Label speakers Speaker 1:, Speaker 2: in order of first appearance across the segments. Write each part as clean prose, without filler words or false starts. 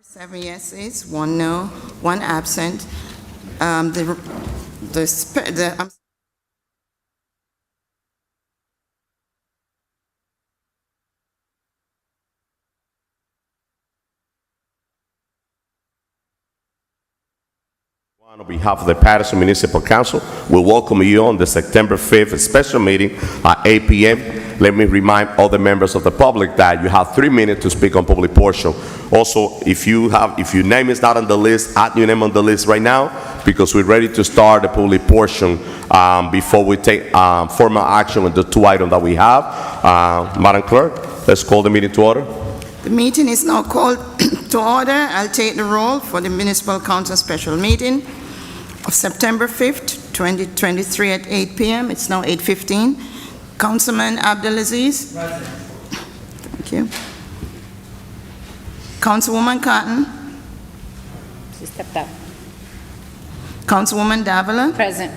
Speaker 1: 7 yeses, 1 no, 1 absent. I'm
Speaker 2: On behalf of the Paterson Municipal Council, we welcome you on the September 5th special meeting at 8 p.m. Let me remind all the members of the public that you have 3 minutes to speak on public portion. Also, if your name is not on the list, add your name on the list right now, because we're ready to start the public portion before we take formal action with the 2 items that we have. Madam Clerk, let's call the meeting to order.
Speaker 1: The meeting is now called to order. I'll take the roll for the Municipal Council special meeting of September 5th, 2023 at 8 p.m. It's now 8:15. Councilman Abdelaziz. Present. Thank you. Councilwoman Cotton.
Speaker 3: She stepped up.
Speaker 1: Councilwoman Davila.
Speaker 3: Present.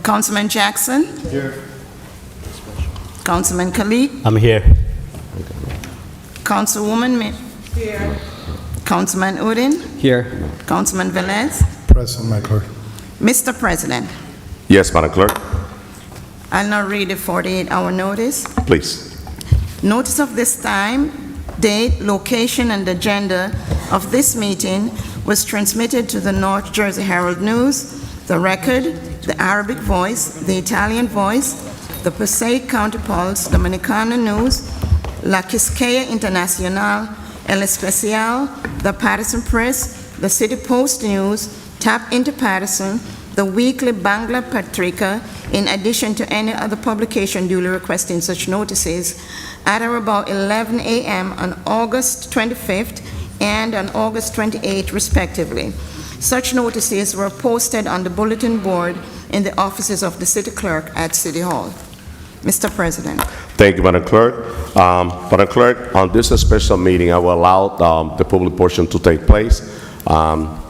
Speaker 1: Councilman Jackson.
Speaker 4: Here.
Speaker 1: Councilman Khalid.
Speaker 4: I'm here.
Speaker 1: Councilwoman Here. Councilman Udin.
Speaker 4: Here.
Speaker 1: Councilman Velez.
Speaker 5: Present, my clerk.
Speaker 1: Mr. President,
Speaker 2: Yes, Madam Clerk,
Speaker 1: I'll now read the 48-hour notice.
Speaker 2: please.
Speaker 1: Notice of this time, date, location, and agenda of this meeting was transmitted to the North Jersey Herald News, the Record, the Arabic Voice, the Italian Voice, the Passaic County Pulse, Dominicana News, La Quisqueya Internacional, El Especial, the Paterson Press, the City Post News, Tap into Paterson, the weekly Bangla Patrika, in addition to any other publication duly requesting such notices, at or about 11 a.m. on August 25th and on August 28th, respectively. Such notices were posted on the bulletin board in the offices of the City Clerk at City Hall. Mr. President.
Speaker 2: Thank you, Madam Clerk. Madam Clerk, on this special meeting, I will allow the public portion to take place.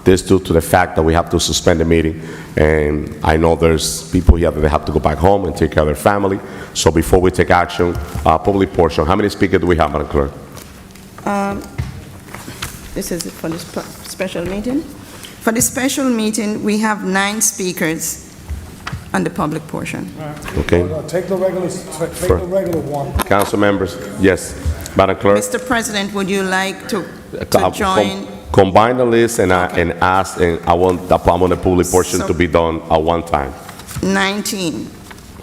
Speaker 2: This due to the fact that we have to suspend the meeting, and I know there's people here that they have to go back home and take care of their family. So before we take action, public portion, how many speakers do we have, Madam Clerk?
Speaker 1: This is for this special meeting. For the special meeting, we have 9 speakers on the public portion.
Speaker 2: Okay.
Speaker 5: Take the regular one.
Speaker 2: Council members, yes. Madam Clerk?
Speaker 1: Mr. President, would you like to join?
Speaker 2: Combine the list and ask, and I want the public portion to be done at one time.
Speaker 1: 19.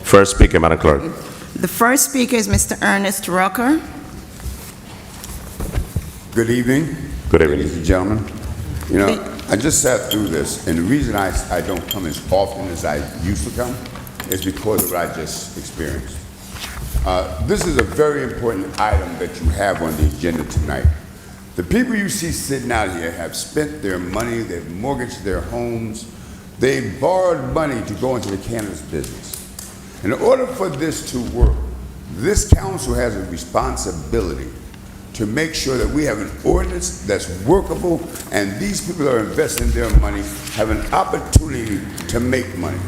Speaker 2: First speaker, Madam Clerk.
Speaker 1: The first speaker is Mr. Ernest Rucker.
Speaker 6: Good evening.
Speaker 2: Good evening.
Speaker 6: Ladies and gentlemen. You know, I just sat through this, and the reason I don't come as often as I used to come is because of what I just experienced. This is a very important item that you have on the agenda tonight. The people you see sitting out here have spent their money, they've mortgaged their homes, they've borrowed money to go into the cannabis business. In order for this to work, this council has a responsibility to make sure that we have an ordinance that's workable, and these people that are investing their money have an opportunity to make money.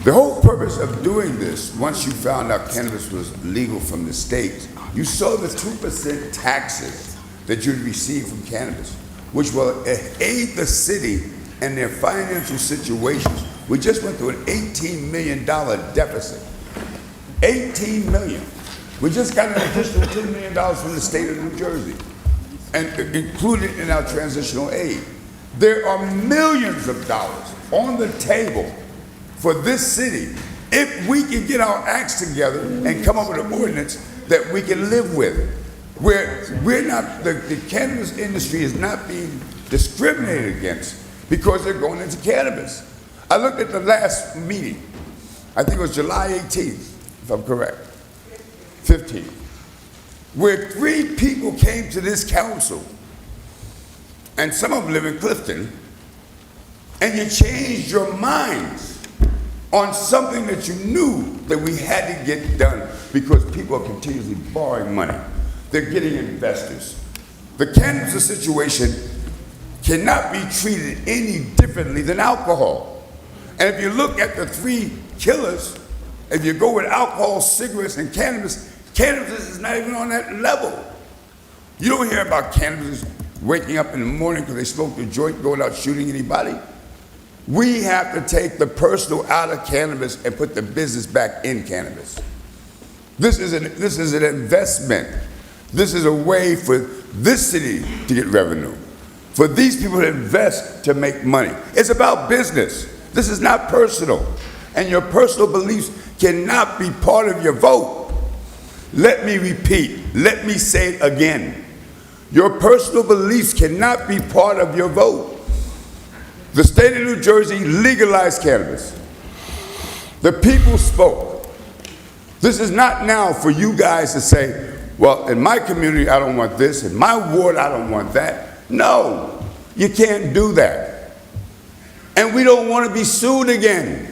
Speaker 6: The whole purpose of doing this, once you found out cannabis was legal from the states, you saw the 2% taxes that you'd receive from cannabis, which will aid the city and their financial situations. We just went through an $18 million deficit. $18 million. We just got an additional $10 million from the state of New Jersey, and included in our transitional aid. There are millions of dollars on the table for this city if we can get our acts together and come up with an ordinance that we can live with, where we're not, the cannabis industry is not being discriminated against because they're going into cannabis. I looked at the last meeting, I think it was July 18th, if I'm correct, 15th, where 3 people came to this council, and some of them live in Clifton, and you changed your minds on something that you knew that we had to get done because people are continuously borrowing money. They're getting investors. The cannabis situation cannot be treated any differently than alcohol. And if you look at the 3 killers, if you go with alcohol, cigarettes, and cannabis, cannabis is not even on that level. You don't hear about cannabis waking up in the morning because they smoked a joint, going out shooting anybody. We have to take the personal out of cannabis and put the business back in cannabis. This is an investment. This is a way for this city to get revenue, for these people to invest to make money. It's about business. This is not personal. And your personal beliefs cannot be part of your vote. Let me repeat, let me say it again. Your personal beliefs cannot be part of your vote. The state of New Jersey legalized cannabis. The people spoke. This is not now for you guys to say, well, in my community, I don't want this. In my ward, I don't want that. No, you can't do that. And we don't want to be sued again.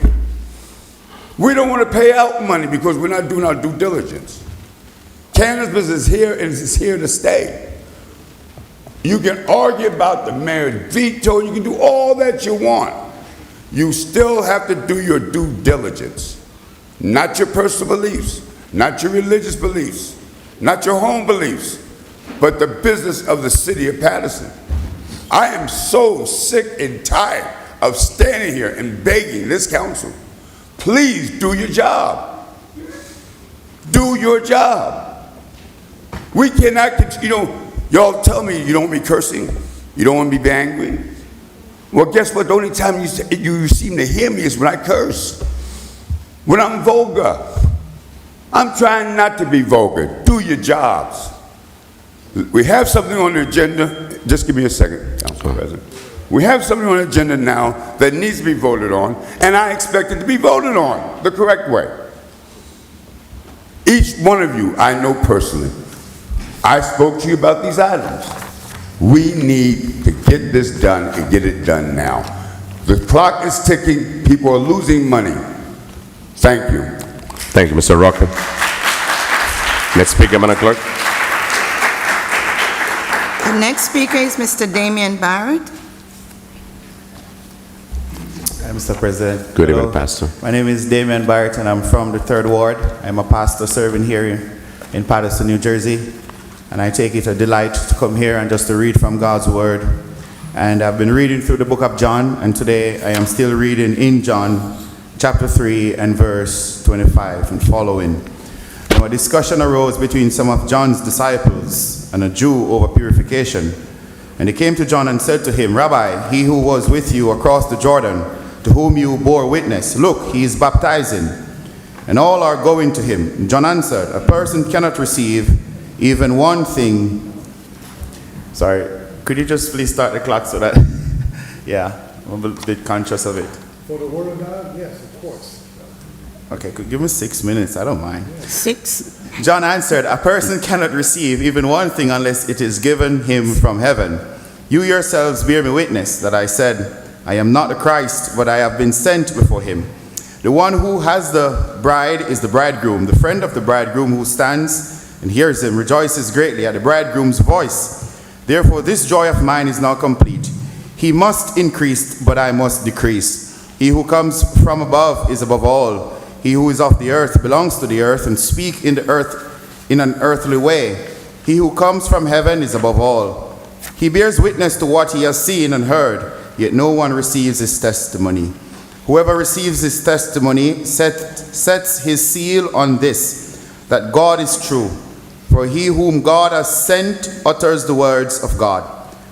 Speaker 6: We don't want to pay out money because we're not doing our due diligence. Cannabis is here and it's here to stay. You can argue about the mayor's veto, you can do all that you want. You still have to do your due diligence. Not your personal beliefs, not your religious beliefs, not your home beliefs, but the business of the city of Paterson. I am so sick and tired of standing here and begging this council, please do your job. Do your job. We cannot, y'all tell me you don't want me cursing, you don't want me to be angry. Well, guess what? The only time you seem to hear me is when I curse, when I'm vulgar. I'm trying not to be vulgar. Do your jobs. We have something on the agenda. Just give me a second, Council President. We have something on the agenda now that needs to be voted on, and I expect it to be voted on the correct way. Each one of you, I know personally. I spoke to you about these items. We need to get this done and get it done now. The clock is ticking. People are losing money. Thank you.
Speaker 2: Thank you, Mr. Rocker. Next speaker, Madam Clerk.
Speaker 1: The next speaker is Mr. Damian Barrett.
Speaker 4: Hi, Mr. President.
Speaker 2: Good
Speaker 4: Hello.
Speaker 2: evening, Pastor.
Speaker 4: My name is Damian Barrett, and I'm from the 3rd Ward. I'm a pastor serving here in Paterson, New Jersey. And I take it a delight to come here and just to read from God's Word. And I've been reading through the book of John, and today I am still reading in John chapter 3 and verse 25 and following. Now, a discussion arose between some of John's disciples and a Jew over purification. And they came to John and said to him, Rabbi, he who was with you across the Jordan, to whom you bore witness, look, he is baptizing, and all are going to him. John answered, a person cannot receive even one thing. Sorry, could you just please start the clock so that, yeah, I'm a bit conscious of it.
Speaker 5: For the word of God, yes, of course.
Speaker 4: Okay, could give me 6 minutes, I don't mind.
Speaker 1: 6.
Speaker 4: John answered, a person cannot receive even one thing unless it is given him from heaven. You yourselves bear me witness that I said, I am not the Christ, but I have been sent before him. The one who has the bride is the bridegroom. The friend of the bridegroom who stands and hears him rejoices greatly at the bridegroom's voice. Therefore this joy of mine is now complete. He must increase, but I must decrease. He who comes from above is above all. He who is of the earth belongs to the earth and speaks in the earth in an earthly way. He who comes from heaven is above all. He bears witness to what he has seen and heard, yet no one receives his testimony. Whoever receives his testimony sets his seal on this, that God is true. For he whom God has sent utters the words of God,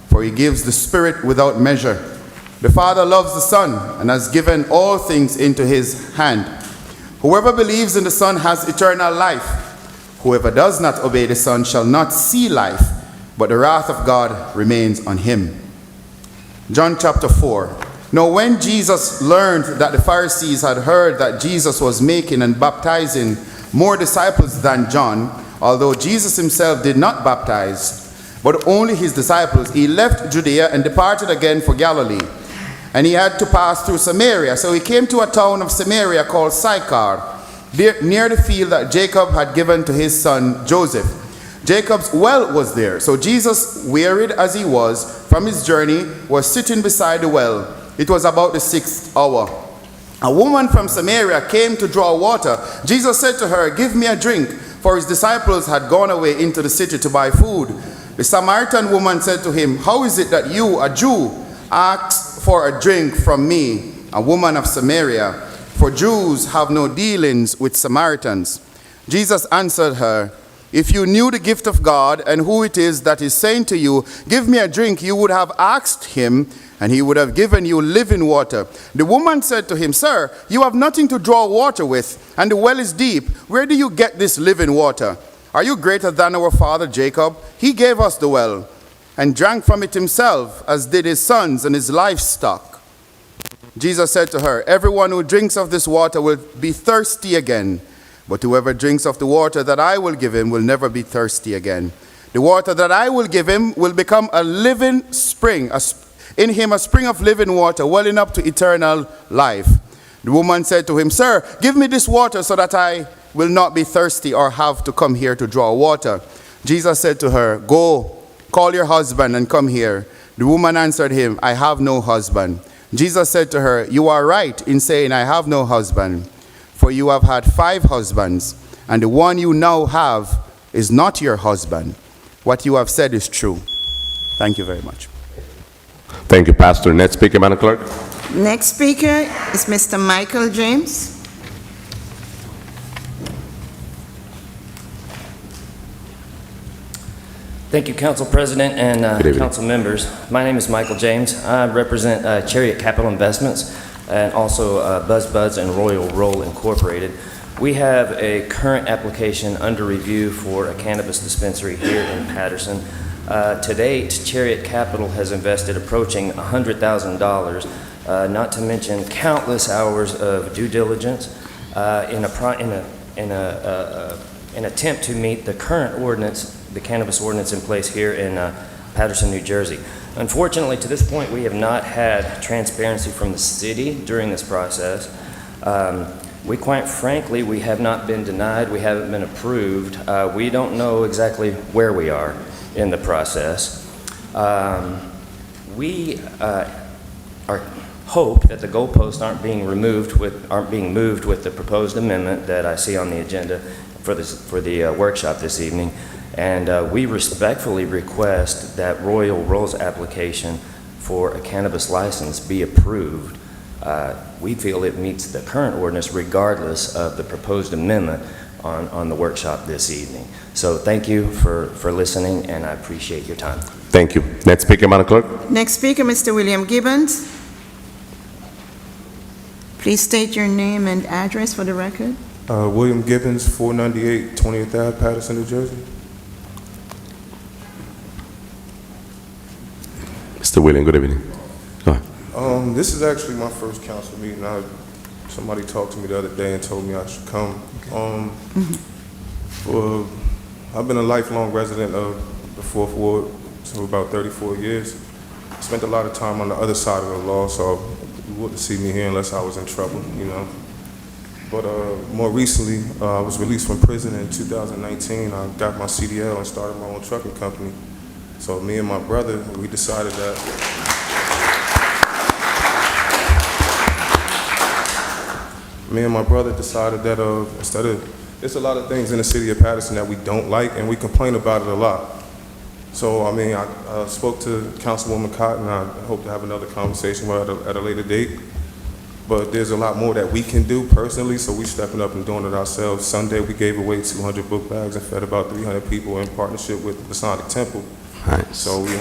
Speaker 4: for he gives the Spirit without measure. The Father loves the Son and has given all things into his hand. Whoever believes in the Son has eternal life. Whoever does not obey the Son shall not see life, but the wrath of God remains on him. John chapter 4. Now when Jesus learned that the Pharisees had heard that Jesus was making and baptizing more disciples than John, although Jesus himself did not baptize, but only his disciples, he left Judea and departed again for Galilee. And he had to pass through Samaria. So he came to a town of Samaria called Sychar, near the field that Jacob had given to his son Joseph. Jacob's well was there. So Jesus, wearied as he was from his journey, was sitting beside the well. It was about the 6th hour. A woman from Samaria came to draw water. Jesus said to her, give me a drink, for his disciples had gone away into the city to buy food. The Samaritan woman said to him, "How is it that you, a Jew, ask for a drink from me, a woman of Samaria? For Jews have no dealings with Samaritans." Jesus answered her, "If you knew the gift of God and who it is that is saying to you, 'Give me a drink,' you would have asked him, and he would have given you living water." The woman said to him, "Sir, you have nothing to draw water with, and the well is deep. Where do you get this living water? Are you greater than our father Jacob? He gave us the well, and drank from it himself, as did his sons and his livestock." Jesus said to her, "Everyone who drinks of this water will be thirsty again. But whoever drinks of the water that I will give him will never be thirsty again. The water that I will give him will become a living spring, in him a spring of living water, welling up to eternal life." The woman said to him, "Sir, give me this water so that I will not be thirsty or have to come here to draw water." Jesus said to her, "Go, call your husband and come here." The woman answered him, "I have no husband." Jesus said to her, "You are right in saying, 'I have no husband,' for you have had 5 husbands, and the one you now have is not your husband. What you have said is true." Thank you very much.
Speaker 2: Thank you, Pastor. Next speaker, Madam Clerk.
Speaker 1: Next speaker is Mr. Michael James.
Speaker 7: Thank you, Council President and
Speaker 2: Good evening.
Speaker 7: Council members. My name is Michael James. I represent Chariot Capital Investments and also Buzz Buds and Royal Roll Incorporated. We have a current application under review for a cannabis dispensary here in Paterson. To date, Chariot Capital has invested approaching $100,000, not to mention countless hours of due diligence in an attempt to meet the current ordinance, the cannabis ordinance in place here in Paterson, New Jersey. Unfortunately, to this point, we have not had transparency from the city during this process. Quite frankly, we have not been denied, we haven't been approved. We don't know exactly where we are in the process. We hope that the goalposts aren't being moved with the proposed amendment that I see on the agenda for the workshop this evening. And we respectfully request that Royal Roll's application for a cannabis license be approved. We feel it meets the current ordinance regardless of the proposed amendment on the workshop this evening. So thank you for listening, and I appreciate your time.
Speaker 2: Thank you. Next speaker, Madam Clerk.
Speaker 1: Next speaker, Mr. William Gibbons. Please state your name and address for the record.
Speaker 8: William Gibbons, 498 20th Ave, Paterson, New Jersey.
Speaker 2: Mr. William, good evening. Go ahead.
Speaker 8: This is actually my first council meeting. Somebody talked to me the other day and told me I should come. I've been a lifelong resident of the 4th Ward for about 34 years. Spent a lot of time on the other side of the law, so you wouldn't see me here unless I was in trouble, you know. But more recently, I was released from prison in 2019. I got my CDL and started my own trucking company. So me and my brother, we decided that instead of, there's a lot of things in the city of Paterson that we don't like, and we complain about it a lot. So, I mean, I spoke to Councilwoman Cotton. I hope to have another conversation with her at a later date. But there's a lot more that we can do personally, so we're stepping up and doing it ourselves. Sunday, we gave away 200 book bags and fed about 300 people in partnership with the Masonic Temple.
Speaker 2: Nice.
Speaker 8: So we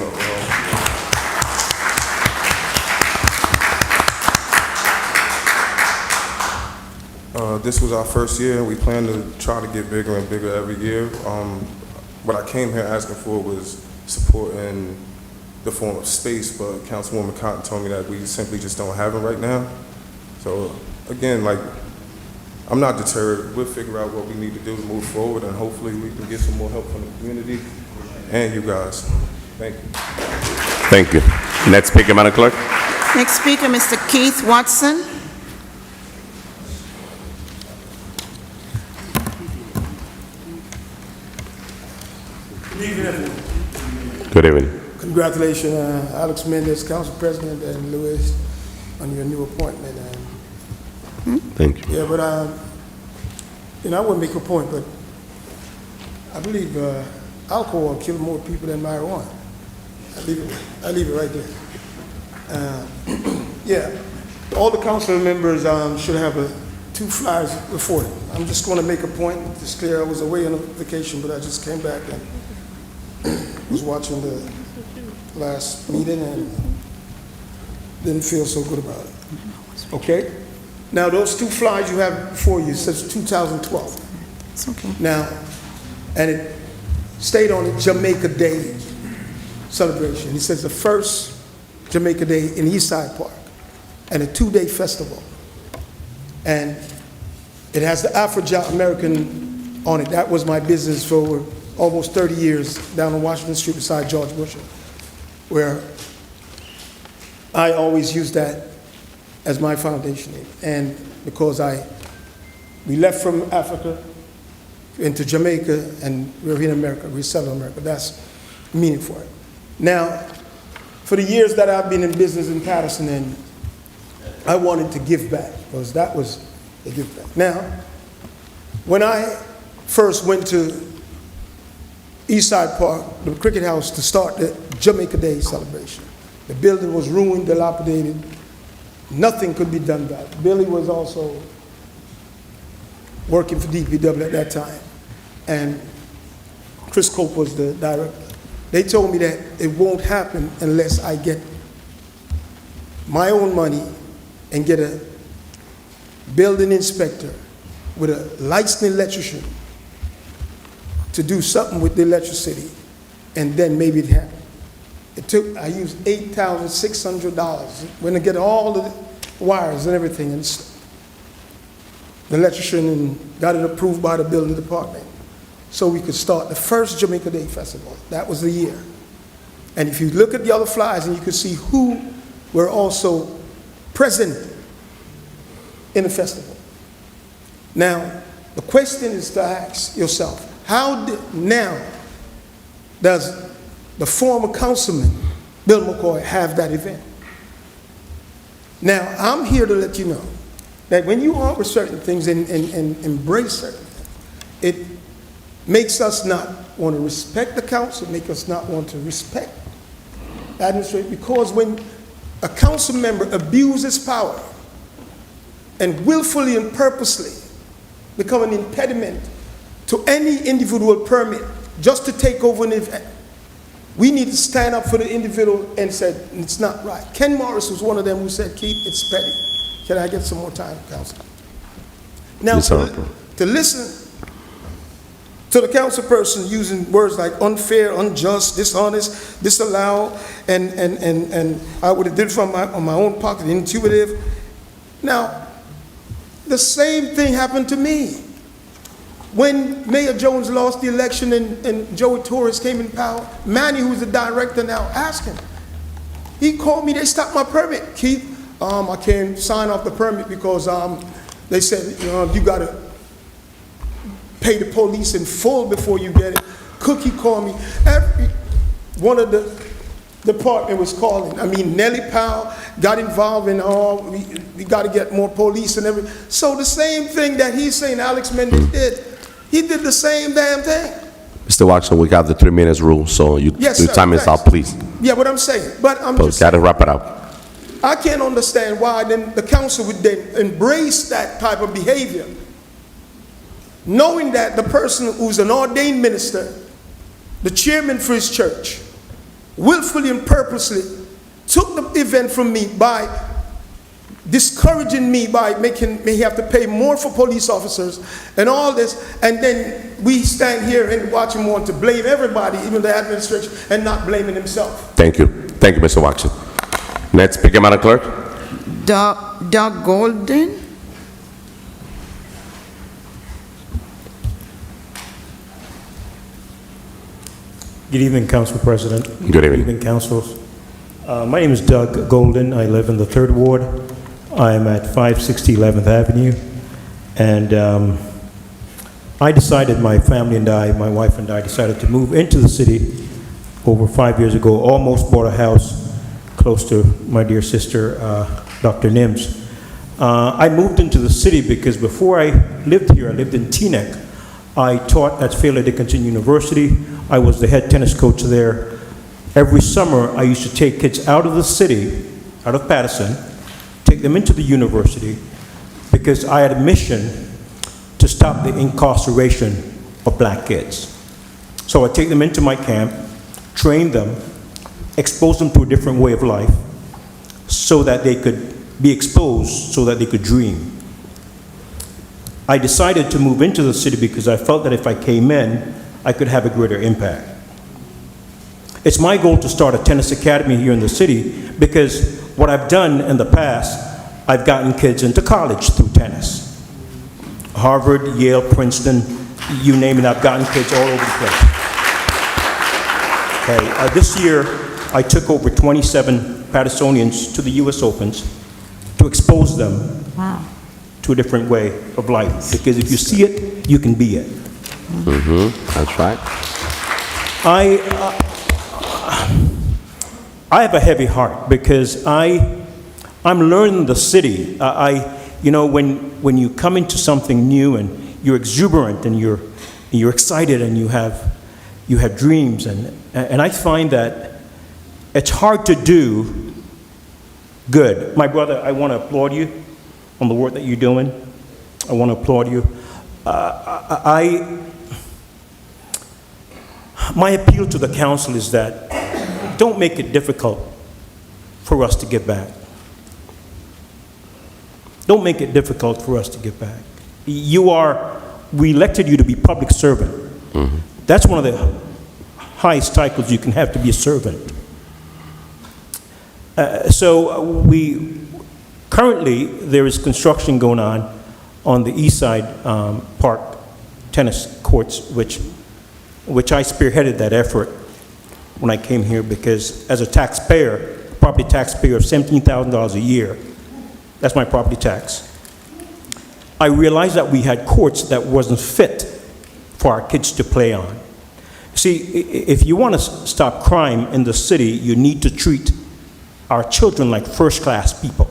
Speaker 8: this was our first year. We plan to try to get bigger and bigger every year. What I came here asking for was support in the form of space, but Councilwoman Cotton told me that we simply just don't have it right now. So again, like, I'm not deterred. We'll figure out what we need to do to move forward, and hopefully we can get some more help from the community and you guys. Thank you.
Speaker 2: Thank you. Next speaker, Madam Clerk.
Speaker 1: Next speaker, Mr. Keith Watson.
Speaker 5: Good evening, everyone.
Speaker 2: Good evening.
Speaker 5: Congratulations, Alex Mendez, Council President, and Louis, on your new appointment.
Speaker 2: Thank you.
Speaker 5: Yeah, but I want to make a point, but I believe alcohol killed more people than marijuana. I leave it right there. Yeah, all the council members should have two flyers before them. I'm just going to make a point. It's clear I was away on a vacation, but I just came back and was watching the last meeting and didn't feel so good about it. Okay? Now, those two flyers you have before you, it says 2012.
Speaker 1: It's okay.
Speaker 5: Now, and it stayed on it, Jamaica Day celebration. It says the first Jamaica Day in Eastside Park and a 2-day festival. And it has the Afro-American on it. That was my business for almost 30 years down on Washington Street beside George Bush, where I always used that as my foundation name. And because we left from Africa into Jamaica and we're here in America, we settled in America. That's the meaning for it. Now, for the years that I've been in business in Paterson, and I wanted to give back, because that was a give back. Now, when I first went to Eastside Park, the cricket house, to start the Jamaica Day celebration, the building was ruined, dilapidated. Nothing could be done about it. Billy was also working for DPW at that time, and Chris Cope was the director. They told me that it won't happen unless I get my own money and get a building inspector with a licensed electrician to do something with the electricity, and then maybe it happened. I used $8,600 when I get all the wires and everything, and the electrician, and got it approved by the building department, so we could start the first Jamaica Day Festival. That was the year. And if you look at the other flyers, and you can see who were also present in the festival. Now, the question is to ask yourself, now does the former councilman, Bill McCoy, have that event? Now, I'm here to let you know that when you offer certain things and embrace certain things, it makes us not want to respect the council, make us not want to respect the administration, because when a council member abuses power and willfully and purposely become an impediment to any individual permit just to take over an event, we need to stand up for the individual and say, it's not right. Ken Morris was one of them who said, Keith, it's petty. Can I get some more time, council? Now, to listen to the council person using words like unfair, unjust, dishonest, disallow, and I would have did it from my own pocket, intuitive. Now, the same thing happened to me. When Mayor Jones lost the election and Joey Torres came in power, Manny, who's the director now, asked him. He called me, they stopped my permit. Keith, I can't sign off the permit because they said, you got to pay the police in full before you get it. Cookie called me. Every one of the department was calling. I mean, Nellie Powell got involved in all, we got to get more police and everything. So the same thing that he's saying Alex Mendez did, he did the same damn thing.
Speaker 2: Mr. Watson, we got the 3 minutes rule, so your time is up, please.
Speaker 5: Yeah, what I'm saying. But I'm
Speaker 2: But
Speaker 5: just
Speaker 2: got to
Speaker 5: saying,
Speaker 2: wrap it up.
Speaker 5: I can't understand why then the council would then embrace that type of behavior, knowing that the person who's an ordained minister, the chairman for his church, willfully and purposely took the event from me by discouraging me, by making me have to pay more for police officers and all this, and then we stand here and watch him want to blame everybody, even the administration, and not blaming himself.
Speaker 2: Thank you. Thank you, Mr. Watson. Next speaker, Madam Clerk.
Speaker 1: Doug Golden.
Speaker 9: Good evening, Council President.
Speaker 2: Good evening.
Speaker 9: Good evening, councils. My name is Doug Golden. I live in the 3rd Ward. I am at 560 11th Avenue. And I decided, my family and I, my wife and I decided to move into the city over 5 years ago. Almost bought a house close to my dear sister, Dr. Nims. I moved into the city because before I lived here, I lived in Teaneck. I taught at Fairleigh Dickinson University. I was the head tennis coach there. Every summer, I used to take kids out of the city, out of Paterson, take them into the university, because I had a mission to stop the incarceration of black kids. So I take them into my camp, train them, expose them to a different way of life, so that they could be exposed, so that they could dream. I decided to move into the city because I felt that if I came in, I could have a greater impact. It's my goal to start a tennis academy here in the city, because what I've done in the past, I've gotten kids into college through tennis. Harvard, Yale, Princeton, you name it, I've gotten kids all over the place. Okay, this year, I took over 27 Pattersonians to the U.S. Opens to expose them to a different way of life. Because if you see it, you can be it.
Speaker 2: That's right.
Speaker 9: I have a heavy heart because I'm learning the city. You know, when you come into something new and you're exuberant and you're excited and you have dreams, and I find that it's hard to do good. My brother, I want to applaud you on the work that you're doing. I want to applaud you. My appeal to the council is that don't make it difficult for us to give back. Don't make it difficult for us to give back. We elected you to be public servant. That's one of the highest titles you can have, to be a servant. Currently, there is construction going on the East Side Park tennis courts, which I spearheaded that effort when I came here, because as a taxpayer, property taxpayer of $17,000 a year, that's my property tax, I realized that we had courts that wasn't fit for our kids to play on. See, if you want to stop crime in the city, you need to treat our children like first-class people.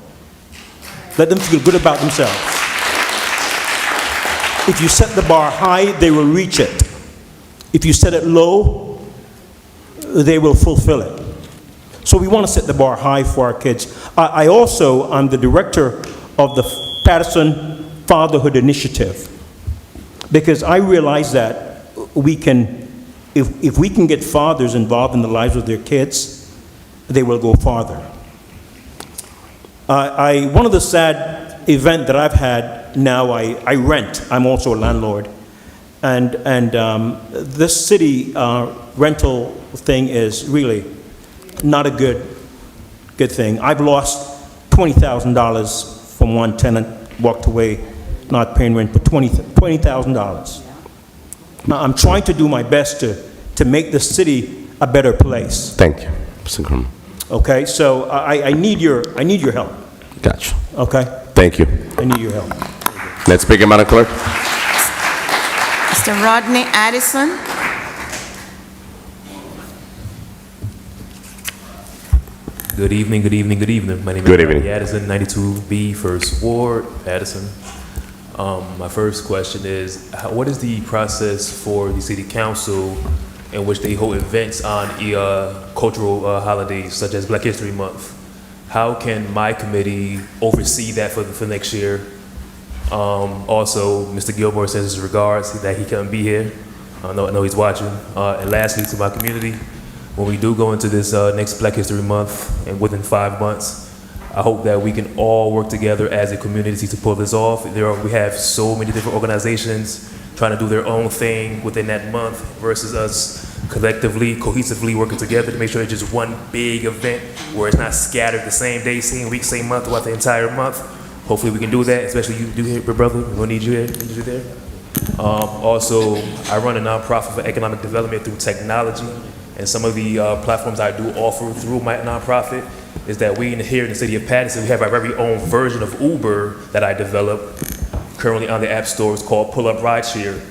Speaker 9: Let them feel good about themselves. If you set the bar high, they will reach it. If you set it low, they will fulfill it. So we want to set the bar high for our kids. I'm the director of the Paterson Fatherhood Initiative, because I realize that if we can get fathers involved in the lives of their kids, they will go farther. One of the sad events that I've had now, I rent. I'm also a landlord. And this city rental thing is really not a good thing. I've lost $20,000 from one tenant, walked away not paying rent, but $20,000. Now, I'm trying to do my best to make the city a better place.
Speaker 2: Thank you, Mr. Grumman.
Speaker 9: Okay, so I need your help.
Speaker 2: Gotcha.
Speaker 9: Okay,
Speaker 2: Thank you.
Speaker 9: I need your help.
Speaker 2: Next speaker, Madam Clerk.
Speaker 1: Mr. Rodney Addison.
Speaker 10: Good evening, good evening, good evening. My name is Rodney Addison, 92B, First Ward, Paterson. My first question is, what is the process for the City Council in which they hold events on cultural holidays such as Black History Month? How can my committee oversee that for next year? Also, Mr. Gilmore sends his regards that he couldn't be here. I know he's watching. And lastly, to my community, when we do go into this next Black History Month, and within 5 months, I hope that we can all work together as a community to pull this off. We have so many different organizations trying to do their own thing within that month versus us collectively, cohesively working together to make sure it's just one big event where it's not scattered the same day, same week, same month throughout the entire month. Hopefully we can do that, especially you do here, brother. We're gonna need you here, need you there. Also, I run a nonprofit for economic development through technology, and some of the platforms I do offer through my nonprofit is that here in the city of Paterson, we have our very own version of Uber that I developed currently on the app store. It's called Pull Up Rideshare.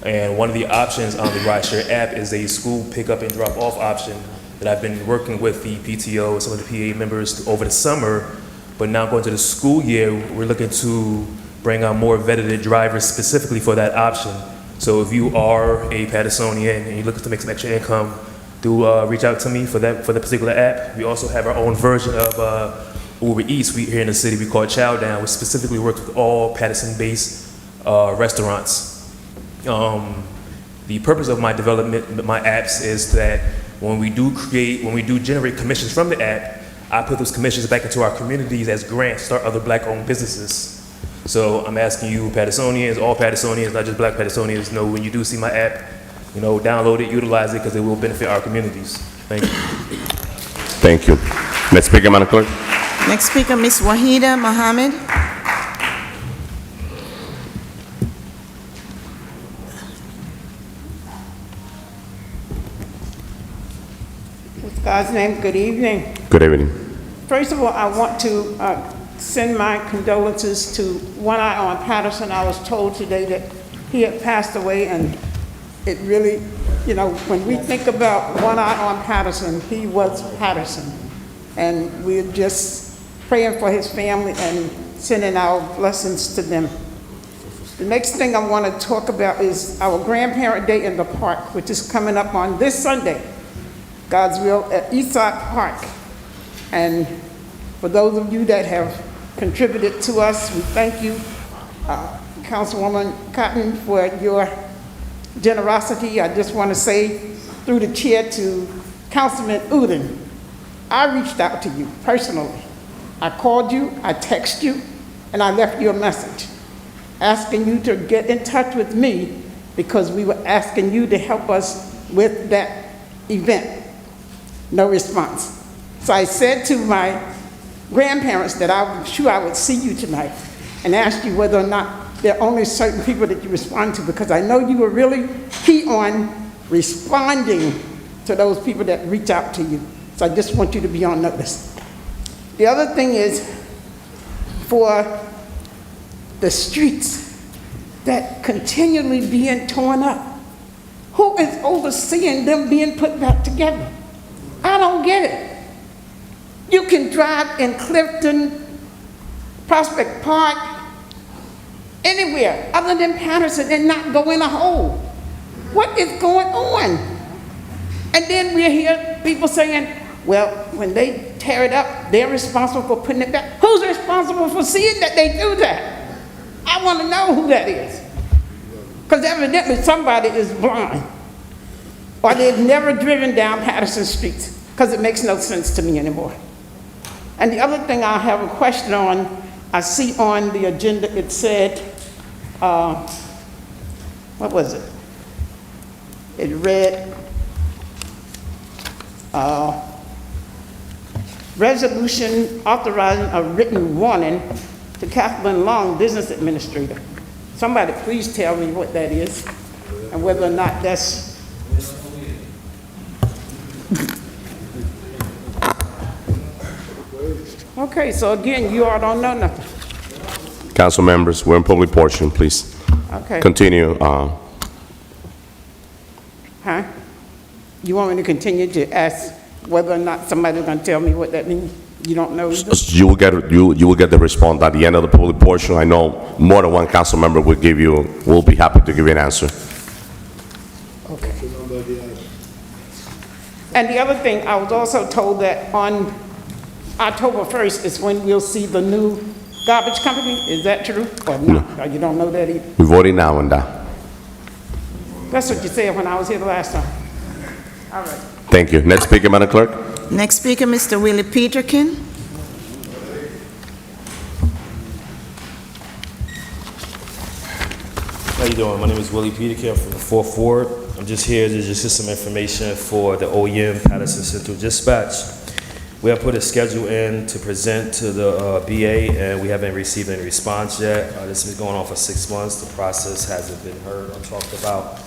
Speaker 10: And one of the options on the rideshare app is a school pickup and drop off option that I've been working with the PTO and some of the PA members over the summer. But now going to the school year, we're looking to bring on more vetted drivers specifically for that option. So if you are a Patersonian and you're looking to make some extra income, do reach out to me for that particular app. We also have our own version of Uber Eats here in the city. We call it Chow Down, which specifically works with all Paterson-based restaurants. The purpose of my development, my apps, is that when we do generate commissions from the app, I put those commissions back into our communities as grants to start other black-owned businesses. So I'm asking you, Patersonians, all Patersonians, not just black Patersonians, know when you do see my app, download it, utilize it, because it will benefit our communities. Thank you.
Speaker 2: Thank you. Next speaker, Madam Clerk.
Speaker 1: Next speaker, Ms. Wahida Mohammed.
Speaker 3: In God's name, good evening.
Speaker 2: Good evening.
Speaker 3: First of all, I want to send my condolences to One Eye on Paterson. I was told today that he had passed away, and it really, when we think about One Eye on Paterson, he was Paterson. And we're just praying for his family and sending our blessings to them. The next thing I want to talk about is our Grandparent Day in the Park, which is coming up on this Sunday, God's will, at Eastside Park. And for those of you that have contributed to us, we thank you, Councilwoman Cotton, for your generosity. I just want to say through the chair to Councilman Uden, I reached out to you personally. I called you, I texted you, and I left you a message asking you to get in touch with me because we were asking you to help us with that event. No response. So I said to my grandparents that I'm sure I would see you tonight and ask you whether or not there are only certain people that you respond to, because I know you were really key on responding to those people that reach out to you. So I just want you to be on notice. The other thing is for the streets that continually being torn up. Who is overseeing them being put back together? I don't get it. You can drive in Clifton, Prospect Park, anywhere other than Paterson and not go in a hole. What is going on? And then we hear people saying, well, when they tear it up, they're responsible for putting it back. Who's responsible for seeing that they do that? I want to know who that is. Because evidently somebody is blind, or they've never driven down Paterson streets, because it makes no sense to me anymore. And the other thing I have a question on, I see on the agenda it said, what was it? It read, resolution authorizing a written warning to Kathleen Long, business administrator. Somebody please tell me what that is and whether or not that's... Okay, so again, you all don't know nothing.
Speaker 2: Council members, we're in public portion, please.
Speaker 3: Okay.
Speaker 2: Continue.
Speaker 3: Huh? You want me to continue to ask whether or not somebody's going to tell me what that means? You don't know either?
Speaker 2: You will get the response at the end of the public portion. I know more than one council member will be happy to give you an answer.
Speaker 3: Okay. And the other thing, I was also told that on October 1st is when we'll see the new garbage company. Is that true? Or not? Or you don't know that either?
Speaker 2: We're voting now on that.
Speaker 3: That's what you said when I was here the last time. All right.
Speaker 2: Thank you. Next speaker, Madam Clerk.
Speaker 1: Next speaker, Mr. Willie Peterkin.
Speaker 11: How you doing? My name is Willie Peterkin from the 4th Ward. I'm just here to just get some information for the OEM Paterson Central Dispatch. We have put a schedule in to present to the BA, and we haven't received any response yet. This has been going on for 6 months. The process hasn't been heard or talked about.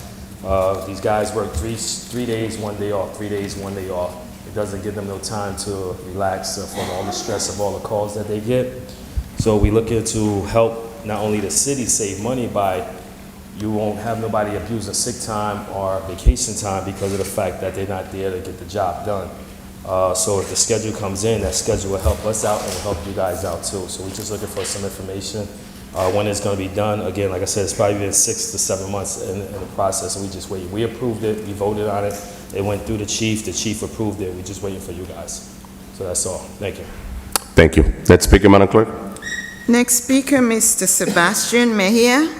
Speaker 11: These guys work three days, 1 day off, 3 days, 1 day off. It doesn't give them no time to relax from all the stress of all the calls that they get. So we looking to help not only the city save money by you won't have nobody abusing sick time or vacation time because of the fact that they're not there to get the job done. So if the schedule comes in, that schedule will help us out and will help you guys out too. So we're just looking for some information When it's going to be done, again, like I said, it's probably been 6 to 7 months in the process, and we just waited. We approved it, we voted on it, it went through the chief approved it, we're just waiting for you guys. So that's all. Thank you.
Speaker 2: Thank you. Next speaker, Madam Clerk.
Speaker 1: Next speaker, Mr. Sebastian Mejia.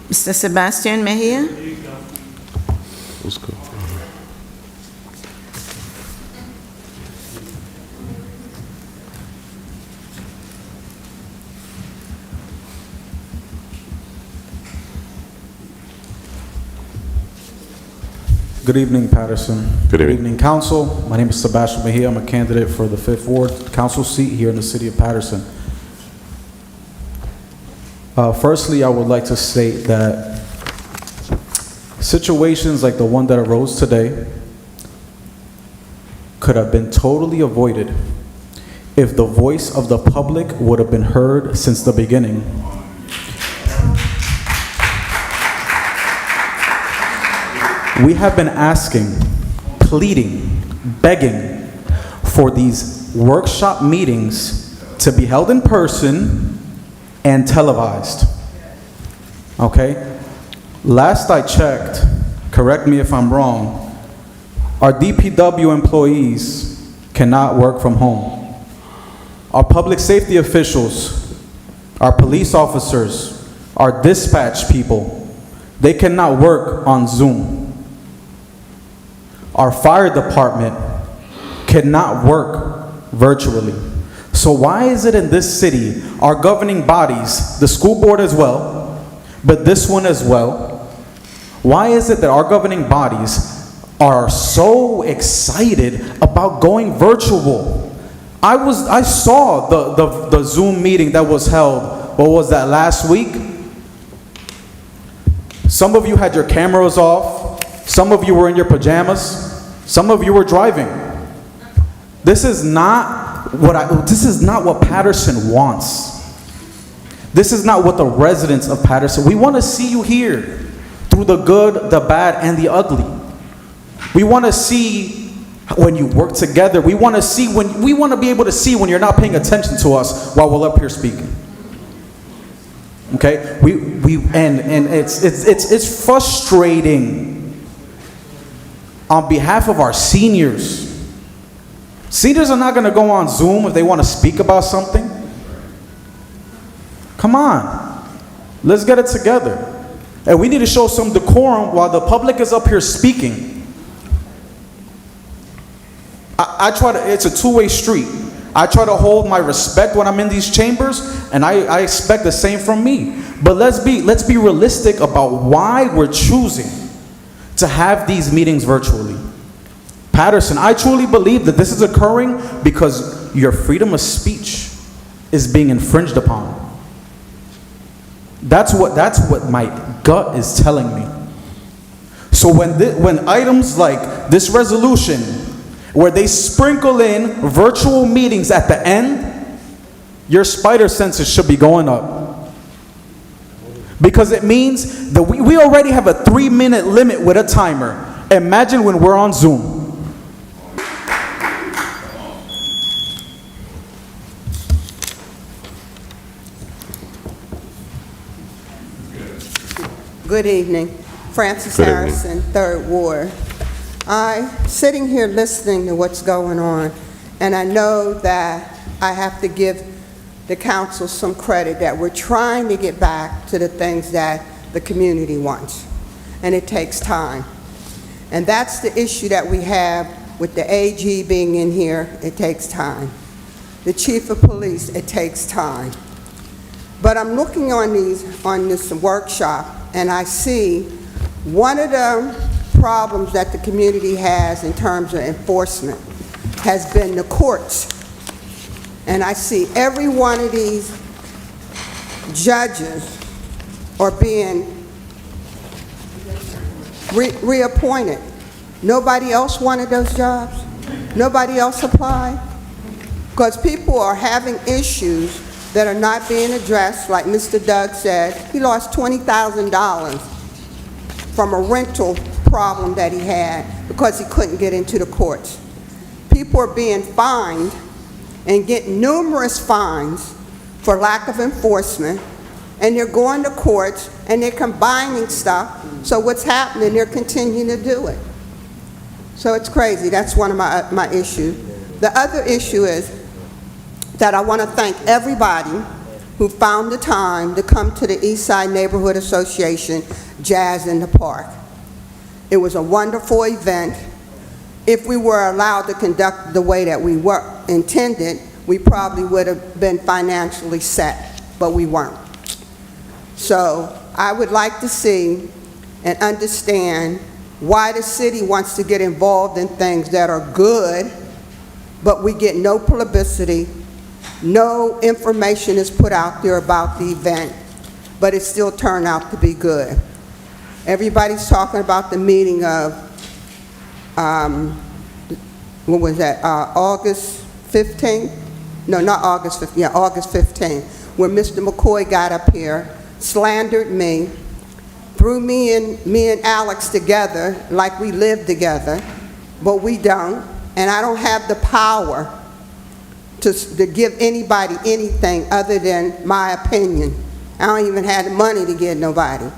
Speaker 1: Mr. Sebastian Mejia.
Speaker 2: Let's go.
Speaker 12: Good evening, Paterson.
Speaker 2: Good evening.
Speaker 12: Council. My name is Sebastian Mejia. I'm a candidate for the 5th Ward Council seat here in the city of Paterson. Firstly, I would like to state that situations like the one that arose today could have been totally avoided if the voice of the public would have been heard since the beginning. We have been asking, pleading, begging for these workshop meetings to be held in person and televised. Okay? Last I checked, correct me if I'm wrong, our DPW employees cannot work from home. Our public safety officials, our police officers, our dispatch people, they cannot work on Zoom. Our fire department cannot work virtually. So why is it in this city, our governing bodies, the school board as well, but this one as well, why is it that our governing bodies are so excited about going virtual? I saw the Zoom meeting that was held, what was that, last week? Some of you had your cameras off. Some of you were in your pajamas. Some of you were driving. This is not what Paterson wants. This is not what the residents of Paterson. We want to see you here through the good, the bad, and the ugly. We want to see when you work together. We want to be able to see when you're not paying attention to us while we're up here speaking. Okay? And it's frustrating on behalf of our seniors. Seniors are not going to go on Zoom if they want to speak about something. Come on. Let's get it together. And we need to show some decorum while the public is up here speaking. I try to, it's a two-way street. I try to hold my respect when I'm in these chambers, and I expect the same from me. But let's be realistic about why we're choosing to have these meetings virtually. Paterson, I truly believe that this is occurring because your freedom of speech is being infringed upon. That's what my gut is telling me. So when items like this resolution, where they sprinkle in virtual meetings at the end, your spider senses should be going up. Because it means that we already have a 3-minute limit with a timer. Imagine when we're on Zoom.
Speaker 13: Good evening. Francis Harrison, 3rd Ward. I'm sitting here listening to what's going on, and I know that I have to give the council some credit that we're trying to get back to the things that the community wants, and it takes time. And that's the issue that we have with the AG being in here. It takes time. The chief of police, it takes time. But I'm looking on this workshop, and I see one of the problems that the community has in terms of enforcement has been the courts. And I see every one of these judges are being reappointed. Nobody else wanted those jobs? Nobody else applied? Because people are having issues that are not being addressed. Like Mr. Doug said, he lost $20,000 from a rental problem that he had because he couldn't get into the courts. people are being fined and getting numerous fines for lack of enforcement, and they're going to courts, and they're combining stuff, so what's happening, they're continuing to do it. So it's crazy. That's one of my issues. The other issue is that I want to thank everybody who found the time to come to the Eastside Neighborhood Association Jazz in the Park. It was a wonderful event. If we were allowed to conduct the way that we were intended, we probably would have been financially set, but we weren't. So I would like to see and understand why the city wants to get involved in things that are good, but we get no publicity, no information is put out there about the event, but it still turned out to be good. Everybody's talking about the meeting of, what was that, August 15th? No, not August 15th, yeah, August 15th, where Mr. McCoy got up here, slandered me, threw me and Alex together like we lived together, but we don't, and I don't have the power to give anybody anything other than my opinion. I don't even have the money to give nobody.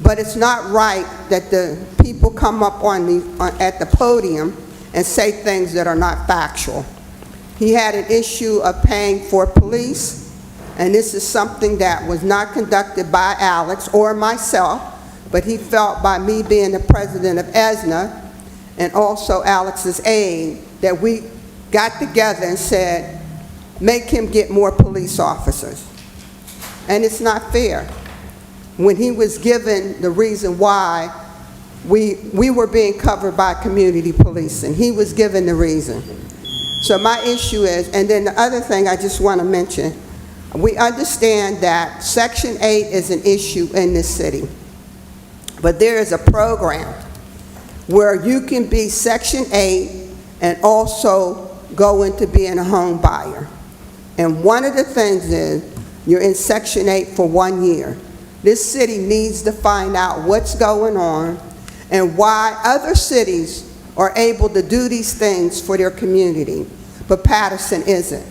Speaker 13: But it's not right that the people come up at the podium and say things that are not factual. He had an issue of paying for police, and this is something that was not conducted by Alex or myself, but he felt by me being the president of ESNA and also Alex's aide that we got together and said, make him get more police officers. And it's not fair. When he was given the reason why we were being covered by community policing, he was given the reason. So my issue is, and then the other thing I just want to mention, we understand that Section 8 is an issue in this city, but there is a program where you can be Section 8 and also go into being a home buyer. And one of the things is you're in Section 8 for 1 year. This city needs to find out what's going on and why other cities are able to do these things for their community, but Paterson isn't.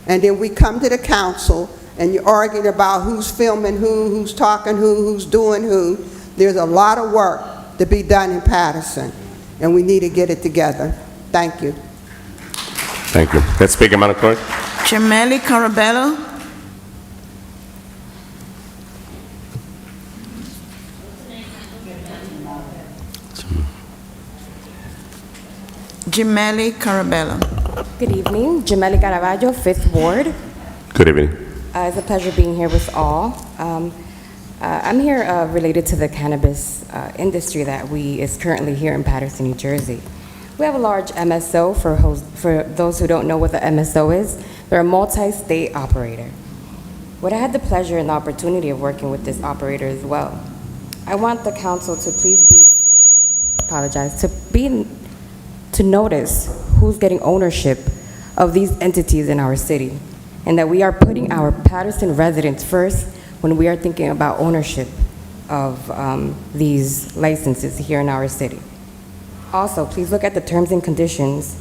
Speaker 13: And then we come to the council and you're arguing about who's filming who's talking who's doing who. There's a lot of work to be done in Paterson, and we need to get it together. Thank you.
Speaker 2: Thank you. Next speaker, Madam Clerk.
Speaker 1: Jameli Carabello. Jameli Carabello.
Speaker 14: Good evening, Jameli Caraballo, 5th Ward.
Speaker 2: Good evening.
Speaker 14: It's a pleasure being here with all. I'm here related to the cannabis industry that is currently here in Paterson, New Jersey. We have a large MSO. For those who don't know what the MSO is, they're a multi-state operator. But I had the pleasure and the opportunity of working with this operator as well. I want the council to please to notice who's getting ownership of these entities in our city, and that we are putting our Paterson residents first when we are thinking about ownership of these licenses here in our city. Also, please look at the terms and conditions.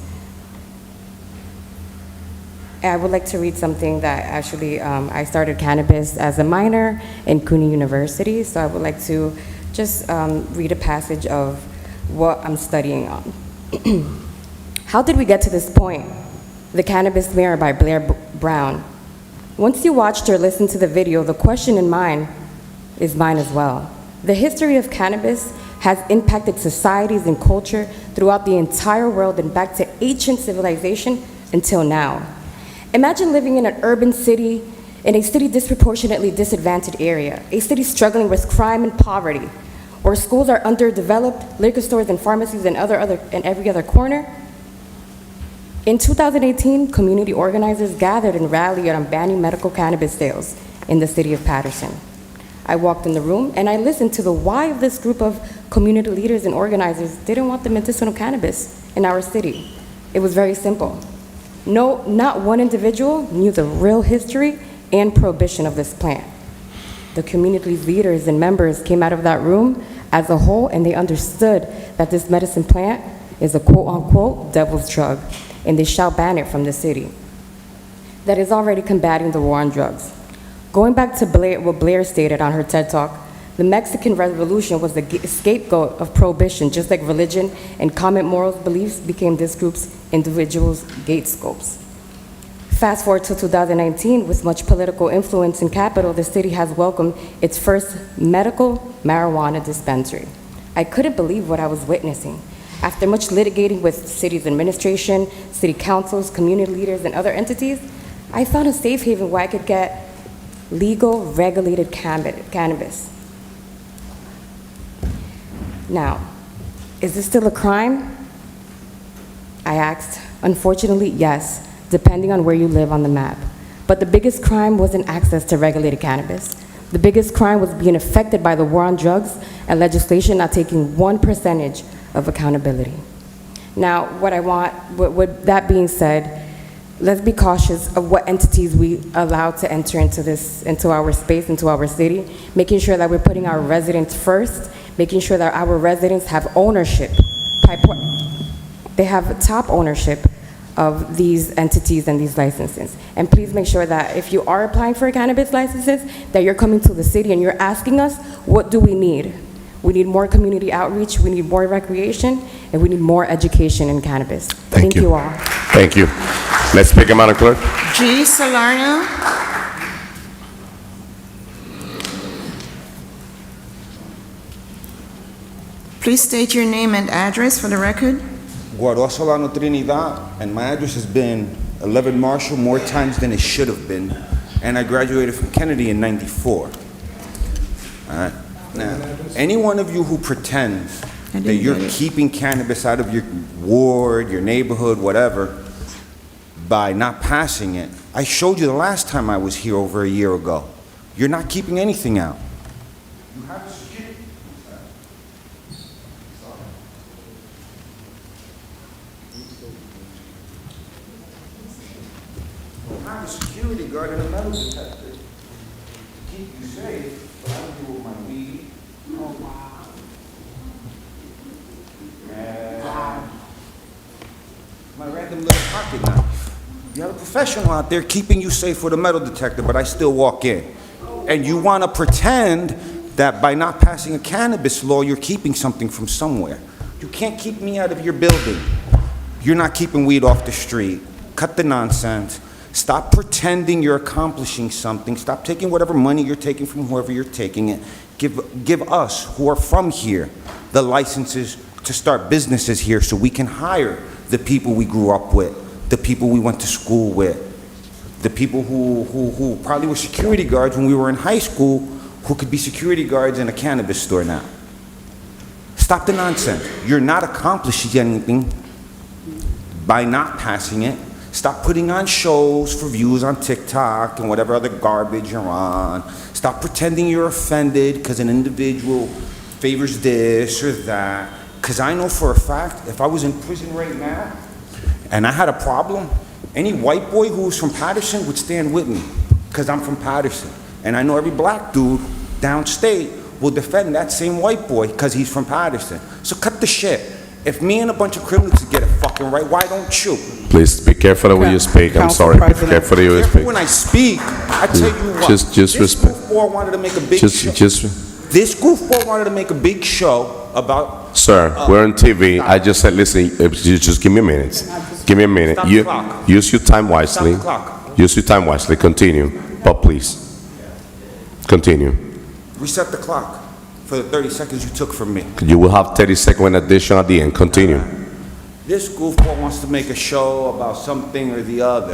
Speaker 14: I would like to read something that actually, I started cannabis as a minor in CUNY University, so I would like to just read a passage of what I'm studying on. How did we get to this point? The Cannabis Mirror by Blair Brown. Once you watched or listened to the video, the question in mind is mine as well. The history of cannabis has impacted societies and culture throughout the entire world and back to ancient civilization until now. Imagine living in an urban city, in a city disproportionately disadvantaged area, a city struggling with crime and poverty, where schools are underdeveloped, liquor stores and pharmacies and every other corner. In 2018, community organizers gathered and rallied on banning medical cannabis sales in the city of Paterson. I walked in the room and I listened to the why of this group of community leaders and organizers didn't want the medicinal cannabis in our city. It was very simple. No, not one individual knew the real history and prohibition of this plant. The community leaders and members came out of that room as a whole, and they understood that this medicine plant is a quote-unquote devil's drug, and they shall ban it from the city. That is already combating the war on drugs. Going back to what Blair stated on her TED Talk, the Mexican Revolution was the scapegoat of prohibition, just like religion and common moral beliefs became this group's individuals' gate scopes. Fast forward to 2019, with much political influence in capital, the city has welcomed its first medical marijuana dispensary. I couldn't believe what I was witnessing. After much litigating with city's administration, city councils, community leaders, and other entities, I found a safe haven where I could get legal, regulated cannabis. Now, is this still a crime? I asked. Unfortunately, yes, depending on where you live on the map. But the biggest crime wasn't access to regulated cannabis. The biggest crime was being affected by the war on drugs and legislation not taking 1% of accountability. Now, with that being said, let's be cautious of what entities we allow to enter into our space, into our city, making sure that we're putting our residents first, making sure that our residents have ownership. They have top ownership of these entities and these licenses. And please make sure that if you are applying for cannabis licenses, that you're coming to the city and you're asking us, what do we need? We need more community outreach, we need more recreation, and we need more education in cannabis. Thank you all.
Speaker 2: Thank you. Let's pick Madam Clerk.
Speaker 1: G. Salerno. Please state your name and address for the record.
Speaker 15: Guado Solano Trinidad, and my address has been 11 Marshall more times than it should have been, and I graduated from Kennedy in '94. All right. Now, any one of you who pretends that you're keeping cannabis out of your ward, your neighborhood, whatever, by not passing it, I showed you the last time I was here over a year ago. You're not keeping anything out. You have a security. You have a security guard and a metal detector to keep you safe, but I don't do with my weed. Oh, wow. Yeah. My random little pocket knife. You have a professional out there keeping you safe with a metal detector, but I still walk in. And you want to pretend that by not passing a cannabis law, you're keeping something from somewhere. You can't keep me out of your building. You're not keeping weed off the street. Cut the nonsense. Stop pretending you're accomplishing something. Stop taking whatever money you're taking from whoever you're taking it. Give us, who are from here, the licenses to start businesses here so we can hire the people we grew up with, the people we went to school with, the people who probably were security guards when we were in high school, who could be security guards in a cannabis store now. Stop the nonsense. You're not accomplishing anything by not passing it. Stop putting on shows for views on TikTok and whatever other garbage you're on. Stop pretending you're offended because an individual favors this or that. Because I know for a fact, if I was in prison right now and I had a problem, any white boy who was from Paterson would stand with me because I'm from Paterson. And I know every black dude downstate will defend that same white boy because he's from Paterson. So cut the shit. If me and a bunch of criminals get it fucking right, why don't you?
Speaker 2: Please be careful when you speak. I'm sorry. Be careful when you speak.
Speaker 15: When I speak, I tell you what.
Speaker 2: Just
Speaker 15: this
Speaker 2: respect.
Speaker 15: goofball wanted to make a big show. This goofball wanted to make a big show about.
Speaker 2: Sir, we're on TV. I just said, listen, just give me a minute. Give me a minute.
Speaker 15: Stop the clock.
Speaker 2: Use your time wisely.
Speaker 15: Stop the clock.
Speaker 2: Use your time wisely. Continue. But please, continue.
Speaker 15: Reset the clock for the 30 seconds you took from me.
Speaker 2: You will have 30 seconds addition at the end. Continue.
Speaker 15: This goofball wants to make a show about something or the other.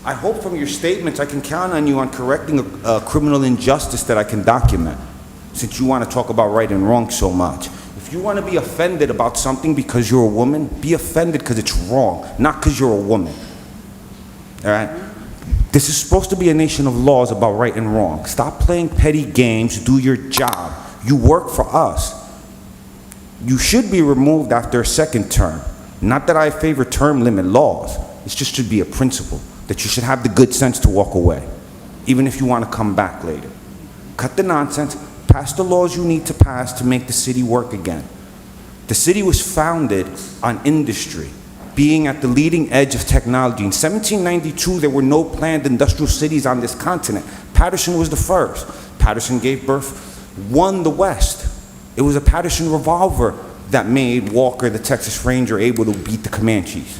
Speaker 15: I hope from your statements I can count on you on correcting a criminal injustice that I can document, since you want to talk about right and wrong so much. If you want to be offended about something because you're a woman, be offended because it's wrong, not because you're a woman. All right? This is supposed to be a nation of laws about right and wrong. Stop playing petty games. Do your job. You work for us. You should be removed after a second term. Not that I favor term limit laws. It just should be a principle that you should have the good sense to walk away, even if you want to come back later. Cut the nonsense. Pass the laws you need to pass to make the city work again. The city was founded on industry, being at the leading edge of technology. In 1792, there were no planned industrial cities on this continent. Paterson was the first. Paterson gave birth, won the West. It was a Paterson revolver that made Walker, the Texas Ranger, able to beat the Comanches.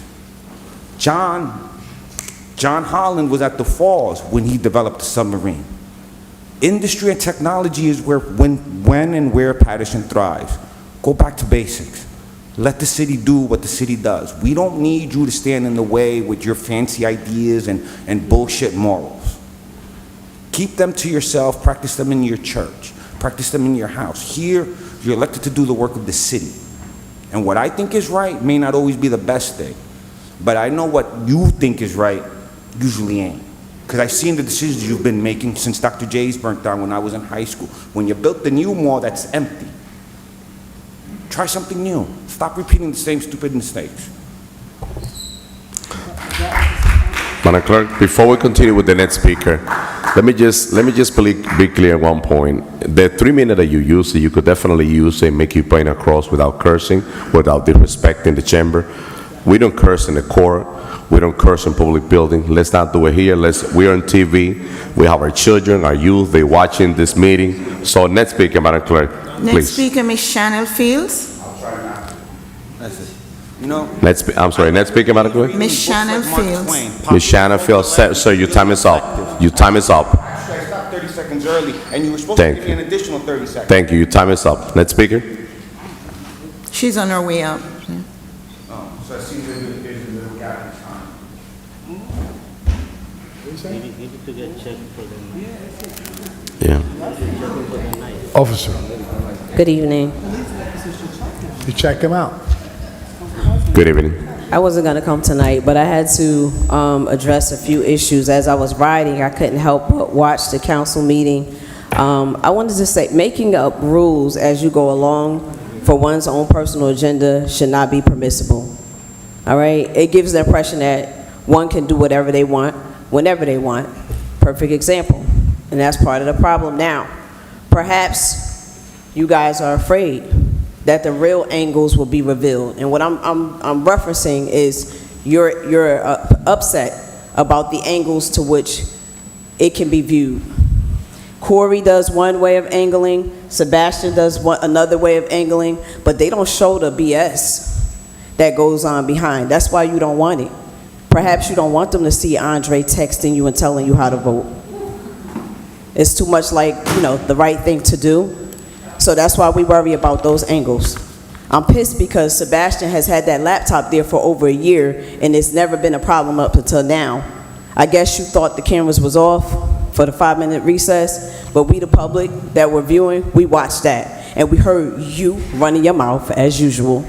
Speaker 15: John Holland was at the Falls when he developed the submarine. Industry and technology is when and where Paterson thrives. Go back to basics. Let the city do what the city does. We don't need you to stand in the way with your fancy ideas and bullshit morals. Keep them to yourself, practice them in your church, practice them in your house. Here, you're elected to do the work of the city. And what I think is right may not always be the best thing, but I know what you think is right usually ain't. Because I've seen the decisions you've been making since Dr. J's burnt down when I was in high school. When you built the new mall that's empty. Try something new. Stop repeating the same stupid mistakes.
Speaker 2: Madam Clerk, before we continue with the next speaker, let me just be clear at one point. The 3 minutes that you use, you could definitely use it, make your point across without cursing, without disrespecting the chamber. We don't curse in the court. We don't curse in public building. Let's not do it here. We're on TV. We have our children, our youth. They're watching this meeting. So next speaker, Madam Clerk,
Speaker 1: Next
Speaker 2: please.
Speaker 1: speaker, Ms. Chanel Fields.
Speaker 15: I'll try not. That's it. You know,
Speaker 2: Next speaker, Madam Clerk.
Speaker 1: Ms. Shannon Fields.
Speaker 2: Ms. Shannon Fields, sir, your time is up. Your time is up.
Speaker 15: Actually, I stopped 30 seconds early, and you were supposed to give me an additional 30 seconds.
Speaker 2: Thank you. Your time is up. Next speaker.
Speaker 1: She's on her way up.
Speaker 15: Oh, so I see there's a little gap in time.
Speaker 16: Needed to get checked for the
Speaker 2: Yeah.
Speaker 17: Officer,
Speaker 16: Good evening.
Speaker 17: you check him out.
Speaker 2: Good evening.
Speaker 16: I wasn't going to come tonight, but I had to address a few issues. As I was riding, I couldn't help but watch the council meeting. I wanted to say, making up rules as you go along for one's own personal agenda should not be permissible. All right? It gives the impression that one can do whatever they want, whenever they want. Perfect example. And that's part of the problem now. Perhaps you guys are afraid that the real angles will be revealed. And what I'm referencing is you're upset about the angles to which it can be viewed. Corey does one way of angling, Sebastian does another way of angling, but they don't show the BS that goes on behind. That's why you don't want it. Perhaps you don't want them to see Andre texting you and telling you how to vote. It's too much like, the right thing to do. So that's why we worry about those angles. I'm pissed because Sebastian has had that laptop there for over a year, and it's never been a problem up until now. I guess you thought the cameras was off for the 5-minute recess, but we, the public that were viewing, we watched that. And we heard you running your mouth, as usual,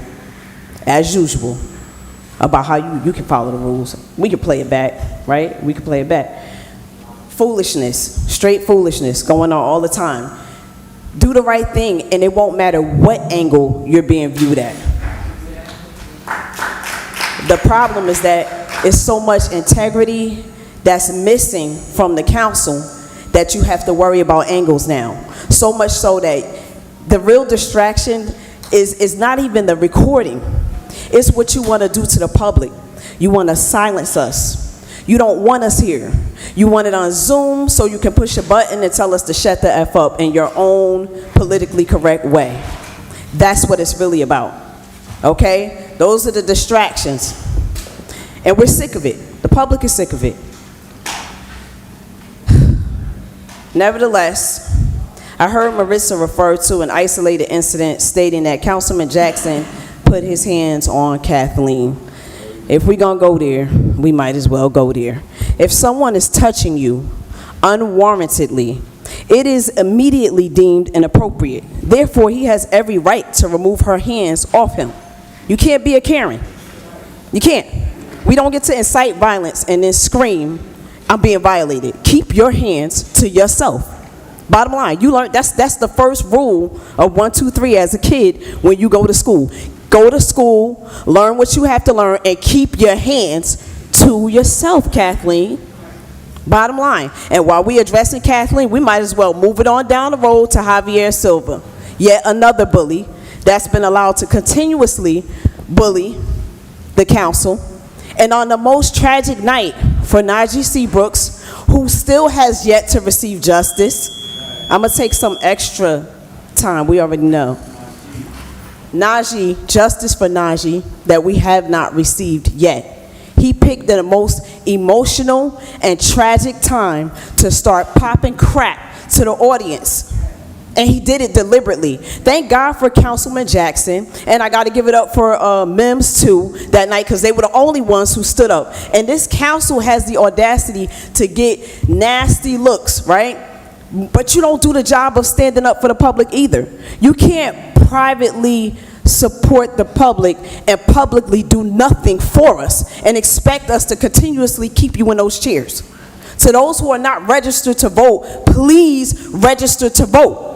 Speaker 16: about how you can follow the rules. We can play it back, right? We can play it back. Foolishness, straight foolishness going on all the time. Do the right thing, and it won't matter what angle you're being viewed at. The problem is that it's so much integrity that's missing from the council that you have to worry about angles now. So much so that the real distraction is not even the recording. It's what you want to do to the public. You want to silence us. You don't want us here. You want it on Zoom so you can push a button and tell us to shut the F up in your own politically correct way. That's what it's really about, okay? Those are the distractions. And we're sick of it. The public is sick of it. Nevertheless, I heard Marissa refer to an isolated incident stating that Councilman Jackson put his hands on Kathleen. If we're gonna go there, we might as well go there. If someone is touching you unwarrantedly, it is immediately deemed inappropriate. Therefore, he has every right to remove her hands off him. You can't be a Karen. You can't. We don't get to incite violence and then scream, I'm being violated. Keep your hands to yourself. Bottom line, you learn that's the first rule of 1, 2, 3 as a kid when you go to school. Go to school, learn what you have to learn, and keep your hands to yourself, Kathleen. Bottom line. And while we're addressing Kathleen, we might as well move it on down the road to Javier Silva. Yet another bully that's been allowed to continuously bully the council. And on the most tragic night for Najee Seabrooks, who still has yet to receive justice, I'm gonna take some extra time, we already know. Najee, justice for Najee, that we have not received yet. He picked the most emotional and tragic time to start popping crap to the audience. And he did it deliberately. Thank God for Councilman Jackson, and I got to give it up for Mims too that night, because they were the only ones who stood up. And this council has the audacity to get nasty looks, right? But you don't do the job of standing up for the public either. You can't privately support the public and publicly do nothing for us and expect us to continuously keep you in those chairs. To those who are not registered to vote, please register to vote.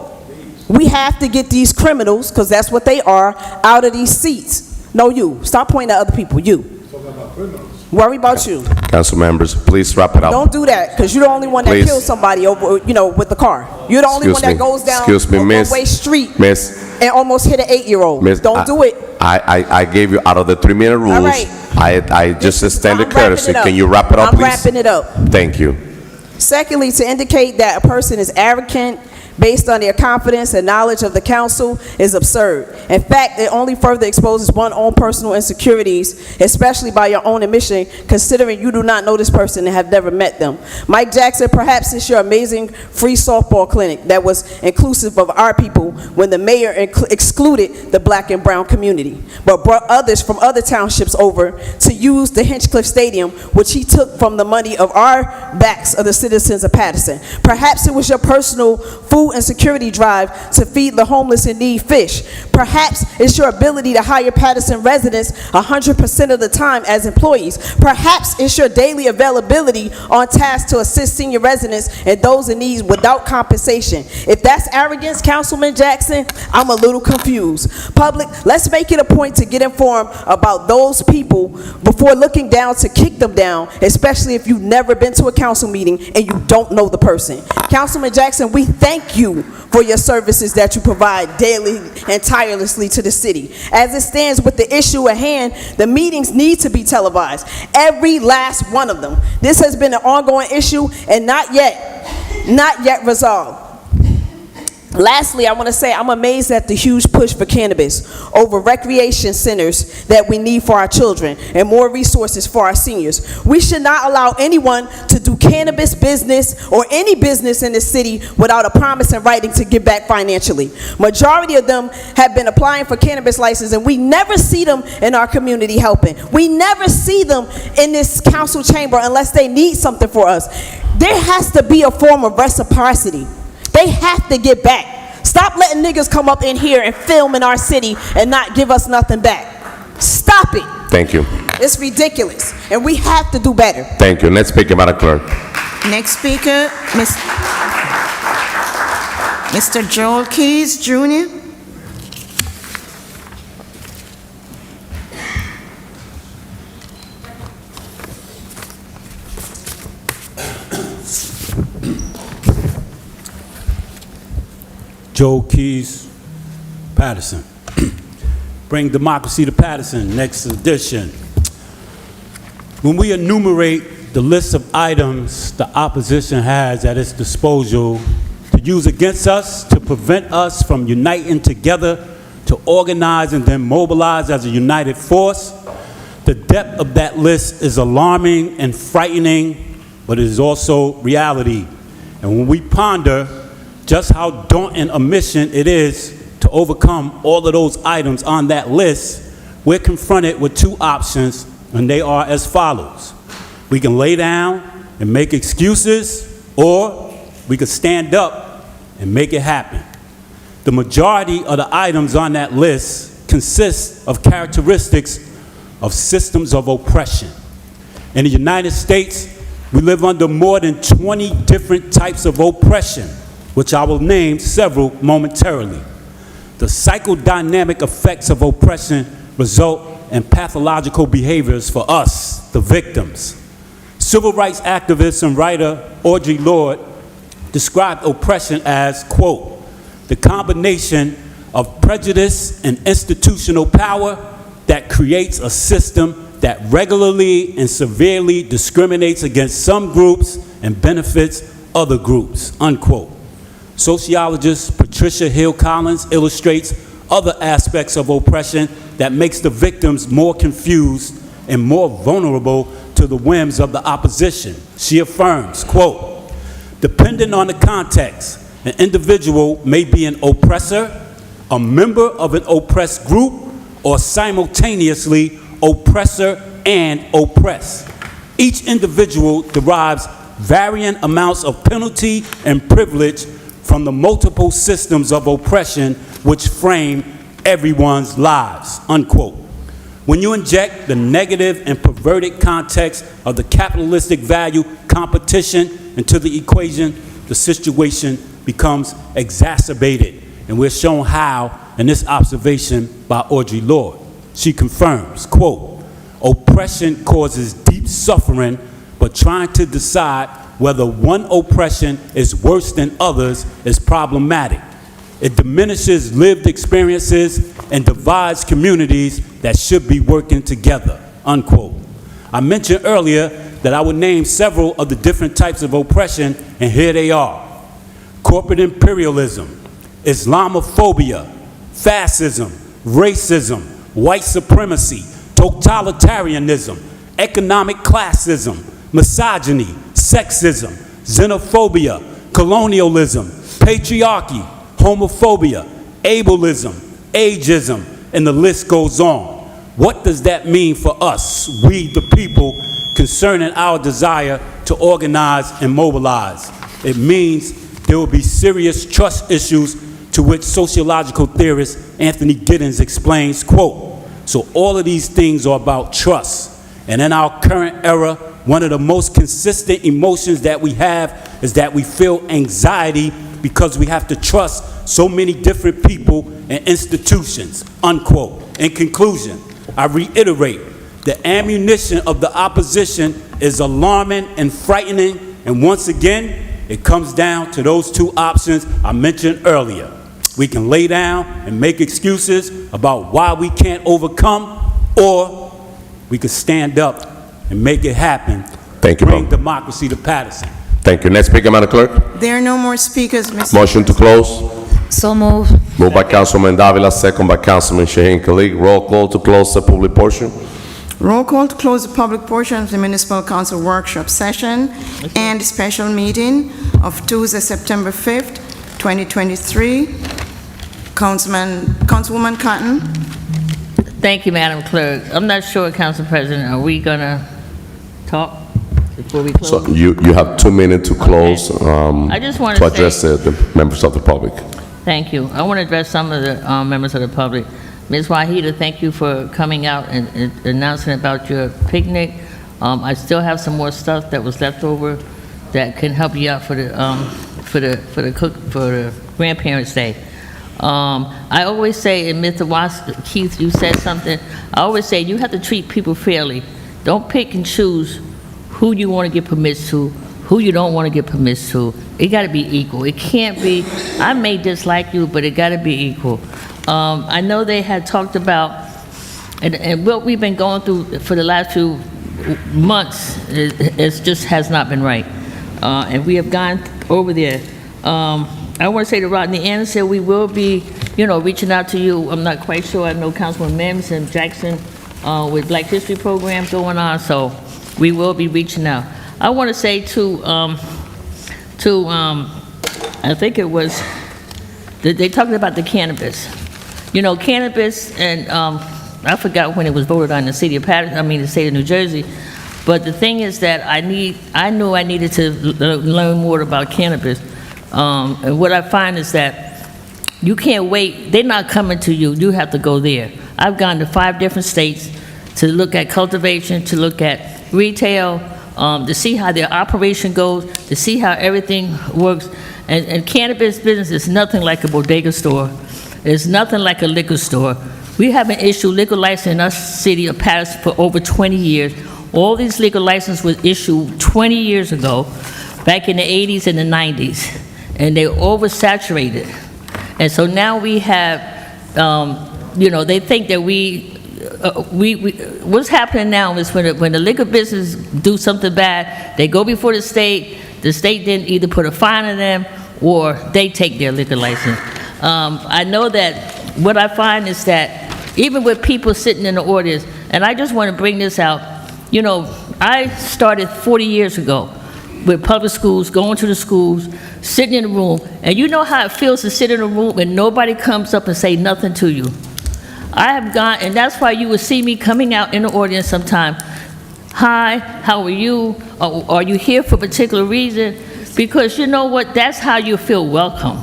Speaker 16: We have to get these criminals, because that's what they are, out of these seats. No, you. Stop pointing at other people. You. Worry about you.
Speaker 2: Council members, please wrap it up.
Speaker 16: Don't do that, because you're the only one that
Speaker 2: Please.
Speaker 16: kills somebody over, with the car. You're the only one that goes down a one-way street and almost hit an 8-year-old.
Speaker 2: Miss,
Speaker 16: Don't do it.
Speaker 2: I gave you out of the 3-minute rules.
Speaker 16: All right.
Speaker 2: I just extended
Speaker 16: I'm wrapping
Speaker 2: courtesy.
Speaker 16: it up.
Speaker 2: Can you wrap it up,
Speaker 16: I'm
Speaker 2: please?
Speaker 16: wrapping it up.
Speaker 2: Thank you.
Speaker 16: Secondly, to indicate that a person is arrogant based on their confidence and knowledge of the council is absurd. In fact, it only further exposes one's own personal insecurities, especially by your own admission, considering you do not know this person and have never met them. Mike Jackson, perhaps it's your amazing free softball clinic that was inclusive of our people when the mayor excluded the black and brown community, but brought others from other townships over to use the Hinchcliffe Stadium, which he took from the money of our backs of the citizens of Paterson. Perhaps it was your personal food and security drive to feed the homeless and need fish. Perhaps it's your ability to hire Paterson residents 100% of the time as employees. Perhaps it's your daily availability on task to assist senior residents and those in need without compensation. If that's arrogance, Councilman Jackson, I'm a little confused. Public, let's make it a point to get informed about those people before looking down to kick them down, especially if you've never been to a council meeting and you don't know the person. Councilman Jackson, we thank you for your services that you provide daily and tirelessly to the city. As it stands with the issue at hand, the meetings need to be televised. Every last one of them. This has been an ongoing issue and not yet resolved. Lastly, I want to say I'm amazed at the huge push for cannabis over recreation centers that we need for our children and more resources for our seniors. We should not allow anyone to do cannabis business or any business in the city without a promise in writing to give back financially. Majority of them have been applying for cannabis license and we never see them in our community helping. We never see them in this council chamber unless they need something for us. There has to be a form of reciprocity. They have to get back. Stop letting niggas come up in here and film in our city and not give us nothing back. Stop it.
Speaker 2: Thank you.
Speaker 16: It's ridiculous, and we have to do better.
Speaker 2: Thank you. Next speaker, Madam Clerk.
Speaker 1: Next speaker, Mr. Joel Keys, Jr.
Speaker 18: Joe Keys, Paterson. Bring democracy to Paterson, next edition. When we enumerate the list of items the opposition has at its disposal to use against us, to prevent us from uniting together, to organize and then mobilize as a united force, the depth of that list is alarming and frightening, but it is also reality. And when we ponder just how daunting a mission it is to overcome all of those items on that list, we're confronted with two options, and they are as follows. We can lay down and make excuses, or we can stand up and make it happen. The majority of the items on that list consist of characteristics of systems of oppression. In the United States, we live under more than 20 different types of oppression, which I will name several momentarily. The psychodynamic effects of oppression result in pathological behaviors for us, the victims. Civil rights activist and writer Audre Lorde described oppression as, quote, the combination of prejudice and institutional power that creates a system that regularly and severely discriminates against some groups and benefits other groups, unquote. Sociologist Patricia Hill Collins illustrates other aspects of oppression that makes the victims more confused and more vulnerable to the whims of the opposition. She affirms, quote, depending on the context, an individual may be an oppressor, a member of an oppressed group, or simultaneously oppressor and oppressed. Each individual derives varying amounts of penalty and privilege from the multiple systems of oppression which frame everyone's lives, unquote. When you inject the negative and perverted context of the capitalistic value competition into the equation, the situation becomes exacerbated. And we're shown how in this observation by Audre Lorde. She confirms, quote, oppression causes deep suffering, but trying to decide whether one oppression is worse than others is problematic. It diminishes lived experiences and divides communities that should be working together, unquote. I mentioned earlier that I would name several of the different types of oppression, and here they are. Corporate imperialism, Islamophobia, fascism, racism, white supremacy, totalitarianism, economic classism, misogyny, sexism, xenophobia, colonialism, patriarchy, homophobia, ableism, ageism, and the list goes on. What does that mean for us, we the people, concerning our desire to organize and mobilize? It means there will be serious trust issues, to which sociological theorist Anthony Giddens explains, quote, so all of these things are about trust. And in our current era, one of the most consistent emotions that we have is that we feel anxiety because we have to trust so many different people and institutions, unquote. In conclusion, I reiterate, the ammunition of the opposition is alarming and frightening, and once again, it comes down to those two options I mentioned earlier. We can lay down and make excuses about why we can't overcome, or we can stand up and make it happen.
Speaker 2: Thank you,
Speaker 18: Bring democracy to Paterson.
Speaker 2: Thank you. Next speaker, Madam Clerk.
Speaker 1: There are no more speakers, Mr.
Speaker 2: Motion to close.
Speaker 19: So moved.
Speaker 2: Moved by Councilman Davila, second by Councilman Shaheen Khalid. Roll call to close the public portion.
Speaker 1: Roll call to close the public portion of the Municipal Council workshop session and special meeting of Tuesday, September 5th, 2023. Councilwoman Cotton.
Speaker 19: Thank you, Madam Clerk. I'm not sure, Council President, are we going to talk before we close?
Speaker 2: So you have 2 minutes to close
Speaker 19: I just want
Speaker 2: to
Speaker 19: to
Speaker 2: address the members of the public.
Speaker 19: Thank you. I want to address some of the members of the public. Ms. Wahida, thank you for coming out and announcing about your picnic. I still have some more stuff that was left over that can help you out for the Grandparents' Day. I always say, and Mr. Keith, you said something. I always say you have to treat people fairly. Don't pick and choose who you want to give permits to, who you don't want to give permits to. It got to be equal. It can't be, I may dislike you, but it got to be equal. I know they had talked about, and what we've been going through for the last few months, it just has not been right. And we have gone over there. I want to say to Rodney Anderson, we will be, reaching out to you. I'm not quite sure. I know Councilman Mims and Jackson with Black History Program going on, so we will be reaching out. I want to say I think it was, they talked about the cannabis. Cannabis, and I forgot when it was voted on in the city of Paterson, the state of New Jersey. But the thing is that I knew I needed to learn more about cannabis. And what I find is that you can't wait. They're not coming to you. You have to go there. I've gone to 5 different states to look at cultivation, to look at retail, to see how their operation goes, to see how everything works. And cannabis business is nothing like a bodega store. It's nothing like a liquor store. We haven't issued liquor license in our city of Paterson for over 20 years. All these liquor licenses were issued 20 years ago, back in the 80s and the 90s, and they're oversaturated. And so now we have they think that what's happening now is when the liquor business do something bad, they go before the state then either put a fine on them or they take their liquor license. I know that what I find is that even with people sitting in the audience, and I just want to bring this out, I started 40 years ago with public schools, going to the schools, sitting in the room, and you know how it feels to sit in a room and nobody comes up and say nothing to you. I have gone, and that's why you will see me coming out in the audience sometime. Hi, how are you? Are you here for a particular reason? Because you know what? That's how you feel welcome.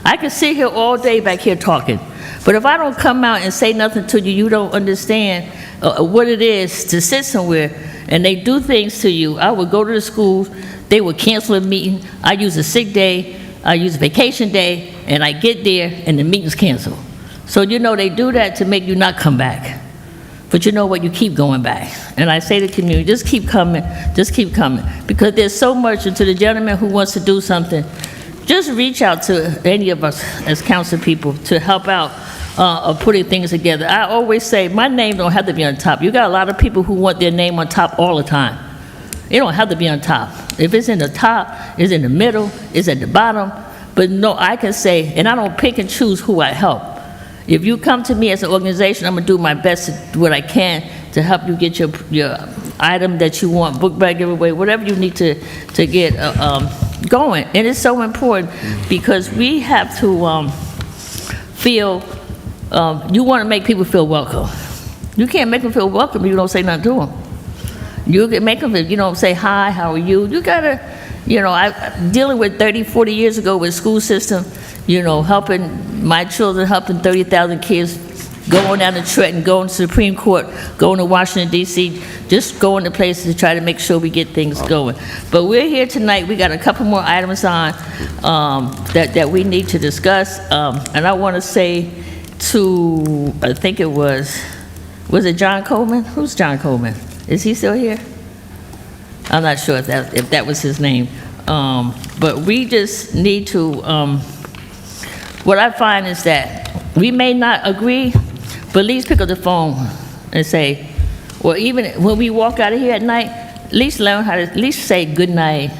Speaker 19: I can sit here all day back here talking, but if I don't come out and say nothing to you, you don't understand what it is to sit somewhere and they do things to you. I would go to the schools, they would cancel a meeting, I use a sick day, I use a vacation day, and I get there and the meeting's canceled. So they do that to make you not come back. But you know what, you keep going back. And I say to the community, just keep coming, because there's so much. And to the gentleman who wants to do something, just reach out to any of us as council people to help out of putting things together. I always say, my name don't have to be on top. You got a lot of people who want their name on top all the time. It don't have to be on top. If it's in the top, it's in the middle, it's at the bottom. But no, I can say, and I don't pick and choose who I help. If you come to me as an organization, I'm gonna do my best to do what I can to help you get your item that you want, book bag giveaway, whatever you need to get going. And it's so important because we have to feel, you wanna make people feel welcome. You can't make them feel welcome if you don't say nothing to them. You can make them, if you don't say hi, how are you? You gotta, I'm dealing with 30, 40 years ago with school system, helping my children, helping 30,000 kids, going down to Trenton, going to Supreme Court, going to Washington, D.C., just going to places to try to make sure we get things going. But we're here tonight. We got a couple more items on that we need to discuss. And I want to say to, I think it was it John Coleman? Who's John Coleman? Is he still here? I'm not sure if that was his name. But we just need to, what I find is that we may not agree, but at least pick up the phone and say, or even when we walk out of here at night, at least learn how to at least say good night,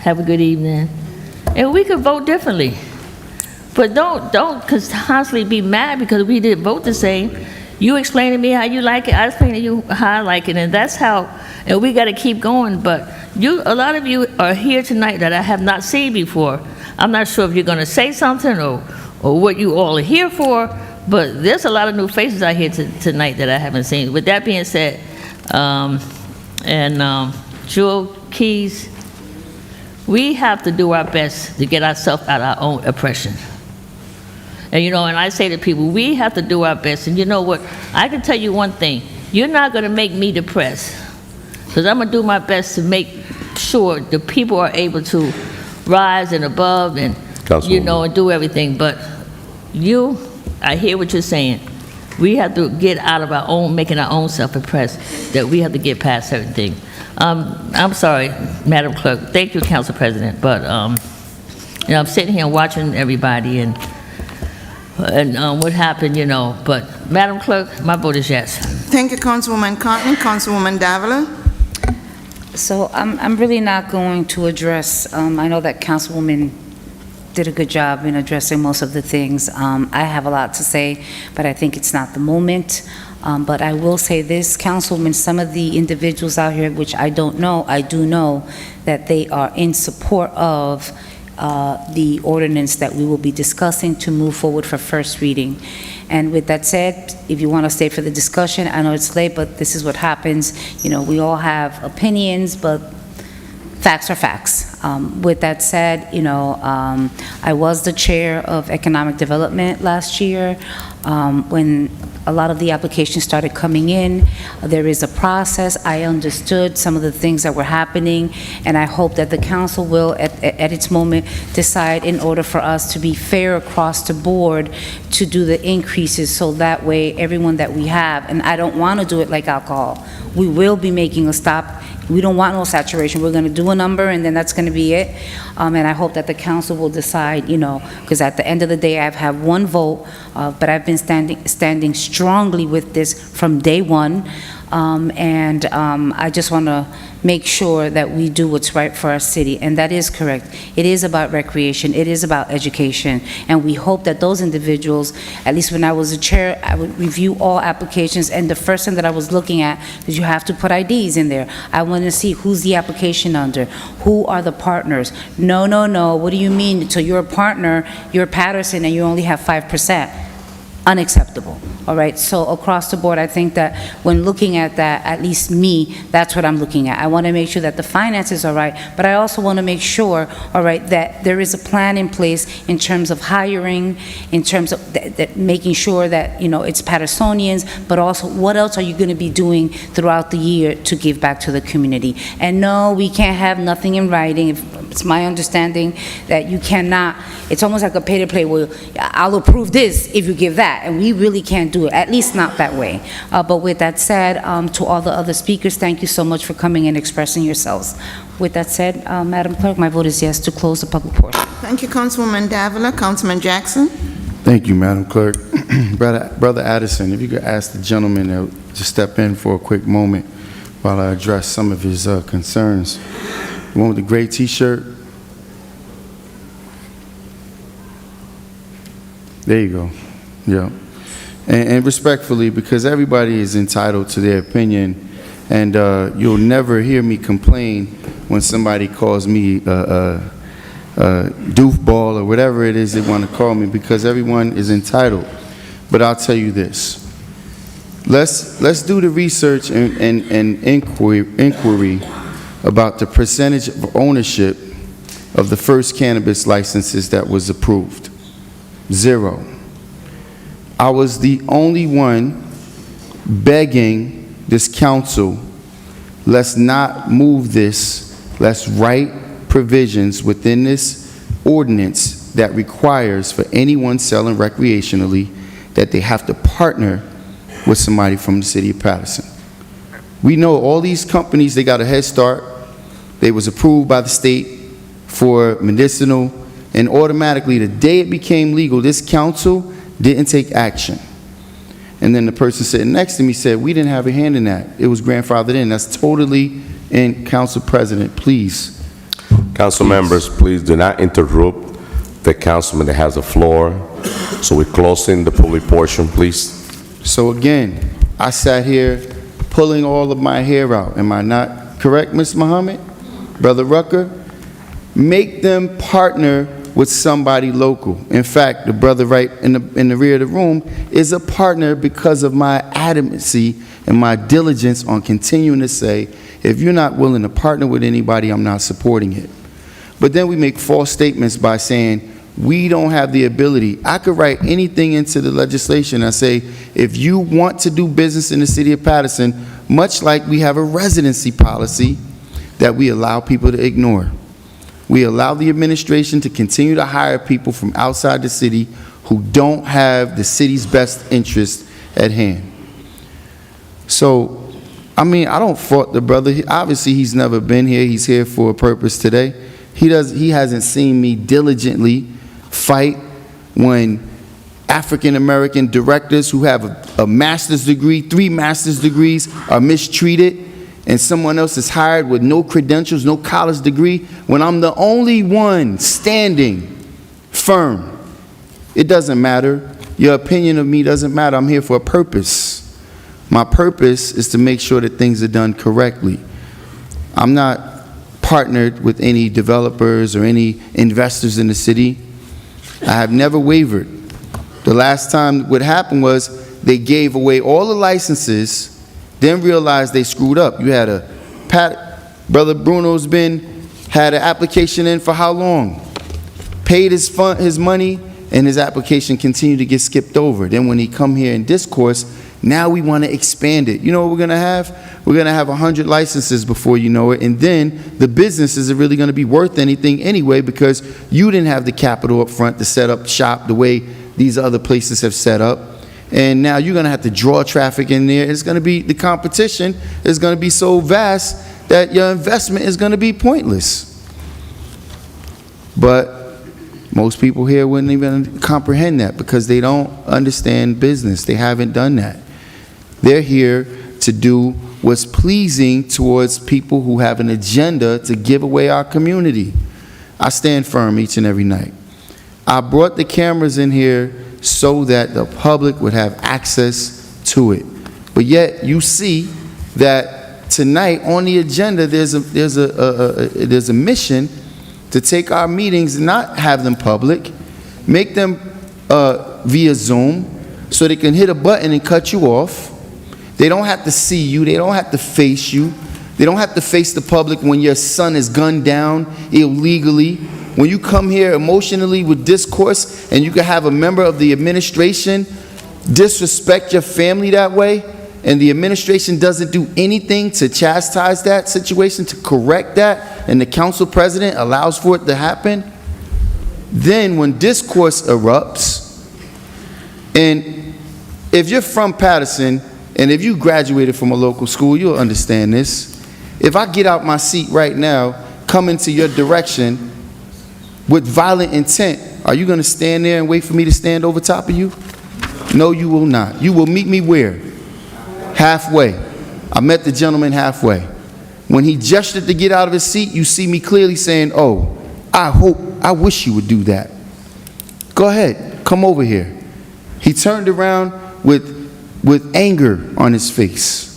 Speaker 19: have a good evening, and we could vote differently. But don't constantly be mad because we didn't vote the same. You explain to me how you like it, I explain to you how I like it, and that's how, and we got to keep going. But a lot of you are here tonight that I have not seen before. I'm not sure if you're going to say something or what you all are here for, but there's a lot of new faces out here tonight that I haven't seen. With that being said, Jewel Keys, we have to do our best to get ourselves out of our own oppression. And and I say to people, we have to do our best. And you know what? I can tell you one thing. You're not going to make me depressed, because I'm going to do my best to make sure the people are able to rise and above and, and do everything. But I hear what you're saying. We have to get out of our own, making our own self oppressed, that we have to get past certain things. I'm sorry, Madam Clerk. Thank you, Council President. But, I'm sitting here watching everybody and what happened, But, Madam Clerk, my vote is yes.
Speaker 1: Thank you, Councilwoman Cotton. Councilwoman Davila.
Speaker 20: So I'm really not going to address, I know that Councilwoman did a good job in addressing most of the things. I have a lot to say, but I think it's not the moment. But I will say this, Councilwoman, some of the individuals out here, which I don't know, I do know that they are in support of the ordinance that we will be discussing to move forward for first reading. And with that said, if you want to stay for the discussion, I know it's late, but this is what happens. We all have opinions, but facts are facts. With that said, I was the chair of economic development last year. When a lot of the applications started coming in, there is a process. I understood some of the things that were happening, and I hope that the council will, at its moment, decide in order for us to be fair across the board to do the increases, so that way everyone that we have, and I don't want to do it like alcohol. We will be making a stop We don't want no saturation. We're going to do a number, and then that's going to be it. And I hope that the council will decide, because at the end of the day, I've had one vote, but I've been standing strongly with this from day one. I just want to make sure that we do what's right for our city, and that is correct. It is about recreation, it is about education, and we hope that those individuals, at least when I was a chair, I would review all applications, and the first thing that I was looking at is you have to put IDs in there. I want to see who's the application under, who are the partners. No, what do you mean? So you're a partner, you're Paterson, and you only have 5%. Unacceptable, all right? So across the board, I think that when looking at that, at least me, that's what I'm looking at. I want to make sure that the finances are right, but I also want to make sure, all right, that there is a plan in place in terms of hiring, in terms of making sure that, it's Pattersonians, but also what else are you going to be doing throughout the year to give back to the community? And no, we can't have nothing in writing. It's my understanding that you cannot, it's almost like a pay-to-play where I'll approve this if you give that. And we really can't do it, at least not that way. But with that said, to all the other speakers, thank you so much for coming and expressing yourselves. With that said, Madam Clerk, my vote is yes to close the public portion.
Speaker 1: Thank you, Councilwoman Davila. Councilman Jackson?
Speaker 4: Thank you, Madam Clerk. Brother Addison, if you could ask the gentleman to step in for a quick moment while I address some of his concerns. The one with the gray T-shirt. There you go. Yeah. And respectfully, because everybody is entitled to their opinion, and you'll never hear me complain when somebody calls me a doofball or whatever it is they want to call me, because everyone is entitled. But I'll tell you this. Let's do the research and inquiry about the percentage of ownership of the first cannabis licenses that was approved. 0. I was the only one begging this council, let's not move this, let's write provisions within this ordinance that requires for anyone selling recreationally that they have to partner with somebody from the city of Paterson. We know all these companies, they got a head start. They was approved by the state for medicinal, and automatically the day it became legal, this council didn't take action. And then the person sitting next to me said, we didn't have a hand in that. It was grandfathered in. That's totally in. Council President, please.
Speaker 2: Council members, please do not interrupt the councilman that has the floor. So we're closing the public portion, please.
Speaker 4: So again, I sat here pulling all of my hair out. Am I not correct, Ms. Muhammad? Brother Rucker? Make them partner with somebody local. In fact, the brother right in the rear of the room is a partner because of my adamancy and my diligence on continuing to say, if you're not willing to partner with anybody, I'm not supporting it. But then we make false statements by saying, we don't have the ability. I could write anything into the legislation. I say, if you want to do business in the city of Paterson, much like we have a residency policy that we allow people to ignore. We allow the administration to continue to hire people from outside the city who don't have the city's best interest at hand. So, I mean, I don't fault the brother. Obviously, he's never been here. He's here for a purpose today. He hasn't seen me diligently fight when African-American directors who have a master's degree, 3 master's degrees, are mistreated, and someone else is hired with no credentials, no college degree, when I'm the only one standing firm. It doesn't matter. Your opinion of me doesn't matter. I'm here for a purpose. My purpose is to make sure that things are done correctly. I'm not partnered with any developers or any investors in the city. I have never wavered. The last time what happened was they gave away all the licenses, then realized they screwed up. You had Brother Bruno's had an application in for how long? Paid his money, and his application continued to get skipped over. Then when he come here in discourse, now we want to expand it. You know what we're going to have? We're going to have 100 licenses before you know it, and then the business isn't really going to be worth anything anyway because you didn't have the capital up front to set up shop the way these other places have set up. And now you're going to have to draw traffic in there. It's going to be, the competition is going to be so vast that your investment is going to be pointless. But most people here wouldn't even comprehend that because they don't understand business. They haven't done that. They're here to do what's pleasing towards people who have an agenda to give away our community. I stand firm each and every night. I brought the cameras in here so that the public would have access to it. But yet you see that tonight on the agenda there's a mission to take our meetings and not have them public, make them via Zoom so they can hit a button and cut you off. They don't have to see you. They don't have to face you. They don't have to face the public when your son is gunned down illegally. When you come here emotionally with discourse and you can have a member of the administration disrespect your family that way, and the administration doesn't do anything to chastise that situation, to correct that, and the council president allows for it to happen, then when discourse erupts, and if you're from Paterson, and if you graduated from a local school, you'll understand this. If I get out my seat right now, come into your direction with violent intent, are you going to stand there and wait for me to stand over top of you? No, you will not. You will meet me where? Halfway. I met the gentleman halfway. When he gestured to get out of his seat, you see me clearly saying, oh, I wish you would do that. Go ahead, come over here. He turned around with anger on his face.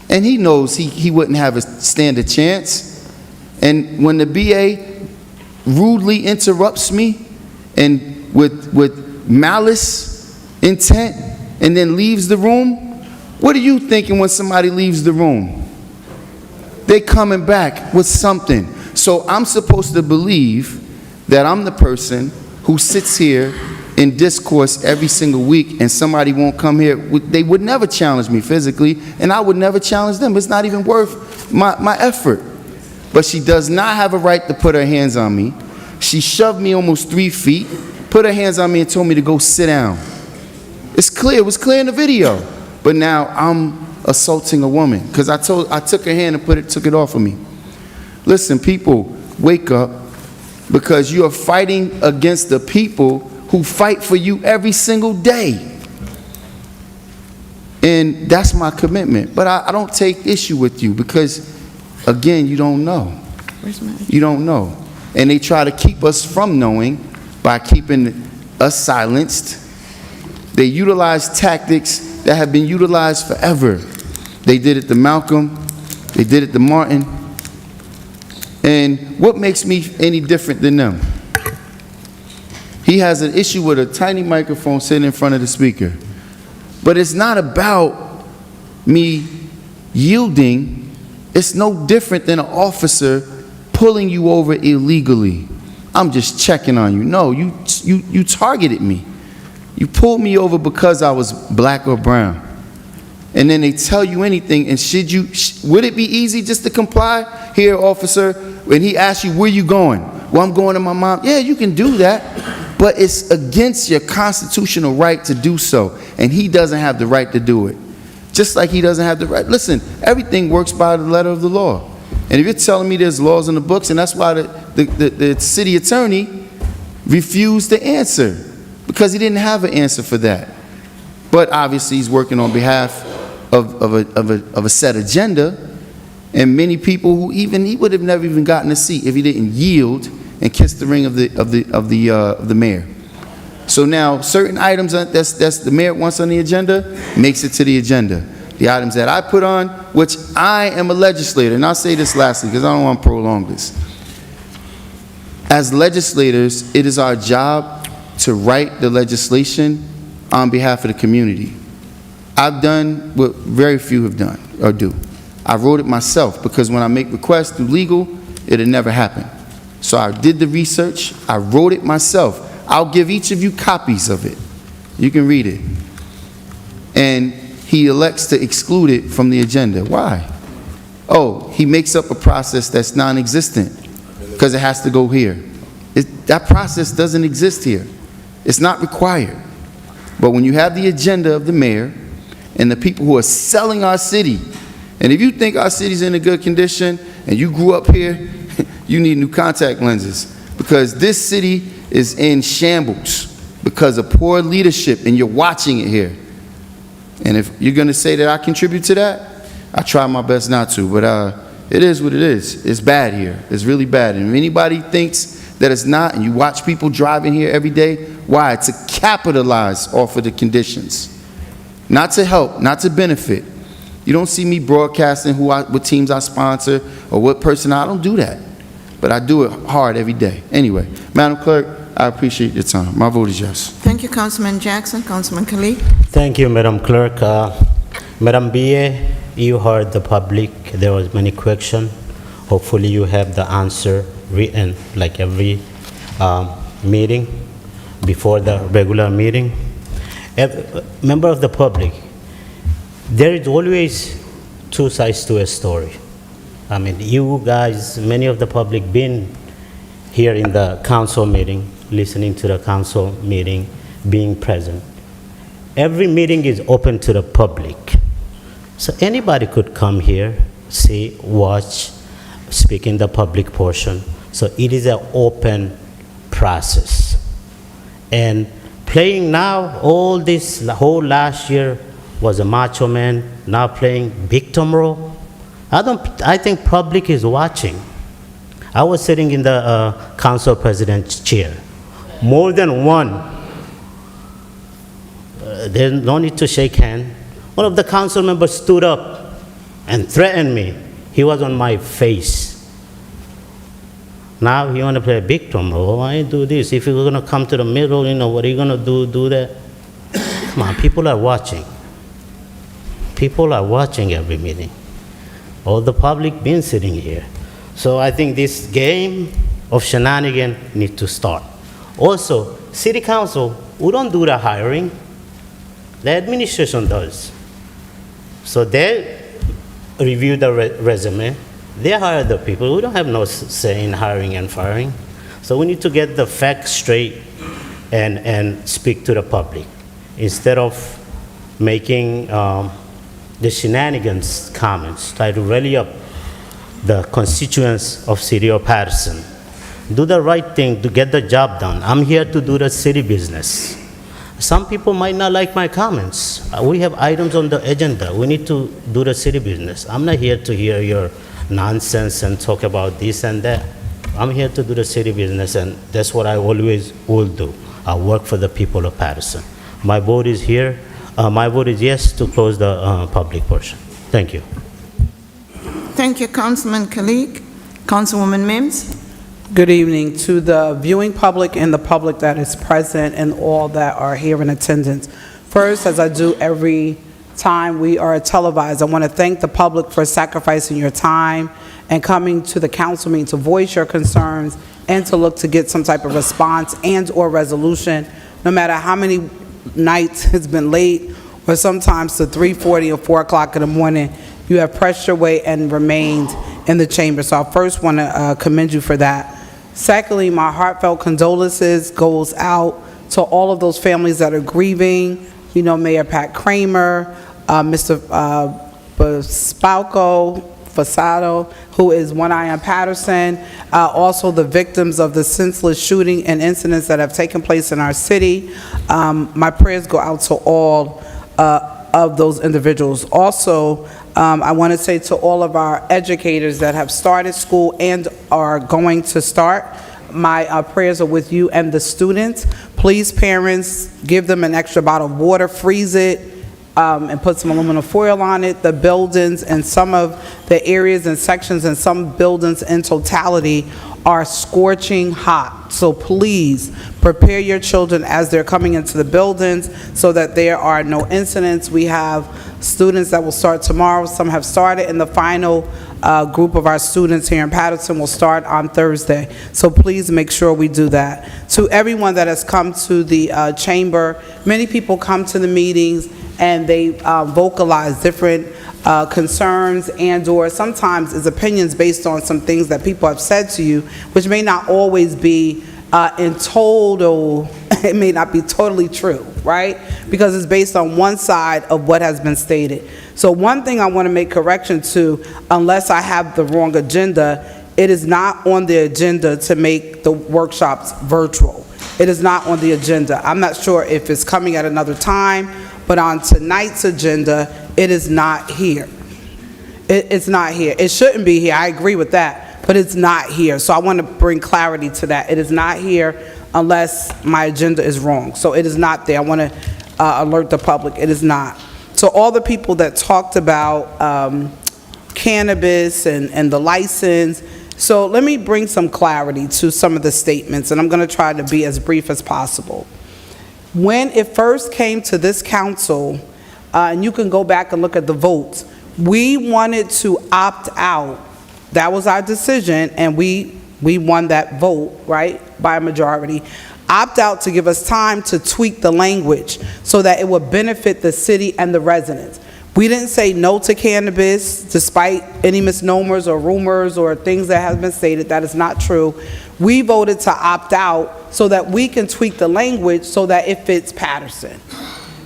Speaker 4: And he knows he wouldn't stand a chance. And when the BA rudely interrupts me and with malice intent and then leaves the room, what are you thinking when somebody leaves the room? They coming back with something. So I'm supposed to believe that I'm the person who sits here in discourse every single week and somebody won't come here. They would never challenge me physically and I would never challenge them. It's not even worth my effort. But she does not have a right to put her hands on me. She shoved me almost 3 feet, put her hands on me and told me to go sit down. It's clear, it was clear in the video. But now I'm assaulting a woman because I took her hand and took it off of me. Listen, people, wake up, because you are fighting against the people who fight for you every single day. And that's my commitment. But I don't take issue with you because, again, you don't know. You don't know. And they try to keep us from knowing by keeping us silenced. They utilize tactics that have been utilized forever. They did it to Malcolm. They did it to Martin. And what makes me any different than them? He has an issue with a tiny microphone sitting in front of the speaker. But it's not about me yielding. It's no different than an officer pulling you over illegally. I'm just checking on you. No, you targeted me. You pulled me over because I was black or brown. And then they tell you anything, and would it be easy just to comply? Here, officer, when he asks you, where you going? Well, I'm going to my mom. Yeah, you can do that, but it's against your constitutional right to do so, and he doesn't have the right to do it. Just like he doesn't have the right. Listen, everything works by the letter of the law. And if you're telling me there's laws in the books, and that's why the city attorney refused to answer, because he didn't have an answer for that. But obviously he's working on behalf of a set agenda, and many people who he would have never even gotten a seat if he didn't yield and kiss the ring of the mayor. So now certain items that's the mayor wants on the agenda makes it to the agenda. The items that I put on, which I am a legislator, and I'll say this lastly because I don't want to prolong this. As legislators, it is our job to write the legislation on behalf of the community. I've done what very few have done or do. I wrote it myself because when I make requests through legal, it'll never happen. So I did the research, I wrote it myself. I'll give each of you copies of it. You can read it. And he elects to exclude it from the agenda. Why? Oh, he makes up a process that's non-existent because it has to go here. That process doesn't exist here. It's not required. But when you have the agenda of the mayor and the people who are selling our city And if you think our city's in a good condition and you grew up here, you need new contact lenses, because this city is in shambles because of poor leadership, and you're watching it here. And if you're going to say that I contribute to that, I try my best not to, but it is what it is. It's bad here. It's really bad. And if anybody thinks that it's not, and you watch people driving here every day, why? To capitalize off of the conditions. Not to help, not to benefit. You don't see me broadcasting what teams I sponsor or what person I don't do that. But I do it hard every day. Anyway, Madam Clerk, I appreciate your time. My vote is yes.
Speaker 1: Thank you, Councilman Jackson. Councilman Khalid.
Speaker 21: Thank you, Madam Clerk. Madam BA, you heard the public. There was many questions. Hopefully you have the answer written like every meeting before the regular meeting. Member of the public, there is always two sides to a story. I mean, you guys, many of the public been here in the council meeting, listening to the council meeting, being present. Every meeting is open to the public. So anybody could come here, see, watch, speak in the public portion. So it is an open process. And playing now, all this, the whole last year was a macho man, now playing victim role. I think public is watching. I was sitting in the council president's chair. More than one, there's no need to shake hands. One of the council members stood up and threatened me. He was on my face. Now you want to play a victim role. Why do this? If you're going to come to the middle, what are you going to do? Do that? Come on, people are watching. People are watching every meeting. All the public been sitting here. So I think this game of shenanigans needs to start. Also, city council, we don't do the hiring. The administration does. So they review the resume. They hire the people. We don't have no say in hiring and firing. So we need to get the facts straight and speak to the public instead of making the shenanigans comments. Try to rally up the constituents of City of Paterson. Do the right thing to get the job done. I'm here to do the city business. Some people might not like my comments. We have items on the agenda. We need to do the city business. I'm not here to hear your nonsense and talk about this and that. I'm here to do the city business, and that's what I always will do. I work for the people of Paterson. My vote is here. My vote is yes to close the public portion. Thank you.
Speaker 1: Thank you, Councilman Khalid. Councilwoman Mims.
Speaker 22: Good evening to the viewing public and the public that is present and all that are here in attendance. First, as I do every time we are televised, I want to thank the public for sacrificing your time and coming to the council meeting to voice your concerns and to look to get some type of response and or resolution, no matter how many nights it's been late or sometimes to 3:40 or 4 o'clock in the morning, you have pressed your way and remained in the chamber. So I first want to commend you for that. Secondly, my heartfelt condolences goes out to all of those families that are grieving. Mayor Pat Kramer, Mr. Fasado, who is One Eye on Paterson, also the victims of the senseless shooting and incidents that have taken place in our city. My prayers go out to all of those individuals. Also, I want to say to all of our educators that have started school and are going to start, my prayers are with you and the students. Please, parents, give them an extra bottle of water, freeze it, and put some aluminum foil on it. The buildings and some of the areas and sections and some buildings in totality are scorching hot. So please prepare your children as they're coming into the buildings so that there are no incidents. We have students that will start tomorrow. Some have started, and the final group of our students here in Paterson will start on Thursday. So please make sure we do that. To everyone that has come to the chamber, many people come to the meetings and they vocalize different concerns and or sometimes is opinions based on some things that people have said to you, which may not always be in total, it may not be totally true, right? Because it's based on one side of what has been stated. So one thing I want to make correction to, unless I have the wrong agenda, it is not on the agenda to make the workshops virtual. It is not on the agenda. I'm not sure if it's coming at another time, but on tonight's agenda, it is not here. It's not here. It shouldn't be here. I agree with that, but it's not here. So I want to bring clarity to that. It is not here unless my agenda is wrong. So it is not there. I want to alert the public. It is not. So all the people that talked about cannabis and the license, so let me bring some clarity to some of the statements, and I'm going to try to be as brief as possible. When it first came to this council, and you can go back and look at the votes, we wanted to opt out. That was our decision, and we won that vote, right, by a majority. Opt out to give us time to tweak the language so that it would benefit the city and the residents. We didn't say no to cannabis, despite any misnomers or rumors or things that have been stated. That is not true. We voted to opt out so that we can tweak the language so that it fits Paterson.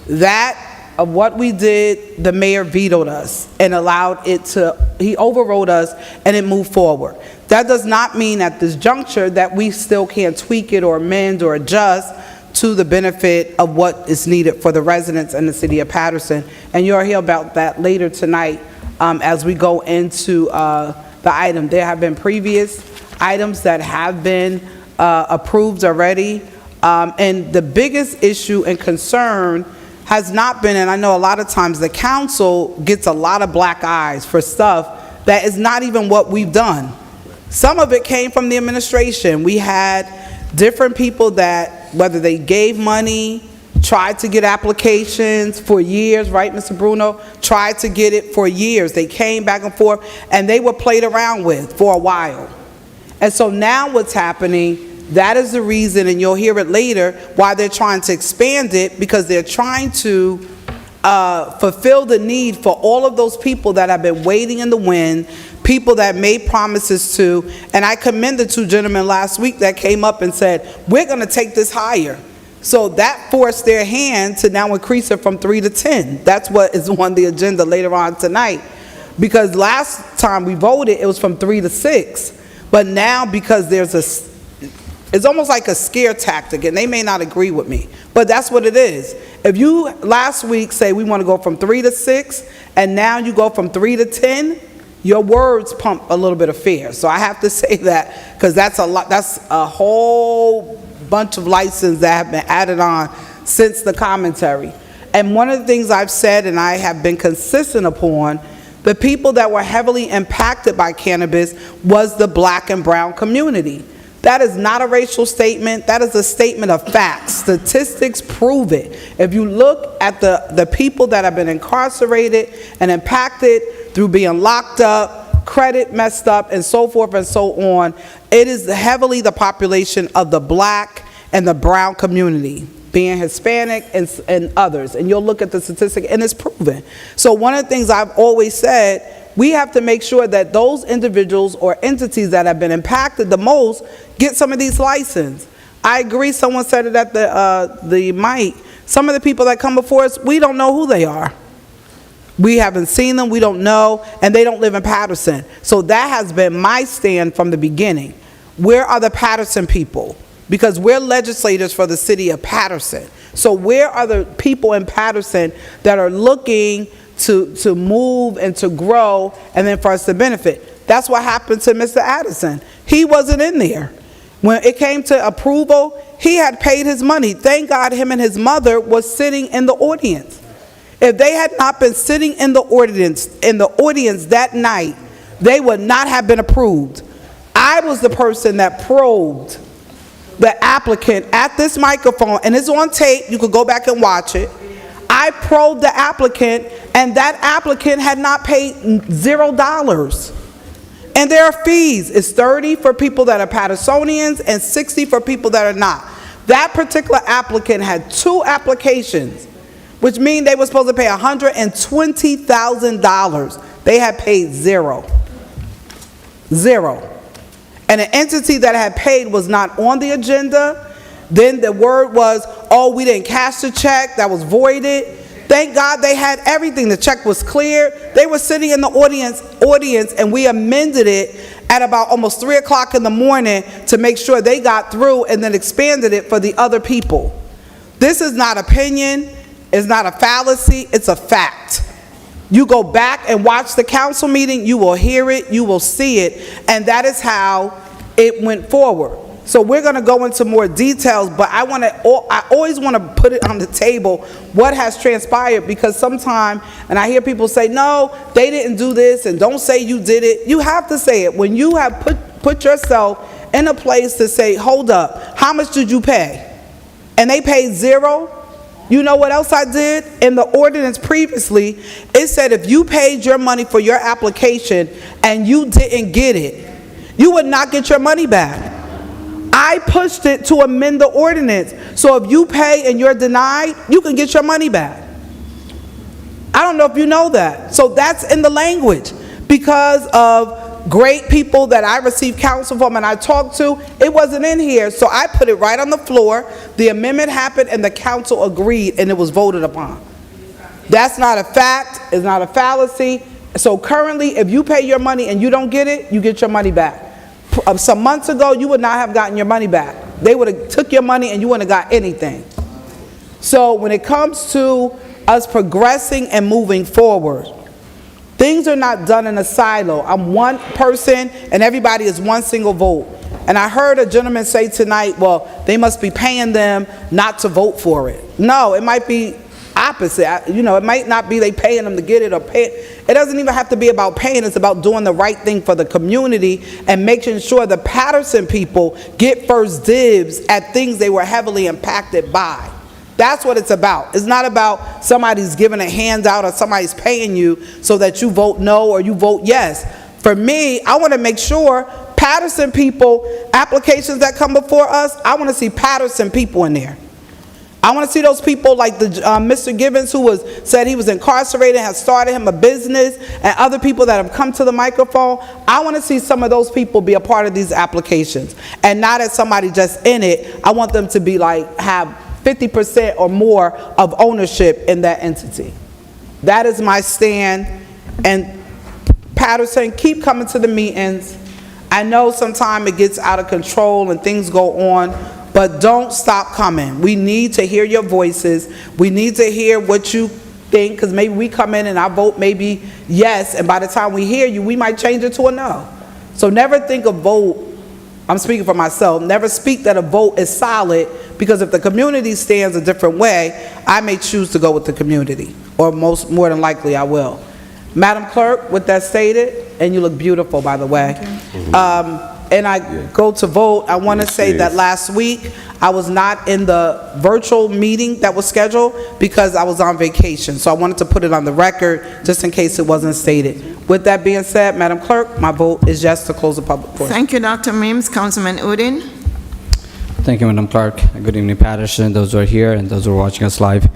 Speaker 22: That of what we did, the mayor vetoed us and allowed it to, he overrode us and it moved forward. That does not mean at this juncture that we still can't tweak it or amend or adjust to the benefit of what is needed for the residents in the city of Paterson. And you'll hear about that later tonight as we go into the item. There have been previous items that have been approved already. And the biggest issue and concern has not been, and I know a lot of times the council gets a lot of black eyes for stuff that is not even what we've done. Some of it came from the administration. We had different people that, whether they gave money, tried to get applications for years, right, Mr. Bruno? Tried to get it for years. They came back and forth, and they were played around with for a while. And so now what's happening, that is the reason, and you'll hear it later, why they're trying to expand it, because they're trying to fulfill the need for all of those people that have been waiting in the wind, people that made promises to, and I commend the two gentlemen last week that came up and said, we're going to take this higher. So that forced their hand to now increase it from 3 to 10. That's what is on the agenda later on tonight. Because last time we voted, it was from 3 to 6. But now, because there's it's almost like a scare tactic, and they may not agree with me, but that's what it is. If you last week say we want to go from 3 to 6, and now you go from 3 to 10, your words pump a little bit of fear. So I have to say that, because that's a lot. That's a whole bunch of licenses that have been added on since the commentary. And one of the things I've said, and I have been consistent upon, the people that were heavily impacted by cannabis was the black and brown community. That is not a racial statement. That is a statement of facts. Statistics prove it. If you look at the people that have been incarcerated and impacted through being locked up, credit messed up, and so forth and so on, it is heavily the population of the black and the brown community, being Hispanic and others. And you'll look at the statistic, and it's proven. So one of the things I've always said, we have to make sure that those individuals or entities that have been impacted the most get some of these licenses. I agree, someone said it at the mic. Some of the people that come before us, we don't know who they are. We haven't seen them, we don't know, and they don't live in Paterson. So that has been my stand from the beginning. Where are the Paterson people? Because we're legislators for the city of Paterson. So where are the people in Paterson that are looking to move and to grow, and then for us to benefit? That's what happened to Mr. Addison. He wasn't in there. When it came to approval, he had paid his money. Thank God him and his mother was sitting in the audience. If they had not been sitting in the audience that night, they would not have been approved. I was the person that probed the applicant at this microphone, and it's on tape, you could go back and watch it. I probed the applicant, and that applicant had not paid $0. And there are fees. It's $30 for people that are Pattersonians and $60 for people that are not. That particular applicant had 2 applications, which means they were supposed to pay $120,000. They had paid $0. And an entity that had paid was not on the agenda. Then the word was, oh, we didn't cash the check, that was voided. Thank God they had everything. The check was clear. They were sitting in the audience, and we amended it at about almost 3 o'clock in the morning to make sure they got through, and then expanded it for the other people. This is not opinion. It's not a fallacy. It's a fact. You go back and watch the council meeting, you will hear it, you will see it, and that is how it went forward. So we're going to go into more details, but I always want to put it on the table what has transpired, because sometimes, and I hear people say, no, they didn't do this, and don't say you did it. You have to say it. When you have put yourself in a place to say, hold up, how much did you pay? And they paid zero. You know what else I did? In the ordinance previously, it said if you paid your money for your application and you didn't get it, you would not get your money back. I pushed it to amend the ordinance. So if you pay and you're denied, you can get your money back. I don't know if you know that. So that's in the language. Because of great people that I received counsel from and I talked to, it wasn't in here. So I put it right on the floor. The amendment happened and the council agreed and it was voted upon. That's not a fact. It's not a fallacy. So currently, if you pay your money and you don't get it, you get your money back. Some months ago, you would not have gotten your money back. They would have took your money and you wouldn't have got anything. So when it comes to us progressing and moving forward, things are not done in a silo. I'm one person and everybody is one single vote. And I heard a gentleman say tonight, well, they must be paying them not to vote for it. No, it might be opposite. You know, it might not be they paying them to get it or pay it. It doesn't even have to be about paying. It's about doing the right thing for the community and making sure the Paterson people get first dibs at things they were heavily impacted by. That's what it's about. It's not about somebody's giving a handout or somebody's paying you so that you vote no or you vote yes. For me, I want to make sure Paterson people, applications that come before us, I want to see Paterson people in there. I want to see those people like the Mr. Givens, who said he was incarcerated, has started him a business, and other people that have come to the microphone. I want to see some of those people be a part of these applications, and not as somebody just in it. I want them to be like have 50% or more of ownership in that entity. That is my stand. And Paterson, keep coming to the meetings. I know sometimes it gets out of control and things go on, but don't stop coming. We need to hear your voices. We need to hear what you think, because maybe we come in and our vote may be yes, and by the time we hear you, we might change it to a no. So never think a vote, I'm speaking for myself, never speak that a vote is solid, because if the community stands a different way, I may choose to go with the community, or more than likely I will. Madam Clerk, with that stated, and you look beautiful, by the way, and I go to vote, I want to say that last week, I was not in the virtual meeting that was scheduled because I was on vacation. So I wanted to put it on the record just in case it wasn't stated. With that being said, Madam Clerk, my vote is yes to close the public portion.
Speaker 1: Thank you, Dr. Mims. Councilman Udine.
Speaker 6: Thank you, Madam Clerk. Good evening, Paterson, those who are here and those who are watching us live.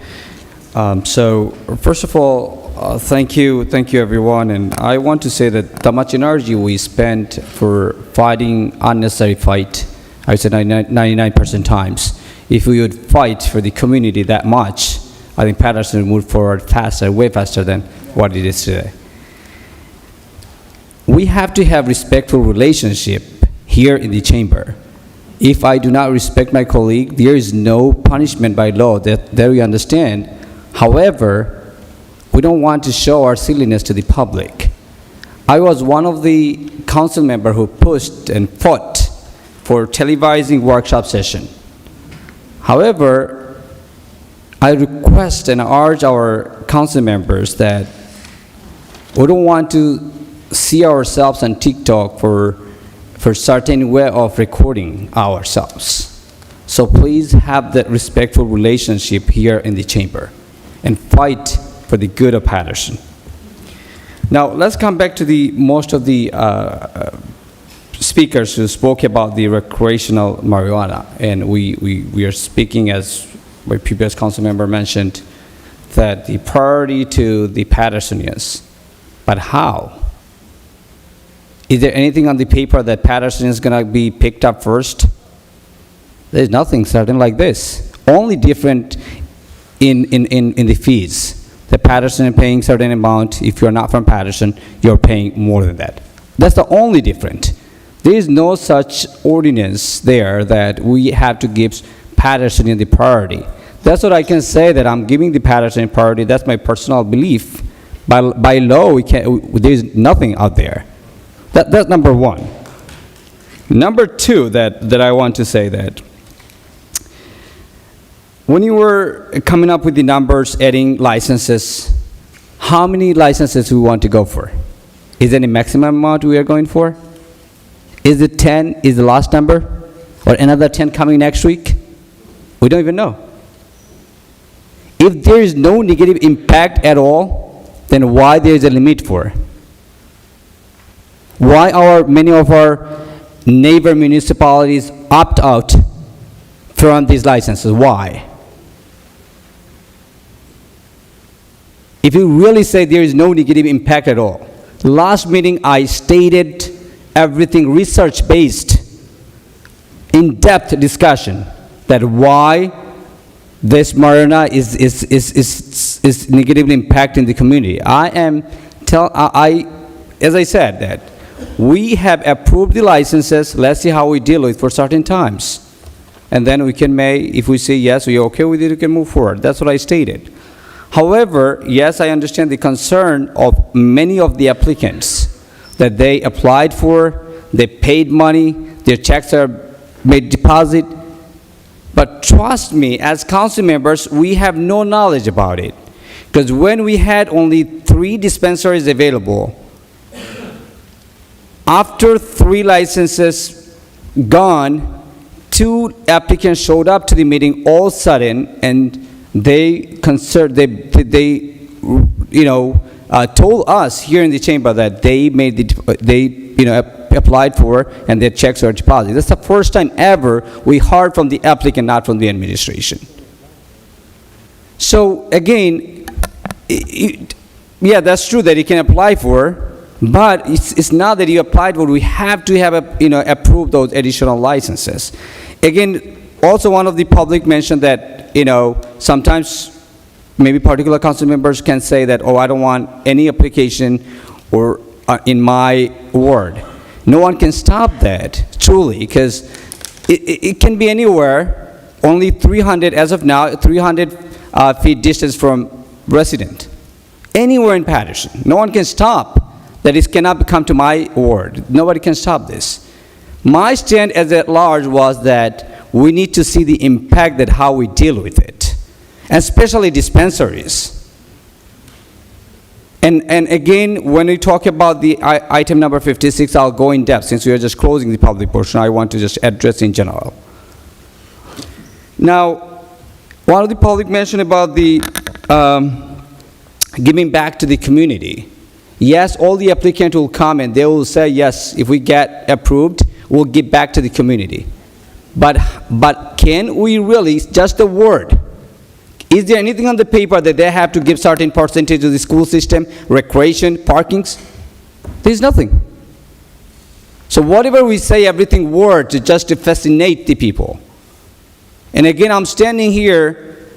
Speaker 6: So first of all, thank you everyone, and I want to say that the much energy we spent for fighting unnecessary fight, I would say 99% times, if we would fight for the community that much, I think Paterson would move forward faster, way faster than what it is today. We have to have respectful relationship here in the chamber. If I do not respect my colleague, there is no punishment by law that we understand. However, we don't want to show our silliness to the public. I was one of the council members who pushed and fought for televising workshop session. However, I request and urge our council members that we don't want to see ourselves on TikTok for certain way of recording ourselves. So please have that respectful relationship here in the chamber and fight for the good of Paterson. Now, let's come back to most of the speakers who spoke about the recreational marijuana. And we are speaking, as my previous council member mentioned, that the priority to the Patersonians. But how? Is there anything on the paper that Paterson is going to be picked up first? There's nothing certain like this. Only different in the fees. that Paterson is paying certain amount. If you're not from Paterson, you're paying more than that. That's the only difference. There is no such ordinance there that we have to give Paterson the priority. That's what I can say, that I'm giving the Paterson priority. That's my personal belief. By law, there's nothing out there. That's number one. Number two, that I want to say that when you were coming up with the numbers, adding licenses, how many licenses do we want to go for? Is there any maximum amount we are going for? Is it 10 is the last number? Or another 10 coming next week? We don't even know. If there is no negative impact at all, then why there is a limit for? Why are many of our neighbor municipalities opt out from these licenses? Why? If you really say there is no negative impact at all, last meeting I stated everything research-based, in-depth discussion that why this marijuana is negatively impacting the community. As I said, that we have approved the licenses. Let's see how we deal with it for certain times, and then we can if we say yes, we're okay with it, we can move forward. That's what I stated. However, yes, I understand the concern of many of the applicants that they applied for, they paid money, their checks are made deposit. But trust me, as council members, we have no knowledge about it. Because when we had only 3 dispensaries available, after 3 licenses gone, 2 applicants showed up to the meeting all of a sudden, and they told us here in the chamber that they applied for and their checks were deposited. That's the first time ever we heard from the applicant, not from the administration. So again, yeah, that's true that you can apply for, but it's not that you applied for. We have to have approve those additional licenses. Again, also one of the public mentioned that sometimes maybe particular council members can say that, oh, I don't want any application or in my ward. No one can stop that, truly, because it can be anywhere, only 300, as of now, 300 feet distance from resident. Anywhere in Paterson. No one can stop that it cannot come to my ward. Nobody can stop this. My stand as at large was that we need to see the impact that how we deal with it, especially dispensaries. And again, when we talk about the item number 56, I'll go in depth. Since we are just closing the public portion, I want to just address in general. Now, one of the public mentioned about the giving back to the community. Yes, all the applicants will come and they will say, yes, if we get approved, we'll give back to the community. But can we really, just the word, is there anything on the paper that they have to give certain percentage to the school system, recreation, parkings? There's nothing. So whatever we say, everything word just to fascinate the people. And again, I'm standing here,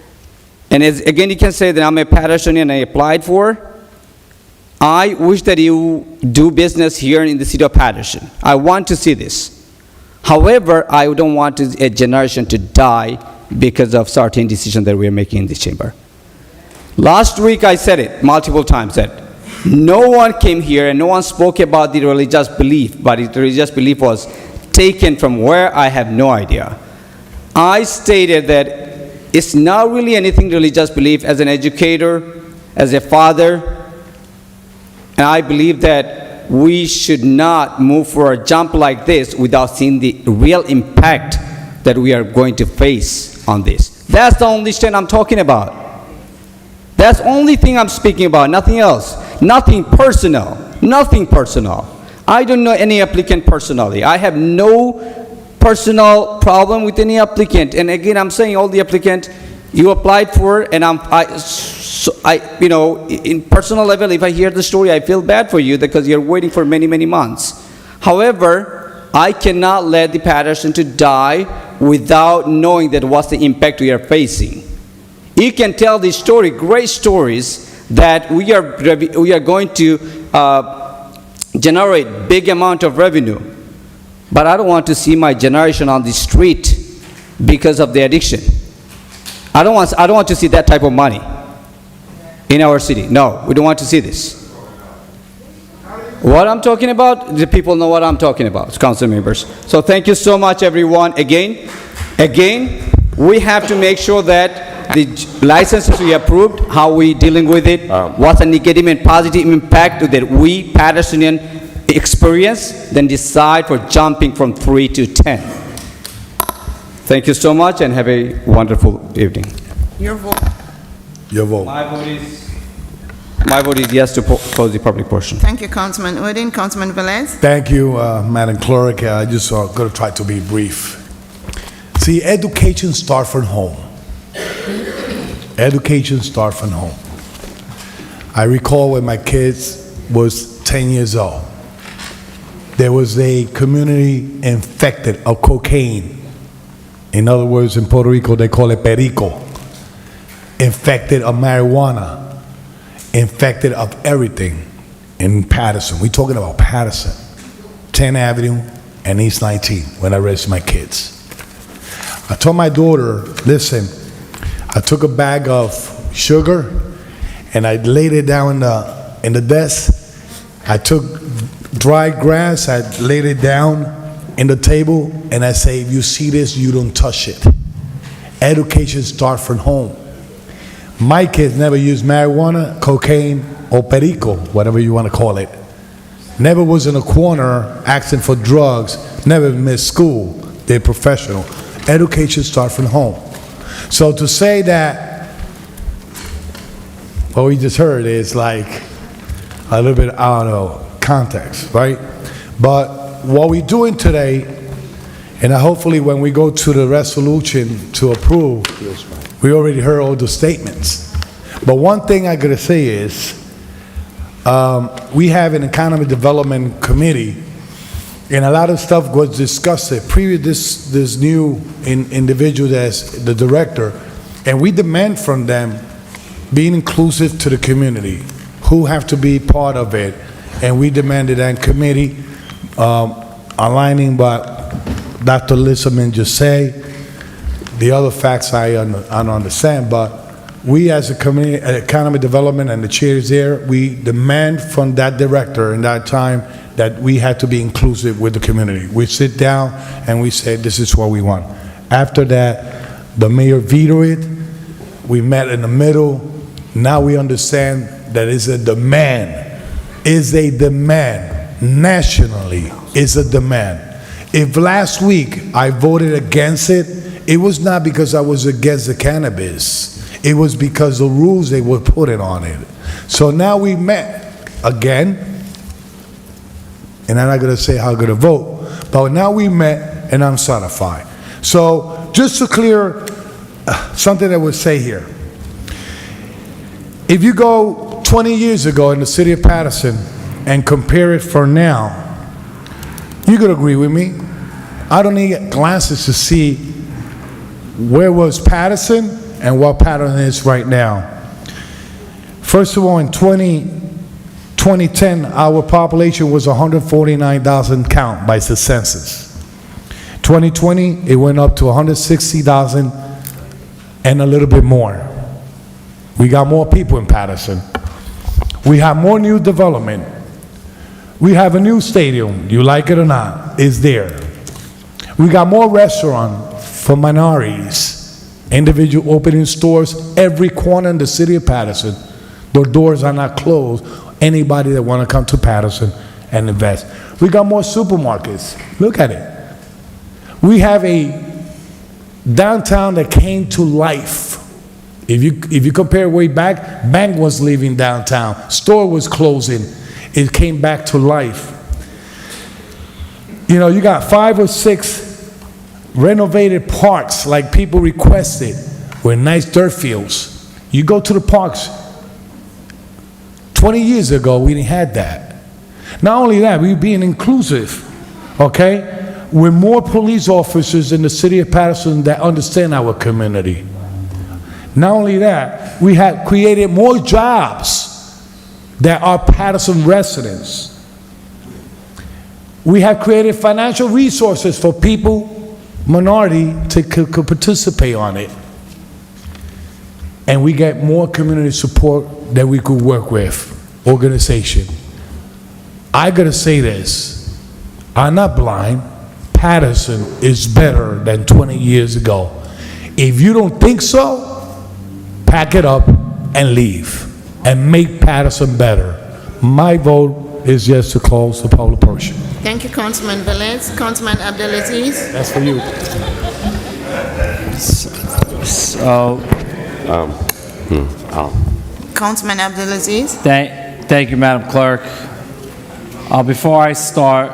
Speaker 6: and again, you can say that I'm a Patersonian and I applied for. I wish that you do business here in the city of Paterson. I want to see this. However, I don't want a generation to die because of certain decisions that we are making in this chamber. Last week I said it multiple times that no one came here and no one spoke about the religious belief, but the religious belief was taken from where I have no idea. I stated that it's not really anything religious belief. As an educator, as a father, and I believe that we should not move for a jump like this without seeing the real impact that we are going to face on this. That's the only stand I'm talking about. That's the only thing I'm speaking about, nothing else. Nothing personal. Nothing personal. I don't know any applicant personally. I have no personal problem with any applicant. And again, I'm saying all the applicant you applied for, and in personal level, if I hear the story, I feel bad for you because you're waiting for many, many months. However, I cannot let the Paterson to die without knowing that what's the impact we are facing. You can tell the story, great stories, that we are going to generate big amount of revenue, but I don't want to see my generation on the street because of the addiction. I don't want to see that type of money in our city. No, we don't want to see this. What I'm talking about, the people know what I'm talking about, council members. So thank you so much, everyone. Again, we have to make sure that the licenses we approved, how we dealing with it, what's the negative and positive impact that we Patersonian experience, then decide for jumping from 3 to 10. Thank you so much and have a wonderful evening.
Speaker 1: Your vote.
Speaker 17: Your vote.
Speaker 6: My vote is yes to close the public portion.
Speaker 1: Thank you, Councilman Udine. Councilman Velez?
Speaker 17: Thank you, Madam Clerk. I just going to try to be brief. See, education starts from home. Education starts from home. I recall when my kids was 10 years old, there was a community infected of cocaine. In other words, in Puerto Rico, they call it perico. Infected of marijuana. Infected of everything in Paterson. We're talking about Paterson, 10th Avenue and East 19, when I raised my kids. I told my daughter, listen, I took a bag of sugar and I laid it down in the desk. I took dry grass, I laid it down in the table, and I say, if you see this, you don't touch it. Education starts from home. My kids never used marijuana, cocaine, or perico, whatever you want to call it. Never was in a corner asking for drugs, never missed school. They're professional. Education starts from home. So to say that what we just heard is like a little bit out of context, right? But what we're doing today, and hopefully when we go to the resolution to approve, we already heard all the statements. But one thing I gotta say is, we have an economic development committee, and a lot of stuff was discussed there. Previous, this new individual as the director, and we demand from them being inclusive to the community, who have to be part of it, and we demanded that committee, aligning what Dr. Lissaman just say. The other facts I don't understand, but we as a community, economic development and the chairs there, we demand from that director in that time that we had to be inclusive with the community. We sit down and we say, this is what we want. After that, the mayor vetoed it. We met in the middle. Now we understand that it's a demand. Is a demand. Nationally, is a demand. If last week I voted against it, it was not because I was against the cannabis. It was because the rules they were putting on it. So now we met again, and I'm not going to say how I'm going to vote, but now we met and I'm satisfied. So just to clear something I would say here. If you go 20 years ago in the city of Paterson and compare it for now, you could agree with me. I don't need glasses to see where was Paterson and what Paterson is right now. First of all, in 2010, our population was 149,000 count by the census. 2020, it went up to 160,000 and a little bit more. We got more people in Paterson. We have more new development. We have a new stadium, you like it or not, it's there. We got more restaurants for minorities, individual opening stores every corner in the city of Paterson. The doors are not closed. Anybody that want to come to Paterson and invest. We got more supermarkets. Look at it. We have a downtown that came to life. If you compare way back, bank was leaving downtown, store was closing. It came back to life. You know, you got 5 or 6 renovated parks like people requested with nice dirt fields. You go to the parks. 20 years ago, we didn't have that. Not only that, we're being inclusive, okay? With more police officers in the city of Paterson that understand our community. Not only that, we have created more jobs that are Paterson residents. We have created financial resources for people, minority, to could participate on it. And we get more community support that we could work with, organization. I gotta say this, I'm not blind. Paterson is better than 20 years ago. If you don't think so, pack it up and leave and make Paterson better. My vote is just to close the public portion.
Speaker 1: Thank you, Councilman Velez. Councilman Abdelaziz.
Speaker 17: That's for you.
Speaker 6: So,
Speaker 1: Councilman Abdelaziz.
Speaker 6: thank you, Madam Clerk. Before I start,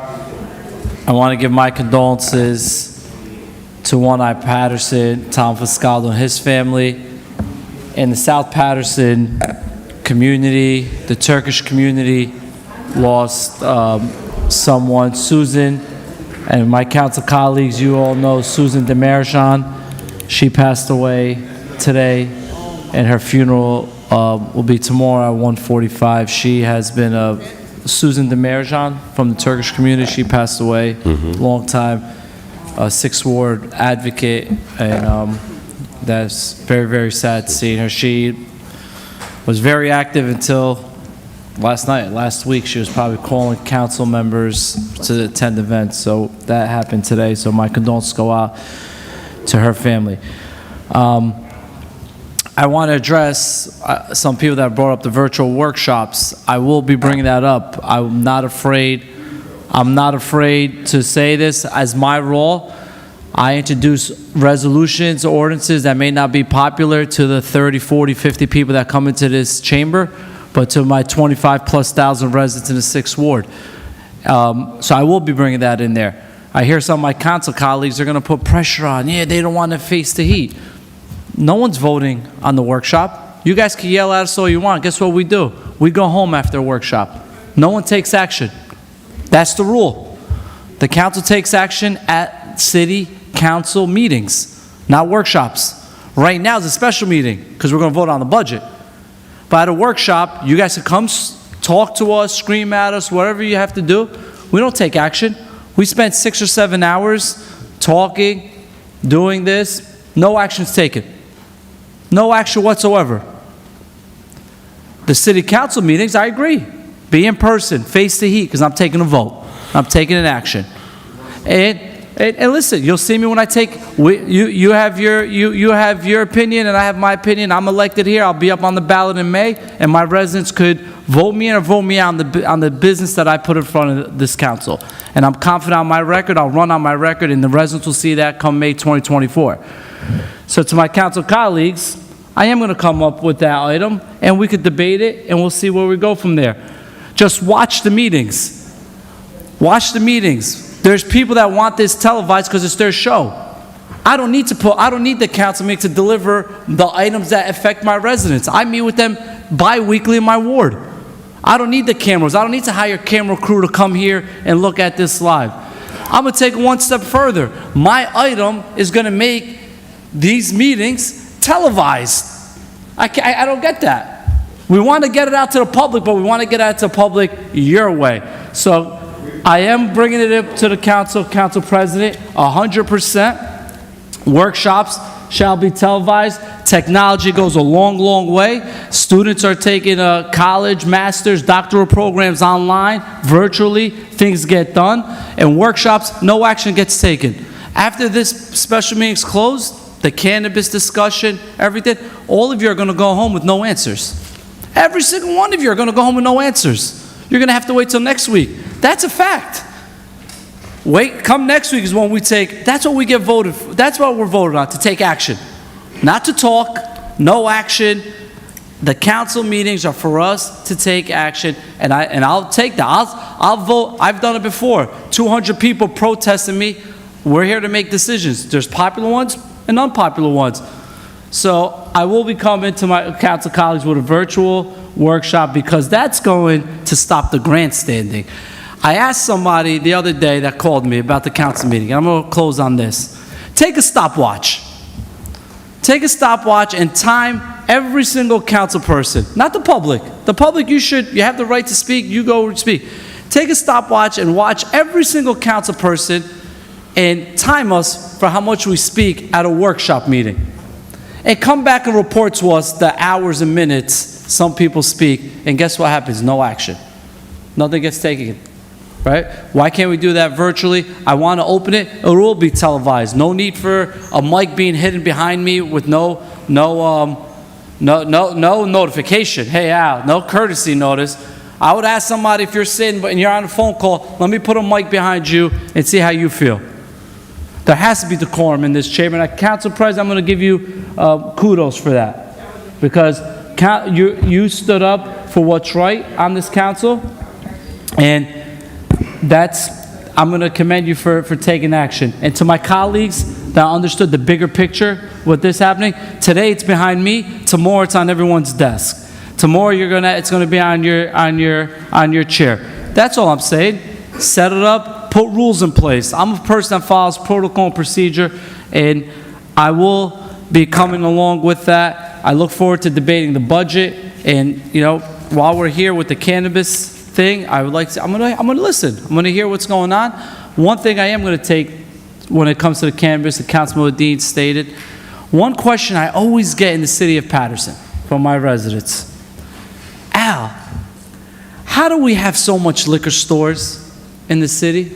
Speaker 6: I want to give my condolences to One-Eye Paterson, Tom Fiscaldo and his family, and the South Paterson community, the Turkish community lost someone, Susan, and my council colleagues, you all know Susan Demerjan. She passed away today, and her funeral will be tomorrow at 1:45. She has been Susan Demerjan from the Turkish community. She passed away, long time, a 6th Ward advocate, and that's very, very sad seeing her. She was very active until last week. She was probably calling council members to attend events, so that happened today. So my condolences go out to her family. I want to address some people that brought up the virtual workshops. I will be bringing that up. I'm not afraid to say this as my role. I introduce resolutions, ordinances that may not be popular to the 30, 40, 50 people that come into this chamber, but to my 25,000+ residents in the 6th Ward. So I will be bringing that in there. I hear some of my council colleagues are going to put pressure on. Yeah, they don't want to face the heat. No one's voting on the workshop. You guys can yell at us all you want. Guess what we do? We go home after a workshop. No one takes action. That's the rule. The council takes action at city council meetings, not workshops. Right now is a special meeting because we're going to vote on the budget. But at a workshop, you guys can come talk to us, scream at us, whatever you have to do. We don't take action. We spent 6 or 7 hours talking, doing this. No action's taken. No action whatsoever. The city council meetings, I agree. Be in person, face the heat, because I'm taking a vote. I'm taking an action. And listen, you'll see me when I take. You have your opinion, and I have my opinion. I'm elected here. I'll be up on the ballot in May, and my residents could vote me in or vote me out on the business that I put in front of this council. And I'm confident on my record. I'll run on my record, and the residents will see that come May 2024. So to my council colleagues, I am going to come up with that item, and we could debate it, and we'll see where we go from there. Just watch the meetings. Watch the meetings. There's people that want this televised because it's their show. I don't need the council meeting to deliver the items that affect my residents. I meet with them bi-weekly in my ward. I don't need the cameras. I don't need to hire a camera crew to come here and look at this live. I'm going to take it one step further. My item is going to make these meetings televised. I don't get that. We want to get it out to the public, but we want to get it out to the public your way. So I am bringing it up to the council president, 100%. Workshops shall be televised. Technology goes a long, long way. Students are taking college, master's, doctoral programs online, virtually. Things get done. And workshops, no action gets taken. After this special meeting's closed, the cannabis discussion, everything, all of you are going to go home with no answers. Every single one of you are going to go home with no answers. You're going to have to wait till next week. That's a fact. Come next week is when we take, that's what we get voted for. That's what we're voted on, to take action. Not to talk, no action. The council meetings are for us to take action, and I'll take that. I'll vote. I've done it before. 200 people protesting me. We're here to make decisions. There's popular ones and unpopular ones. So I will be coming to my council colleagues with a virtual workshop because that's going to stop the grandstanding. I asked somebody the other day that called me about the council meeting, and I'm going to close on this. Take a stopwatch.
Speaker 7: take a stopwatch and time every single council person, not the public. The public, you have the right to speak, you go speak. Take a stopwatch and watch every single council person and time us for how much we speak at a workshop meeting. And come back and report to us the hours and minutes some people speak, and guess what happens? No action. Nothing gets taken, right? Why can't we do that virtually? I want to open it. It will be televised. No need for a mic being hidden behind me with no notification. Hey, Al, no courtesy notice. I would ask somebody, if you're sitting and you're on a phone call, let me put a mic behind you and see how you feel. There has to be decorum in this chamber. And Council President, I'm going to give you kudos for that, because you stood up for what's right on this council, and I'm going to commend you for taking action. And to my colleagues that understood the bigger picture with this happening, today it's behind me, tomorrow it's on everyone's desk. Tomorrow it's going to be on your chair. That's all I'm saying. Set it up, put rules in place. I'm a person that follows protocol and procedure, and I will be coming along with that. I look forward to debating the budget, and while we're here with the cannabis thing, I would like to. I'm going to listen. I'm going to hear what's going on. One thing I am going to take when it comes to the cannabis, the Councilman Dean stated, one question I always get in the city of Paterson from my residents: Al, how do we have so much liquor stores in the city?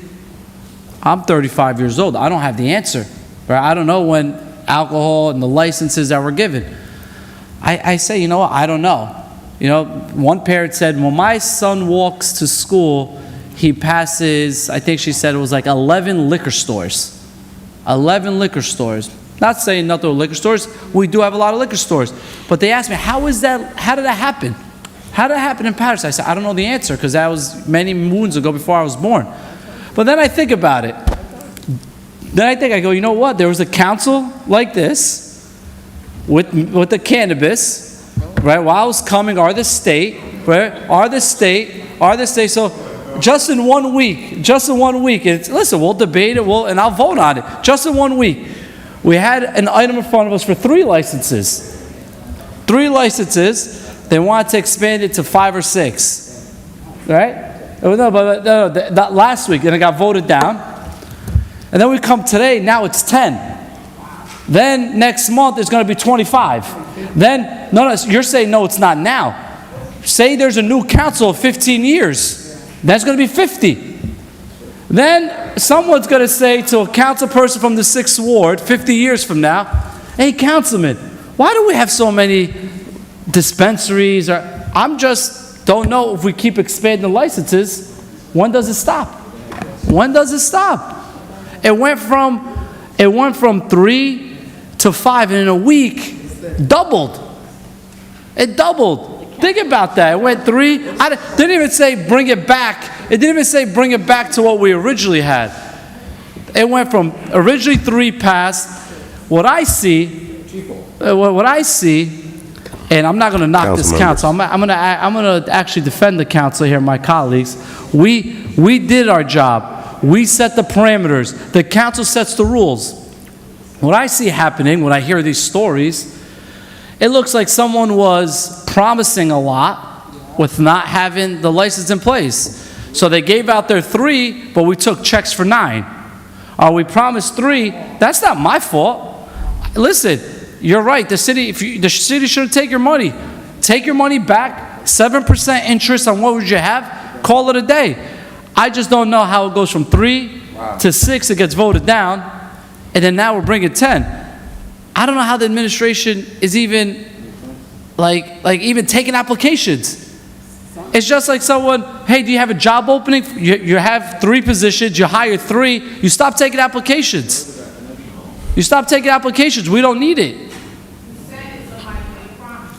Speaker 7: I'm 35 years old. I don't have the answer. Right? I don't know when alcohol and the licenses that were given. I say, you know what? I don't know. One parent said, when my son walks to school, he passes, I think she said it was like 11 liquor stores. 11 liquor stores. Not saying nothing with liquor stores. We do have a lot of liquor stores. But they asked me, how did that happen? How did that happen in Paterson? I said, I don't know the answer, because that was many moons ago before I was born. But then I think about it. I go, you know what? There was a council like this with the cannabis, right? While I was coming, or the state, right? Or the state. So just in 1 week, listen, we'll debate it, and I'll vote on it. Just in 1 week, we had an item in front of us for 3 licenses. 3 licenses. They wanted to expand it to 5 or 6, right? No, that last week, and it got voted down. And then we come today, now it's 10. Then next month, it's going to be 25. Then, no, you're saying, no, it's not now. Say there's a new council of 15 years. That's going to be 50. Then someone's going to say to a council person from the 6th Ward, 50 years from now, hey, councilman, why do we have so many dispensaries? I'm just don't know if we keep expanding the licenses, when does it stop? When does it stop? It went from 3 to 5, and in a week, doubled. It doubled. Think about that. It went 3. Didn't even say bring it back. It didn't even say bring it back to what we originally had. It went from originally 3 passed. What I see, and I'm not going to knock this council. I'm going to actually defend the council here, my colleagues. We did our job. We set the parameters. The council sets the rules. What I see happening when I hear these stories, it looks like someone was promising a lot with not having the license in place. So they gave out their 3, but we took checks for 9. We promised 3. That's not my fault. Listen, you're right. The city shouldn't take your money. Take your money back. 7% interest on what would you have? Call it a day. I just don't know how it goes from 3 to 6. It gets voted down, and then now we're bringing 10. I don't know how the administration is even even taking applications. It's just like someone, hey, do you have a job opening? You have 3 positions. You hire 3. You stop taking applications. You stop taking applications. We don't need it.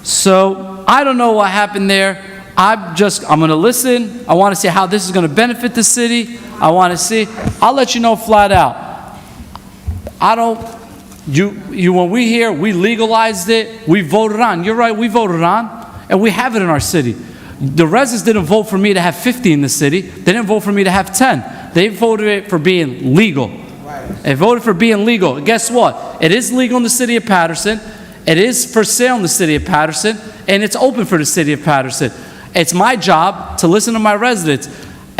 Speaker 7: So I don't know what happened there. I'm going to listen. I want to see how this is going to benefit the city. I want to see. I'll let you know flat out. When we here, we legalized it. We voted on. You're right, we voted on. And we have it in our city. The residents didn't vote for me to have 50 in the city. They didn't vote for me to have 10. They voted it for being legal. They voted for being legal. And guess what? It is legal in the city of Paterson. It is for sale in the city of Paterson, and it's open for the city of Paterson. It's my job to listen to my residents.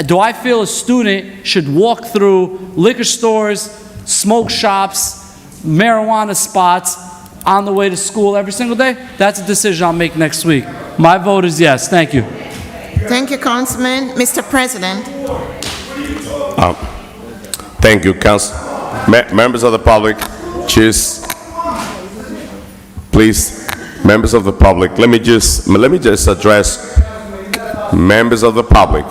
Speaker 7: Do I feel a student should walk through liquor stores, smoke shops, marijuana spots on the way to school every single day? That's a decision I'll make next week. My vote is yes. Thank you.
Speaker 1: Thank you, Councilman. Mr. President.
Speaker 2: Thank you, Council. Members of the public, just please, members of the public, let me just address members of the public.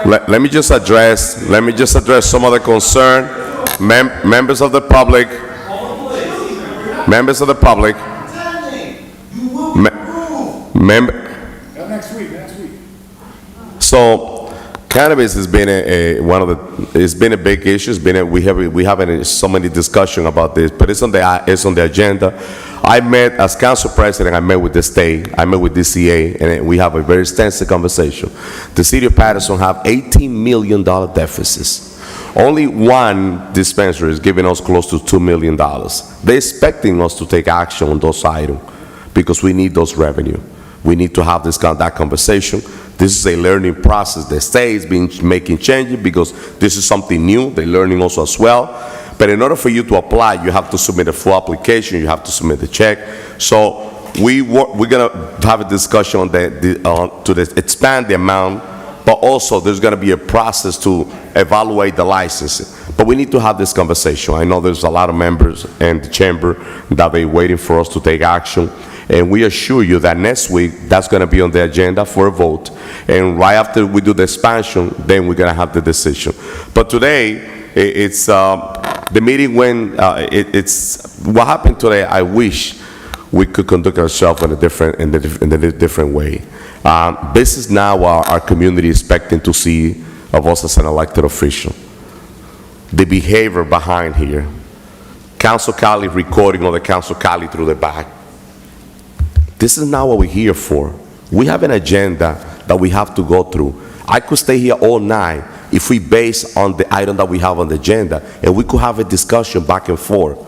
Speaker 2: Let me just address some of the concern. Members of the public.
Speaker 17: Next week.
Speaker 2: So, cannabis has been it's been a big issue. We having so many discussion about this, but it's on the agenda. I met as council president. I met with the state. I met with DCA, and we have a very extensive conversation. The city of Paterson have $18 million deficits. Only one dispensary is giving us close to $2 million. They're expecting us to take action on those items because we need those revenue. We need to have that conversation. This is a learning process. The state has been making changes because this is something new. They're learning also as well. But in order for you to apply, you have to submit a full application. You have to submit the check. So we're going to have a discussion on to expand the amount, but also there's going to be a process to evaluate the licensing. But we need to have this conversation. I know there's a lot of members in the chamber that they're waiting for us to take action. And we assure you that next week, that's going to be on the agenda for a vote. And right after we do the expansion, then we're going to have the decision. But today, it's the meeting when it's what happened today. I wish we could conduct ourselves in a different way. This is now our community expecting to see of us as an elected official. The behavior behind here, Council Cali recording on the Council Cali through the back. This is not what we're here for. We have an agenda that we have to go through. I could stay here all night if we base on the item that we have on the agenda, and we could have a discussion back and forth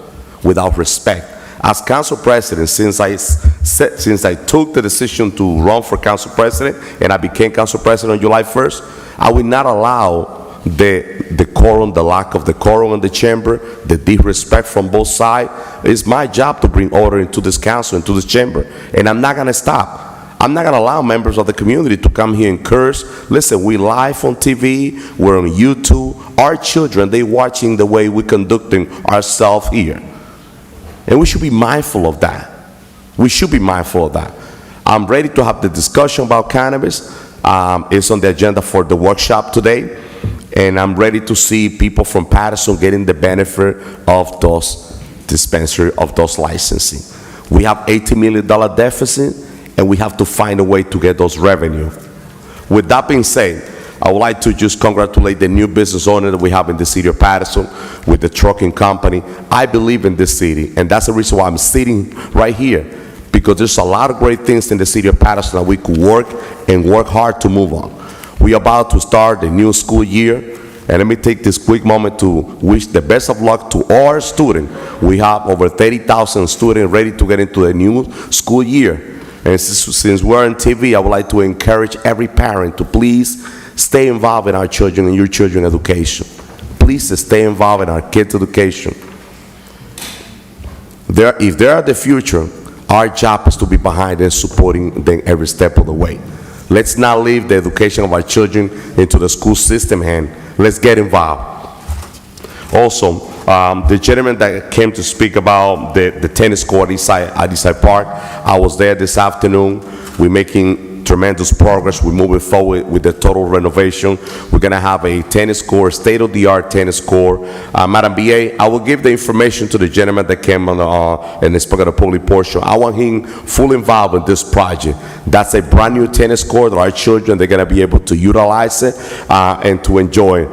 Speaker 2: without respect. As council president, since I took the decision to run for council president and I became council president on July 1st, I will not allow the decorum, the lack of decorum in the chamber, the disrespect from both sides. It's my job to bring order into this council, into this chamber, and I'm not going to stop. I'm not going to allow members of the community to come here and curse. Listen, we live on TV, we're on YouTube. Our children, they watching the way we're conducting ourselves here. And we should be mindful of that. We should be mindful of that. I'm ready to have the discussion about cannabis. It's on the agenda for the workshop today. And I'm ready to see people from Paterson getting the benefit of those dispensary, of those licensing. We have $80 million deficit, and we have to find a way to get those revenue. With that being said, I would like to just congratulate the new business owner that we have in the city of Paterson with the trucking company. I believe in this city, and that's the reason why I'm sitting right here, because there's a lot of great things in the city of Paterson that we could work hard to move on. We are about to start the new school year, and let me take this quick moment to wish the best of luck to all our students. We have over 30,000 students ready to get into the new school year. And since we're on TV, I would like to encourage every parent to please stay involved in our children and your children's education. Please stay involved in our kids' education. If they are the future, our job is to be behind and supporting them every step of the way. Let's not leave the education of our children into the school system hand. Let's get involved. Also, the gentleman that came to speak about the tennis court at Eastside Park, I was there this afternoon. We're making tremendous progress. We're moving forward with the total renovation. We're going to have a tennis court, state-of-the-art tennis court. Madam BA, I will give the information to the gentleman that came on and spoke at the public portion. I want him fully involved in this project. That's a brand new tennis court that our children, they're going to be able to utilize it and to enjoy.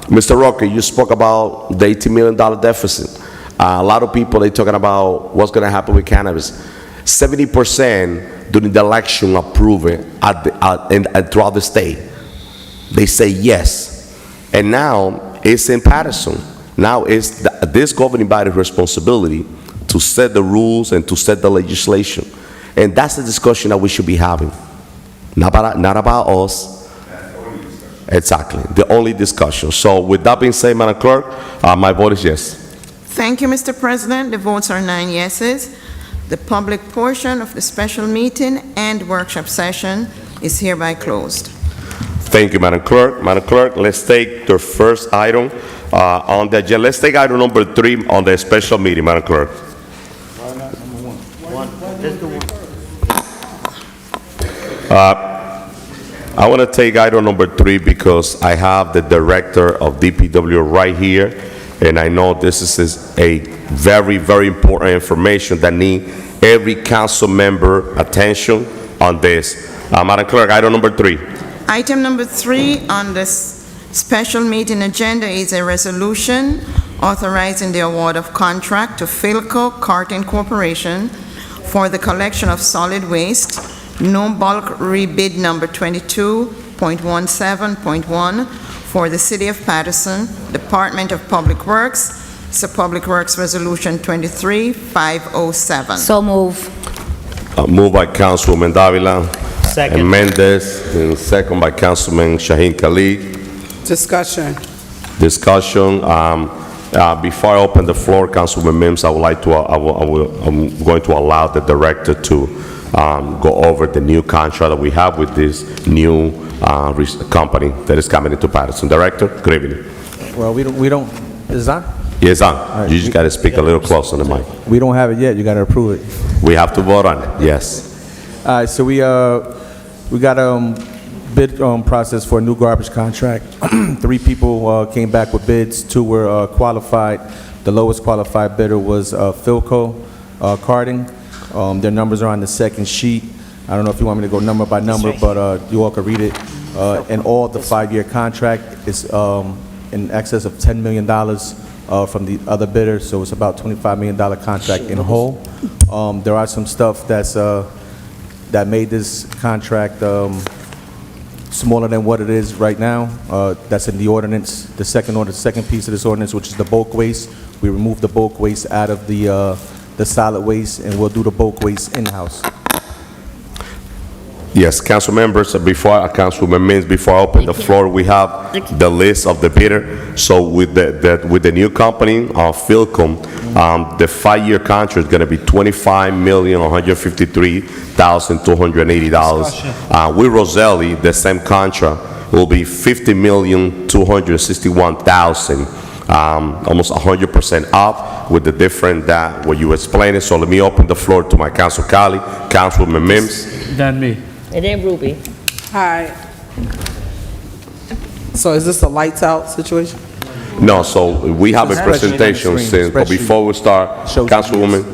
Speaker 2: Mr. Roque, you spoke about the $80 million deficit. A lot of people, they're talking about what's going to happen with cannabis. 70% during the election approve it throughout the state. They say yes. And now it's in Paterson. Now this this governing body's responsibility to set the rules and to set the legislation. And that's the discussion that we should be having. Not about us. Exactly, the only discussion. So with that being said, Madam Clerk, my vote is yes.
Speaker 1: Thank you, Mr. President. The votes are 9 yeses. The public portion of the special meeting and workshop session is hereby closed.
Speaker 2: Thank you, Madam Clerk. Madam Clerk, let's take the first item on the agenda. Let's take item number 3 on the special meeting, Madam Clerk. I want to take item number 3 because I have the director of DPW right here, and I know this is a very, very important information that need every council member attention on this. Madam Clerk, item number 3.
Speaker 1: Item number 3 on this special meeting agenda is a resolution authorizing the award of contract to Philco Carton Corporation for the collection of solid waste, no bulk rebid number 22.17.1 for the City of Paterson, Department of Public Works. It's a Public Works Resolution 23-507.
Speaker 20: So move.
Speaker 2: Moved by Councilwoman Davila.
Speaker 20: Second.
Speaker 2: And Mendez, and second by Councilman Shaheen Khalid.
Speaker 22: Discussion.
Speaker 2: Discussion. Before I open the floor, Councilwoman Mims, I would like to, I'm going to allow the director to go over the new contract that we have with this new company that is coming into Paterson. Director, good evening.
Speaker 5: Well, we don't, is that?
Speaker 2: Yes, on. You just got to speak a little closer on the mic.
Speaker 5: We don't have it yet, you got to approve it.
Speaker 2: We have to vote on it, yes.
Speaker 5: All right, so we got a bid process for a new garbage contract. 3 people came back with bids, 2 were qualified. The lowest qualified bidder was Philco Carting. Their numbers are on the second sheet. I don't know if you want me to go number by number, but you all can read it. And all the 5-year contract is in excess of $10 million from the other bidder, so it's about $25 million contract in whole. There are some stuff that made this contract smaller than what it is right now. That's in the ordinance, the second piece of this ordinance, which is the bulk waste. We removed the bulk waste out of the solid waste, and we'll do the bulk waste in-house.
Speaker 2: Yes, council members, Councilwoman Mims, before I open the floor, we have the list of the bidder. So with the new company, Philcom, the 5-year contract is going to be $25,153,280. With Roselli, the same contract will be $50,261,000. Almost 100% up with the different that what you explained. So let me open the floor to my council colleague, Councilwoman Mims.
Speaker 7: Then me.
Speaker 19: And then Ruby.
Speaker 22: Hi. So is this a lights out situation?
Speaker 2: No, so we have a presentation since, but before we start, Councilwoman,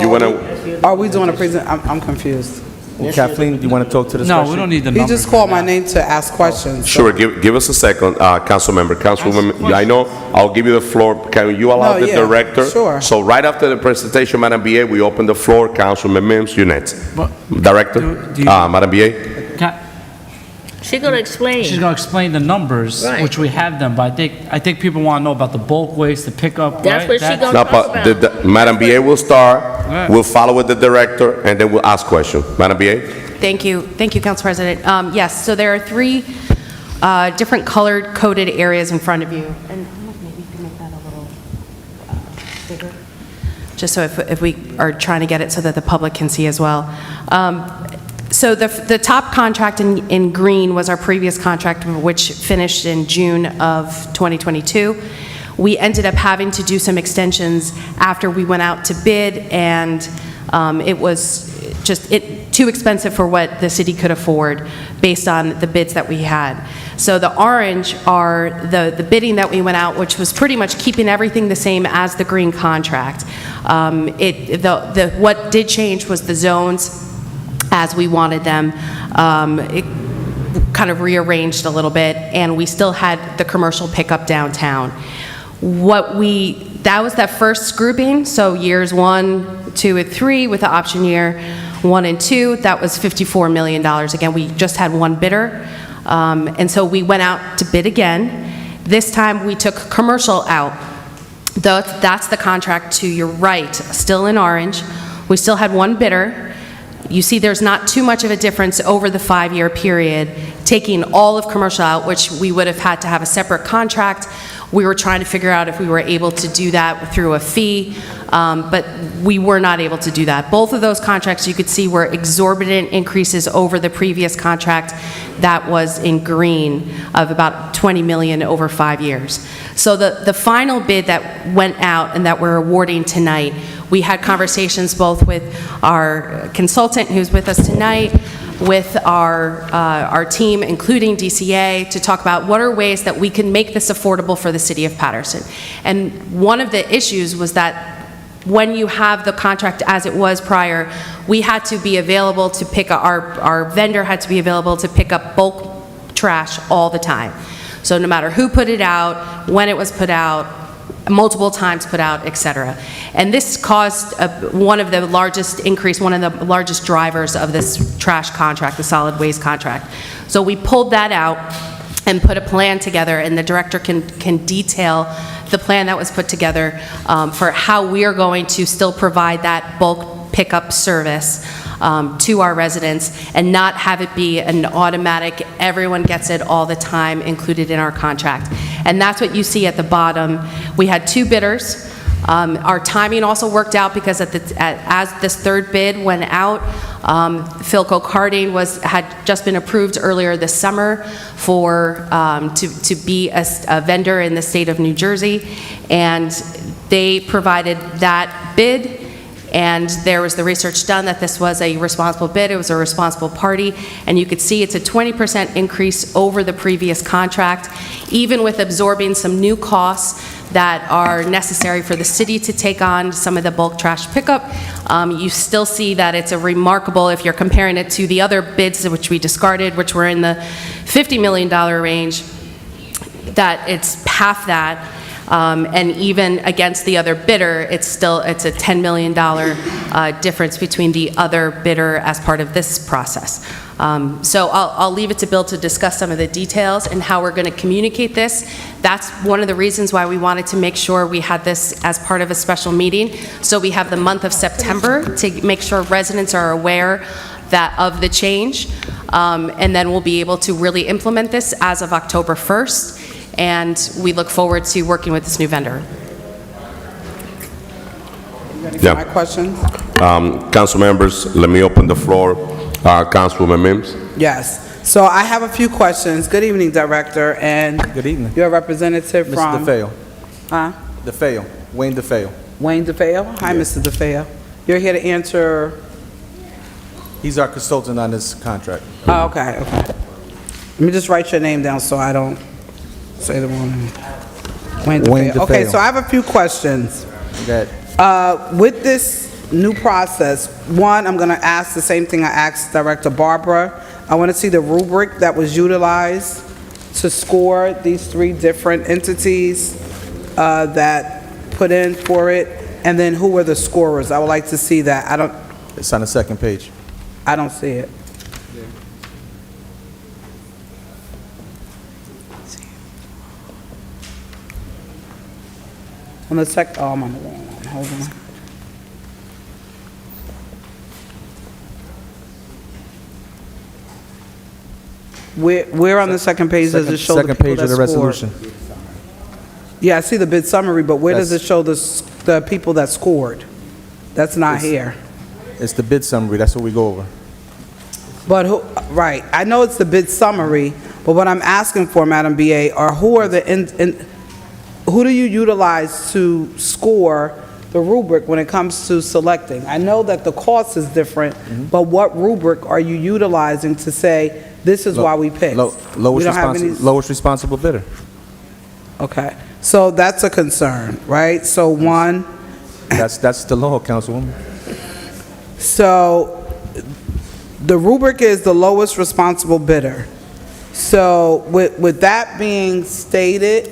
Speaker 2: you want to?
Speaker 22: Are we doing a present? I'm confused.
Speaker 5: Kathleen, do you want to talk to the
Speaker 7: No,
Speaker 5: special?
Speaker 7: we don't need the
Speaker 22: He
Speaker 7: numbers.
Speaker 22: just called my name to ask questions.
Speaker 2: Sure, give us a second, Councilwoman, I know, I'll give you the floor. Can you allow
Speaker 22: No,
Speaker 2: the
Speaker 22: yeah,
Speaker 2: director?
Speaker 22: sure.
Speaker 2: So right after the presentation, Madam BA, we open the floor, Councilman Mims, you next. Director, Madam BA?
Speaker 19: She's going to explain.
Speaker 7: She's going to explain the numbers,
Speaker 19: Right.
Speaker 7: which we have them, but I think people want to know about the bulk waste, the pickup,
Speaker 19: That's
Speaker 7: right?
Speaker 19: what she gonna
Speaker 2: No,
Speaker 19: talk
Speaker 2: but
Speaker 19: about.
Speaker 2: Madam BA will start,
Speaker 7: Right.
Speaker 2: we'll follow with the director, and then we'll ask questions. Madam BA?
Speaker 8: Thank you, Council President. Yes, so there are 3 different colored coded areas in front of you. And maybe you can make that a little bigger, just so if we are trying to get it so that the public can see as well. So the top contract in green was our previous contract, which finished in June of 2022. We ended up having to do some extensions after we went out to bid, and it was just too expensive for what the city could afford based on the bids that we had. So the orange are the bidding that we went out, which was pretty much keeping everything the same as the green contract. What did change was the zones as we wanted them. It kind of rearranged a little bit, and we still had the commercial pickup downtown. That was that first grouping, so years 1, 2, and 3 with the option year 1 and 2, that was $54 million. Again, we just had one bidder, and so we went out to bid again. This time we took commercial out, That's the contract to your right, still in orange. We still had one bidder. You see there's not too much of a difference over the 5-year period, taking all of commercial out, which we would have had to have a separate contract. We were trying to figure out if we were able to do that through a fee, but we were not able to do that. Both of those contracts, you could see, were exorbitant increases over the previous contract that was in green of about $20 million over 5 years. So the final bid that went out and that we're awarding tonight, we had conversations both with our consultant who's with us tonight, with our team, including DCA, to talk about what are ways that we can make this affordable for the city of Paterson. And one of the issues was that when you have the contract as it was prior, we had to be available to pick up, our vendor had to be available to pick up bulk trash all the time. So no matter who put it out, when it was put out, multiple times put out, et cetera. And this caused one of the largest increase, one of the largest drivers of this trash contract, the solid waste contract. So we pulled that out and put a plan together, and the director can detail the plan that was put together for how we are going to still provide that bulk pickup service to our residents and not have it be an automatic, everyone gets it all the time, included in our contract. And that's what you see at the bottom. We had 2 bidders. Our timing also worked out because as this third bid went out, Philco Carding had just been approved earlier this summer to be a vendor in the state of New Jersey, and they provided that bid. And there was the research done that this was a responsible bid, it was a responsible party, and you could see it's a 20% increase over the previous contract, even with absorbing some new costs that are necessary for the city to take on some of the bulk trash pickup. You still see that it's a remarkable, if you're comparing it to the other bids which we discarded, which were in the $50 million range, that it's half that. And even against the other bidder, it's a $10 million difference between the other bidder as part of this process. So I'll leave it to Bill to discuss some of the details and how we're going to communicate this. That's one of the reasons why we wanted to make sure we had this as part of a special meeting. So we have the month of September to make sure residents are aware of the change. And then we'll be able to really implement this as of October 1st. And we look forward to working with this new vendor.
Speaker 22: My questions?
Speaker 2: Council members, let me open the floor. Councilwoman Mims.
Speaker 22: Yes. So I have a few questions. Good evening, Director, and
Speaker 5: Good evening.
Speaker 22: your representative from...
Speaker 5: Mr. DeFeo.
Speaker 22: Huh?
Speaker 5: DeFeo. Wayne DeFeo.
Speaker 22: Wayne DeFeo? Hi,
Speaker 5: Yes.
Speaker 22: Mr. DeFeo. You're here to answer...
Speaker 5: He's our consultant on this contract.
Speaker 22: Oh, okay. Let me just write your name down so I don't say the wrong name. Wayne DeFeo. Okay, so I have a few questions. With this new process, one, I'm going to ask the same thing I asked Director Barbara. I want to see the rubric that was utilized to score these 3 different entities that put in for it, and then who were the scorers. I would like to see that.
Speaker 5: It's on the second page.
Speaker 22: I don't see it. On the oh, I'm on the wrong one. Hold on. Where on the second page does it show the
Speaker 5: Second
Speaker 22: people
Speaker 5: page of
Speaker 22: that
Speaker 5: the
Speaker 22: scored?
Speaker 5: resolution.
Speaker 22: Yeah, I see the bid summary, but where does it show the people that scored? That's not here.
Speaker 5: It's the bid summary, that's what we go over.
Speaker 22: But who, right, I know it's the bid summary, but what I'm asking for, Madam BA, are who are who do you utilize to score the rubric when it comes to selecting? I know that the cost is different, but what rubric are you utilizing to say, this is why we picked?
Speaker 5: Lowest responsible bidder.
Speaker 22: Okay, so that's a concern, right? So one,
Speaker 5: That's the law, Councilwoman.
Speaker 22: so the rubric is the lowest responsible bidder. So with that being stated,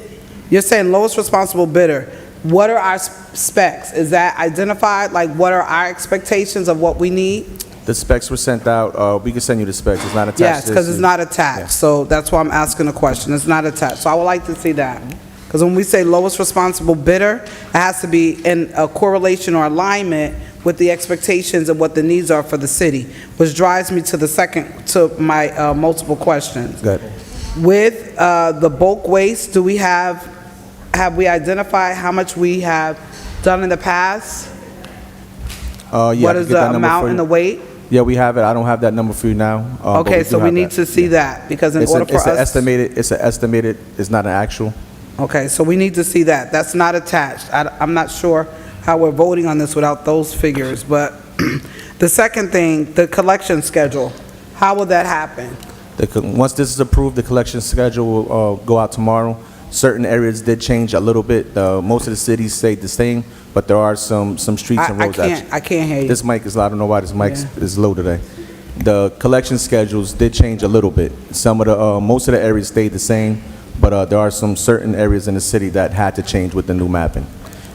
Speaker 22: you're saying lowest responsible bidder. What are our specs? Is that identified? Like, what are our expectations of what we need?
Speaker 5: The specs were sent out. We can send you the specs. It's not attached.
Speaker 22: Yes, because it's not attached. So that's why I'm asking the question. It's not attached. So I would like to see that. Because when we say lowest responsible bidder, it has to be in a correlation or alignment with the expectations and what the needs are for the city, which drives me to my multiple questions.
Speaker 5: Good.
Speaker 22: With the bulk waste, have we identified how much we have done in the past?
Speaker 5: Yeah, I
Speaker 22: What
Speaker 5: can
Speaker 22: is
Speaker 5: get that
Speaker 22: the
Speaker 5: number
Speaker 22: amount
Speaker 5: for
Speaker 22: and
Speaker 5: you.
Speaker 22: the weight?
Speaker 5: Yeah, we have it. I don't have that number for you now. But
Speaker 22: Okay,
Speaker 5: do
Speaker 22: so we
Speaker 5: have
Speaker 22: need
Speaker 5: that.
Speaker 22: to see that, because in order for
Speaker 5: It's an
Speaker 22: us...
Speaker 5: estimated, it's not an actual.
Speaker 22: Okay, so we need to see that. That's not attached. I'm not sure how we're voting on this without those figures, but the second thing, the collection schedule, how will that happen?
Speaker 5: Once this is approved, the collection schedule will go out tomorrow. Certain areas did change a little bit. Most of the cities stayed the same, but there are some streets and roads.
Speaker 22: I can't hear you.
Speaker 5: This mic is loud. I don't know why this mic is low today. The collection schedules did change a little bit. Most of the areas stayed the same, but there are some certain areas in the city that had to change with the new mapping.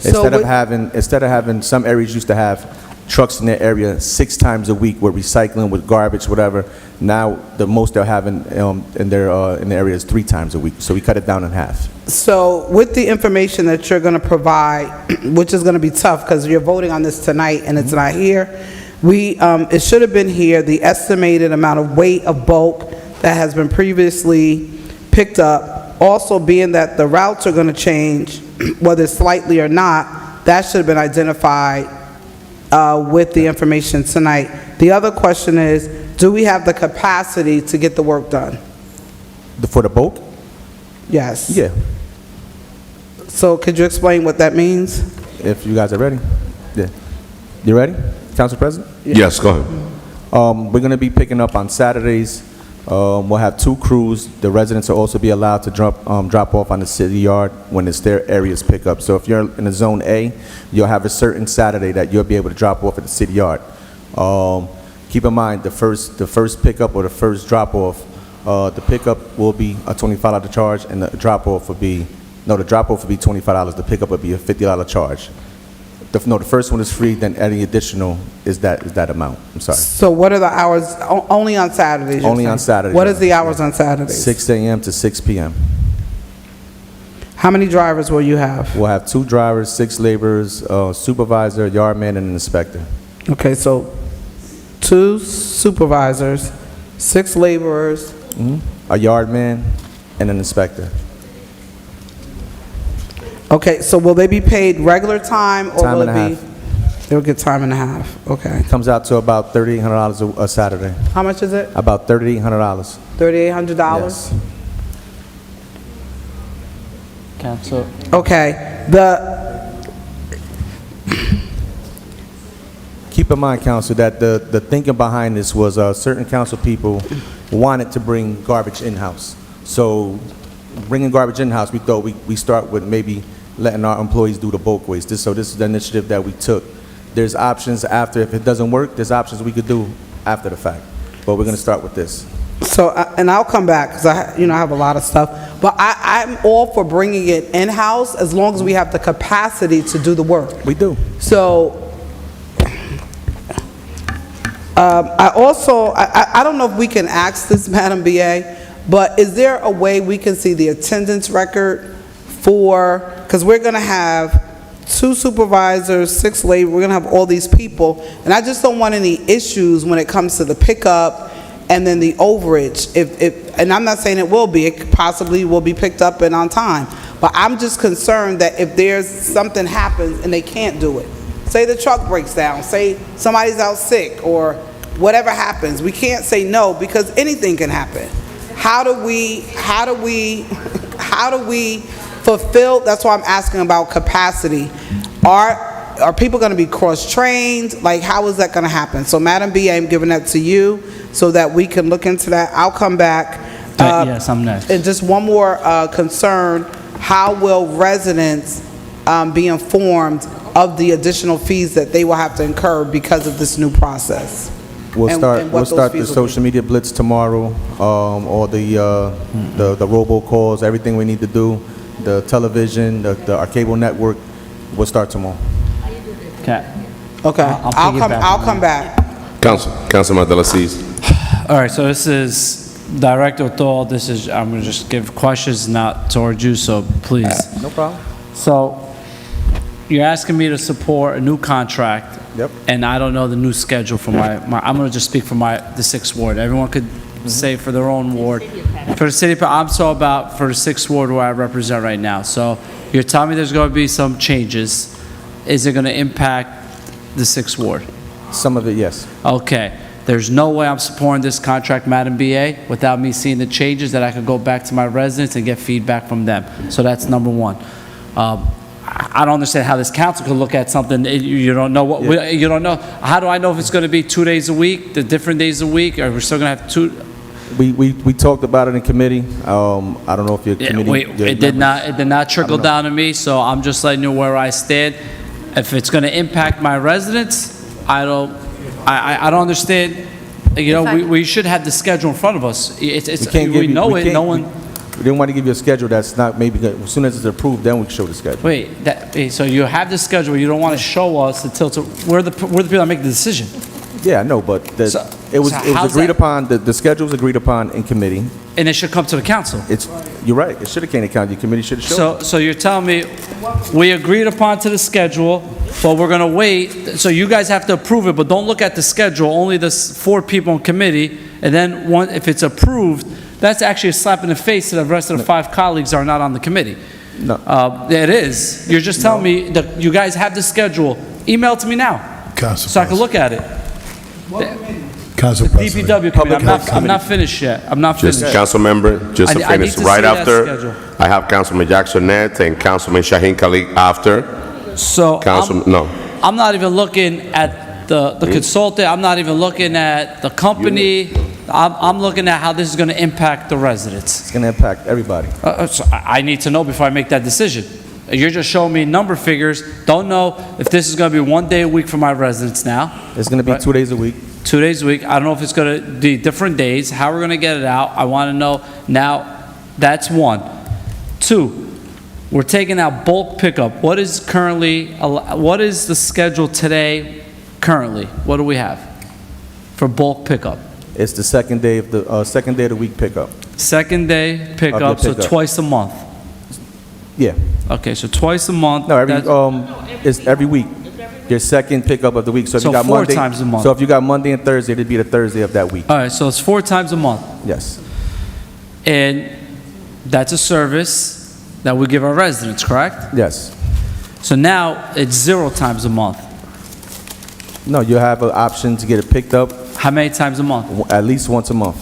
Speaker 5: Instead of having, some areas used to have trucks in their area 6 times a week with recycling, with garbage, whatever. Now, the most they're having in the area is 3 times a week. So we cut it down in half.
Speaker 22: So with the information that you're going to provide, which is going to be tough because you're voting on this tonight and it's not here, it should have been here, the estimated amount of weight of bulk that has been previously picked up. Also, being that the routes are going to change, whether slightly or not, that should have been identified with the information tonight. The other question is, do we have the capacity to get the work done?
Speaker 5: For the bulk?
Speaker 22: Yes.
Speaker 5: Yeah.
Speaker 22: So could you explain what that means?
Speaker 5: If you guys are ready. Yeah. You ready, Council President?
Speaker 2: Yes, go ahead.
Speaker 5: We're going to be picking up on Saturdays. We'll have 2 crews. The residents will also be allowed to drop off on the city yard when it's their areas pick up. So if you're in the Zone A, you'll have a certain Saturday that you'll be able to drop off at the city yard. Keep in mind, the first pickup or the first drop off, the pickup will be a $25 charge, and the drop off would be $25. The pickup would be a $50 charge. The first one is free, then any additional is that amount. I'm sorry.
Speaker 22: So what are the hours, only on Saturdays? you're
Speaker 5: Only
Speaker 22: saying?
Speaker 5: on Saturdays.
Speaker 22: What is the hours on Saturdays?
Speaker 5: 6 a.m. to 6 p.m.
Speaker 22: How many drivers will you have?
Speaker 5: We'll have 2 drivers, 6 laborers, supervisor, yard man, and an inspector.
Speaker 22: Okay, so 2 supervisors, 6 laborers.
Speaker 5: A yard man and an inspector.
Speaker 22: Okay, so will they be paid regular time, or
Speaker 5: Time
Speaker 22: will
Speaker 5: and
Speaker 22: it
Speaker 5: a
Speaker 22: be? They'll get time and a half, okay.
Speaker 5: Comes out to about $3,800 a Saturday.
Speaker 22: How much is it?
Speaker 5: About $3,800.
Speaker 22: $3,800?
Speaker 5: Yes.
Speaker 7: Council.
Speaker 22: Okay,
Speaker 5: Keep in mind, Council, that the thinking behind this was certain council people wanted to bring garbage in-house. So bringing garbage in-house, we thought we start with maybe letting our employees do the bulk waste. So this is the initiative that we took. There's options after. If it doesn't work, there's options we could do after the fact. But we're going to start with this.
Speaker 22: So, and I'll come back, because I have a lot of stuff. But I'm all for bringing it in-house as long as we have the capacity to do the work.
Speaker 5: We do.
Speaker 22: So, I don't know if we can ask this, Madam BA, but is there a way we can see the attendance record because we're going to have 2 supervisors, 6 labor, we're going to have all these people, and I just don't want any issues when it comes to the pickup and then the overage. And I'm not saying it possibly will be picked up and on time, but I'm just concerned that if there's something happens and they can't do it, say the truck breaks down, say somebody's out sick, or whatever happens, we can't say no because anything can happen. How do we fulfill? That's why I'm asking about capacity. Are people going to be cross-trained? Like, how is that going to happen? So, Madam B, I'm giving that to you so that we can look into that. I'll come back.
Speaker 7: Yes, I'm next.
Speaker 22: And just one more concern: how will residents be informed of the additional fees that they will have to incur because of this new process?
Speaker 5: We'll
Speaker 22: And
Speaker 5: start
Speaker 22: what those
Speaker 5: the
Speaker 22: fees will be.
Speaker 5: social media blitz tomorrow, all the robocalls, everything we need to do, the television, our cable network. We'll start tomorrow.
Speaker 7: Okay.
Speaker 22: Okay,
Speaker 7: I'll
Speaker 22: I'll come back.
Speaker 2: Councilman De La Cis.
Speaker 7: All right, so this is Director Thor, this is, I'm going to just give questions not towards you, so please.
Speaker 5: No problem.
Speaker 7: So, you're asking me to support a new contract.
Speaker 5: Yep.
Speaker 7: And I don't know the new schedule for I'm going to just speak for the 6th ward. Everyone could say for their own ward. For the city, I'm so about for the 6th ward where I represent right now. So, you're telling me there's going to be some changes. Is it going to impact the 6th ward?
Speaker 5: Some of it, yes.
Speaker 7: Okay. There's no way I'm supporting this contract, Madam BA, without me seeing the changes that I could go back to my residents and get feedback from them. So that's number one. I don't understand how this council could look at something, you don't know what, you don't know. How do I know if it's going to be 2 days a week, the different days a week, or we're still going to have two?
Speaker 5: We talked about it in committee. I don't know if your committee.
Speaker 7: It did not trickle down to me, so I'm just letting you know where I stand. If it's going to impact my residents, I don't understand. You know, we should have the schedule in front of us. We know it. No one.
Speaker 5: We didn't want to give you a schedule that's not maybe good. As soon as it's approved, then we can show the schedule.
Speaker 7: Wait, so you have the schedule, you don't want to show us until we're the people that make the decision.
Speaker 5: Yeah, I know, but it was agreed upon. The schedule was agreed upon in committee.
Speaker 7: And it should come to the council.
Speaker 5: You're right. It should have came to county. The committee should have showed.
Speaker 7: So you're telling me we agreed upon to the schedule, but we're going to wait. So you guys have to approve it, but don't look at the schedule. Only the 4 people in committee, and then if it's approved, that's actually a slap in the face to the rest of the 5 colleagues that are not on the committee.
Speaker 5: No.
Speaker 7: It is. You're just telling me that you guys have the schedule. Email it to me now, so I can look at it.
Speaker 17: Council President.
Speaker 7: DPW committee. I'm not finished yet. I'm not finished.
Speaker 2: Just council member, just to
Speaker 7: I need
Speaker 2: finish.
Speaker 7: to
Speaker 2: Right
Speaker 7: see that
Speaker 2: after,
Speaker 7: schedule.
Speaker 2: I have Councilman Jackson Net and Councilman Shaheen Khalid after.
Speaker 7: So
Speaker 2: No.
Speaker 7: I'm not even looking at the consultant. I'm not even looking at the company. I'm looking at how this is going to impact the residents.
Speaker 5: It's going to impact everybody.
Speaker 7: So I need to know before I make that decision. You're just showing me number figures. Don't know if this is going to be 1 day a week for my residents now.
Speaker 5: It's going to be 2 days a week.
Speaker 7: 2 days a week. I don't know if it's going to be different days, how we're going to get it out. I want to know now. That's 1. 2, we're taking out bulk pickup. What is the schedule today currently? What do we have for bulk pickup?
Speaker 5: It's the second day of the week pickup.
Speaker 7: Second day pickup, so twice a month.
Speaker 5: Yeah.
Speaker 7: Okay, so twice a month.
Speaker 5: No, it's every week. Your second pickup of the week. So if you got
Speaker 7: 4
Speaker 5: Monday,
Speaker 7: times a month.
Speaker 5: So if you got Monday and Thursday, it'd be the Thursday of that week.
Speaker 7: All right, so it's 4 times a month.
Speaker 5: Yes.
Speaker 7: And that's a service that we give our residents, correct?
Speaker 5: Yes.
Speaker 7: So now it's 0 times a month.
Speaker 5: No, you have an option to get it picked up.
Speaker 7: How many times a month?
Speaker 5: At least once a month.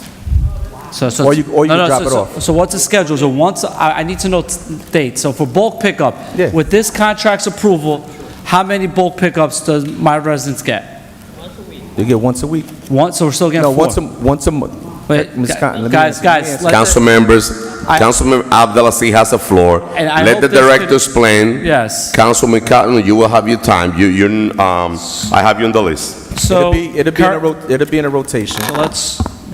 Speaker 7: Or you can drop it off. So what's the schedule? So I need to know dates. So for bulk pickup, with this contract's approval, how many bulk pickups does my residents get?
Speaker 5: You get once a week.
Speaker 7: So we're still getting 4?
Speaker 5: Once a month.
Speaker 7: Wait, guys.
Speaker 2: Council members, Councilman Abdelaziz has the floor. Let the director explain.
Speaker 7: Yes.
Speaker 2: Councilman Cotton, you will have your time. I have you on the list.
Speaker 7: So
Speaker 5: it'll be in a rotation.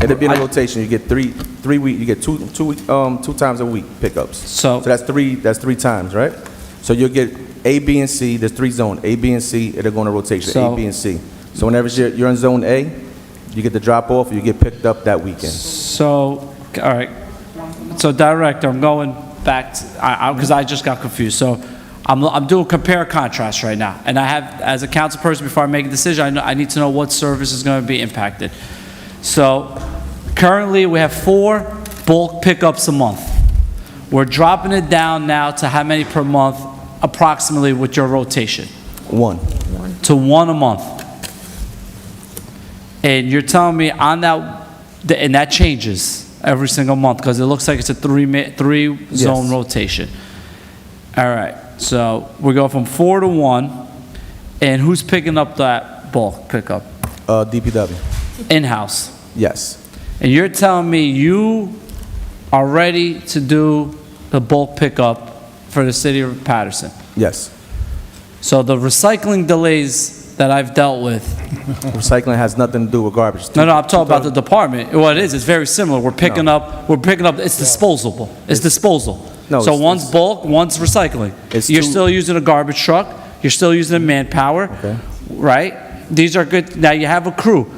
Speaker 5: It'll be in a rotation. You get three week. You get two times a week pickups. So that's three times, right? So you'll get A, B, and C. There's 3 zones. A, B, and C. It'll go in a rotation. A, B, and C. So whenever you're in zone A, you get the drop off. Or you get picked up that weekend.
Speaker 7: So all right. So director, I'm going back because I just got confused. So I'm doing compare contrast right now, and I have, as a council person, before I make a decision, I need to know what service is going to be impacted. So currently we have 4 bulk pickups a month. We're dropping it down now to how many per month, approximately, with your rotation?
Speaker 5: 1.
Speaker 7: To 1 a month. And you're telling me on that, and that changes every single month because it looks like it's a 3 zone rotation. All right. So we go from 4 to 1, and who's picking up that bulk pickup?
Speaker 5: DPW.
Speaker 7: In-house.
Speaker 5: Yes.
Speaker 7: And you're telling me you are ready to do the bulk pickup for the city of Paterson?
Speaker 5: Yes.
Speaker 7: So the recycling delays that I've dealt with.
Speaker 5: Recycling has nothing to do with garbage.
Speaker 7: No, I'm talking about the department. What it is, it's very similar. We're picking up, it's disposable. It's disposal.
Speaker 5: No,
Speaker 7: so one's bulk, one's recycling. You're still using a garbage truck. You're still using a manpower, right? These are good. Now you have a crew.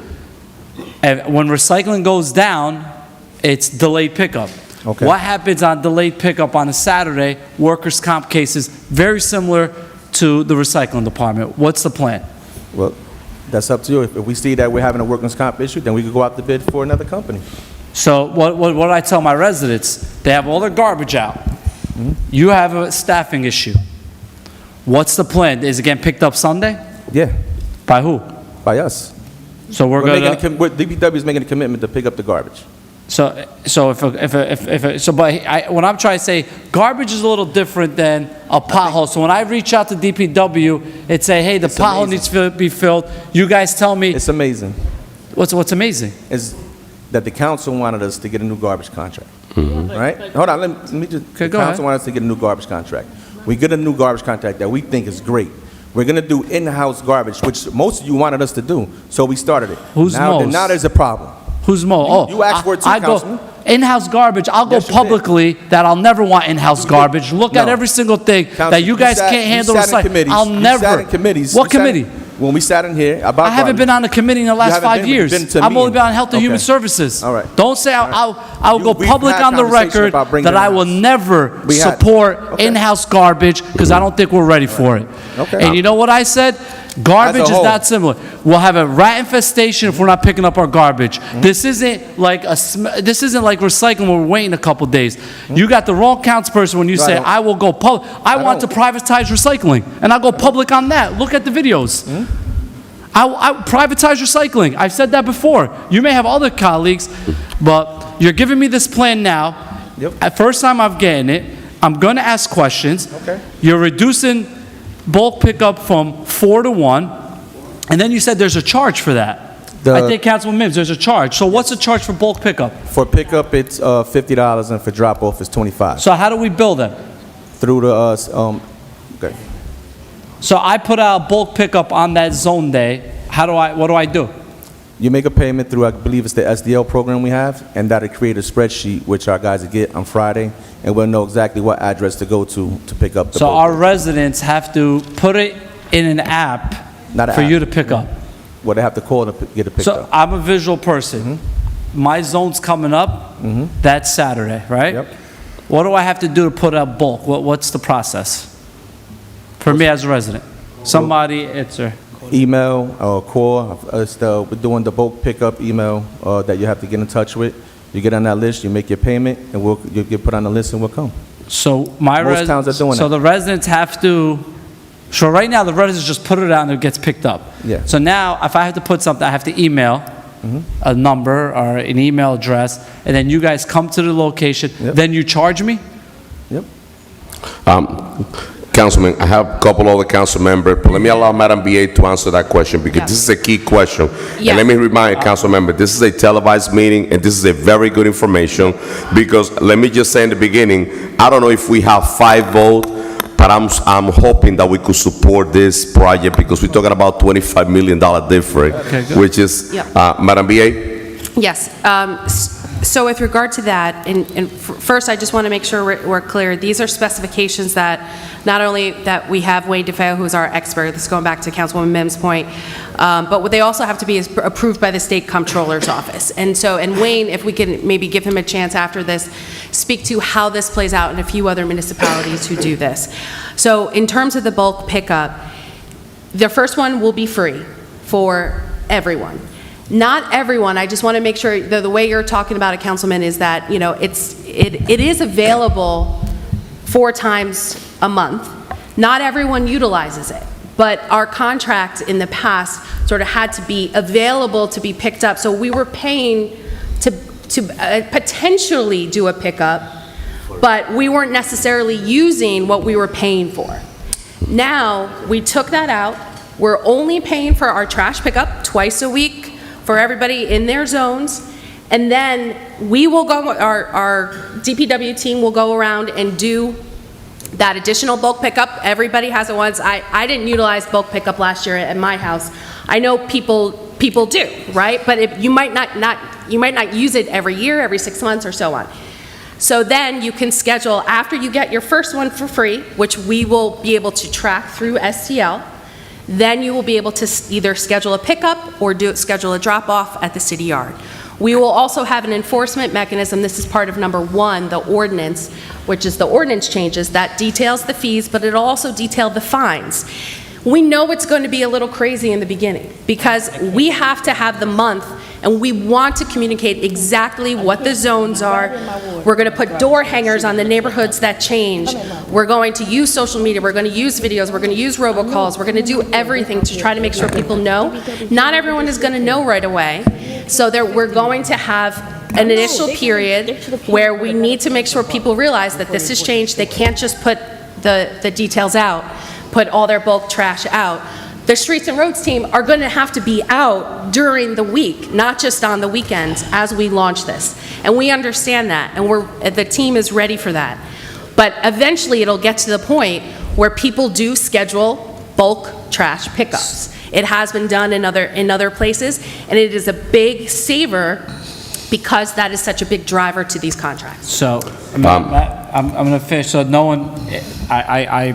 Speaker 7: And when recycling goes down, it's delayed pickup.
Speaker 5: Okay.
Speaker 7: What happens on delayed pickup on a Saturday? Workers' comp cases, very similar to the recycling department. What's the plan?
Speaker 5: Well, that's up to you. If we see that we're having a workers' comp issue, then we could go out to bid for another company.
Speaker 7: So what I tell my residents, they have all their garbage out. You have a staffing issue. What's the plan? Is it getting picked up Sunday?
Speaker 5: Yeah.
Speaker 7: By who?
Speaker 5: By us.
Speaker 7: So we're going to...
Speaker 5: DPW is making a commitment to pick up the garbage.
Speaker 7: So when I'm trying to say, garbage is a little different than a pothole. So when I reach out to DPW and say, hey, the pothole needs to be filled, you guys tell me...
Speaker 5: It's amazing.
Speaker 7: What's amazing?
Speaker 5: Is that the council wanted us to get a new garbage contract. Right? Hold on, let me just...
Speaker 7: Okay,
Speaker 5: the
Speaker 7: go
Speaker 5: council
Speaker 7: ahead.
Speaker 5: wanted us to get a new garbage contract. We get a new garbage contract that we think is great. We're going to do in-house garbage, which most of you wanted us to do, so we started it.
Speaker 7: Who's most?
Speaker 5: Now there's a problem.
Speaker 7: Who's Mo?
Speaker 5: You asked for it too, Councilman.
Speaker 7: In-house garbage, I'll go publicly that I'll never want in-house garbage. Look at every single thing that you guys can't handle. I'll never.
Speaker 5: Sat in committees.
Speaker 7: What committee?
Speaker 5: When we sat in here about
Speaker 7: I haven't been on a committee in the last 5 years. I've only been on Health and Human
Speaker 5: Okay.
Speaker 7: Services.
Speaker 5: All right.
Speaker 7: Don't say I'll go
Speaker 5: We've
Speaker 7: public
Speaker 5: had
Speaker 7: on the
Speaker 5: conversation
Speaker 7: record
Speaker 5: about bringing
Speaker 7: that
Speaker 5: it
Speaker 7: I will
Speaker 5: in-house.
Speaker 7: never
Speaker 5: We had.
Speaker 7: support
Speaker 5: Okay.
Speaker 7: in-house garbage because I don't think we're ready for it.
Speaker 5: Okay.
Speaker 7: And you know what I said? Garbage
Speaker 5: As a
Speaker 7: is
Speaker 5: whole.
Speaker 7: not similar. We'll have a rat infestation if we're not picking up our garbage.
Speaker 5: Mm-hmm.
Speaker 7: This isn't like this isn't like recycling where we're waiting a couple days. You got the wrong councilperson when you
Speaker 5: No, I
Speaker 7: say
Speaker 5: don't.
Speaker 7: I will go public. I want to privatize recycling, and I'll go public on that. Look at the videos. I privatize recycling. I've said that before. You may have other colleagues, but you're giving me this plan now.
Speaker 5: Yep.
Speaker 7: At first time I'm getting it. I'm going to ask questions.
Speaker 5: Okay.
Speaker 7: You're reducing bulk pickup from 4 to 1, and then you said there's a charge for that. I think Councilman Mims, there's a charge. So what's the charge for bulk pickup?
Speaker 5: For pickup, it's $50, and for drop-off, it's $25.
Speaker 7: So how do we bill them?
Speaker 5: Through the, okay.
Speaker 7: So I put out bulk pickup on that zone day. What do I do?
Speaker 5: You make a payment through, I believe it's the SDL program we have, and that'll create a spreadsheet, which our guys will get on Friday, and we'll know exactly what address to go to pick up the
Speaker 7: So
Speaker 5: bulk.
Speaker 7: our residents have to put it in an app
Speaker 5: Not an
Speaker 7: for
Speaker 5: app.
Speaker 7: you to pick up.
Speaker 5: Well, they have to call to get it picked
Speaker 7: So
Speaker 5: up.
Speaker 7: I'm a visual person. My zone's coming up. That's Saturday, right?
Speaker 5: Yep.
Speaker 7: What do I have to do to put up bulk? What's the process for me as a resident? Somebody answer.
Speaker 5: Email or call. We're doing the bulk pickup email that you have to get in touch with. You get on that list, you make your payment, and you'll get put on the list and we'll come.
Speaker 7: So
Speaker 5: Most towns are doing
Speaker 7: So
Speaker 5: that.
Speaker 7: the residents have to. So right now the residents just put it out and it gets picked up.
Speaker 5: Yeah.
Speaker 7: So now if I have to put something, I have to email a number or an email address, and then you guys come to the location. Then you charge me.
Speaker 5: Yep.
Speaker 2: Councilman, I have a couple other council members, but let me allow Madam BA to answer that question because this is a key question. And let me remind council member, this is a televised meeting and this is a very good information because let me just say in the beginning, I don't know if we have 5 votes, but I'm hoping that we could support this project because we're talking about $25 million difference, which is, Madam BA?
Speaker 8: Yes. So with regard to that, and first I just want to make sure we're clear. These are specifications that not only that we have Wayne DeFeo, who's our expert, this is going back to Councilwoman Mims' point, but they also have to be approved by the State Comptroller's Office. And Wayne, if we can maybe give him a chance after this, speak to how this plays out in a few other municipalities who do this. So in terms of the bulk pickup, the first one will be free for everyone. Not everyone, I just want to make sure that the way you're talking about it, Councilman, is that, you know, it is available 4 times a month. Not everyone utilizes it, but our contract in the past sort of had to be available to be picked up. So we were paying to potentially do a pickup, but we weren't necessarily using what we were paying for. Now, we took that out. We're only paying for our trash pickup twice a week for everybody in their zones, and then we will go, our DPW team will go around and do that additional bulk pickup. Everybody has it once. I didn't utilize bulk pickup last year at my house. I know people do, right? But if you might not use it every year, every 6 months or so on. So then you can schedule, after you get your first one for free, which we will be able to track through STL, then you will be able to either schedule a pickup or schedule a drop-off at the city yard. We will also have an enforcement mechanism. This is part of number 1, the ordinance, which is the ordinance changes that details the fees, but it'll also detail the fines. We know it's going to be a little crazy in the beginning because we have to have the month and we want to communicate exactly what the zones are. We're going to put door hangers on the neighborhoods that change. We're going to use social media. We're going to use videos. We're going to use robocalls. We're going to do everything to try to make sure people know. Not everyone is going to know right away. So we're going to have an initial period where we need to make sure people realize that this has changed. They can't just put the details out, put all their bulk trash out. The Streets and Roads team are going to have to be out during the week, not just on the weekends as we launch this. And we understand that, and the team is ready for that. But eventually it'll get to the point where people do schedule bulk trash pickups. It has been done in other places, and it is a big saver because that is such a big driver to these contracts.
Speaker 7: So, I'm going to finish, so no one, I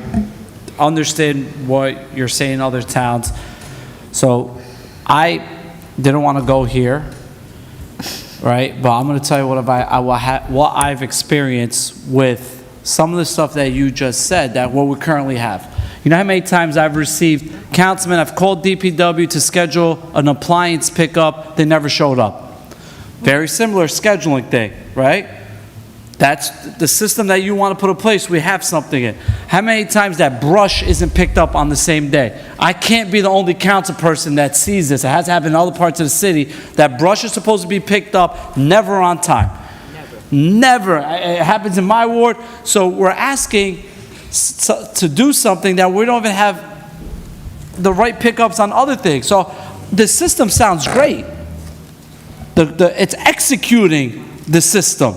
Speaker 7: understand what you're saying in other towns. So, I didn't want to go here, right? But I'm going to tell you what I've experienced with some of the stuff that you just said, that what we currently have. You know how many times I've received, councilmen, I've called DPW to schedule an appliance pickup, they never showed up. Very similar scheduling thing, right? That's the system that you want to put in place. We have something in. How many times that brush isn't picked up on the same day? I can't be the only council person that sees this. It has happened in other parts of the city. That brush is supposed to be picked up, never on time. Never. It happens in my ward. So we're asking to do something that we don't even have the right pickups on other things. So the system sounds great. It's executing the system.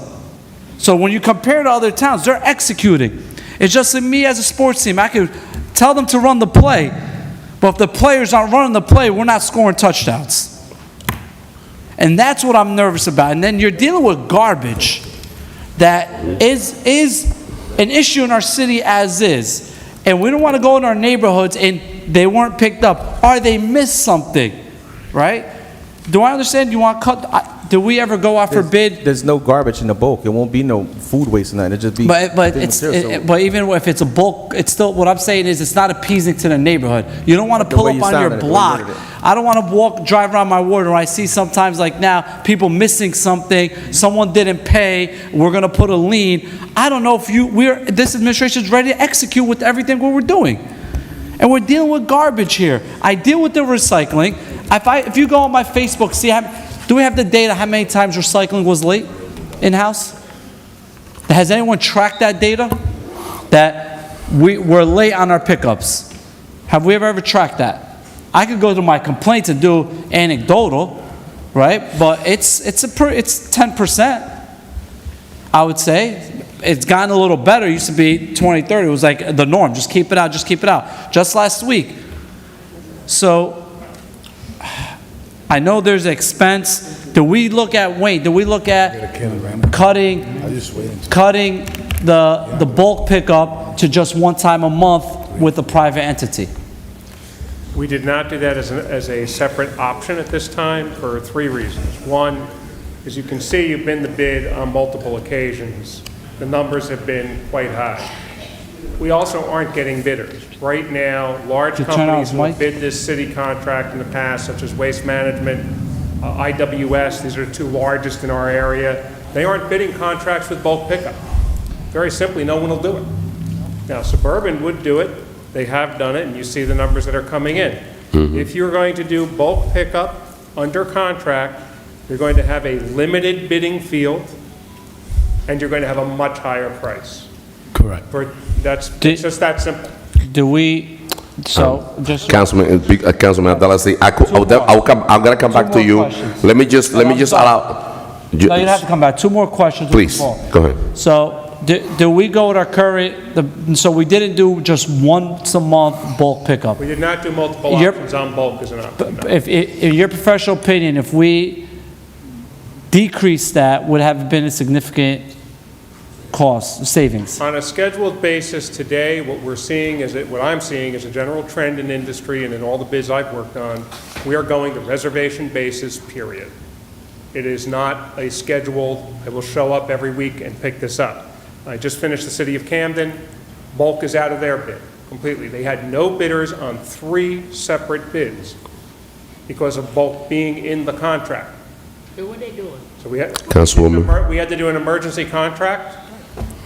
Speaker 7: So when you compare to other towns, they're executing. It's just like me as a sports team. I could tell them to run the play, but if the players aren't running the play, we're not scoring touchdowns. And that's what I'm nervous about. And then you're dealing with garbage that is an issue in our city as is. And we don't want to go in our neighborhoods and they weren't picked up. Or they missed something, right? Do I understand? You want to cut? Do we ever go out for bid?
Speaker 5: There's no garbage in the bulk. It won't be no food waste and nothing. It'll just be.
Speaker 7: But even if it's a bulk, it's still, what I'm saying is it's not appeasing to the neighborhood. You don't want to pull up on your block. I don't want to drive around my ward where I see sometimes like now people missing something. Someone didn't pay. We're going to put a lien. I don't know if this administration is ready to execute with everything what we're doing. And we're dealing with garbage here. I deal with the recycling. If you go on my Facebook, do we have the data how many times recycling was late in-house? Has anyone tracked that data? That we're late on our pickups. Have we ever tracked that? I could go to my complaints and do anecdotal, right? But it's 10%, I would say. It's gotten a little better. It used to be 20, 30. It was like the norm. Just keep it out, just keep it out. Just last week. So I know there's expense. Do we look at cutting the bulk pickup to just one time a month with a private entity?
Speaker 9: We did not do that as a separate option at this time for 3 reasons. One, as you can see, you've been the bid on multiple occasions. The numbers have been quite high. We also aren't getting bidders. Right now, large companies who have bid this city contract in the past, such as Waste Management, IWS, these are the 2 largest in our area, they aren't bidding contracts with bulk pickup. Very simply, no one will do it. Now, Suburban would do it. They have done it, and you see the numbers that are coming in. If you're going to do bulk pickup under contract, you're going to have a limited bidding field, and you're going to have a much higher price.
Speaker 17: Correct.
Speaker 9: It's just that simple.
Speaker 7: Do we? So just
Speaker 2: Councilman Abdallah, I'm going to come back to you. Let me just allow.
Speaker 7: No, you don't have to come back. 2 more questions.
Speaker 2: Please, go ahead.
Speaker 7: So do we go with our current? So we didn't do just once a month bulk pickup.
Speaker 9: We did not do multiple options on bulk as an option. No.
Speaker 7: If in your professional opinion, if we decrease that, would have been a significant cost savings?
Speaker 9: On a scheduled basis today, what I'm seeing is a general trend in industry and in all the bids I've worked on, we are going to reservation basis, period. It is not a schedule, I will show up every week and pick this up. I just finished the city of Camden. Bulk is out of their bid completely. They had no bidders on 3 separate bids because of Bulk being in the contract.
Speaker 19: So what are they doing?
Speaker 9: So we had
Speaker 2: Councilwoman.
Speaker 9: we had to do an emergency contract,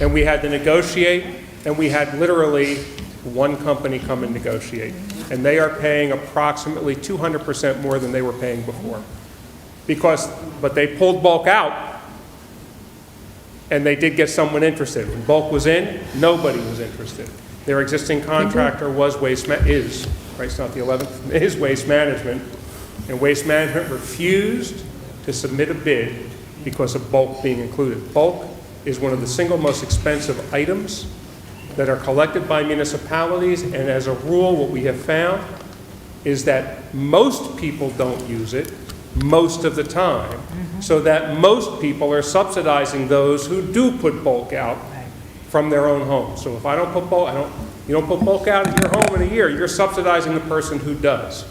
Speaker 9: and we had to negotiate, and we had literally one company come and negotiate. And they are paying approximately 200% more than they were paying before. But they pulled Bulk out, and they did get someone interested. When Bulk was in, nobody was interested. Their existing contractor was is, right, it's not the 11th, is Waste Management, and Waste Management refused to submit a bid because of Bulk being included. Bulk is one of the single most expensive items that are collected by municipalities, and as a rule, what we have found is that most people don't use it most of the time, so that most people are subsidizing those who do put Bulk out from their own home. So if I don't put Bulk, you don't put Bulk out at your home in a year, you're subsidizing the person who does.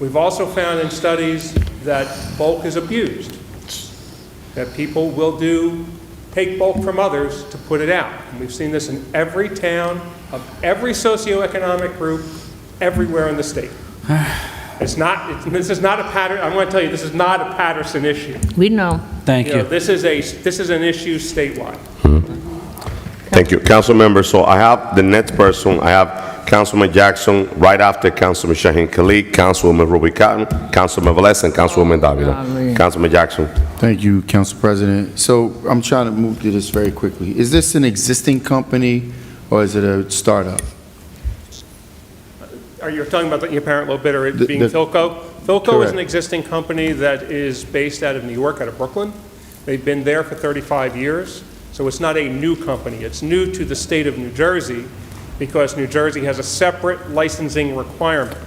Speaker 9: We've also found in studies that Bulk is abused, that people will take Bulk from others to put it out. And we've seen this in every town of every socioeconomic group everywhere in the state. This is not a Paterson, I'm going to tell you, this is not a Paterson issue.
Speaker 19: We know.
Speaker 7: Thank you.
Speaker 9: This is an issue statewide.
Speaker 2: Thank you. Council members, so I have the next person, I have Councilman Jackson, right after Councilman Shaheen Khalid, Councilwoman Ruby Cotton, Councilman Velez, and Councilwoman Davila. Councilman Jackson.
Speaker 4: Thank you, Council President. So I'm trying to move through this very quickly. Is this an existing company or is it a startup?
Speaker 9: Are you talking about the apparent low bidder being Philco? Philco is
Speaker 4: Correct.
Speaker 9: an existing company that is based out of New York, out of Brooklyn. They've been there for 35 years, so it's not a new company. It's new to the state of New Jersey because New Jersey has a separate licensing requirement.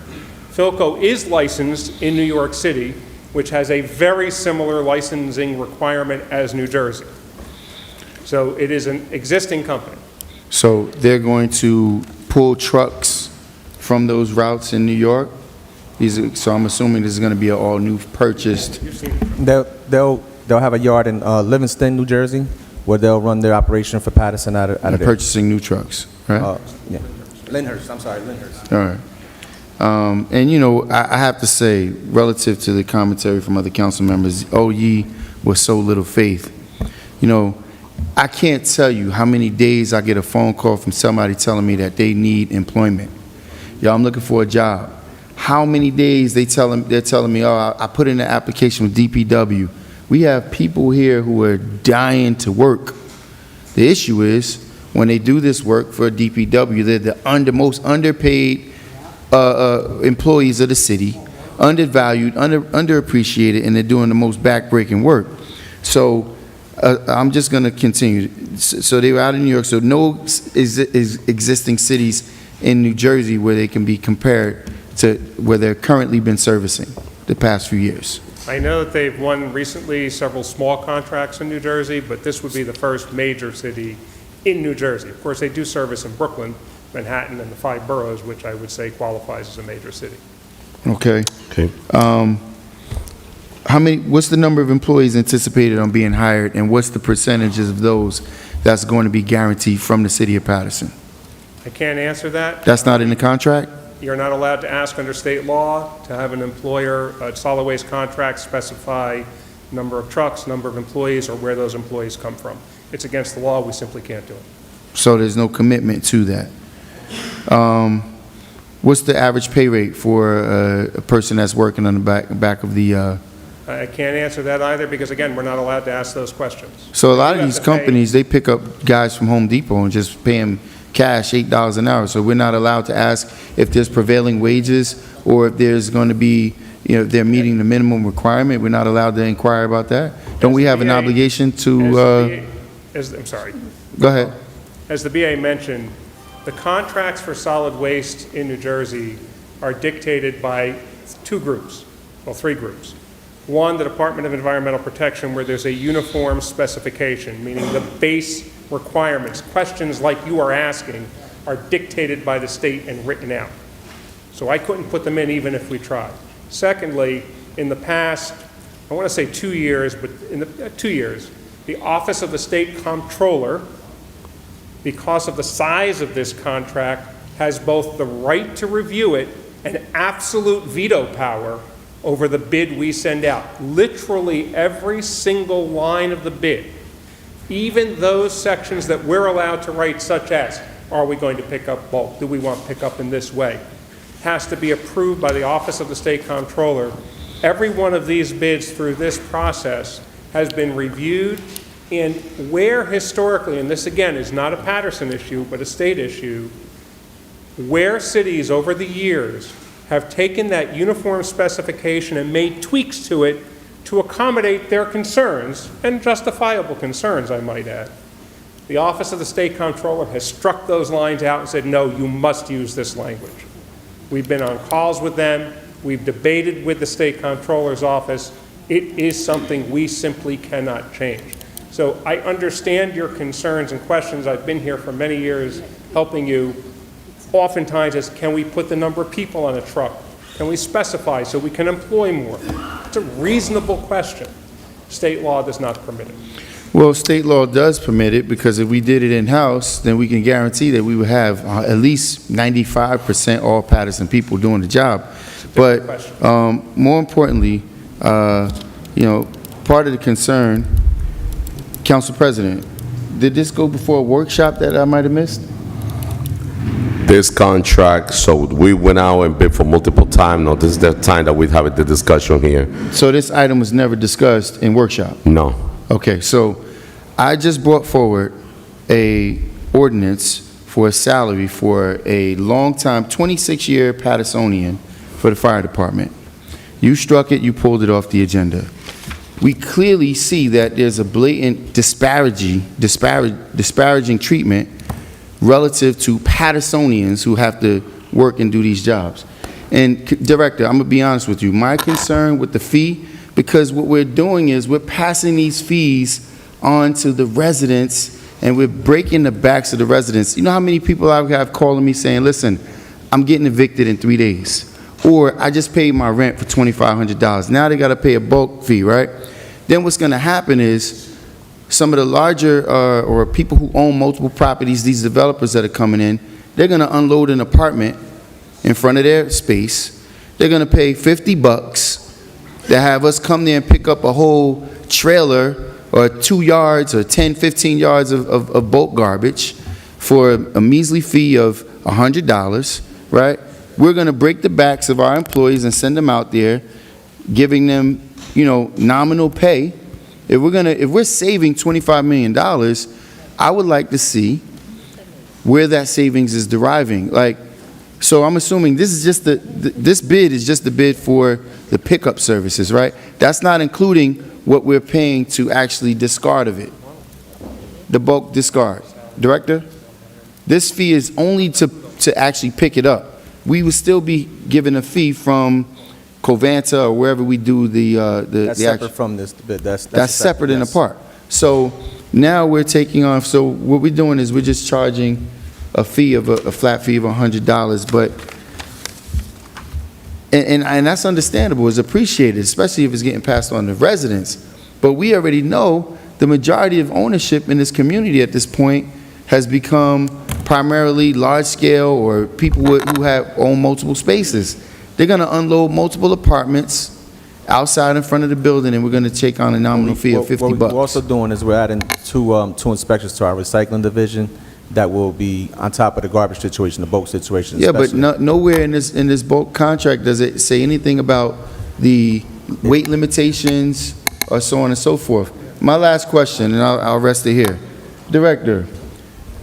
Speaker 9: Philco is licensed in New York City, which has a very similar licensing requirement as New Jersey. So it is an existing company.
Speaker 4: So they're going to pull trucks from those routes in New York? So I'm assuming this is going to be an all-new purchased.
Speaker 5: They'll have a yard in Livingston, New Jersey, where they'll run their operation for Paterson out of there.
Speaker 4: Purchasing new trucks, right?
Speaker 5: Yeah. Lyndhurst, I'm sorry, Lyndhurst.
Speaker 4: All right. And you know, I have to say, relative to the commentary from other council members, oh ye with so little faith. You know, I can't tell you how many days I get a phone call from somebody telling me that they need employment. Yo, I'm looking for a job. How many days they're telling me, oh, I put in an application with DPW. We have people here who are dying to work. The issue is, when they do this work for DPW, they're the most underpaid employees of the city, undervalued, underappreciated, and they're doing the most backbreaking work. So I'm just going to continue. So they were out in New York, so no existing cities in New Jersey where they can be compared to where they're currently been servicing the past few years.
Speaker 9: I know that they've won recently several small contracts in New Jersey, but this would be the first major city in New Jersey. Of course, they do service in Brooklyn, Manhattan, and the 5 boroughs, which I would say qualifies as a major city.
Speaker 4: Okay. What's the number of employees anticipated on being hired, and what's the percentages of those that's going to be guaranteed from the city of Paterson?
Speaker 9: I can't answer that.
Speaker 4: That's not in the contract?
Speaker 9: You're not allowed to ask under state law to have an employer, a solid waste contract, specify number of trucks, number of employees, or where those employees come from. It's against the law. We simply can't do it.
Speaker 4: So there's no commitment to that. What's the average pay rate for a person that's working on the back of the...
Speaker 9: I can't answer that either because, again, we're not allowed to ask those questions.
Speaker 4: So a lot of these companies, they pick up guys from Home Depot and just pay them cash, $8 an hour. So we're not allowed to ask if there's prevailing wages or if there's going to be, if they're meeting the minimum requirement. We're not allowed to inquire about that. Don't we have an obligation to...
Speaker 9: I'm sorry.
Speaker 4: Go ahead.
Speaker 9: As the BA mentioned, the contracts for solid waste in New Jersey are dictated by 3 groups. One, the Department of Environmental Protection, where there's a uniform specification, meaning the base requirements, questions like you are asking, are dictated by the state and written out. So I couldn't put them in even if we tried. Secondly, in the past, I want to say 2 years, but in the 2 years, the Office of the State Comptroller, because of the size of this contract, has both the right to review it and absolute veto power over the bid we send out. Literally every single line of the bid, even those sections that we're allowed to write, such as, are we going to pick up bulk? Do we want pickup in this way? Has to be approved by the Office of the State Comptroller. Every one of these bids through this process has been reviewed, and where historically, and this again is not a Paterson issue, but a state issue, where cities over the years have taken that uniform specification and made tweaks to it to accommodate their concerns, and justifiable concerns, I might add. The Office of the State Comptroller has struck those lines out and said, no, you must use this language. We've been on calls with them. We've debated with the State Comptroller's office. It is something we simply cannot change. So I understand your concerns and questions. I've been here for many years helping you. Oftentimes it's, can we put the number of people on a truck? Can we specify so we can employ more? It's a reasonable question. State law does not permit it.
Speaker 4: Well, state law does permit it, because if we did it in-house, then we can guarantee that we would have at least 95% all Paterson people doing the job. But more importantly, you know, part of the concern, Council President, did this go before a workshop that I might have missed?
Speaker 2: This contract, so we went out and bid for multiple times. No, this is the time that we're having the discussion here.
Speaker 4: So this item was never discussed in workshop?
Speaker 2: No.
Speaker 4: Okay, so I just brought forward a ordinance for a salary for a long-time, 26-year Pattersonian for the fire department. You struck it, you pulled it off the agenda. We clearly see that there's a blatant disparaging treatment relative to Pattersonians who have to work and do these jobs. And Director, I'm gonna be honest with you, my concern with the fee, because what we're doing is we're passing these fees on to the residents, and we're breaking the backs of the residents. You know how many people I have calling me saying, listen, I'm getting evicted in 3 days, or I just paid my rent for $2,500. Now they gotta pay a bulk fee, right? Then what's gonna happen is some of the larger or people who own multiple properties, these developers that are coming in, they're gonna unload an apartment in front of their space. They're gonna pay $50 to have us come there and pick up a whole trailer or 2 yards or 10, 15 yards of bulk garbage for a measly fee of $100, right? We're gonna break the backs of our employees and send them out there, giving them, you know, nominal pay. If we're saving $25 million, I would like to see where that savings is deriving. Like, so I'm assuming this is just this bid is just the bid for the pickup services, right? That's not including what we're paying to actually discard of it, the bulk discard. Director, this fee is only to actually pick it up. We would still be given a fee from Covanta or wherever we do
Speaker 5: That's separate from this bid.
Speaker 4: That's separate and apart. So now we're taking off, so what we're doing is we're just charging a fee of a flat fee of $100, but, and that's understandable, it's appreciated, especially if it's getting passed on to residents. But we already know the majority of ownership in this community at this point has become primarily large scale or people who own multiple spaces. They're gonna unload multiple apartments outside in front of the building, and we're gonna take on a nominal fee of $50.
Speaker 5: What we're also doing is we're adding two inspectors to our recycling division that will be on top of the garbage situation, the bulk situation.
Speaker 4: Yeah, but
Speaker 5: especially.
Speaker 4: nowhere in this bulk contract does it say anything about the weight limitations or so on and so forth. My last question, and I'll rest it here. Director,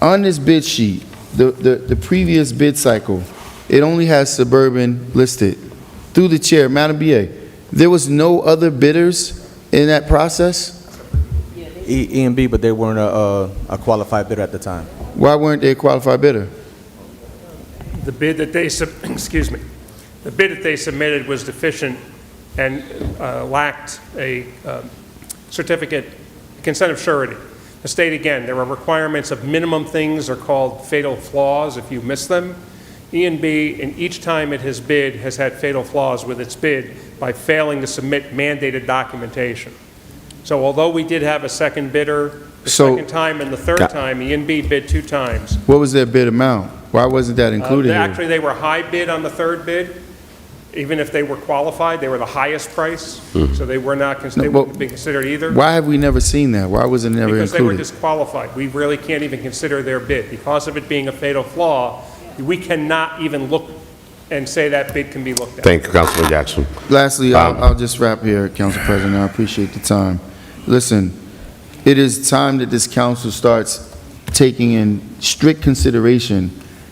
Speaker 4: on this bid sheet, the previous bid cycle, it only has Suburban listed. Through the chair, Madam BA, there was no other bidders in that process?
Speaker 5: E and B, but they weren't a qualified bidder at the time.
Speaker 4: Why weren't they a qualified bidder?
Speaker 9: The bid that they, excuse me, the bid that they submitted was deficient and lacked a certificate, consent of surety. To state again, there are requirements of minimum things are called fatal flaws if you miss them. E&B, in each time it has bid, has had fatal flaws with its bid by failing to submit mandated documentation. So although we did have a second bidder the second time and the third time, E&B bid 2 times.
Speaker 3: What was their bid amount? Why wasn't that included here?
Speaker 9: Actually, they were high bid on the third bid. Even if they were qualified, they were the highest price, so they were not, they wouldn't be considered either.
Speaker 3: Why have we never seen that? Why was it never
Speaker 9: Because they were
Speaker 3: included?
Speaker 9: disqualified. We really can't even consider their bid. Because of it being a fatal flaw, we cannot even look and say that bid can be looked at.
Speaker 2: Thank you, Councilman Jackson.
Speaker 3: Lastly, I'll just wrap here, Council President. I appreciate the time. Listen, it is time that this council starts taking in strict consideration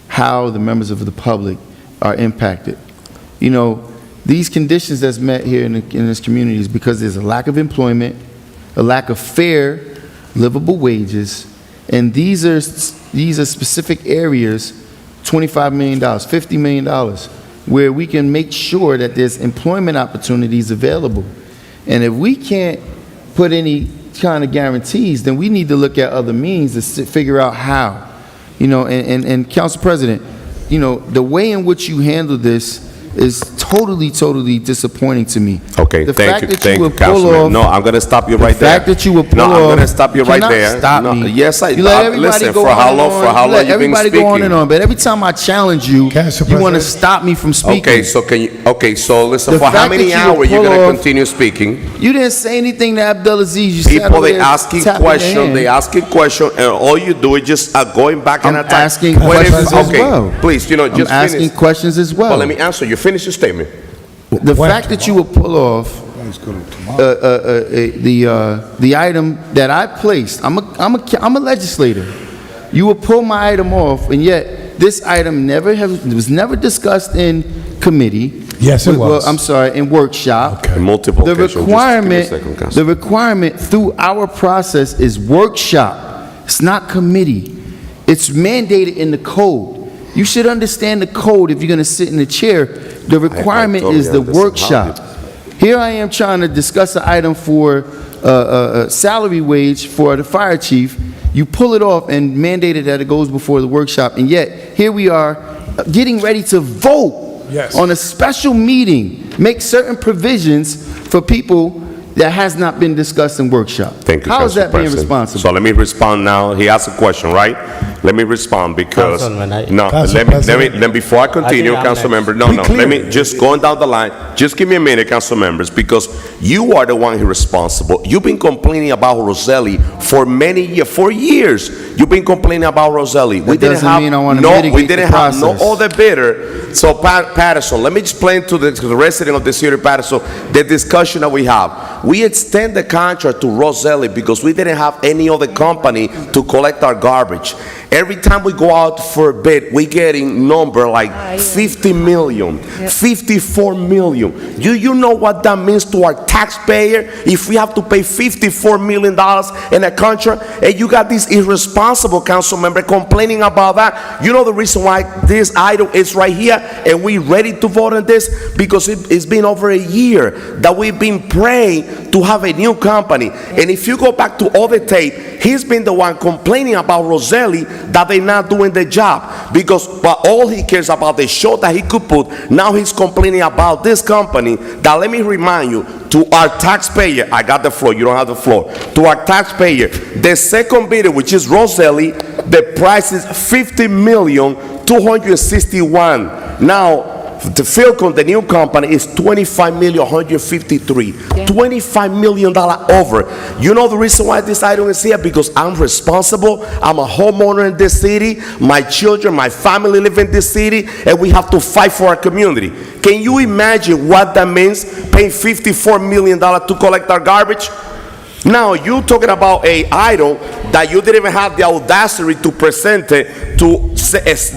Speaker 3: how the members of the public are impacted. You know, these conditions that's met here in this community is because there's a lack of employment, a lack of fair, livable wages, and these are specific areas, $25 million, $50 million, where we can make sure that there's employment opportunities available. And if we can't put any kind of guarantees, then we need to look at other means to figure out how. You know, and Council President, you know, the way in which you handle this is totally disappointing to me.
Speaker 2: Okay, thank you, Councilman. No, I'm going to stop you right there.
Speaker 3: The fact that you will pull off.
Speaker 2: No, I'm going to stop you right there.
Speaker 3: Stop
Speaker 2: no,
Speaker 3: me.
Speaker 2: Yes, I
Speaker 3: You let everybody
Speaker 2: listen,
Speaker 3: go
Speaker 2: for how
Speaker 3: on
Speaker 2: long,
Speaker 3: and
Speaker 2: for
Speaker 3: on.
Speaker 2: how
Speaker 3: You
Speaker 2: long
Speaker 3: let
Speaker 2: you been
Speaker 3: everybody
Speaker 2: speaking?
Speaker 3: go on and on, but every time I challenge you, you want to stop me from speaking.
Speaker 2: Okay, so can you, okay, so listen,
Speaker 3: The
Speaker 2: for how
Speaker 3: fact
Speaker 2: many
Speaker 3: that you
Speaker 2: hours you
Speaker 3: pull
Speaker 2: going to
Speaker 3: off-
Speaker 2: continue speaking?
Speaker 3: You didn't say anything to Abdelaziz. You sat
Speaker 2: People,
Speaker 3: over
Speaker 2: they
Speaker 3: there
Speaker 2: asking
Speaker 3: tapping your
Speaker 2: questions,
Speaker 3: hand.
Speaker 2: they asking questions, and all you do is just going back and
Speaker 3: I'm
Speaker 2: attack.
Speaker 3: asking
Speaker 2: What if-
Speaker 3: questions as
Speaker 2: okay,
Speaker 3: well.
Speaker 2: please, you know,
Speaker 3: I'm
Speaker 2: just
Speaker 3: asking
Speaker 2: finish.
Speaker 3: questions as well.
Speaker 2: Well, let me answer you. Finish your statement.
Speaker 3: The fact that you will pull off the item that I placed, I'm a legislator. You will pull my item off, and yet this item was never discussed in committee.
Speaker 17: Yes, it
Speaker 3: Well,
Speaker 17: was.
Speaker 3: I'm sorry, in workshop.
Speaker 2: In multiple
Speaker 3: The
Speaker 2: occasions. Just give me a
Speaker 3: requirement,
Speaker 2: second, Councilman.
Speaker 3: the requirement through our process is workshop. It's not committee. It's mandated in the code. You should understand the code if you're going to sit in the chair. The requirement
Speaker 2: totally
Speaker 3: is the
Speaker 2: understand.
Speaker 3: workshop. Here I am trying to discuss an item for salary wage for the fire chief. You pull it off and mandate it that it goes before the workshop, and yet here we are getting ready to vote on a special meeting, make certain provisions for people that has not been discussed in workshop.
Speaker 2: Thank you,
Speaker 3: How is
Speaker 2: Council
Speaker 3: that being
Speaker 2: President.
Speaker 3: responsible?
Speaker 2: So let me respond now. He asked a question, right? Let me respond because,
Speaker 21: Councilman,
Speaker 2: no,
Speaker 17: Council
Speaker 2: let me,
Speaker 17: President.
Speaker 2: before I continue,
Speaker 21: I think I'm
Speaker 2: council
Speaker 21: next.
Speaker 2: member, no, let me, just going down the line, just give me a minute, council members, because you are the one who's responsible. You've been complaining about Roselli for many years, for years. You've been complaining about Roselli. We didn't
Speaker 3: doesn't
Speaker 2: have,
Speaker 3: mean I wanna
Speaker 2: no, we
Speaker 3: mitigate
Speaker 2: didn't
Speaker 3: the
Speaker 2: have no
Speaker 3: process.
Speaker 2: other bidder. So Paterson, let me explain to the resident of the city of Paterson the discussion that we have. We extend the contract to Roselli because we didn't have any other company to collect our garbage. Every time we go out for a bid, we getting number like 50 million, 54 million. You know what that means to our taxpayer if we have to pay $54 million in a contract? And you got this irresponsible council member complaining about that. You know the reason why this item is right here and we ready to vote on this? Because it's been over a year that we've been praying to have a new company. And if you go back to all the tape, he's been the one complaining about Roselli that they're not doing the job, because but all he cares about the show that he could put. Now he's complaining about this company that, let me remind you, to our taxpayer, I got the floor, you don't have the floor, to our taxpayer, the second bidder, which is Roselli, the price is $50,261,000. Now the Philcon, the new company, is $25,153,000. $25 million over. You know the reason why this item is here? Because I'm responsible. I'm a homeowner in this city. My children, my family live in this city, and we have to fight for our community. Can you imagine what that means? Paying $54 million to collect our garbage? Now, you talking about a item that you didn't even have the audacity to present it to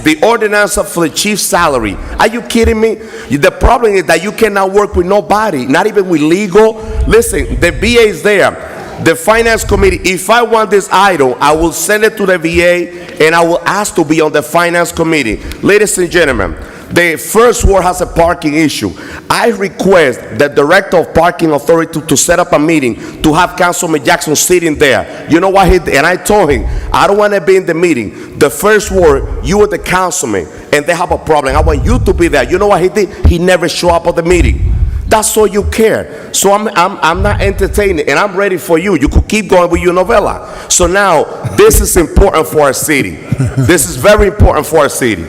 Speaker 2: the ordinance for the chief's salary. Are you kidding me? The problem is that you cannot work with nobody, not even with legal. Listen, the VA is there. The finance committee, if I want this item, I will send it to the VA and I will ask to be on the finance committee. Ladies and gentlemen, The first ward has a parking issue. I request the director of parking authority to set up a meeting to have Councilman Jackson sitting there. You know what he did? And I told him, I don't want to be in the meeting. The first ward, you are the councilman, and they have a problem. I want you to be there. You know what he did? He never showed up at the meeting. That's all you care. So I'm not entertaining, and I'm ready for you. You could keep going with your novella. So now, this is important for our city. This is very important for our city.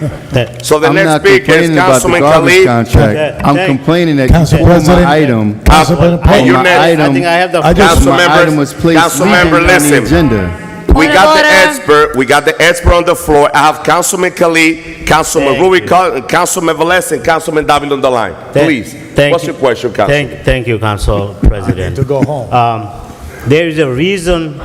Speaker 2: So the
Speaker 3: I'm
Speaker 2: next
Speaker 3: not
Speaker 2: speaker is
Speaker 3: complaining about the
Speaker 2: Councilman
Speaker 3: garbage
Speaker 2: Khalid.
Speaker 3: contract. I'm complaining that
Speaker 17: Council
Speaker 3: you pulled
Speaker 17: President-
Speaker 3: my item.
Speaker 17: Council President,
Speaker 2: And your next-
Speaker 21: I think I have the-
Speaker 2: Council
Speaker 3: My
Speaker 2: members-
Speaker 3: item was placed
Speaker 2: Council
Speaker 3: legally
Speaker 2: member,
Speaker 3: on the
Speaker 2: listen.
Speaker 3: agenda.
Speaker 2: We got the expert. We got the expert on the floor. I have Councilman Khalid, Councilman Rubicon, Councilman Velez, and Councilman David on the line. Please. What's your question, Councilman?
Speaker 21: Thank you, Council President.
Speaker 17: to go home.
Speaker 21: There is a reason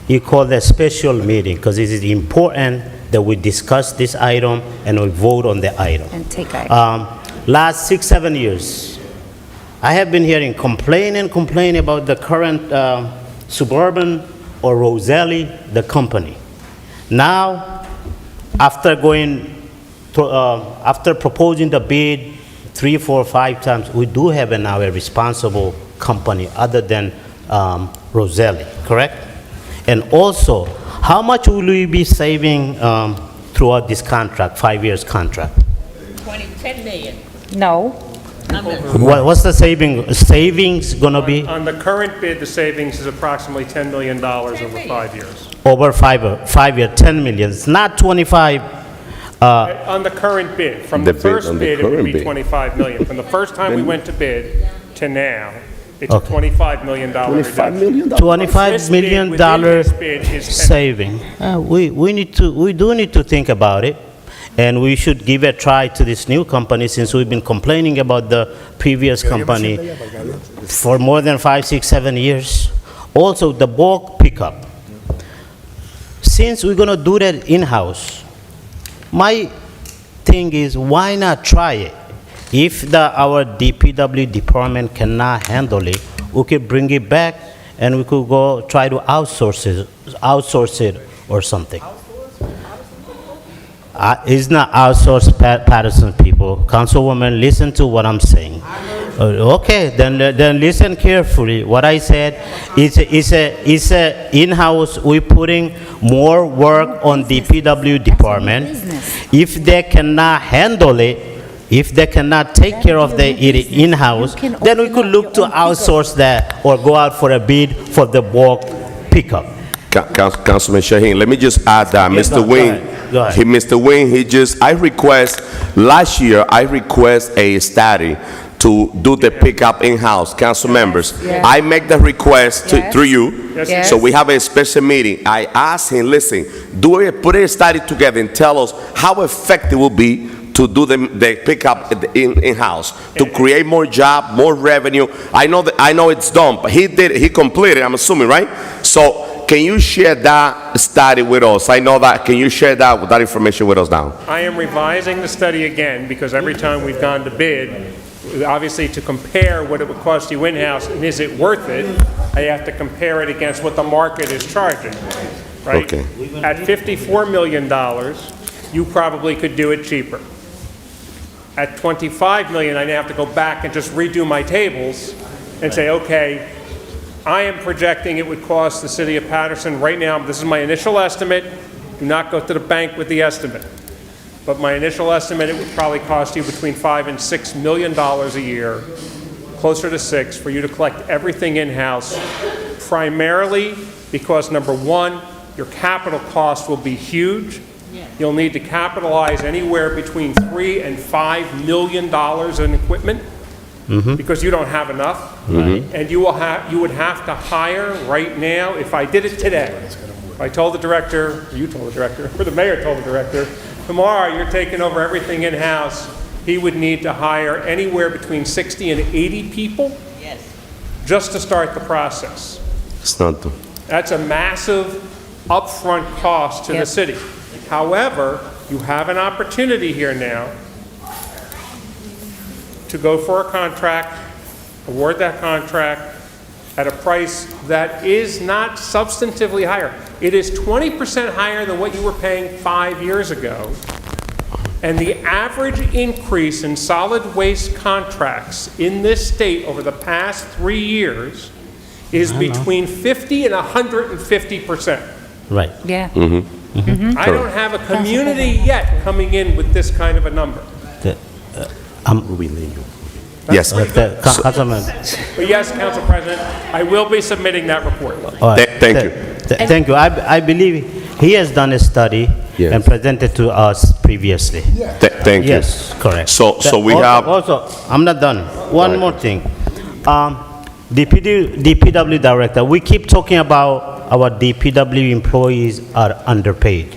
Speaker 21: you call that special meeting, because it is important that we discuss this item and we vote on the item.
Speaker 20: And take action.
Speaker 21: Last 6-7 years, I have been hearing complaining about the current Suburban or Roselli, the company. Now, after after proposing the bid 3, 4, 5 times, we do have now a responsible company other than Roselli, correct? And also, how much will we be saving throughout this contract, 5 years contract?
Speaker 19: 10 million.
Speaker 20: No.
Speaker 21: What's the savings gonna be?
Speaker 9: On the current bid, the savings is approximately $10 million over 5 years.
Speaker 21: Over 5 year, 10 million, it's not 25.
Speaker 9: On the current bid, from the
Speaker 2: The bid
Speaker 9: first
Speaker 2: on the
Speaker 9: bid, it would
Speaker 2: current
Speaker 9: be
Speaker 2: bid.
Speaker 9: 25 million. From the first time we went to bid to now, it's a
Speaker 21: Okay.
Speaker 9: $25 million reduction.
Speaker 21: $25 million
Speaker 9: Within this bid is 10
Speaker 21: saving. We do need to think about it, and we should give a try to this new company, since we've been complaining about the previous company for more than 5, 6, 7 years. Also, the bulk pickup. Since we're gonna do that in-house, my thing is, why not try it? If our DPW department cannot handle it, we could bring it back and we could go try to outsource it or something. It's not outsourced, Paterson people. Councilwoman, listen to what I'm saying. Okay, then listen carefully. What I said is a in-house. We're putting more work on DPW department. If they cannot handle it, if they cannot take care of it in-house, then we could look to outsource that or go out for a bid for the bulk pickup.
Speaker 2: Councilman Shaheen, let me just add that Mr. Wing,
Speaker 21: Go ahead.
Speaker 2: Mr. Wing, last year, I request a study to do the pickup in-house, council members.
Speaker 20: Yes.
Speaker 2: I make the request through you,
Speaker 20: Yes.
Speaker 2: so we have a special meeting. I asked him, listen, put a study together and tell us how effective it will be to do the pickup in-house, to create more job, more revenue. I know it's done, but he completed, I'm assuming, right? So, can you share that study with us? I know that. Can you share that information with us now?
Speaker 9: I am revising the study again, because every time we've gone to bid, obviously to compare what it would cost you in-house and is it worth it, I have to compare it against what the market is charging, right?
Speaker 2: Okay.
Speaker 9: At $54 million, you probably could do it cheaper. At $25 million, I have to go back and just redo my tables and say, okay, I am projecting it would cost the city of Paterson right now, this is my initial estimate, do not go to the bank with the estimate. But my initial estimate, it would probably cost you between $5 and $6 million a year, closer to 6, for you to collect everything in-house, primarily because, number one, your capital cost will be huge. You'll need to capitalize anywhere between $3 and $5 million in equipment, because you don't have enough. And you would have to hire right now, if I did it today, if I told the director, or you told the director, or the mayor told the director, tomorrow you're taking over everything in-house, he would need to hire anywhere between 60 and 80 people just to start the process.
Speaker 2: It's not.
Speaker 9: That's a massive upfront cost to the city. However, you have an opportunity here now to go for a contract, award that contract at a price that is not substantively higher. It is 20% higher than what you were paying 5 years ago, And the average increase in solid waste contracts in this state over the past 3 years is between 50 and 150%.
Speaker 21: Right.
Speaker 20: Yeah.
Speaker 9: I don't have a community yet coming in with this kind of a number.
Speaker 2: Yes.
Speaker 21: Councilman.
Speaker 9: But yes, Council President, I will be submitting that report.
Speaker 21: All right.
Speaker 2: Thank you.
Speaker 21: Thank you. I believe he has done a study and presented to us previously.
Speaker 2: Thank you.
Speaker 21: Yes, correct.
Speaker 2: So we have.
Speaker 21: Also, I'm not done. One more thing. DPW director, we keep talking about our DPW employees are underpaid.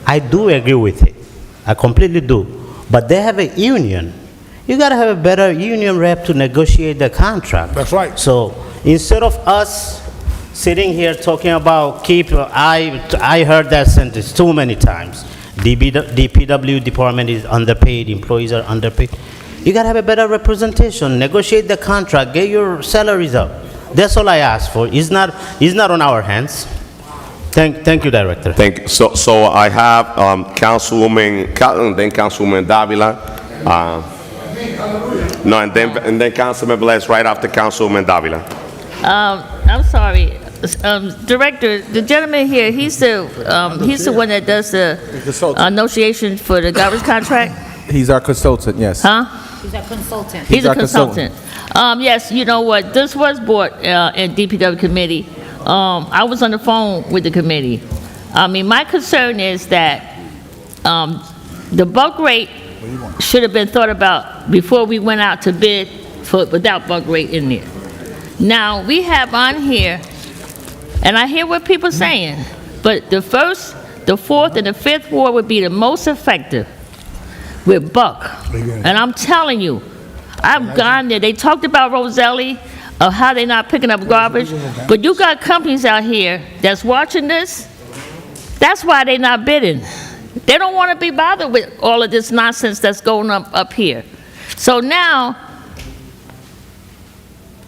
Speaker 21: I do agree with it. I completely do. But they have a union. You got to have a better union rep to negotiate the contract.
Speaker 17: That's right.
Speaker 21: So instead of us sitting here talking about I heard that sentence too many times. DPW department is underpaid, employees are underpaid. You got to have a better representation, negotiate the contract, get your salaries up. That's all I ask for. It's not on our hands. Thank you, Director.
Speaker 2: Thank you. So I have Councilwoman Cotton, then Councilwoman Davila. No, and then Councilman Velez right after Councilwoman Davila.
Speaker 19: I'm sorry. Director, the gentleman here, he's the one that does the negotiation for the garbage contract?
Speaker 5: He's our consultant, yes.
Speaker 19: Huh?
Speaker 20: He's a consultant.
Speaker 19: He's a consultant. Yes, you know what? This was brought in DPW committee. I was on the phone with the committee. I mean, my concern is that the bulk rate should have been thought about before we went out to bid without bulk rate in there. Now, we have on here, and I hear what people are saying, but the first, the fourth, and the fifth ward would be the most effective with bulk. And I'm telling you, I've gone there. They talked about Roselli, of how they're not picking up garbage, but you got companies out here that's watching this. That's why they're not bidding. They don't want to be bothered with all of this nonsense that's going up here. So now,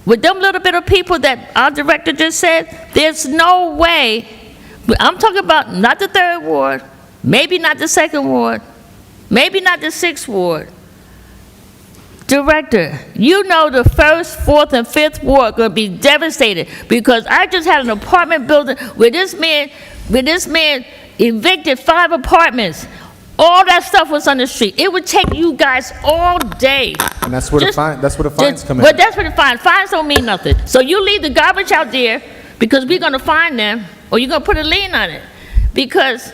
Speaker 19: with them little bit of people that our director just said, there's no way. I'm talking about not the third ward, maybe not the second ward, maybe not the sixth ward. Director, you know the first, fourth, and fifth ward are going to be devastated because I just had an apartment building where this man evicted 5 apartments. All that stuff was on the street. It would take you guys all day.
Speaker 5: And that's where the fines come in.
Speaker 19: But that's where the fines. Fines don't mean nothing. So you leave the garbage out there because we're going to fine them, or you're going to put a lien on it. Because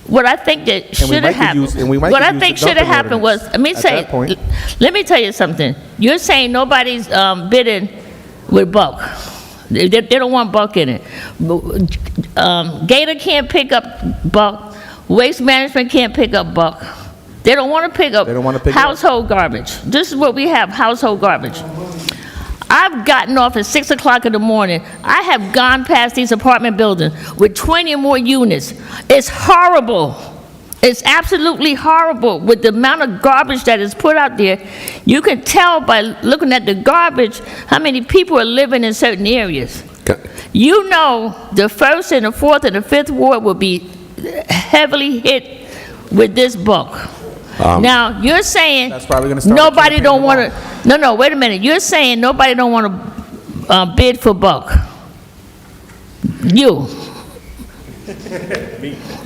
Speaker 19: what I think that should have happened, what I think should have happened was, let me tell you something. You're saying nobody's bidding with bulk. They don't want bulk in it. Gator can't pick up bulk. Waste management can't pick up bulk. They don't want to pick up household garbage. This is what we have, household garbage. I've gotten off at 6 o'clock in the morning. I have gone past these apartment buildings with 20 or more units. It's horrible. It's absolutely horrible with the amount of garbage that is put out there. You can tell by looking at the garbage how many people are living in certain areas. You know the first and the fourth and the fifth ward will be heavily hit with this bulk. Now, you're saying nobody don't want to, no, wait a minute. You're saying nobody don't want to bid for bulk. You.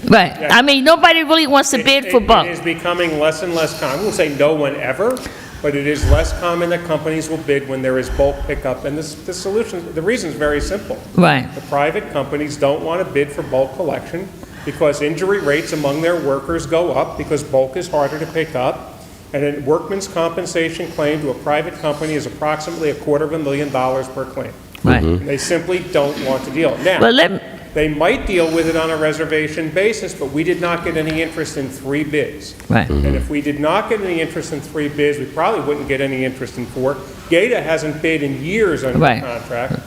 Speaker 19: Right.
Speaker 9: Yeah.
Speaker 19: I mean, nobody really wants to bid for bulk.
Speaker 9: It is becoming less and less common. I won't say no one ever, but it is less common that companies will bid when there is bulk pickup. And the solution, the reason is very simple.
Speaker 19: Right.
Speaker 9: The private companies don't want to bid for bulk collection because injury rates among their workers go up because bulk is harder to pick up. And a workman's compensation claim to a private company is approximately $250,000 per claim.
Speaker 19: Right.
Speaker 9: They simply don't want to deal. Now, they might deal with it on a reservation basis, but we did not get any interest in 3 bids.
Speaker 19: Right.
Speaker 9: And if we did not get any interest in 3 bids, we probably wouldn't get any interest in 4. GATA hasn't bid in years on your contract.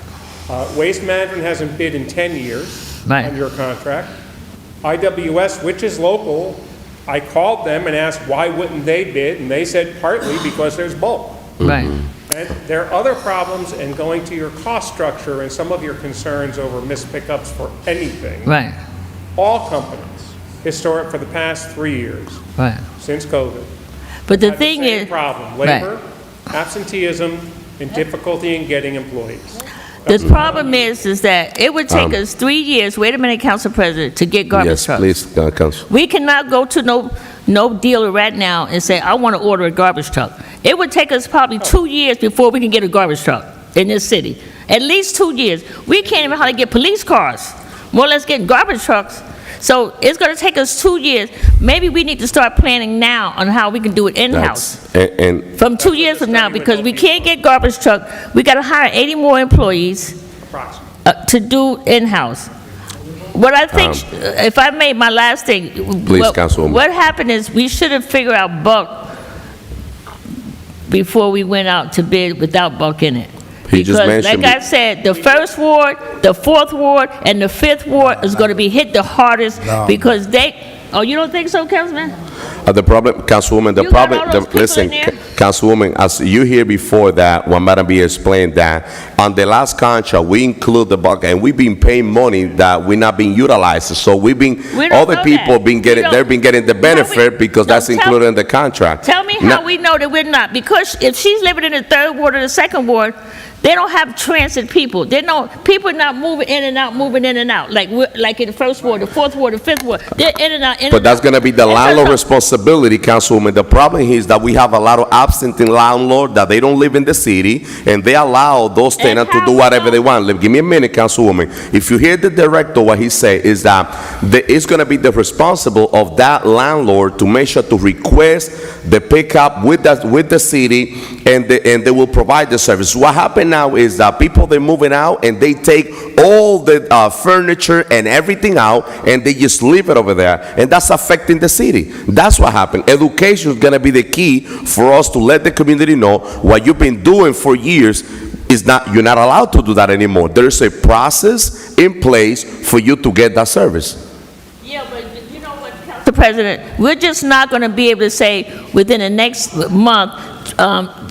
Speaker 9: Waste Management hasn't bid in 10 years on your contract. IWS, which is local, I called them and asked why wouldn't they bid, and they said partly because there's bulk.
Speaker 19: Right.
Speaker 9: And there are other problems, and going to your cost structure and some of your concerns over missed pickups for anything.
Speaker 19: Right.
Speaker 9: All companies historic for the past 3 years,
Speaker 19: Right.
Speaker 9: since COVID.
Speaker 19: But the
Speaker 9: Had
Speaker 19: thing
Speaker 9: same
Speaker 19: is,
Speaker 9: problem,
Speaker 19: right.
Speaker 9: labor, absenteeism, and difficulty in getting employees.
Speaker 19: The problem is that it would take us 3 years, wait a minute, Council President, to get garbage
Speaker 2: Yes,
Speaker 19: trucks.
Speaker 2: please, Council.
Speaker 19: We cannot go to no dealer right now and say, I want to order a garbage truck. It would take us probably 2 years before we can get a garbage truck in this city. At least 2 years. We can't even hardly get police cars, more or less getting garbage trucks. So it's going to take us 2 years. Maybe we need to start planning now on how we can do it in-house.
Speaker 2: And
Speaker 19: From 2 years from now, because we can't get garbage truck, we got to hire 80 more employees to do in-house. What I think, if I made my last thing,
Speaker 2: Please, Councilwoman.
Speaker 19: what happened is we should have figured out bulk before we went out to bid without bulk in it.
Speaker 2: He just
Speaker 19: Because,
Speaker 2: mentioned
Speaker 19: like I said, the first ward, the fourth ward, and the fifth ward is going to be hit the hardest because they. Oh, you don't think so, Councilman?
Speaker 2: The problem, Councilwoman, the
Speaker 19: You got
Speaker 2: problem,
Speaker 19: all those people
Speaker 2: listen,
Speaker 19: in there?
Speaker 2: Councilwoman, as you hear before that, when Madam B explained that, on the last contract, we include the bulk, and we've been paying money that we're not being utilized. So we've been,
Speaker 19: don't
Speaker 2: all the
Speaker 19: know
Speaker 2: people
Speaker 19: that.
Speaker 2: been getting, they've been getting the benefit because that's
Speaker 19: tell-
Speaker 2: included in the contract.
Speaker 19: Tell me how we know that we're not. Because if she's living in the third ward or the second ward, they don't have transit people. They don't, people not moving in and out, moving in and out. Like in the first ward, the fourth ward, the fifth ward. They're in and out, in and out.
Speaker 2: But that's going to be the landlord responsibility, Councilwoman. The problem is that we have a lot of absentee landlords that they don't live in the city, and they allow those tenants to do whatever they want. Give me a minute, Councilwoman. If you hear the director, what he say is that it's going to be the responsible of that landlord to make sure to request the pickup with the city, and they will provide the service. What happened now is that people, they're moving out, and they take all the furniture and everything out, and they just leave it over there, and that's affecting the city. That's what happened. Education is going to be the key for us to let the community know what you've been doing for years is not, you're not allowed to do that anymore. There's a process in place for you to get that service.
Speaker 19: Yeah, but you know what, Council President, we're just not going to be able to say within the next month,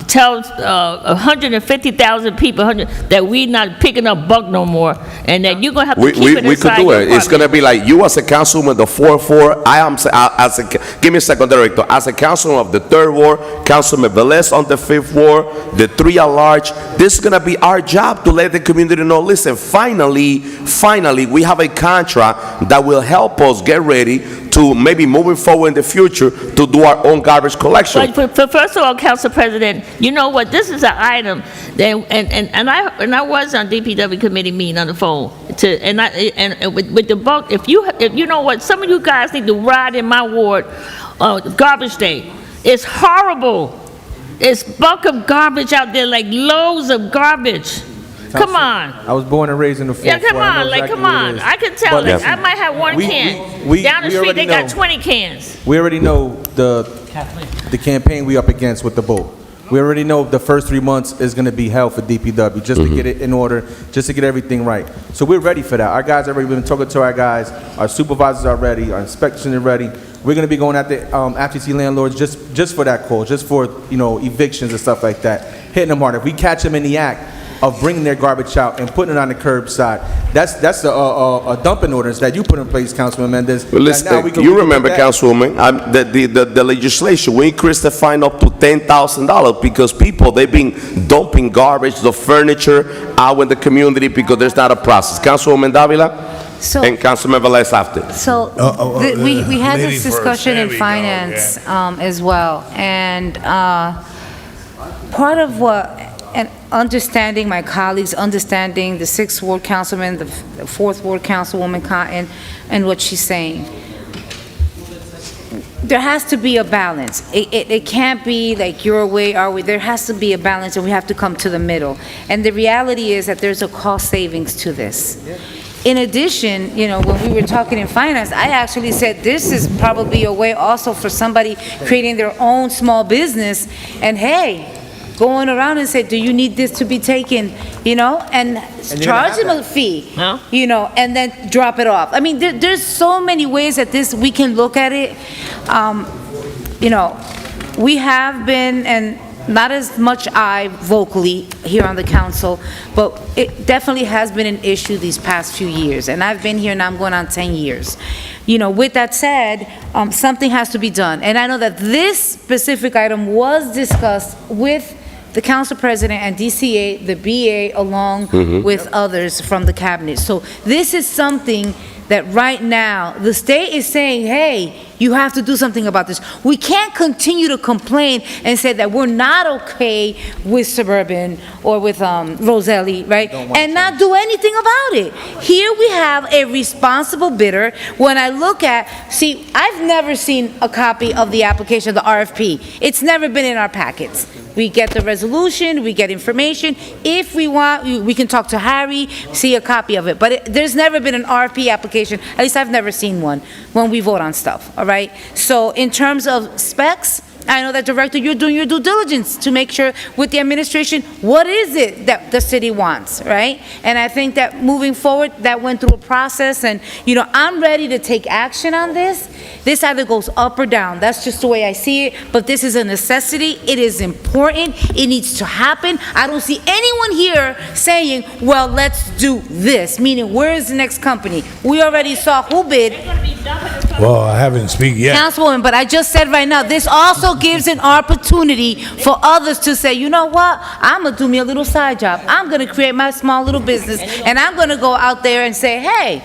Speaker 19: tell 150,000 people that we're not picking up bulk no more, and that you're going to have to keep it
Speaker 2: We could
Speaker 19: inside
Speaker 2: do
Speaker 19: your
Speaker 2: it. It's going to be like you as a councilman, the 4-4. I am, give me a second, Director. As a councilman of the 3rd Ward, Councilman Velez on the 5th Ward, the 3 at large, this is going to be our job to let the community know, listen, finally, we have a contract that will help us get ready to maybe moving forward in the future to do our own garbage collection.
Speaker 19: But first of all, Council President, you know what? This is an item that, and I was on DPW committee meeting on the phone and with the bulk. If you know what, some of you guys need to ride in my ward, garbage day. It's horrible. It's bulk of garbage out there, like loads of garbage. Come on.
Speaker 5: I was born and raised in the fourth
Speaker 19: Yeah, come
Speaker 5: ward. I know
Speaker 19: on, like,
Speaker 5: exactly
Speaker 19: come
Speaker 5: what it
Speaker 19: on.
Speaker 5: is.
Speaker 19: I can tell,
Speaker 5: But
Speaker 19: like,
Speaker 5: listen,
Speaker 19: I might have one can. Down the
Speaker 5: we
Speaker 19: street,
Speaker 5: already
Speaker 19: they got
Speaker 5: know.
Speaker 19: 20 cans.
Speaker 5: We already know the campaign we up against with the boat. We already know the first 3 months is going to be hell for DPW, just to get it in order, just to get everything right. So we're ready for that. Our guys already been talking to our guys. Our supervisors are ready. Our inspection is ready. We're going to be going at the absentee landlords just for that call, just for evictions and stuff like that, hitting them hard. If we catch them in the act of bringing their garbage out and putting it on the curbside, that's a dumping ordinance that you put in place, Councilman Mendez.
Speaker 2: Well, listen, you remember, Councilwoman, the legislation, we increased the fine up to $10,000 because people, they've been dumping garbage, the furniture out in the community because there's not a process. Councilwoman Davila? And Councilman Velez after.
Speaker 20: So we had
Speaker 17: lady
Speaker 20: this
Speaker 17: first.
Speaker 20: discussion
Speaker 17: There
Speaker 20: in
Speaker 17: we go,
Speaker 20: finance as well, and part of what, and understanding my colleagues, understanding the 6th Ward Councilman, the 4th Ward Councilwoman Cotton, and what she's saying. There has to be a balance. It can't be like your way, our way. There has to be a balance, and we have to come to the middle. And the reality is that there's a cost savings to this. In addition, when we were talking in finance, I actually said this is probably a way also for somebody creating their own small business, and hey, going around and say, do you need this to be taken, and charge them a fee, and then drop it off. I mean, there's so many ways that we can look at it. We have been, and not as much I vocally here on the council, but it definitely has been an issue these past few years, and I've been here now, I'm going on 10 years. You know, with that said, something has to be done, and I know that this specific item was discussed with the council president and DCA, the BA, along with others from the cabinet. So this is something that right now, the state is saying, hey, you have to do something about this. We can't continue to complain and say that we're not okay with Suburban or with Roselli, right? And not do anything about it. Here we have a responsible bidder. When I look at, see, I've never seen a copy of the application, the RFP. It's never been in our packets. We get the resolution, we get information. If we want, we can talk to Harry, see a copy of it. But there's never been an RFP application, at least I've never seen one, when we vote on stuff, all right? So in terms of specs, I know that, Director, you're doing your due diligence to make sure with the administration, what is it that the city wants, right? And I think that moving forward, that went through a process, and, you know, I'm ready to take action on this. This either goes up or down. That's just the way I see it, but this is a necessity. It is important. It needs to happen. I don't see anyone here saying, well, let's do this, meaning where is the next company? We already saw who bid.
Speaker 17: Well, I haven't speak yet.
Speaker 20: Councilwoman, but I just said right now, this also gives an opportunity for others to say, you know what, I'm gonna do me a little side job. I'm gonna create my small little business, and I'm gonna go out there and say, hey,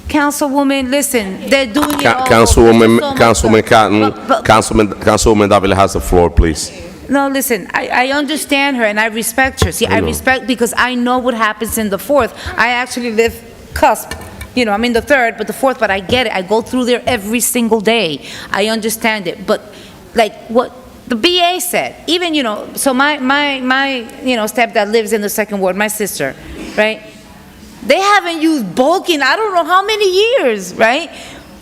Speaker 20: Councilwoman, listen, they're doing it all.
Speaker 2: Councilwoman Cotton, Councilwoman Davila has the floor, please.
Speaker 20: No, listen, I understand her and I respect her. See, I respect, because I know what happens in the 4th. I actually live cusp. You know, I'm in the 3rd, but the 4th, but I get it. I go through there every single day. I understand it. But like what the BA said, even, you know, so my you know, stepdad lives in the 2nd ward, my sister, right? They haven't used bulk in I don't know how many years, right?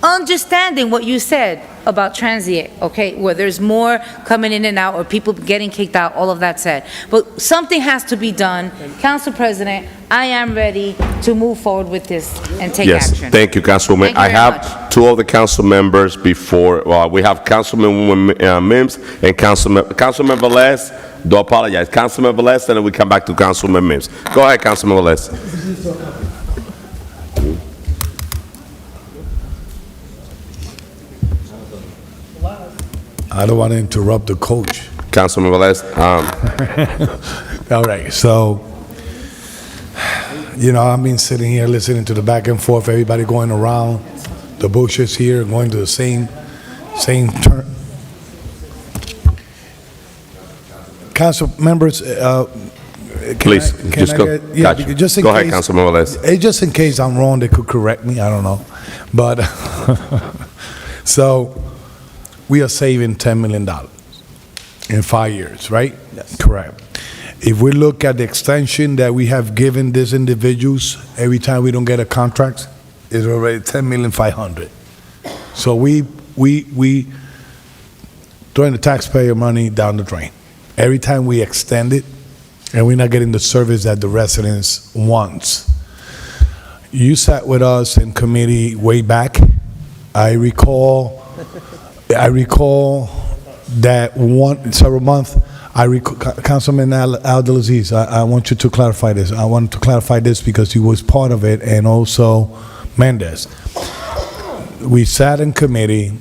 Speaker 20: Understanding what you said about transient, okay, where there's more coming in and out or people getting kicked out, all of that said. But something has to be done. Council President, I am ready to move forward with this and take action.
Speaker 2: Yes, thank you, Councilwoman.
Speaker 20: Thank you
Speaker 2: I
Speaker 20: very
Speaker 2: have
Speaker 20: much.
Speaker 2: 2 of the council members before, we have Councilman Mims and Councilman Velez. Do apologize. Councilman Velez, and then we come back to Councilman Mims. Go ahead, Councilman Velez.
Speaker 17: I don't want to interrupt the coach.
Speaker 2: Councilman Velez.
Speaker 17: All right, so, you know, I've been sitting here listening to the back and forth, everybody going around, the bushes here, going to the same turn. Council members,
Speaker 2: Please, just go. Gotcha.
Speaker 17: Just in
Speaker 2: Go
Speaker 17: case,
Speaker 2: ahead, Councilman Velez.
Speaker 17: Just in case I'm wrong, they could correct me, I don't know. But, so, we are saving $10 million in 5 years, right? Yes. Correct. If we look at the extension that we have given these individuals, every time we don't get a contract, it's already $10,500,000. So we throwing the taxpayer money down the drain. Every time we extend it, and we're not getting the service that the residents want. You sat with us in committee way back. I recall that several months, Councilman Abdelaziz, I want you to clarify this. I want to clarify this because he was part of it, and also Mendez. We sat in committee,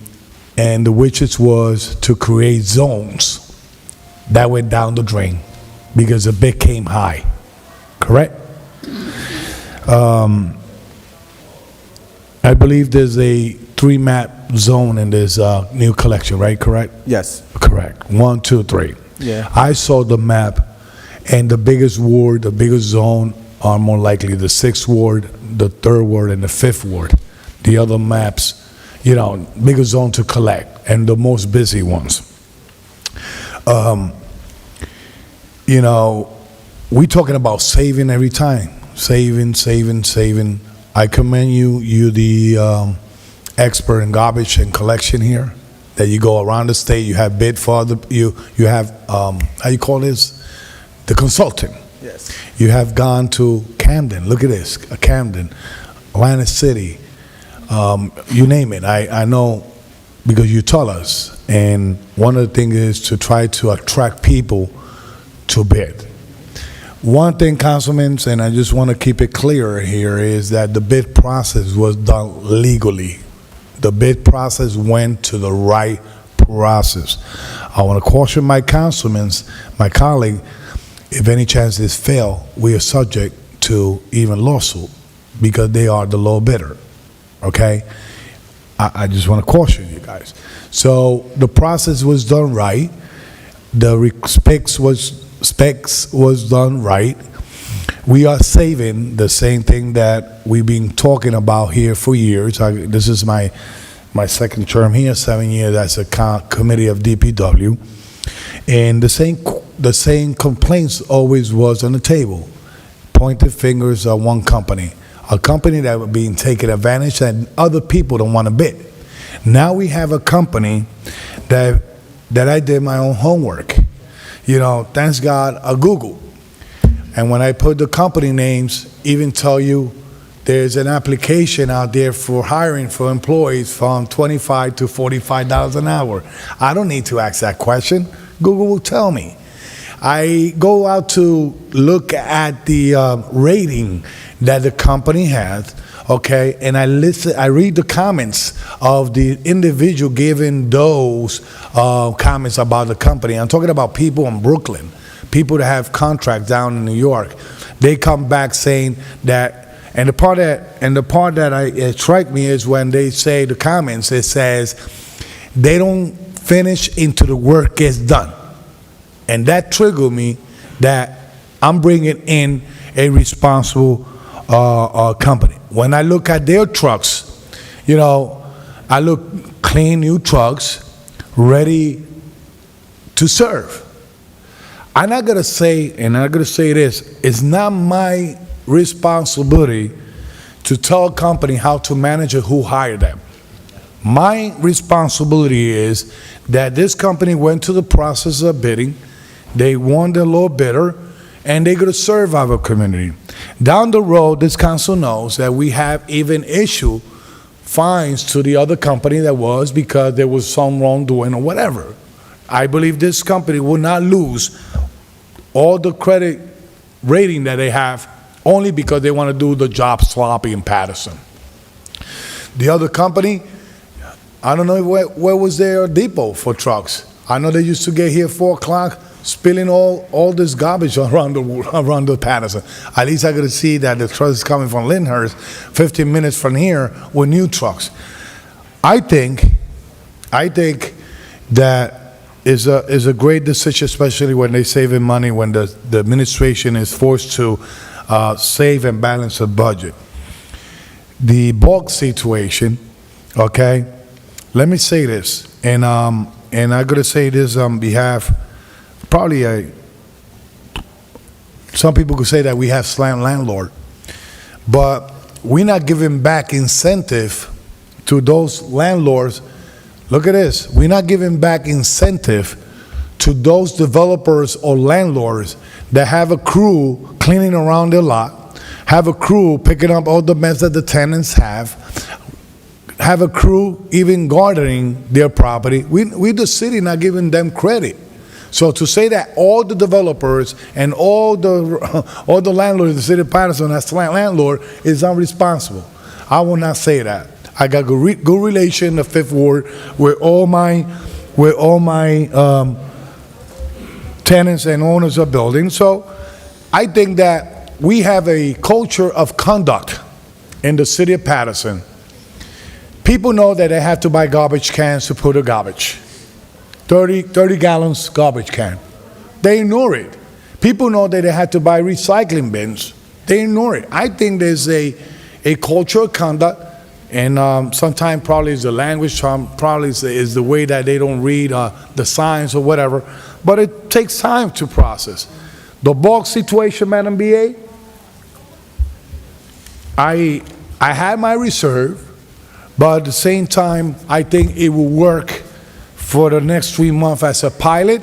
Speaker 17: and the wishes was to create zones that went down the drain because the bid came high, correct? I believe there's a 3-map zone in this new collection, right? Correct?
Speaker 5: Yes.
Speaker 17: Correct. 1, 2, 3.
Speaker 5: Yeah.
Speaker 17: I saw the map, and the biggest ward, the biggest zone are more likely the 6th ward, the 3rd ward, and the 5th ward. The other maps, you know, biggest zone to collect, and the most busy ones. You know, we talking about saving every time. Saving. I commend you the expert in garbage and collection here, that you go around the state, you have bid for other, you have, how you call this? The consultant.
Speaker 5: Yes.
Speaker 17: You have gone to Camden, look at this, Camden, Atlantic City, you name it. I know because you tell us. And one of the things is to try to attract people to bid. One thing, councilmen, and I just want to keep it clear here, is that the bid process was done legally. The bid process went to the right process. I want to caution my councilmen, my colleague, if any chance this fail, we are subject to even lawsuit because they are the low bidder, okay? I just want to caution you guys. So the process was done right. The specs was done right. We are saving the same thing that we've been talking about here for years. This is my second term here, 7 years as a committee of DPW. And the same complaints always was on the table. Pointed fingers at one company. A company that was being taken advantage and other people don't want to bid. Now we have a company that I did my own homework. You know, thanks God, a Google. And when I put the company names, even tell you there's an application out there for hiring for employees from $25 to $45 an hour. I don't need to ask that question. Google will tell me. I go out to look at the rating that the company has, okay, and I read the comments of the individual giving those comments about the company. I'm talking about people in Brooklyn, people that have contracts down in New York. They come back saying that, and the part that strike me is when they say the comments, it says they don't finish until the work gets done. And that triggered me that I'm bringing in a responsible company. When I look at their trucks, you know, I look clean, new trucks, ready to serve. I'm not going to say, and I'm going to say this, it's not my responsibility to tell a company how to manage or who hired them. My responsibility is that this company went to the process of bidding, they won the low bidder, and they're going to serve our community. Down the road, this council knows that we have even issued fines to the other company that was because there was some wrongdoing or whatever. I believe this company will not lose all the credit rating that they have only because they want to do the job sloppy in Paterson. The other company, I don't know where was their depot for trucks. I know they used to get here 4 o'clock, spilling all this garbage around the Paterson. At least I could see that the truck is coming from Lyndhurst, 15 minutes from here with new trucks. I think that is a great decision, especially when they're saving money, when the administration is forced to save and balance the budget. The bulk situation, okay, let me say this, and I'm going to say this on behalf, probably some people could say that we have slam landlord, but we're not giving back incentive to those landlords. Look at this, we're not giving back incentive to those developers or landlords that have a crew cleaning around their lot, have a crew picking up all the mess that the tenants have a crew even gardening their property. We the city not giving them credit. So to say that all the developers and all the landlords in the city of Paterson as landlord is unresponsible. I will not say that. I got good relation in the Fifth Ward with all my tenants and owners of buildings. So I think that we have a culture of conduct in the city of Paterson. People know that they have to buy garbage cans to put a garbage. 30 gallons garbage can. They ignore it. People know that they have to buy recycling bins. They ignore it. I think there's a culture of conduct, and sometimes probably it's the language, probably is the way that they don't read the signs or whatever, but it takes time to process. The bulk situation, Madam BA, I had my reserve, but at the same time, I think it will work for the next 3 months as a pilot.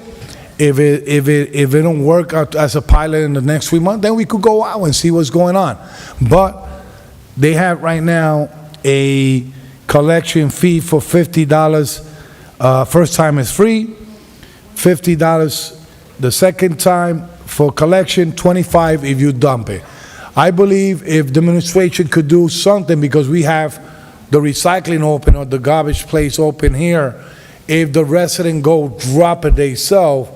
Speaker 17: If it don't work out as a pilot in the next 3 months, then we could go out and see what's going on. But they have right now a collection fee for $50 First time is free, $50 the second time. For collection, $25 if you dump it. I believe if the administration could do something, because we have the recycling open or the garbage place open here, if the resident go drop it themselves,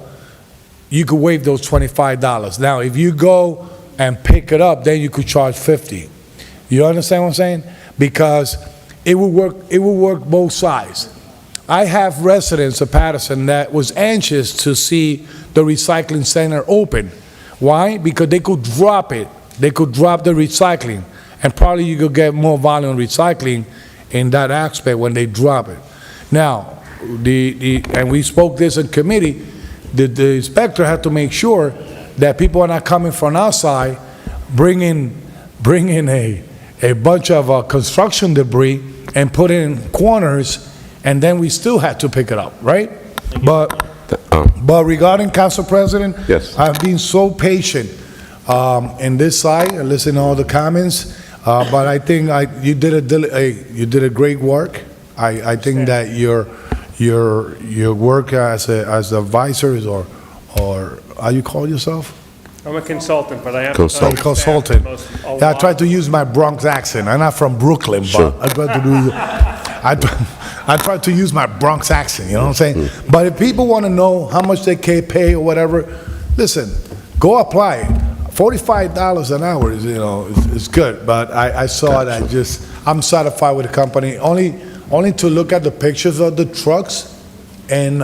Speaker 17: you could waive those $25. Now, if you go and pick it up, then you could charge $50. You understand what I'm saying? Because it will work both sides. I have residents of Paterson that was anxious to see the recycling center open. Why? Because they could drop it. They could drop the recycling, and probably you could get more volume recycling in that aspect when they drop it. Now, and we spoke this in committee, the inspector had to make sure that people are not coming from outside, bringing a bunch of construction debris and put it in corners, and then we still had to pick it up, right? But regarding Council President,
Speaker 2: yes,
Speaker 17: I've been so patient in this side, and listening to all the comments, but I think you did a great work. I think that your work as advisors or how you call yourself?
Speaker 9: I'm a consultant, but I have
Speaker 17: Consultant. Yeah, I try to use my Bronx accent. I'm not from Brooklyn, but I try to do. I try to use my Bronx accent. You know what I'm saying? But if people want to know how much they can pay or whatever, listen, go apply. $45 an hour is good. But I saw that I'm satisfied with the company. Only to look at the pictures of the trucks and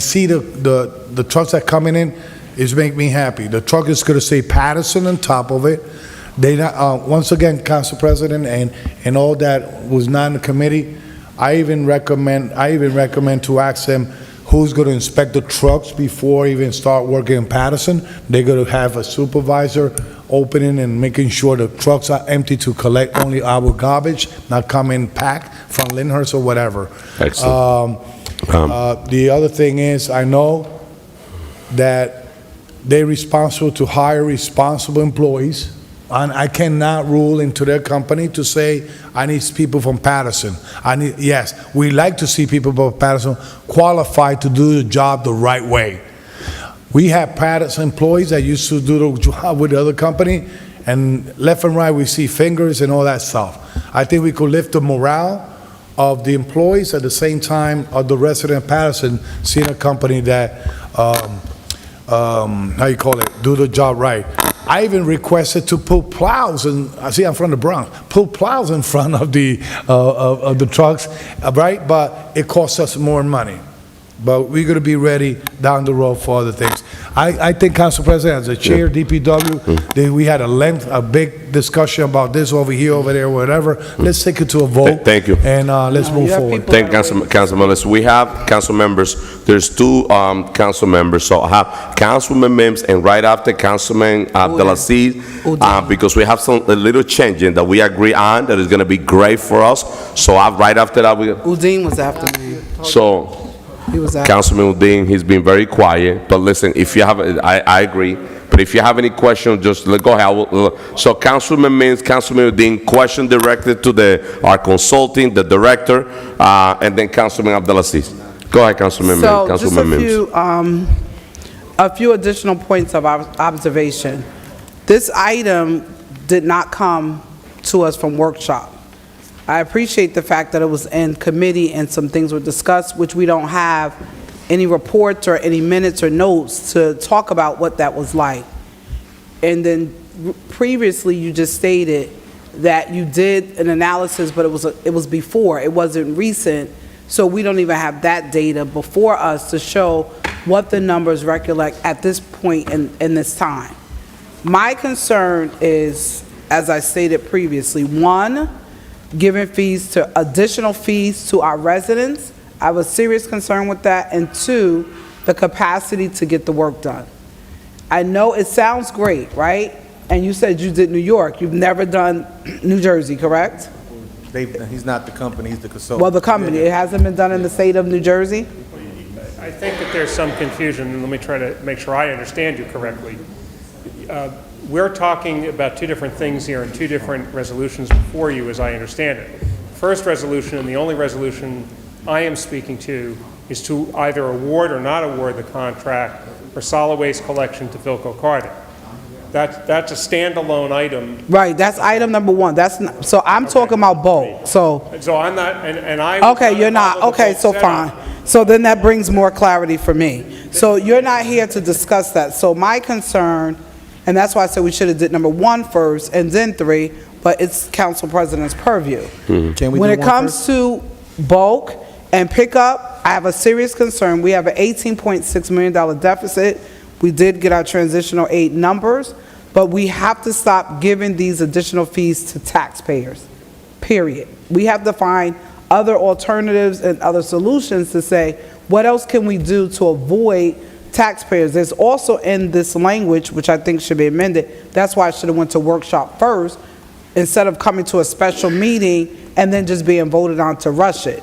Speaker 17: see the trucks that coming in is make me happy. The truck is going to say Paterson on top of it. They once again, Council President and all that was not in the committee. I even recommend to ask them who's going to inspect the trucks before even start working in Paterson. They're going to have a supervisor opening and making sure the trucks are empty to collect only our garbage, not come in packed from Lyndhurst or whatever.
Speaker 2: Excellent.
Speaker 17: The other thing is, I know that they're responsible to hire responsible employees, and I cannot rule into their company to say, I need people from Paterson. Yes, we like to see people from Paterson qualified to do the job the right way. We have Paterson employees that used to do the job with the other company, and left and right we see fingers and all that stuff. I think we could lift the morale of the employees at the same time of the resident of Paterson seeing a company that, how you call it, do the job right. I even requested to put plows, and I see I'm from the Bronx, put plows in front of the trucks, right? But it costs us more money. But we're going to be ready down the road for other things. I think, Council President, as a chair, DPW, we had a big discussion about this over here, over there, whatever. Let's take it to a vote.
Speaker 2: Thank you.
Speaker 17: And let's move forward.
Speaker 2: Thank you, Council members. We have council members. There's two council members. So I have Councilman Mims, and right after Councilman Abdelaziz, because we have a little changing that we agree on that is going to be great for us. So right after that,
Speaker 22: Udine was after me.
Speaker 2: So.
Speaker 22: He was after.
Speaker 2: Councilman Udine, he's been very quiet, but listen, if you have, I agree, but if you have any questions, just go ahead. So Councilman Mims, Councilman Udine, question directed to our consulting, the director, and then Councilman Abdelaziz. Go ahead, Councilman Mims. Councilman
Speaker 22: Mims. A few additional points of observation. This item did not come to us from workshop. I appreciate the fact that it was in committee and some things were discussed, which we don't have any reports or any minutes or notes to talk about what that was like. And then previously you just stated that you did an analysis, but it was before, it wasn't recent, so we don't even have that data before us to show what the numbers recollect at this point in this time. My concern is, as I stated previously, one, giving additional fees to our residents. I have a serious concern with that. And two, the capacity to get the work done. I know it sounds great, right? And you said you did New York. You've never done New Jersey, correct?
Speaker 5: He's not the company, he's the consultant.
Speaker 22: Well, the company, it hasn't been done in the state of New Jersey?
Speaker 9: I think that there's some confusion, and let me try to make sure I understand you correctly. We're talking about two different things here and two different resolutions before you, as I understand it. first resolution, and the only resolution I am speaking to, is to either award or not award the contract for solid waste collection to Philco Cardin. That's a standalone item.
Speaker 22: Right, that's item number one. That's not, so I'm talking about bulk, so.
Speaker 9: So I'm not, and I.
Speaker 22: Okay, you're not, okay, so fine. So then that brings more clarity for me. So you're not here to discuss that. So my concern, and that's why I said we should have did number one first and then three, but it's council president's purview. When it comes to bulk and pickup, I have a serious concern. We have an $18.6 million deficit. We did get our transitional aid numbers, but we have to stop giving these additional fees to taxpayers, period. We have to find other alternatives and other solutions to say, what else can we do to avoid taxpayers? There's also in this language, which I think should be amended, that's why I should have went to workshop first, instead of coming to a special meeting and then just being voted on to rush it.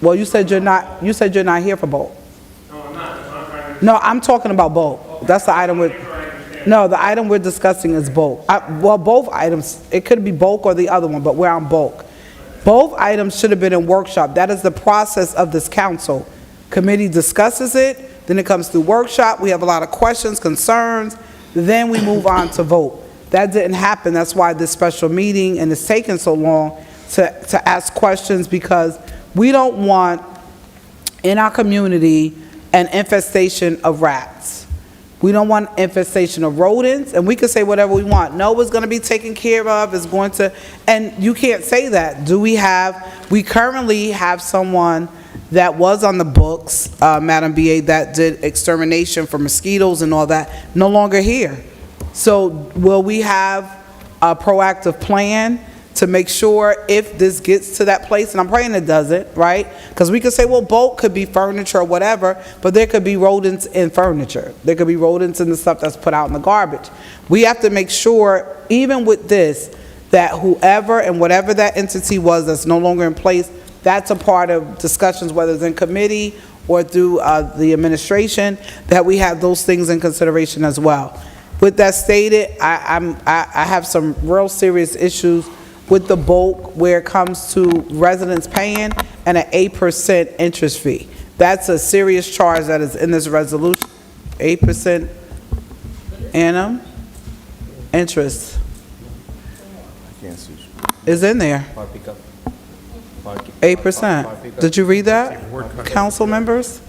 Speaker 22: Well, you said you're not here for bulk.
Speaker 9: No, I'm not.
Speaker 22: No, I'm talking about bulk. That's the item the item we're discussing is bulk. Well, both items, it could be bulk or the other one, but we're on bulk. Both items should have been in workshop. That is the process of this council. Committee discusses it, then it comes through workshop. We have a lot of questions, concerns, then we move on to vote. That didn't happen. That's why this special meeting, and it's taken so long to ask questions, because we don't want in our community an infestation of rats. We don't want infestation of rodents, and we can say whatever we want. No, it's going to be taken care of, it's going to, and you can't say that. We currently have someone that was on the books, Madam BA, that did extermination for mosquitoes and all that, no longer here. So will we have a proactive plan to make sure if this gets to that place, and I'm praying it doesn't, right? Because we could say, well, bulk could be furniture or whatever, but there could be rodents in furniture. There could be rodents in the stuff that's put out in the garbage. We have to make sure, even with this, that whoever and whatever that entity was that's no longer in place, that's a part of discussions, whether it's in committee or through the administration, that we have those things in consideration as well. With that stated, I have some real serious issues with the bulk where it comes to residents paying and an 8% interest fee. That's a serious charge that is in this resolution. 8% annum interest is in there. 8%. Did you read that, council members?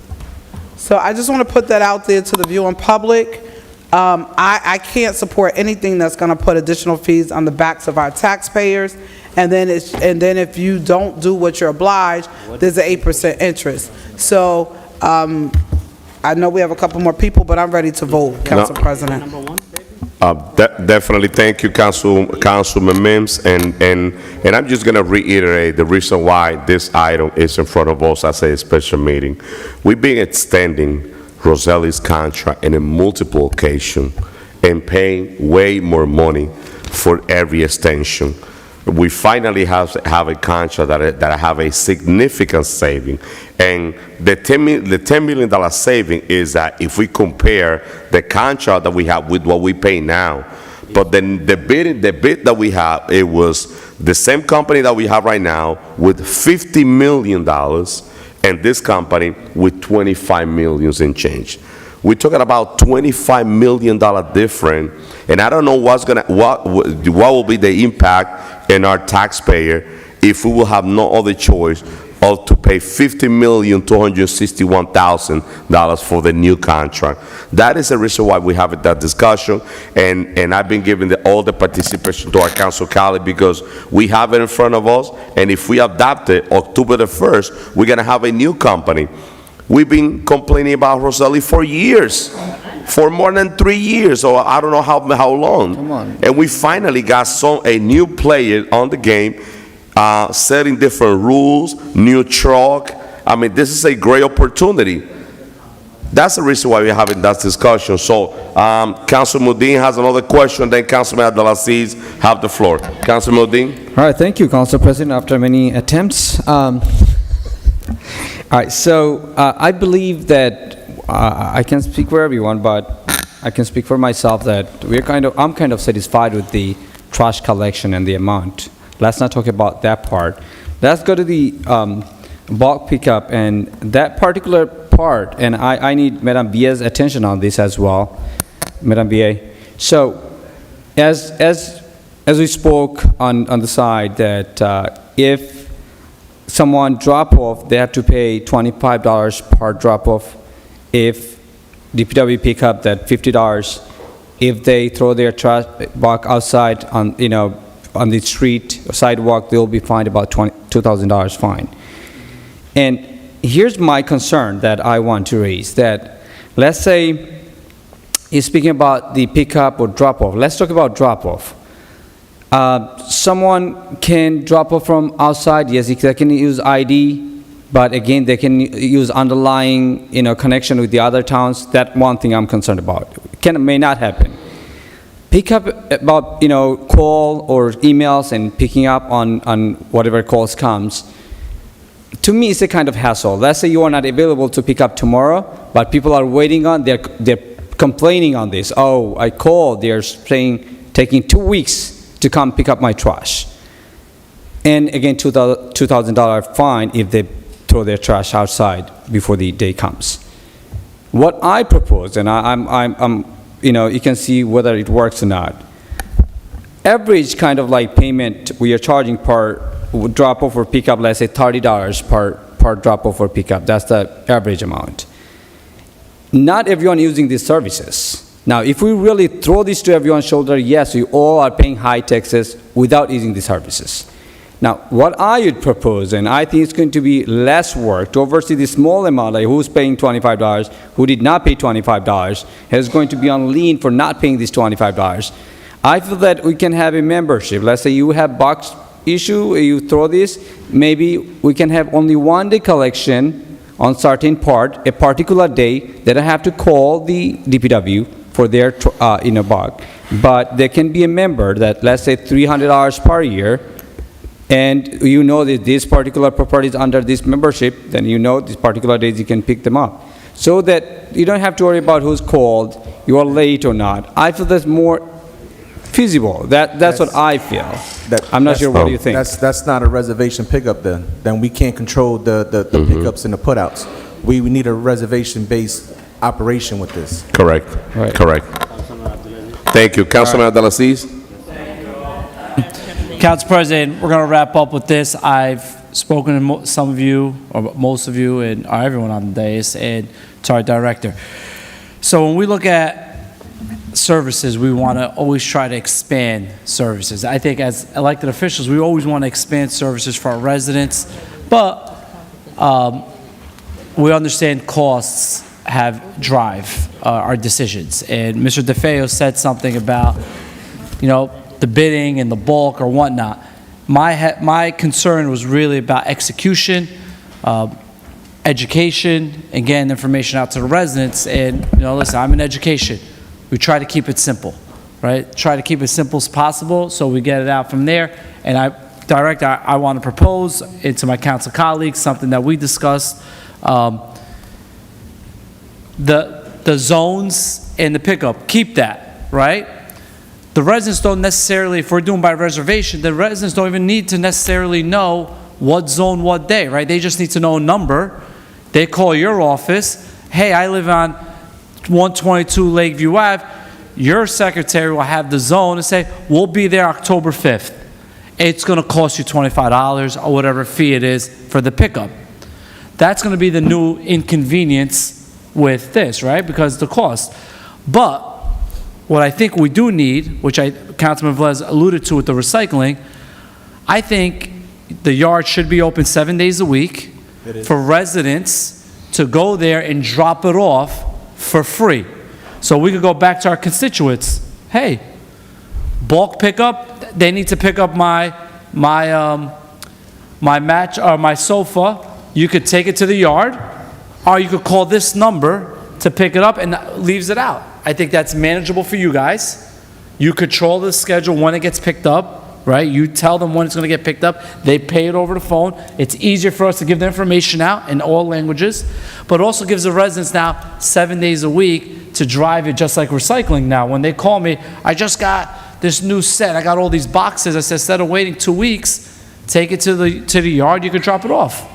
Speaker 22: So I just want to put that out there to the viewing public. I can't support anything that's going to put additional fees on the backs of our taxpayers, and then if you don't do what you're obliged, there's an 8% interest. So I know we have a couple more people, but I'm ready to vote, Council President.
Speaker 2: Definitely, thank you, Councilman Mims, and I'm just going to reiterate the reason why this item is in front of us as a special meeting. We've been extending Roselli's contract in a multiple occasion and paying way more money for every extension. We finally have a contract that have a significant saving, and the $10 million saving is that if we compare the contract that we have with what we pay now, but then the bid that we have, it was the same company that we have right now with $50 million, and this company with $25 million in change. We're talking about $25 million difference, and I don't know what will be the impact in our taxpayer if we will have no other choice or to pay $50,261,000 for the new contract. That is the reason why we have that discussion, and I've been giving all the participation to our council colleagues, because we have it in front of us, and if we adopt it October the 1st, we're going to have a new company. We've been complaining about Roselli for years, for more than 3 years, or I don't know how long.
Speaker 3: Come on.
Speaker 2: And we finally got a new player on the game, setting different rules, new truck. I mean, this is a great opportunity. That's the reason why we're having that discussion. So, Councilman Modin has another question, then Councilman Abdelaziz have the floor. Councilman Modin.
Speaker 6: All right, thank you, Council President, after many attempts. All right, so I believe that I can speak for everyone, but I can speak for myself that I'm kind of satisfied with the trash collection and the amount. Let's not talk about that part. Let's go to the bulk pickup, and that particular part, and I need Madam Bia's attention on this as well, Madam Bia. So, as we spoke on the side, that if someone drop off, they have to pay $25 per drop off. If DPW pick up, that $50. If they throw their trash box outside on the street or sidewalk, they'll be fined about $2,000 fine. And here's my concern that I want to raise, that let's say you're speaking about the pickup or drop-off. Let's talk about drop-off. Someone can drop off from outside. Yes, they can use ID, but again, they can use underlying connection with the other towns. That's one thing I'm concerned about. May not happen. Pick up about call or emails and picking up on whatever calls comes. To me, it's a kind of hassle. Let's say you are not available to pick up tomorrow, but people are waiting on, they're complaining on this. Oh, I called, they're saying, taking 2 weeks to come pick up my trash. And again, $2,000 fine if they throw their trash outside before the day comes. What I propose, and I'm you can see whether it works or not. Average kind of like payment we are charging per drop off or pickup, let's say $30 per drop off or pickup. That's the average amount. Not everyone using these services. Now, if we really throw this to everyone's shoulder, yes, we all are paying high taxes without using these services. Now, what I would propose, and I think it's going to be less work to oversee the small amount, like who's paying $25, who did not pay $25, is going to be on lien for not paying this $25. I feel that we can have a membership. Let's say you have box issue, you throw this, maybe we can have only 1 day collection on certain part, a particular day that I have to call the DPW for their box. But there can be a member that, let's say $300 per year, and that this particular property is under this membership, then these particular days you can pick them up. So that you don't have to worry about who's called, you are late or not. I feel that's more feasible. That's what I feel. I'm not sure, what do you think?
Speaker 5: That's not a reservation pickup then. Then we can't control the pickups and the putouts. We need a reservation-based operation with this.
Speaker 2: Correct.
Speaker 6: Right.
Speaker 2: Correct. Thank you. Councilman Abdelaziz?
Speaker 7: Council President, we're going to wrap up with this. I've spoken to some of you, or most of you, and everyone on the dais, and to our director. So when we look at services, we want to always try to expand services. I think as elected officials, we always want to expand services for our residents, but we understand costs drive our decisions. And Mr. DeFeo said something about, the bidding and the bulk or whatnot. My concern was really about execution, education, and getting information out to the residents. And, listen, I'm in education. We try to keep it simple, right? Try to keep it simple as possible so we get it out from there. And I want to propose it to my council colleagues, something that we discussed. The zones and the pickup, keep that, right? The residents don't necessarily, if we're doing by reservation, the residents don't even need to necessarily know what zone, what day, right? They just need to know a number. They call your office. Hey, I live on 122 Lakeview Ave. Your secretary will have the zone and say, we'll be there October 5th. It's going to cost you $25 or whatever fee it is for the pickup. That's going to be the new inconvenience with this, right? Because the cost. But what I think we do need, which Councilman Velez alluded to with the recycling, I think the yard should be open 7 days a week for residents to go there and drop it off for free. So we could go back to our constituents. Hey, bulk pickup, they need to pick up my match or my sofa. You could take it to the yard, or you could call this number to pick it up, and that leaves it out. I think that's manageable for you guys. You control the schedule when it gets picked up, right? You tell them when it's going to get picked up. They pay it over the phone. It's easier for us to give the information out in all languages, but also gives the residents now 7 days a week to drive it, just like recycling now. When they call me, I just got this new set. I got all these boxes. I said, instead of waiting 2 weeks, take it to the yard, you can drop it off.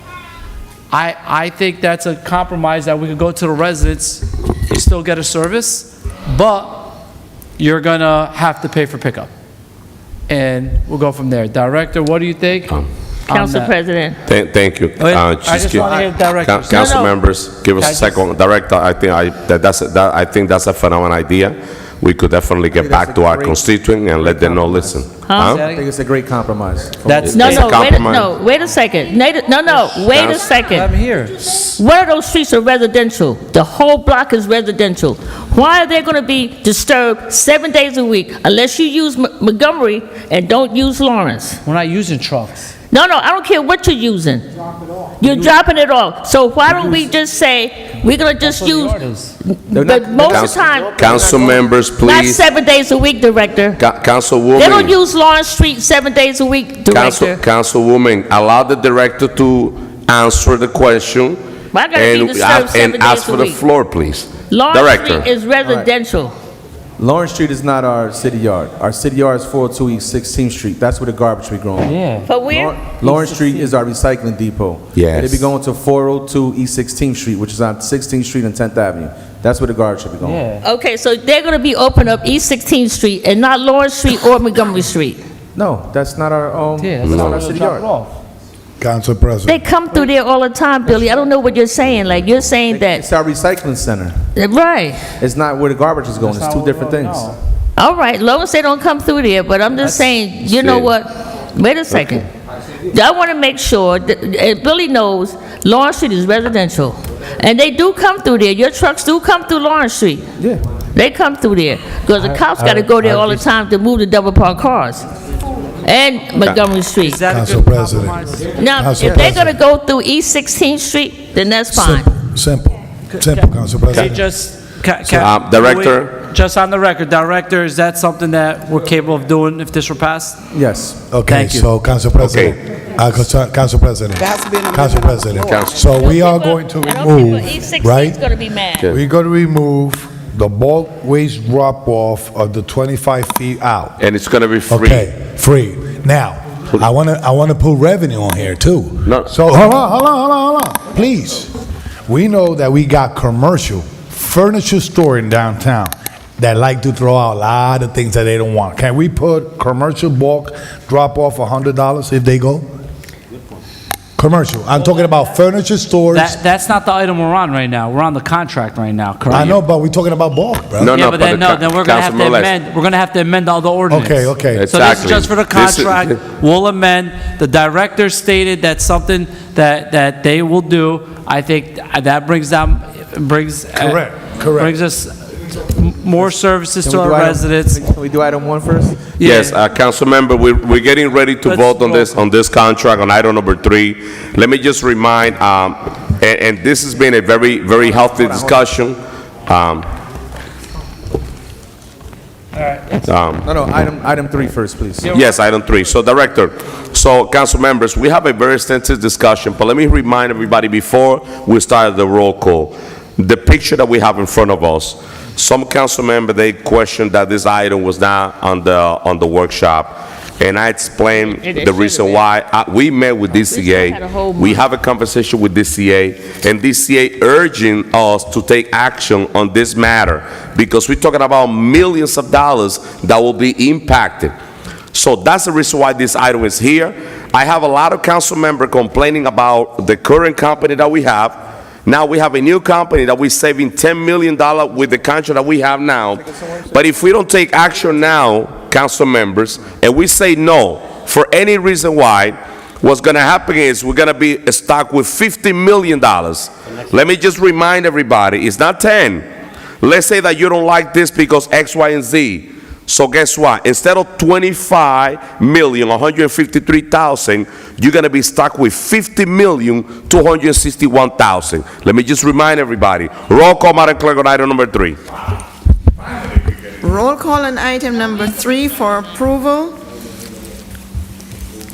Speaker 7: I think that's a compromise that we could go to the residents, you still get a service, but you're gonna have to pay for pickup. And we'll go from there. Director, what do you think?
Speaker 19: Council President.
Speaker 2: Thank you.
Speaker 7: I just want to hear Director.
Speaker 2: Council members, give us a second. Director, I think that's a phenomenal idea. We could definitely get back to our constituent and let them know, listen.
Speaker 5: I think it's a great compromise.
Speaker 19: Wait a second. Wait a second.
Speaker 7: I'm here.
Speaker 19: One of those streets are residential. The whole block is residential. Why are they going to be disturbed 7 days a week unless you use Montgomery and don't use Lawrence?
Speaker 7: We're not using trucks.
Speaker 19: No, I don't care what you're using. You're dropping it off. So why don't we just say, we're going to just use, but most of the time.
Speaker 2: Council members, please.
Speaker 19: Not 7 days a week, Director.
Speaker 2: Councilwoman.
Speaker 19: They don't use Lawrence Street 7 days a week, Director.
Speaker 2: Councilwoman, allow the director to answer the question
Speaker 19: Why gotta be disturbed 7 days
Speaker 2: ask for
Speaker 19: a
Speaker 2: the
Speaker 19: week?
Speaker 2: floor, please.
Speaker 19: Lawrence
Speaker 2: Director.
Speaker 19: Street is residential.
Speaker 5: Lawrence Street is not our city yard. Our city yard is 402 East 16th Street. That's where the garbage be growing.
Speaker 7: Yeah.
Speaker 19: But where?
Speaker 5: Lawrence Street is our recycling depot.
Speaker 2: Yes.
Speaker 5: It'll be going to 402 East 16th Street, which is on 16th Street and 10th Avenue. That's where the garbage should be going.
Speaker 7: Yeah.
Speaker 19: Okay, so they're going to be open up East 16th Street and not Lawrence Street or Montgomery Street.
Speaker 5: No, that's not our that's not our city yard.
Speaker 17: Council President.
Speaker 19: They come through there all the time, Billy. I don't know what you're saying. Like, you're saying that.
Speaker 5: It's our recycling center.
Speaker 19: Right.
Speaker 5: It's not where the garbage is going. It's two different things.
Speaker 19: All right, long as they don't come through there, but I'm just saying, you know what? Wait a second. I want to make sure, that Billy knows, Lawrence Street is residential. And they do come through there. Your trucks do come through Lawrence Street.
Speaker 5: Yeah.
Speaker 19: They come through there. Because the cops got to go there all the time to move the double parked cars. And Montgomery Street.
Speaker 17: Council President.
Speaker 19: Now,
Speaker 17: Council
Speaker 19: if they're going
Speaker 17: President.
Speaker 19: to go through East 16th Street, then that's fine.
Speaker 17: Simple, Council President.
Speaker 2: Director.
Speaker 7: Just on the record, Director, is that something that we're capable of doing if this were passed?
Speaker 5: Yes.
Speaker 17: Okay,
Speaker 7: Thank you.
Speaker 17: so Council President, Council President,
Speaker 22: There has to be an
Speaker 17: Council
Speaker 22: amendment.
Speaker 17: President. So we are going to remove,
Speaker 19: East 16th is
Speaker 17: right?
Speaker 19: going to be mad.
Speaker 17: We're going to remove the bulk waste drop-off of the 25 feet out.
Speaker 2: And it's going to be free.
Speaker 17: Okay, free. Now, I want to put revenue on here too.
Speaker 2: No.
Speaker 17: So hold on, please. We know that we got commercial furniture store in downtown that like to throw out a lot of things that they don't want. Can we put commercial bulk drop off $100 if they go? Commercial. I'm talking about furniture stores.
Speaker 7: That's not the item we're on right now. We're on the contract right now, correct?
Speaker 17: I know, but we're talking about bulk, bro.
Speaker 2: No,
Speaker 7: Yeah,
Speaker 2: no,
Speaker 7: but then,
Speaker 2: the
Speaker 7: then we're gonna have to
Speaker 2: Councilman
Speaker 7: amend, we're gonna have to amend all the ordinance.
Speaker 17: Okay.
Speaker 7: So this is
Speaker 2: Exactly.
Speaker 7: just for the
Speaker 2: This is-
Speaker 7: contract. We'll amend. The director stated that's something that they will do. I think that brings
Speaker 17: Correct.
Speaker 7: brings us more services to our residents.
Speaker 5: Can we do item 1 first?
Speaker 2: Yes, council member, we're getting ready to
Speaker 7: Let's
Speaker 2: vote
Speaker 7: vote.
Speaker 2: on this contract on item number 3. Let me just remind, and this has been a very, very healthy discussion.
Speaker 5: No, item 3 first, please.
Speaker 2: Yes, item 3. So, Director, so council members, we have a very extensive discussion, but let me remind everybody before we start the roll call, the picture that we have in front of us, some council member, they questioned that this item was not on the workshop. And I explained
Speaker 19: It
Speaker 2: the
Speaker 19: should
Speaker 2: reason
Speaker 19: have
Speaker 2: why. We met with
Speaker 19: had a whole
Speaker 2: DCA. We
Speaker 19: month.
Speaker 2: have a conversation with DCA, and DCA urging us to take action on this matter because we're talking about millions of dollars that will be impacted. So that's the reason why this item is here. I have a lot of council members complaining about the current company that we have. Now we have a new company that we're saving $10 million with the contract that we have now. But if we don't take action now, council members, and we say no for any reason why, what's going to happen is we're going to be stuck with $50 million. Let me just remind everybody, it's not 10. Let's say that you don't like this because X, Y, and Z. So guess what? Instead of $25,153,000, you're going to be stuck with $50,261,000. Let me just remind everybody. Roll call, Madam Clerk, on item number 3.
Speaker 1: Roll call on item number 3 for approval.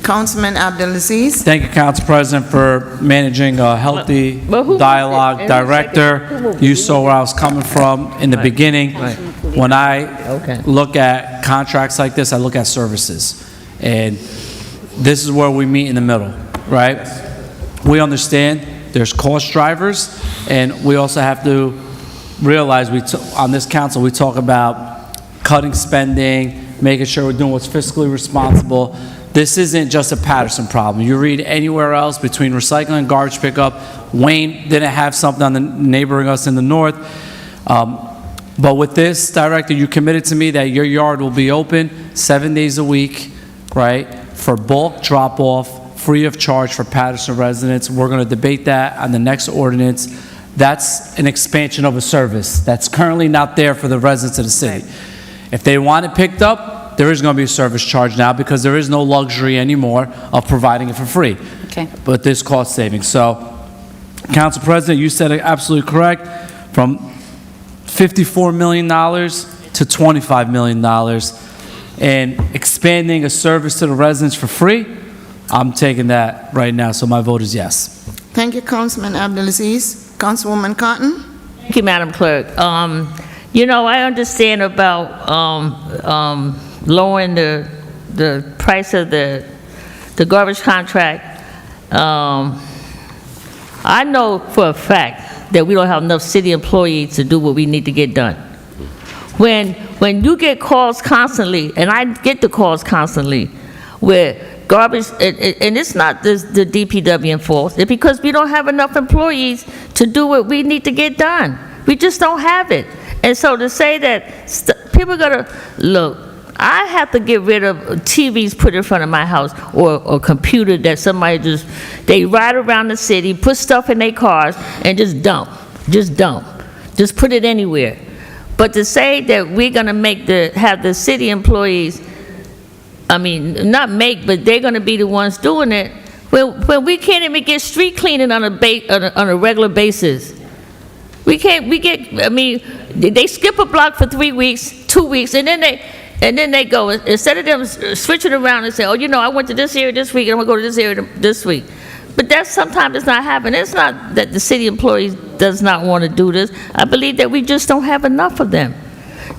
Speaker 1: Councilman Abdelaziz.
Speaker 7: Thank you, Council President, for managing a healthy
Speaker 19: But who moved it?
Speaker 7: dialogue.
Speaker 19: And who
Speaker 7: Director,
Speaker 19: seconded? Who moved
Speaker 7: you
Speaker 19: it?
Speaker 7: saw where I was coming from in the beginning. When I look at contracts like this, I look at services. And this is where we meet in the middle, right? We understand there's cost drivers, and we also have to realize on this council, we talk about cutting spending, making sure we're doing what's fiscally responsible. This isn't just a Paterson problem. You read anywhere else between recycling and garbage pickup, Wayne didn't have something on the neighboring us in the north. But with this, Director, you committed to me that your yard will be open 7 days a week, right, for bulk drop-off, free of charge for Paterson residents. We're going to debate that on the next ordinance. That's an expansion of a service that's currently not there for the residents of the city. If they want it picked up, there is going to be a service charge now because there is no luxury anymore of providing it for free.
Speaker 20: Okay.
Speaker 7: But this cost savings. So, Council President, you said it absolutely correct. From $54 million to $25 million and expanding a service to the residents for free, I'm taking that right now, so my vote is yes.
Speaker 1: Thank you, Councilman Abdelaziz. Councilwoman Cotton?
Speaker 19: Thank you, Madam Clerk. You know, I understand about lowering the price of the garbage contract. I know for a fact that we don't have enough city employees to do what we need to get done. When you get calls constantly, and I get the calls constantly, where garbage, and it's not the DPW fault, it's because we don't have enough employees to do what we need to get done. We just don't have it. And so to say that people are gonna, look, I have to get rid of TVs put in front of my house or a computer that somebody they ride around the city, put stuff in their cars and just dump. Just put it anywhere. But to say that we're gonna have the city employees, I mean, not make, but they're gonna be the ones doing it, when we can't even get street cleaning on a regular basis. We get, I mean, they skip a block for 3 weeks, 2 weeks, and then they go, instead of them switching around and say, oh, you know, I went to this area this week, and I'm gonna go to this area this week. But that sometimes it's not happening. It's not that the city employees does not want to do this. I believe that we just don't have enough of them.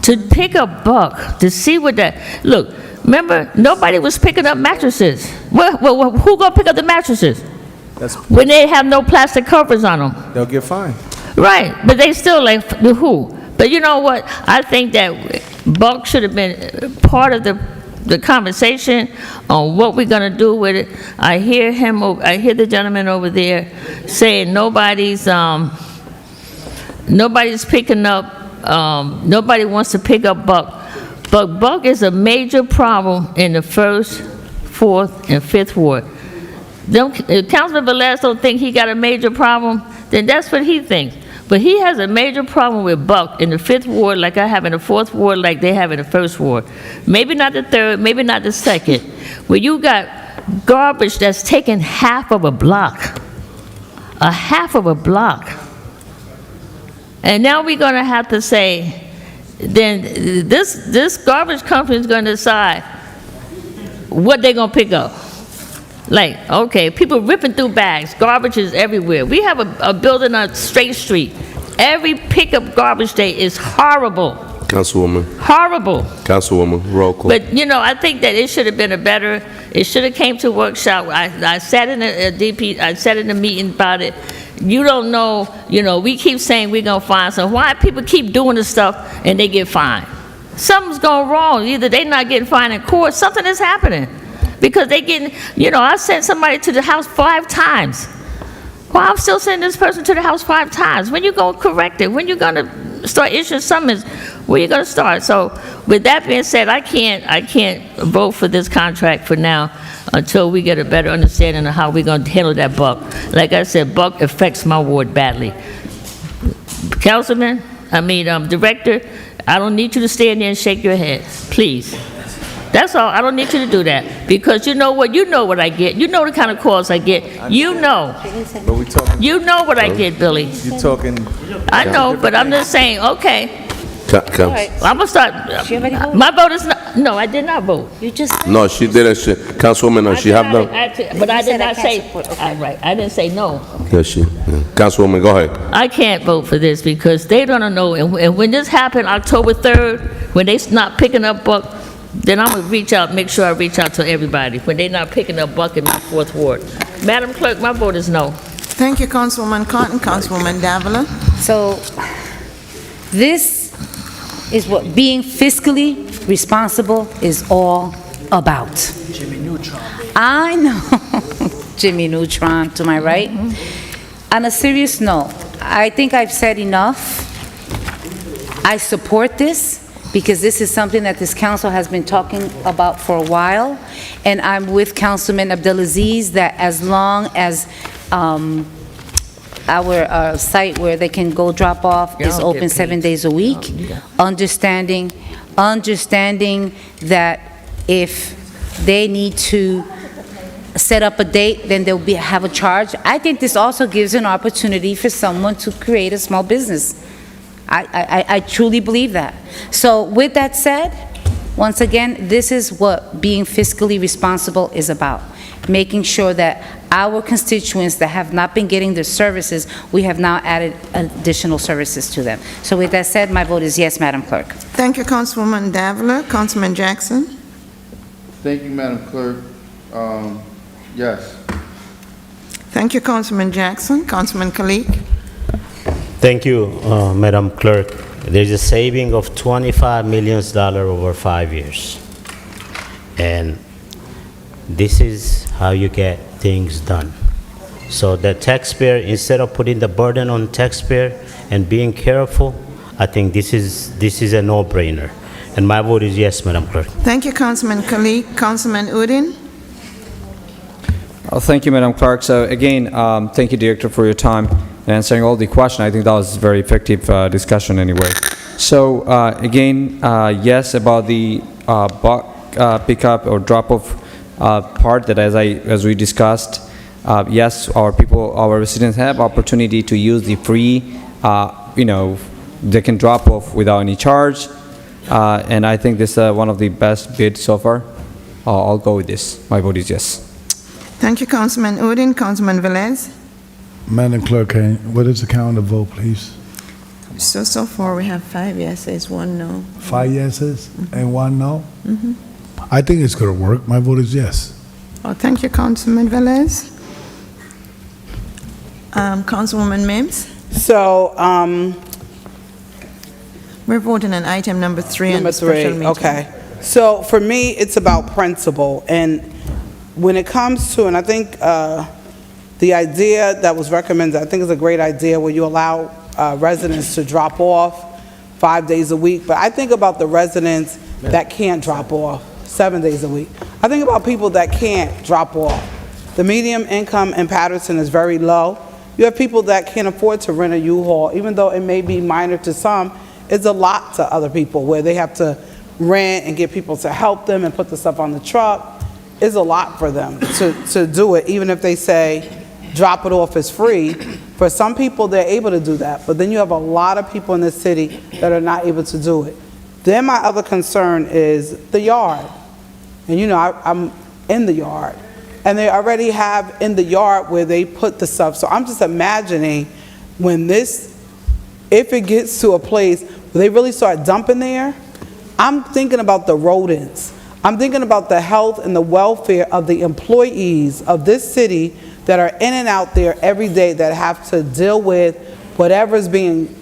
Speaker 19: To pick a buck, to see what that, look, remember, nobody was picking up mattresses. Well, who gonna pick up the mattresses? When they have no plastic covers on them.
Speaker 5: They'll get fined.
Speaker 19: Right, but they still like, who? But you know what? I think that bulk should have been part of the conversation on what we're going to do with it. I hear the gentleman over there saying nobody's picking up, nobody wants to pick up bulk. But bulk is a major problem in the 1st, 4th, and 5th ward. If Councilman Velez don't think he got a major problem, then that's what he thinks. But he has a major problem with bulk in the 5th ward like I have in the 4th ward like they have in the 1st ward. Maybe not the 3rd, maybe not the 2nd. Where you got garbage that's taking half of a block. A half of a block. And now we're going to have to say, then this garbage company is going to decide what they're going to pick up. Like, okay, people ripping through bags, garbage is everywhere. We have a building on Straight Street. Every pickup garbage day is horrible.
Speaker 2: Councilwoman.
Speaker 19: Horrible.
Speaker 2: Councilwoman, roll call.
Speaker 19: But, you know, I think that it should have been it should have came to a workshop. I sat in I sat in a meeting about it. You don't know, you know, we keep saying we're going to find something. Why people keep doing this stuff and they get fined? Something's going wrong. Either they're not getting fined in court, something is happening. Because they getting, you know, I sent somebody to the house 5 times. Well, I'm still sending this person to the house 5 times. When you going to correct it? When you going to start issuing summons? Where you going to start? So with that being said, I can't vote for this contract for now until we get a better understanding of how we're going to handle that buck. Like I said, buck affects my ward badly. Director, I don't need you to stand there and shake your head, please. That's all. I don't need you to do that. Because you know what? You know what I get. You know the kind of calls I get. You know.
Speaker 5: But we talking.
Speaker 19: You know what I get, Billy.
Speaker 5: You talking.
Speaker 19: I know, but I'm just saying, okay. I'm gonna start.
Speaker 20: She already voted?
Speaker 19: My vote is not, no, I did not vote.
Speaker 20: You just said.
Speaker 2: No, she didn't. Councilwoman, no, she have no.
Speaker 19: But I
Speaker 20: You said
Speaker 19: did
Speaker 20: I
Speaker 19: not
Speaker 20: can't
Speaker 19: say,
Speaker 20: support, okay.
Speaker 19: right, I didn't say no.
Speaker 2: Yes, she. Councilwoman, go ahead.
Speaker 19: I can't vote for this because they don't know, and when this happened October 3rd, when they not picking up Buck, then I'm gonna reach out, make sure I reach out to everybody, when they not picking up Buck in my 4th ward. Madam Clerk, my vote is no.
Speaker 1: Thank you, Councilwoman Cotton. Councilwoman Davila.
Speaker 20: So, this is what being fiscally responsible is all about. Jimmy Neutron. I know. Jimmy Neutron to my right. On a serious note, I think I've said enough. I support this because this is something that this council has been talking about for a while. And I'm with Councilman Abdelaziz that as long as our site where they can go drop off is open 7 days a week, understanding that if they need to set up a date, then they'll have a charge. I think this also gives an opportunity for someone to create a small business. I truly believe that. So with that said, once again, this is what being fiscally responsible is about. Making sure that our constituents that have not been getting their services, we have now added additional services to them. So with that said, my vote is yes, Madam Clerk.
Speaker 1: Thank you, Councilwoman Davila. Councilman Jackson.
Speaker 3: Thank you, Madam Clerk. Yes.
Speaker 1: Thank you, Councilman Jackson. Councilman Kalik.
Speaker 21: Thank you, Madam Clerk. There's a saving of $25 million over 5 years. And this is how you get things done. So the taxpayer, instead of putting the burden on taxpayer and being careful, I think this is a no-brainer. And my vote is yes, Madam Clerk.
Speaker 1: Thank you, Councilman Kalik. Councilman Udin.
Speaker 6: Thank you, Madam Clerk. So again, thank you, Director, for your time and answering all the questions. I think that was a very effective discussion anyway. So again, yes, about the buck pickup or drop-off part that as we discussed, yes, our residents have opportunity to use the free, they can drop off without any charge. And I think this is one of the best bids so far. I'll go with this. My vote is yes.
Speaker 1: Thank you, Councilman Udin. Councilman Velez.
Speaker 17: Madam Clerk, what is the count of vote, please?
Speaker 1: So far we have 5 yeses, 1 no.
Speaker 17: 5 yeses and 1 no? I think it's going to work. My vote is yes.
Speaker 1: Oh, thank you, Councilman Velez. Councilwoman Mims.
Speaker 22: So,
Speaker 1: we're voting on item number 3 on
Speaker 22: number
Speaker 1: the special
Speaker 22: 3,
Speaker 1: meeting.
Speaker 22: okay. So for me, it's about principle. And when it comes to, and I think the idea that was recommended, I think is a great idea where you allow residents to drop off 5 days a week. But I think about the residents that can't drop off 7 days a week. I think about people that can't drop off. The median income in Paterson is very low. You have people that can't afford to rent a U-Haul, even though it may be minor to some, it's a lot to other people where they have to rent and get people to help them and put the stuff on the truck. It's a lot for them to do it, even if they say drop it off is free. For some people, they're able to do that, but then you have a lot of people in the city that are not able to do it. Then my other concern is the yard. And I'm in the yard. And they already have in the yard where they put the stuff. So I'm just imagining when if it gets to a place where they really start dumping there, I'm thinking about the rodents. I'm thinking about the health and the welfare of the employees of this city that are in and out there every day that have to deal with whatever's being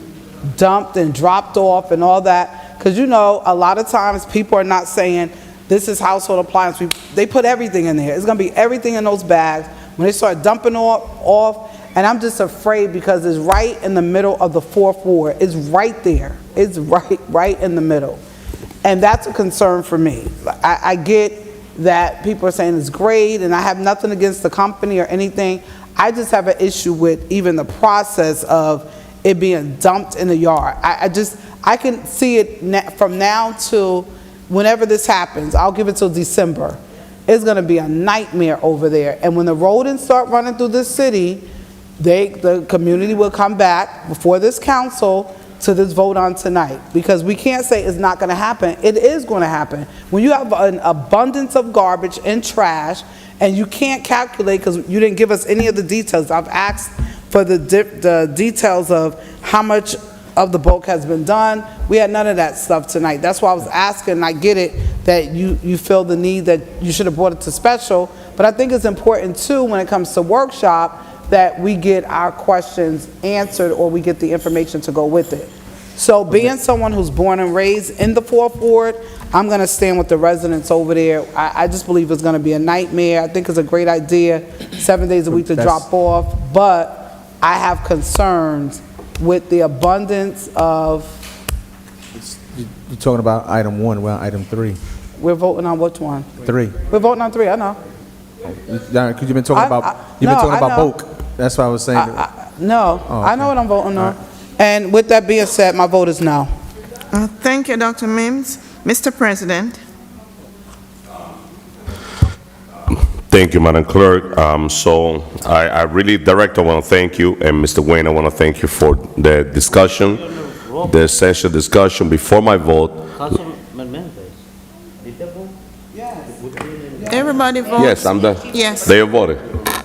Speaker 22: dumped and dropped off and all that. Because a lot of times people are not saying, this is household appliance. They put everything in there. It's going to be everything in those bags. When they start dumping off, and I'm just afraid because it's right in the middle of the 4th ward. It's right there. It's right in the middle. And that's a concern for me. I get that people are saying it's great, and I have nothing against the company or anything. I just have an issue with even the process of it being dumped in the yard. I can see it from now till whenever this happens. I'll give it till December. It's going to be a nightmare over there. And when the rodents start running through this city, the community will come back before this council to this vote on tonight, because we can't say it's not going to happen. It is going to happen. When you have an abundance of garbage and trash, and you can't calculate because you didn't give us any of the details. I've asked for the details of how much of the bulk has been done. We had none of that stuff tonight. That's why I was asking, and I get it, that you feel the need that you should have brought it to special, but I think it's important too when it comes to workshop that we get our questions answered or we get the information to go with it. So being someone who's born and raised in the Fourth Ward, I'm going to stand with the residents over there. I just believe it's going to be a nightmare. I think it's a great idea, 7 days a week to drop off, but I have concerns with the abundance of...
Speaker 5: You're talking about item 1, well, item 3.
Speaker 22: We're voting on which one?
Speaker 5: 3.
Speaker 22: We're voting on 3, I know.
Speaker 5: Because you've been talking about bulk. That's why I was saying.
Speaker 22: No,
Speaker 5: Oh, okay.
Speaker 22: I know what I'm voting on. And with that being said, my vote is no.
Speaker 1: Thank you, Dr. Mims. Mr. President.
Speaker 2: Thank you, Madam Clerk. So I really, Director, want to thank you, and Mr. Wayne, I want to thank you for the discussion, the essential discussion before my vote.
Speaker 21: Councilman Mendes, did they vote?
Speaker 1: Everybody votes?
Speaker 2: Yes, I'm the.
Speaker 1: Yes.
Speaker 2: They voted.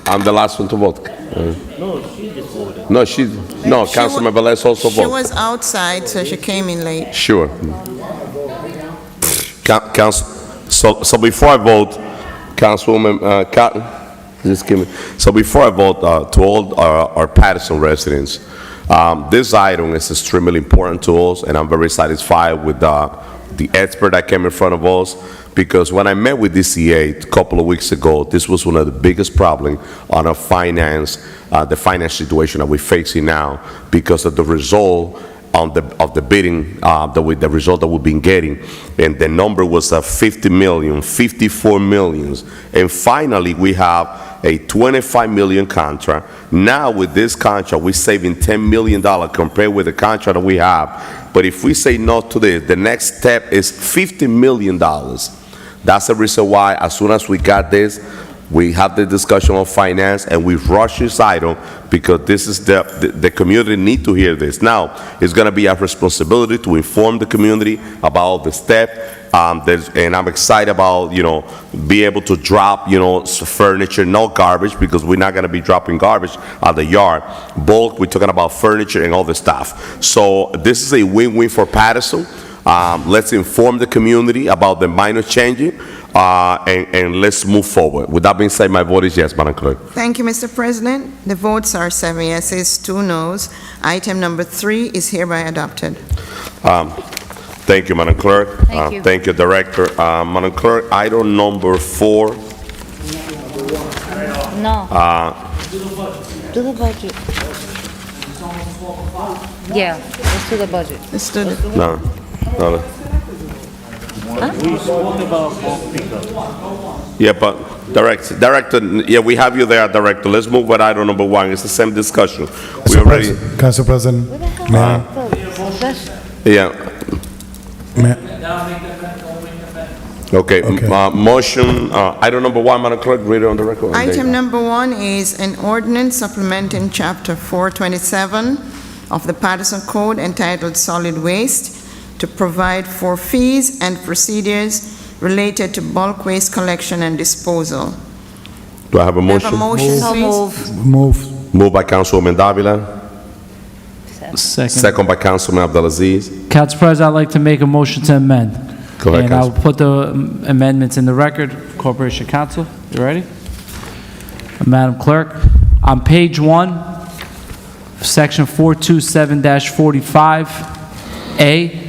Speaker 2: I'm the last one to vote.
Speaker 21: No, she just voted.
Speaker 2: No, Councilman Velez also
Speaker 1: She
Speaker 2: voted.
Speaker 1: was outside, so she came in late.
Speaker 2: Sure. So before I vote, Councilwoman Cotton, just give me. So before I vote, to all our Paterson residents, this item is extremely important to us, and I'm very satisfied with the expert that came in front of us, because when I met with DCA a couple of weeks ago, this was one of the biggest problems on our finance, the finance situation that we're facing now, because of the result of the bidding, the result that we've been getting, and the number was 50 million, 54 millions, and finally we have a 25 million contract. Now with this contract, we're saving $10 million compared with the contract that we have. But if we say no to this, the next step is $50 million. That's the reason why, as soon as we got this, we have the discussion on finance, and we rush this item, because this is the community need to hear this. Now, it's going to be our responsibility to inform the community about the step, and I'm excited about, be able to drop, furniture, no garbage, because we're not going to be dropping garbage out the yard. Bulk, we're talking about furniture and all the stuff. So this is a win-win for Paterson. Let's inform the community about the minor changing, and let's move forward. With that being said, my vote is yes, Madam Clerk.
Speaker 1: Thank you, Mr. President. The votes are 7 yeses, 2 noes. Item number 3 is hereby adopted.
Speaker 2: Thank you, Madam Clerk.
Speaker 8: Thank you.
Speaker 2: Thank you, Director. Madam Clerk, item number 4.
Speaker 20: No. Do the budget. Yeah, let's do the budget.
Speaker 1: Let's do the...
Speaker 2: No.
Speaker 21: We spoke about bulk pickup.
Speaker 2: Yeah, but Director, yeah, we have you there, Director. Let's move with item number 1. It's the same discussion. We already,
Speaker 17: Council President, Mayor.
Speaker 2: yeah. Okay, motion, item number 1, Madam Clerk, read it on the record.
Speaker 1: Item number 1 is an ordinance supplementing Chapter 427 of the Paterson Code entitled Solid Waste to provide for fees and procedures related to bulk waste collection and disposal.
Speaker 2: Do I have a motion?
Speaker 1: Have a motion, please?
Speaker 17: Move.
Speaker 2: Moved by Councilwoman Davila,
Speaker 7: Second.
Speaker 2: second by Councilman Abdelaziz.
Speaker 7: Council President, I'd like to make a motion to amend.
Speaker 2: Go ahead,
Speaker 7: And I'll
Speaker 2: Council.
Speaker 7: put the amendments in the record. Corporation Council, you ready? Madam Clerk, on page 1, section 427-45A,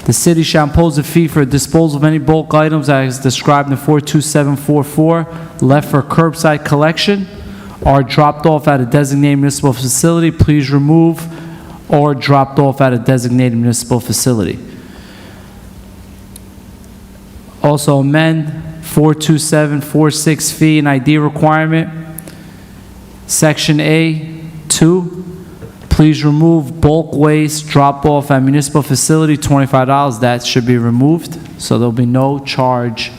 Speaker 7: the city shall impose a fee for disposal of any bulk items as described in 42744, left for curbside collection, or dropped off at a designated municipal facility. Please remove or dropped off at a designated municipal facility. Also amend 42746 fee and ID requirement. Section A, 2, please remove bulk waste drop off at municipal facility, $25. That should be removed, so there'll be no charge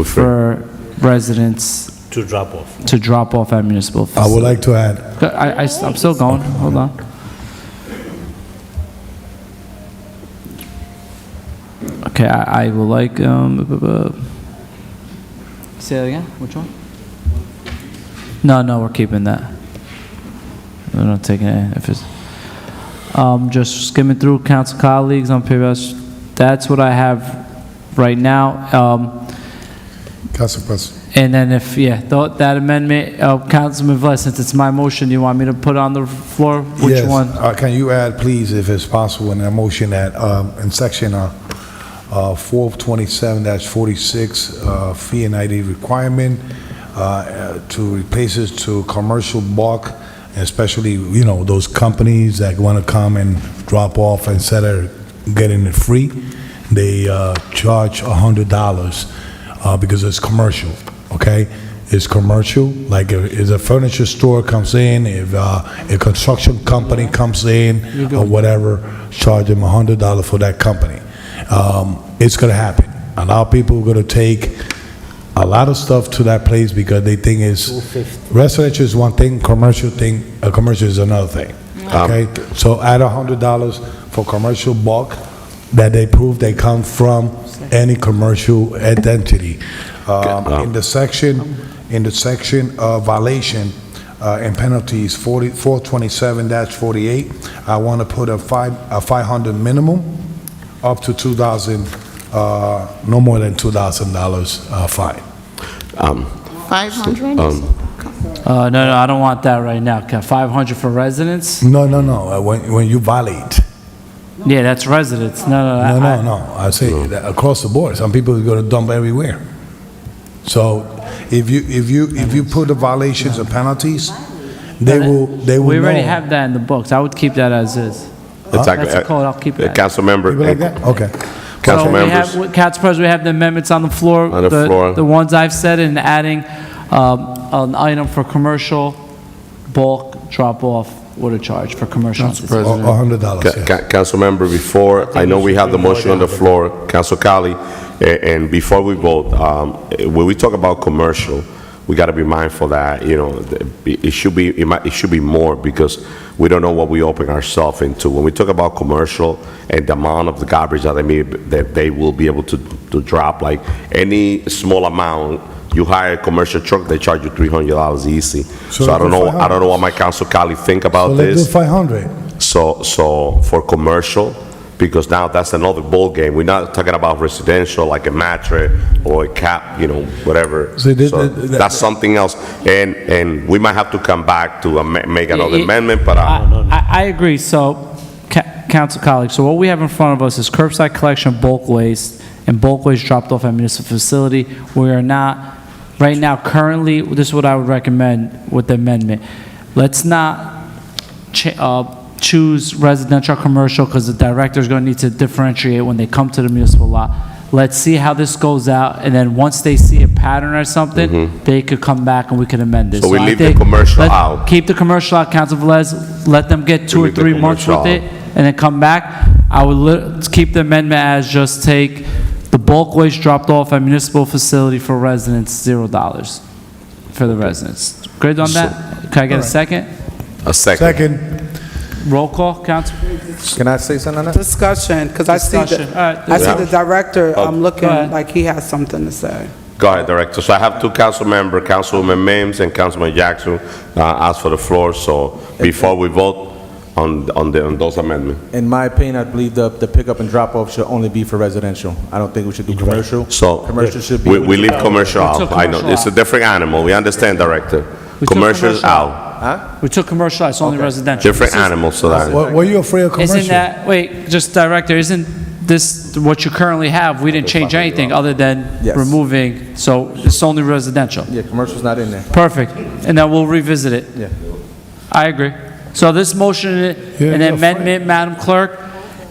Speaker 7: for residents
Speaker 21: To drop off.
Speaker 7: to drop off at municipal
Speaker 17: I
Speaker 7: facility.
Speaker 17: would like to add,
Speaker 7: I'm still going, hold on. Okay, I will like, say that again, which one? No, we're keeping that. We're not taking it, if it's, just skimming through council colleagues on paper, that's what I have right now.
Speaker 17: Council President.
Speaker 7: And then if, that amendment, Councilman Velez, since it's my motion, you want me to put on the floor? Which
Speaker 17: Yes.
Speaker 7: one?
Speaker 17: Can you add, please, if it's possible, in a motion that, in section 427-46, fee and ID requirement, to replace it to commercial bulk, especially, those companies that want to come and drop off instead of getting it free, they charge $100 because it's commercial, okay? It's commercial, like if a furniture store comes in, if a construction company comes in, or whatever, charge them $100 for that company. It's gonna happen. A lot of people are gonna take a lot of stuff to that place because they think residential is one thing, commercial is another thing, okay? So add $100 for commercial bulk that they prove they come from any commercial entity. In the section of violation and penalties, 427-48, I want to put a 500 minimum up to 2,000, no more than $2,000 fine.
Speaker 1: 500?
Speaker 7: No, I don't want that right now. 500 for residents?
Speaker 17: No, when you violate.
Speaker 7: Yeah, that's residents. No.
Speaker 17: I say that across the board. Some people are going to dump everywhere. So if you put the violations and penalties, they will
Speaker 7: We already
Speaker 17: know.
Speaker 7: have that in the books. I would keep that as is.
Speaker 2: Exactly.
Speaker 7: That's a code, I'll keep that.
Speaker 2: Council member.
Speaker 17: People like that? Okay.
Speaker 2: Council
Speaker 7: So we
Speaker 2: members.
Speaker 7: have, Council President, we have the amendments on the floor.
Speaker 2: On the floor.
Speaker 7: The ones I've said, and adding an item for commercial bulk drop-off with a charge for commercial.
Speaker 17: $100, yes.
Speaker 2: Council member, before, I know we have the motion on the floor, Council Cali, and before we vote, when we talk about commercial, we got to be mindful that, it should be more because we don't know what we open ourselves into. When we talk about commercial and the amount of the garbage that they will be able to drop, like any small amount, you hire a commercial truck, they charge you $300 easy. So I don't know what my council colleague think about
Speaker 17: So
Speaker 2: this.
Speaker 17: let's do 500.
Speaker 2: So for commercial, because now that's another ball game. We're not talking about residential like a mattress or a cap, whatever.
Speaker 17: So
Speaker 2: that's something else. And we might have to come back to make another amendment, but
Speaker 7: I agree. So, council colleagues, so what we have in front of us is curbside collection of bulk waste and bulk waste dropped off at municipal facility. We are not, right now, currently, this is what I would recommend with the amendment. Let's not choose residential or commercial because the director is going to need to differentiate when they come to the municipal lot. Let's see how this goes out, and then once they see a pattern or something, they could come back and we could amend this.
Speaker 2: So we
Speaker 7: I
Speaker 2: leave the
Speaker 7: think
Speaker 2: commercial out.
Speaker 7: Keep the commercial out, Council Velez, let them get 2 or
Speaker 2: leave the
Speaker 7: 3 months with
Speaker 2: commercial
Speaker 7: it, and then come back. I would keep the amendment as just take the bulk waste dropped off at municipal facility for residents, $0 for the residents. Good on that? Can I get a second?
Speaker 2: A second.
Speaker 17: Second.
Speaker 7: Roll call, Council?
Speaker 12: Can I say something on that?
Speaker 22: Discussion, because I see
Speaker 7: Discussion. All right,
Speaker 22: I see the director looking
Speaker 7: Go ahead.
Speaker 22: like he has something to say.
Speaker 2: Go ahead, Director. So I have 2 council members, Councilwoman Mims and Councilman Jackson, ask for the floor. So before we vote on those amendments.
Speaker 5: In my opinion, I believe the pickup and drop-off should only be for residential. I don't think we should do commercial.
Speaker 2: So
Speaker 5: Commercial should be.
Speaker 2: we leave commercial out.
Speaker 7: took
Speaker 2: I know,
Speaker 7: commercial
Speaker 2: it's a
Speaker 7: out.
Speaker 2: different animal. We understand, Director.
Speaker 7: We took
Speaker 2: Commercial is
Speaker 7: commercial
Speaker 2: out.
Speaker 7: We took commercial, it's only residential.
Speaker 2: Different
Speaker 7: This is-
Speaker 2: animals, so that.
Speaker 17: Were you afraid of commercial?
Speaker 7: Isn't that, wait, just Director, isn't this what you currently have? We didn't change anything other than
Speaker 5: Yes.
Speaker 7: removing, so it's only residential.
Speaker 5: Yeah, commercial's not in there.
Speaker 7: Perfect, and then we'll revisit it.
Speaker 5: Yeah.
Speaker 7: I agree. So this motion, an amendment, Madam Clerk,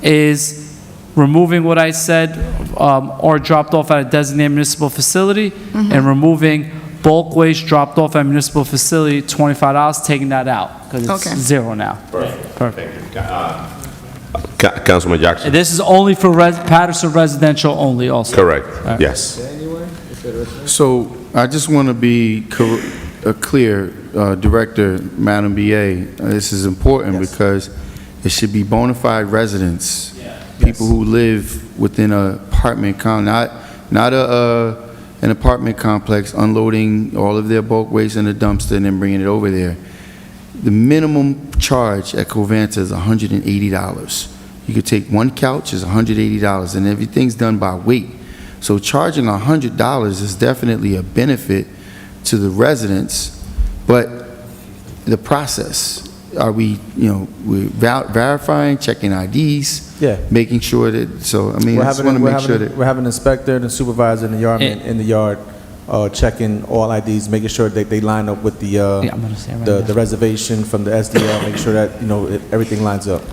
Speaker 7: is removing what I said, or dropped off at a designated municipal facility, and removing bulk waste dropped off at municipal facility, $25, taking that out, because it's
Speaker 1: Okay.
Speaker 7: 0 now. Perfect.
Speaker 2: Councilman Jackson.
Speaker 7: And this is only for Paterson residential only also.
Speaker 2: Correct.
Speaker 7: All right.
Speaker 2: Yes.
Speaker 3: So I just want to be clear, Director, Madam BA, this is important because it should be bona fide residents people who live within an apartment not an apartment complex, unloading all of their bulk waste in a dumpster and then bringing it over there. The minimum charge at Covanta is $180. You could take one couch is $180, and everything's done by weight. So charging $100 is definitely a benefit to the residents, but the process, are we, we're verifying, checking IDs, making sure that, so, I mean, I just want to make sure that.
Speaker 5: We're having an inspector and a supervisor in the yard, checking all IDs, making sure that they line up with the reservation from the SDL, make sure that, everything lines up.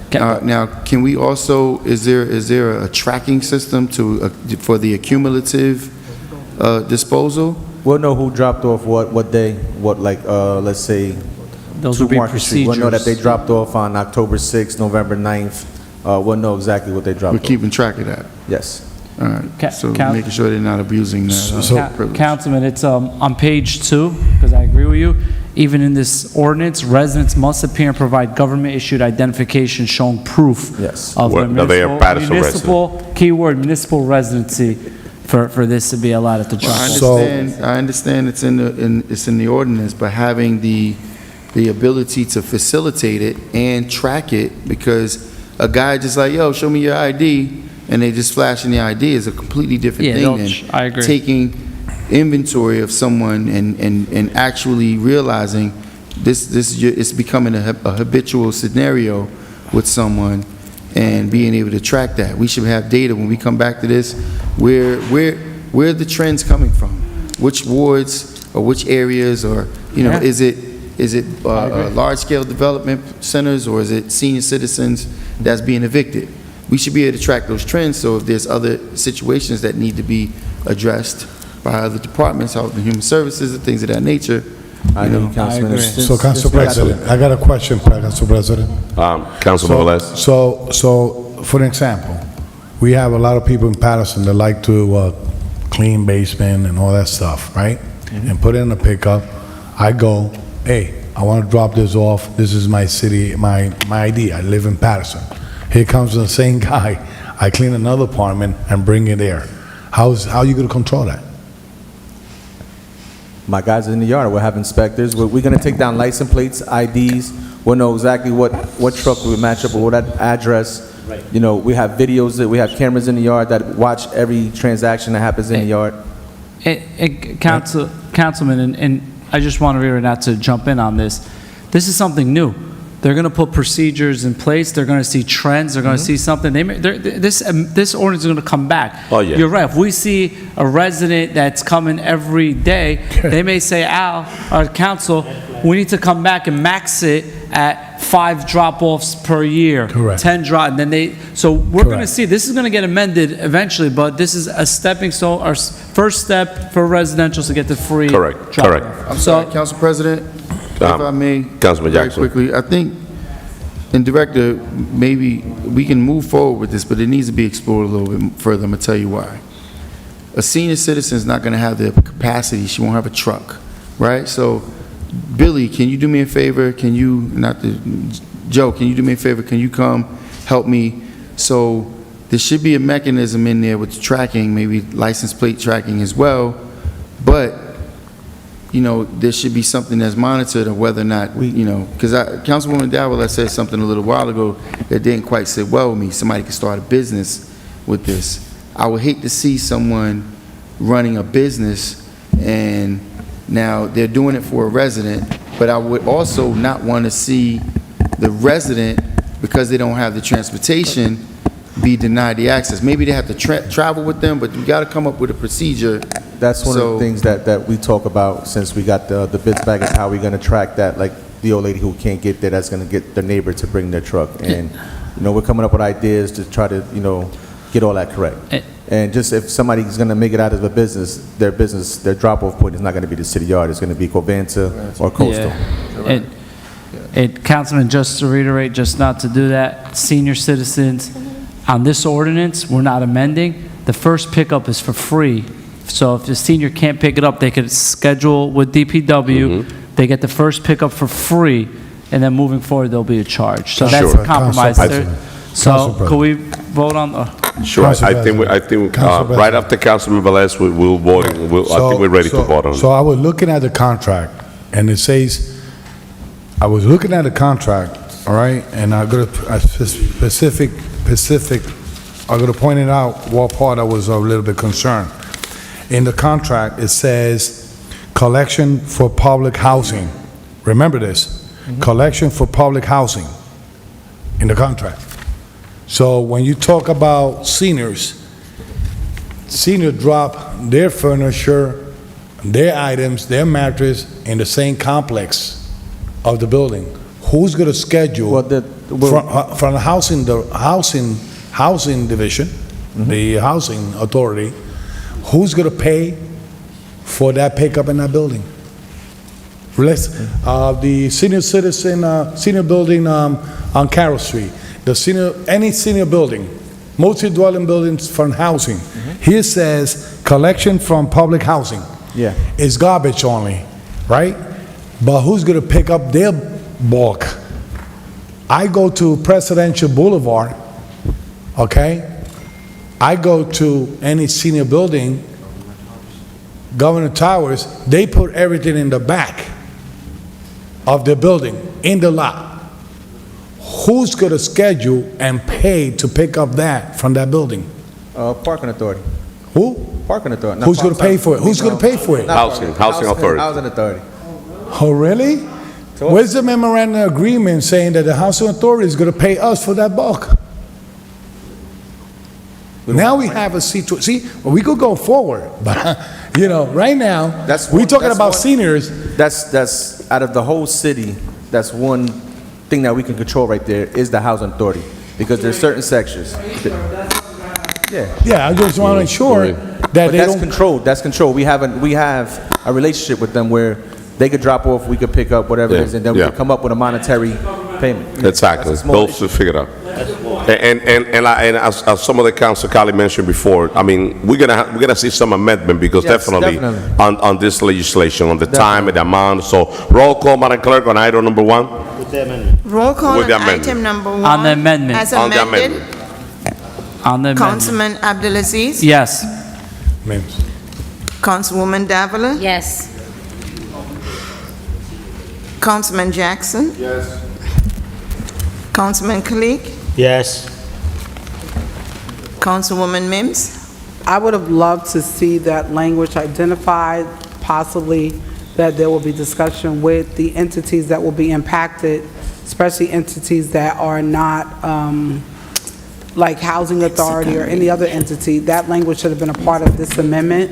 Speaker 3: Now, can we also, is there a tracking system for the accumulative disposal?
Speaker 5: We'll know who dropped off what day, let's say,
Speaker 7: Those
Speaker 5: 2
Speaker 7: will be
Speaker 5: Market Street. We'll know that they
Speaker 7: procedures.
Speaker 5: dropped off on October 6th, November 9th. We'll know exactly what they dropped off.
Speaker 3: We're keeping track of that?
Speaker 5: Yes.
Speaker 3: All right, so making sure they're not abusing that privilege.
Speaker 7: Councilman, it's on page 2, because I agree with you. Even in this ordinance, residents must appear and provide government-issued identification showing proof of their
Speaker 2: That they are Paterson
Speaker 7: municipal, keyword, municipal residency for this to be allowed at the drop.
Speaker 3: I understand it's in the ordinance, but having the ability to facilitate it and track it, because a guy just like, yo, show me your ID, and they just flashing the ID is a completely different thing
Speaker 7: I
Speaker 3: than
Speaker 7: agree.
Speaker 3: taking inventory of someone and actually realizing it's becoming a habitual scenario with someone and being able to track that. We should have data when we come back to this. Where are the trends coming from? Which wards or which areas, or is it large-scale development centers, or is it senior citizens that's being evicted? We should be able to track those trends, so if there's other situations that need to be addressed by other departments, Health and Human Services, and things of that nature.
Speaker 17: So, Council President, I got a question, Council President.
Speaker 2: Councilman Velez.
Speaker 17: So, for example, we have a lot of people in Paterson that like to clean basement and all that stuff, right? And put it in a pickup. I go, hey, I want to drop this off. This is my city, my ID. I live in Paterson. Here comes the same guy. I clean another apartment and bring it there. How are you going to control that?
Speaker 5: My guys in the yard, we'll have inspectors. We're going to take down license plates, IDs. We'll know exactly what truck we match up with what address. We have videos, we have cameras in the yard that watch every transaction that happens in the yard.
Speaker 7: Councilman, and I just want to reiterate, not to jump in on this. This is something new. They're going to put procedures in place. They're going to see trends. They're going to see something. This ordinance is going to come back.
Speaker 2: Oh, yeah.
Speaker 7: You're right. If we see a resident that's coming every day, they may say, Al, our council, we need to come back and max it at 5 drop-offs per year.
Speaker 17: Correct.
Speaker 7: 10 drop, and then so we're going to see, this is going to get amended eventually, but this is a stepping stone, our first step for residential to get the free
Speaker 2: Correct.
Speaker 7: drop-off.
Speaker 3: I'm sorry, Council President, if I may,
Speaker 2: Councilman
Speaker 3: very
Speaker 2: Jackson.
Speaker 3: quickly, I think, and Director, maybe we can move forward with this, but it needs to be explored a little bit further. I'm going to tell you why. A senior citizen is not going to have the capacity. She won't have a truck, right? So, Billy, can you do me a favor? Joe, can you do me a favor? Can you come help me? So, there should be a mechanism in there with the tracking, maybe license plate tracking as well, but there should be something that's monitored of whether or not, because Councilwoman Davila said something a little while ago that didn't quite sit well with me. Somebody could start a business with this. I would hate to see someone running a business and now they're doing it for a resident, but I would also not want to see the resident, because they don't have the transportation, be denied the access. Maybe they have to travel with them, but we got to come up with a procedure.
Speaker 5: That's one of the things that we talk about since we got the bids back, is how we're going to track that. Like the old lady who can't get there, that's going to get the neighbor to bring their truck. And, we're coming up with ideas to try to, get all that correct. And just if somebody's going to make it out of their drop-off point is not going to be the city yard. It's going to be Covanta or Coastal.
Speaker 7: And Councilman, just to reiterate, just not to do that, senior citizens, on this ordinance, we're not amending. The first pickup is for free. So if the senior can't pick it up, they could schedule with DPW. They get the first pickup for free, and then moving forward, there'll be a charge. So that's a compromise. So, could we vote on the?
Speaker 2: Sure, I think, right after Councilman Velez, we'll vote, I think we're ready to vote on it.
Speaker 17: So I was looking at the contract, and it says, I was looking at the contract, all right, and I got a specific, I got to point it out what part I was a little bit concerned. In the contract, it says, collection for public housing. Remember this, collection for public housing in the contract. So when you talk about seniors, seniors drop their furniture, their items, their mattress in the same complex of the building. Who's going to schedule from the housing division, the housing authority, who's going to pay for that pickup in that building? The senior citizen, senior building on Carroll Street, any senior building, multi-dwelling buildings from housing. Here says collection from public housing.
Speaker 5: Yeah.
Speaker 17: It's garbage only, right? But who's going to pick up their bulk? I go to Presidential Boulevard, okay? I go to any senior building, Governor Towers, they put everything in the back of the building, in the lot. Who's going to schedule and pay to pick up that from that building?
Speaker 5: Parking authority.
Speaker 17: Who?
Speaker 5: Parking authority.
Speaker 17: Who's going to pay for it? Who's going to pay for it?
Speaker 2: Housing authority.
Speaker 5: Housing authority.
Speaker 17: Oh, really? Where's the memorandum of agreement saying that the housing authority is going to pay us for that bulk? Now we have a situation. See, well, we could go forward, but right now, we're talking about seniors.
Speaker 5: That's out of the whole city. That's one thing that we can control right there is the housing authority, because there's certain sections.
Speaker 17: Yeah, I just want to ensure that they
Speaker 5: that's
Speaker 17: don't.
Speaker 5: controlled. That's controlled. We have a relationship with them where they could drop off, we could pick up whatever it is, and then we could come up with a monetary payment.
Speaker 2: Exactly, those to figure it out. And as some of the council colleagues mentioned before, I mean, we're gonna see some amendment, because definitely on this legislation, on the time and the amount. So roll call, Madam Clerk, on item number 1.
Speaker 1: Roll call
Speaker 2: With the
Speaker 1: on
Speaker 2: amendment.
Speaker 1: item number 1.
Speaker 7: On the amendment.
Speaker 1: As
Speaker 2: On the
Speaker 1: amended.
Speaker 2: amendment.
Speaker 7: On the amendment.
Speaker 1: Councilman Abdulaziz?
Speaker 7: Yes.
Speaker 1: Councilwoman Davila?
Speaker 20: Yes.
Speaker 1: Councilman Jackson?
Speaker 15: Yes.
Speaker 1: Councilman Kalik?
Speaker 21: Yes.
Speaker 1: Councilwoman Mims?
Speaker 22: I would have loved to see that language identified, possibly that there will be discussion with the entities that will be impacted, especially entities that are not like Housing Authority or any other entity. That language should have been a part of this amendment,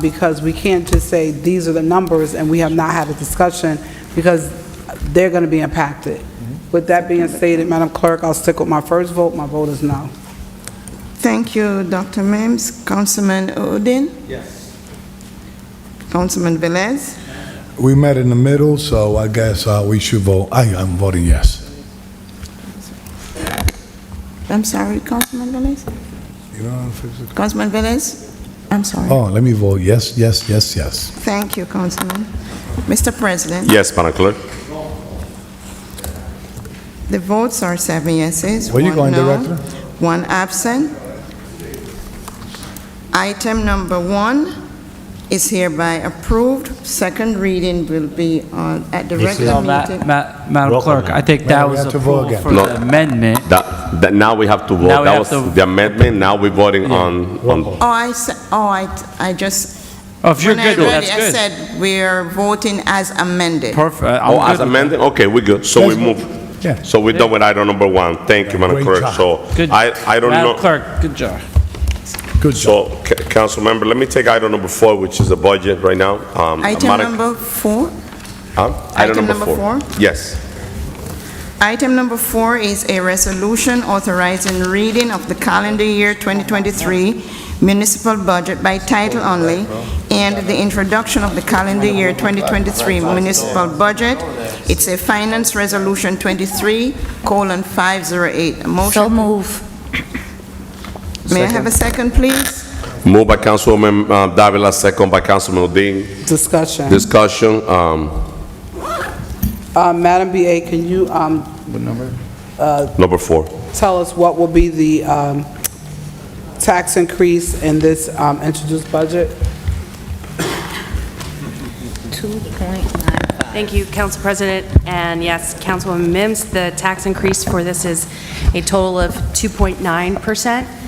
Speaker 22: because we can't just say these are the numbers and we have not had a discussion, because they're going to be impacted. With that being stated, Madam Clerk, I'll stick with my first vote. My vote is no.
Speaker 1: Thank you, Dr. Mims. Councilman Udine?
Speaker 5: Yes.
Speaker 1: Councilman Velez?
Speaker 17: We met in the middle, so I guess we should vote. I'm voting yes.
Speaker 1: I'm sorry, Councilman Velez? Councilman Velez? I'm sorry.
Speaker 17: Oh, let me vote yes.
Speaker 1: Thank you, Councilman. Mr. President?
Speaker 2: Yes, Madam Clerk.
Speaker 1: The votes are 7 yeses.
Speaker 17: Where you
Speaker 1: 1
Speaker 17: going,
Speaker 1: no,
Speaker 17: Director?
Speaker 1: 1 absent. Item number 1 is hereby approved. Second reading will be at the regular meeting.
Speaker 7: Madam Clerk, I think that was approved for the amendment.
Speaker 2: That now we have to vote.
Speaker 7: Now we
Speaker 2: That
Speaker 7: have
Speaker 2: was
Speaker 7: to-
Speaker 2: the amendment. Now we're voting on.
Speaker 1: I just.
Speaker 7: Oh, if you're
Speaker 1: when I
Speaker 7: good,
Speaker 1: read
Speaker 7: that's
Speaker 1: it, I
Speaker 7: good.
Speaker 1: said we're voting as amended.
Speaker 7: Perfect.
Speaker 2: Oh, as amended? Okay, we're good. So we move.
Speaker 17: Yeah.
Speaker 2: So we're done with item number 1. Thank you, Madam
Speaker 17: Great
Speaker 2: Clerk.
Speaker 17: job.
Speaker 2: So
Speaker 7: Good.
Speaker 2: I don't
Speaker 7: Madam
Speaker 2: know.
Speaker 7: Clerk, good job.
Speaker 17: Good job.
Speaker 2: So, council member, let me take item number 4, which is the budget right now.
Speaker 1: Item number 4?
Speaker 2: Item number 4. Yes.
Speaker 1: Item number 4 is a resolution authorizing reading of the calendar year 2023 municipal budget by title only, and the introduction of the calendar year 2023 municipal budget. It's a finance resolution 23:508. Motion.
Speaker 20: So move.
Speaker 1: May I have a second, please?
Speaker 2: Moved by Councilwoman Davila, second by Councilman Udine.
Speaker 22: Discussion.
Speaker 2: Discussion.
Speaker 22: Madam BA, can you,
Speaker 2: Number 4.
Speaker 22: tell us what will be the tax increase in this introduced budget?
Speaker 20: 2.95.
Speaker 8: Thank you, Council President. And yes, Councilwoman Mims, the tax increase for this is a total of 2.9%.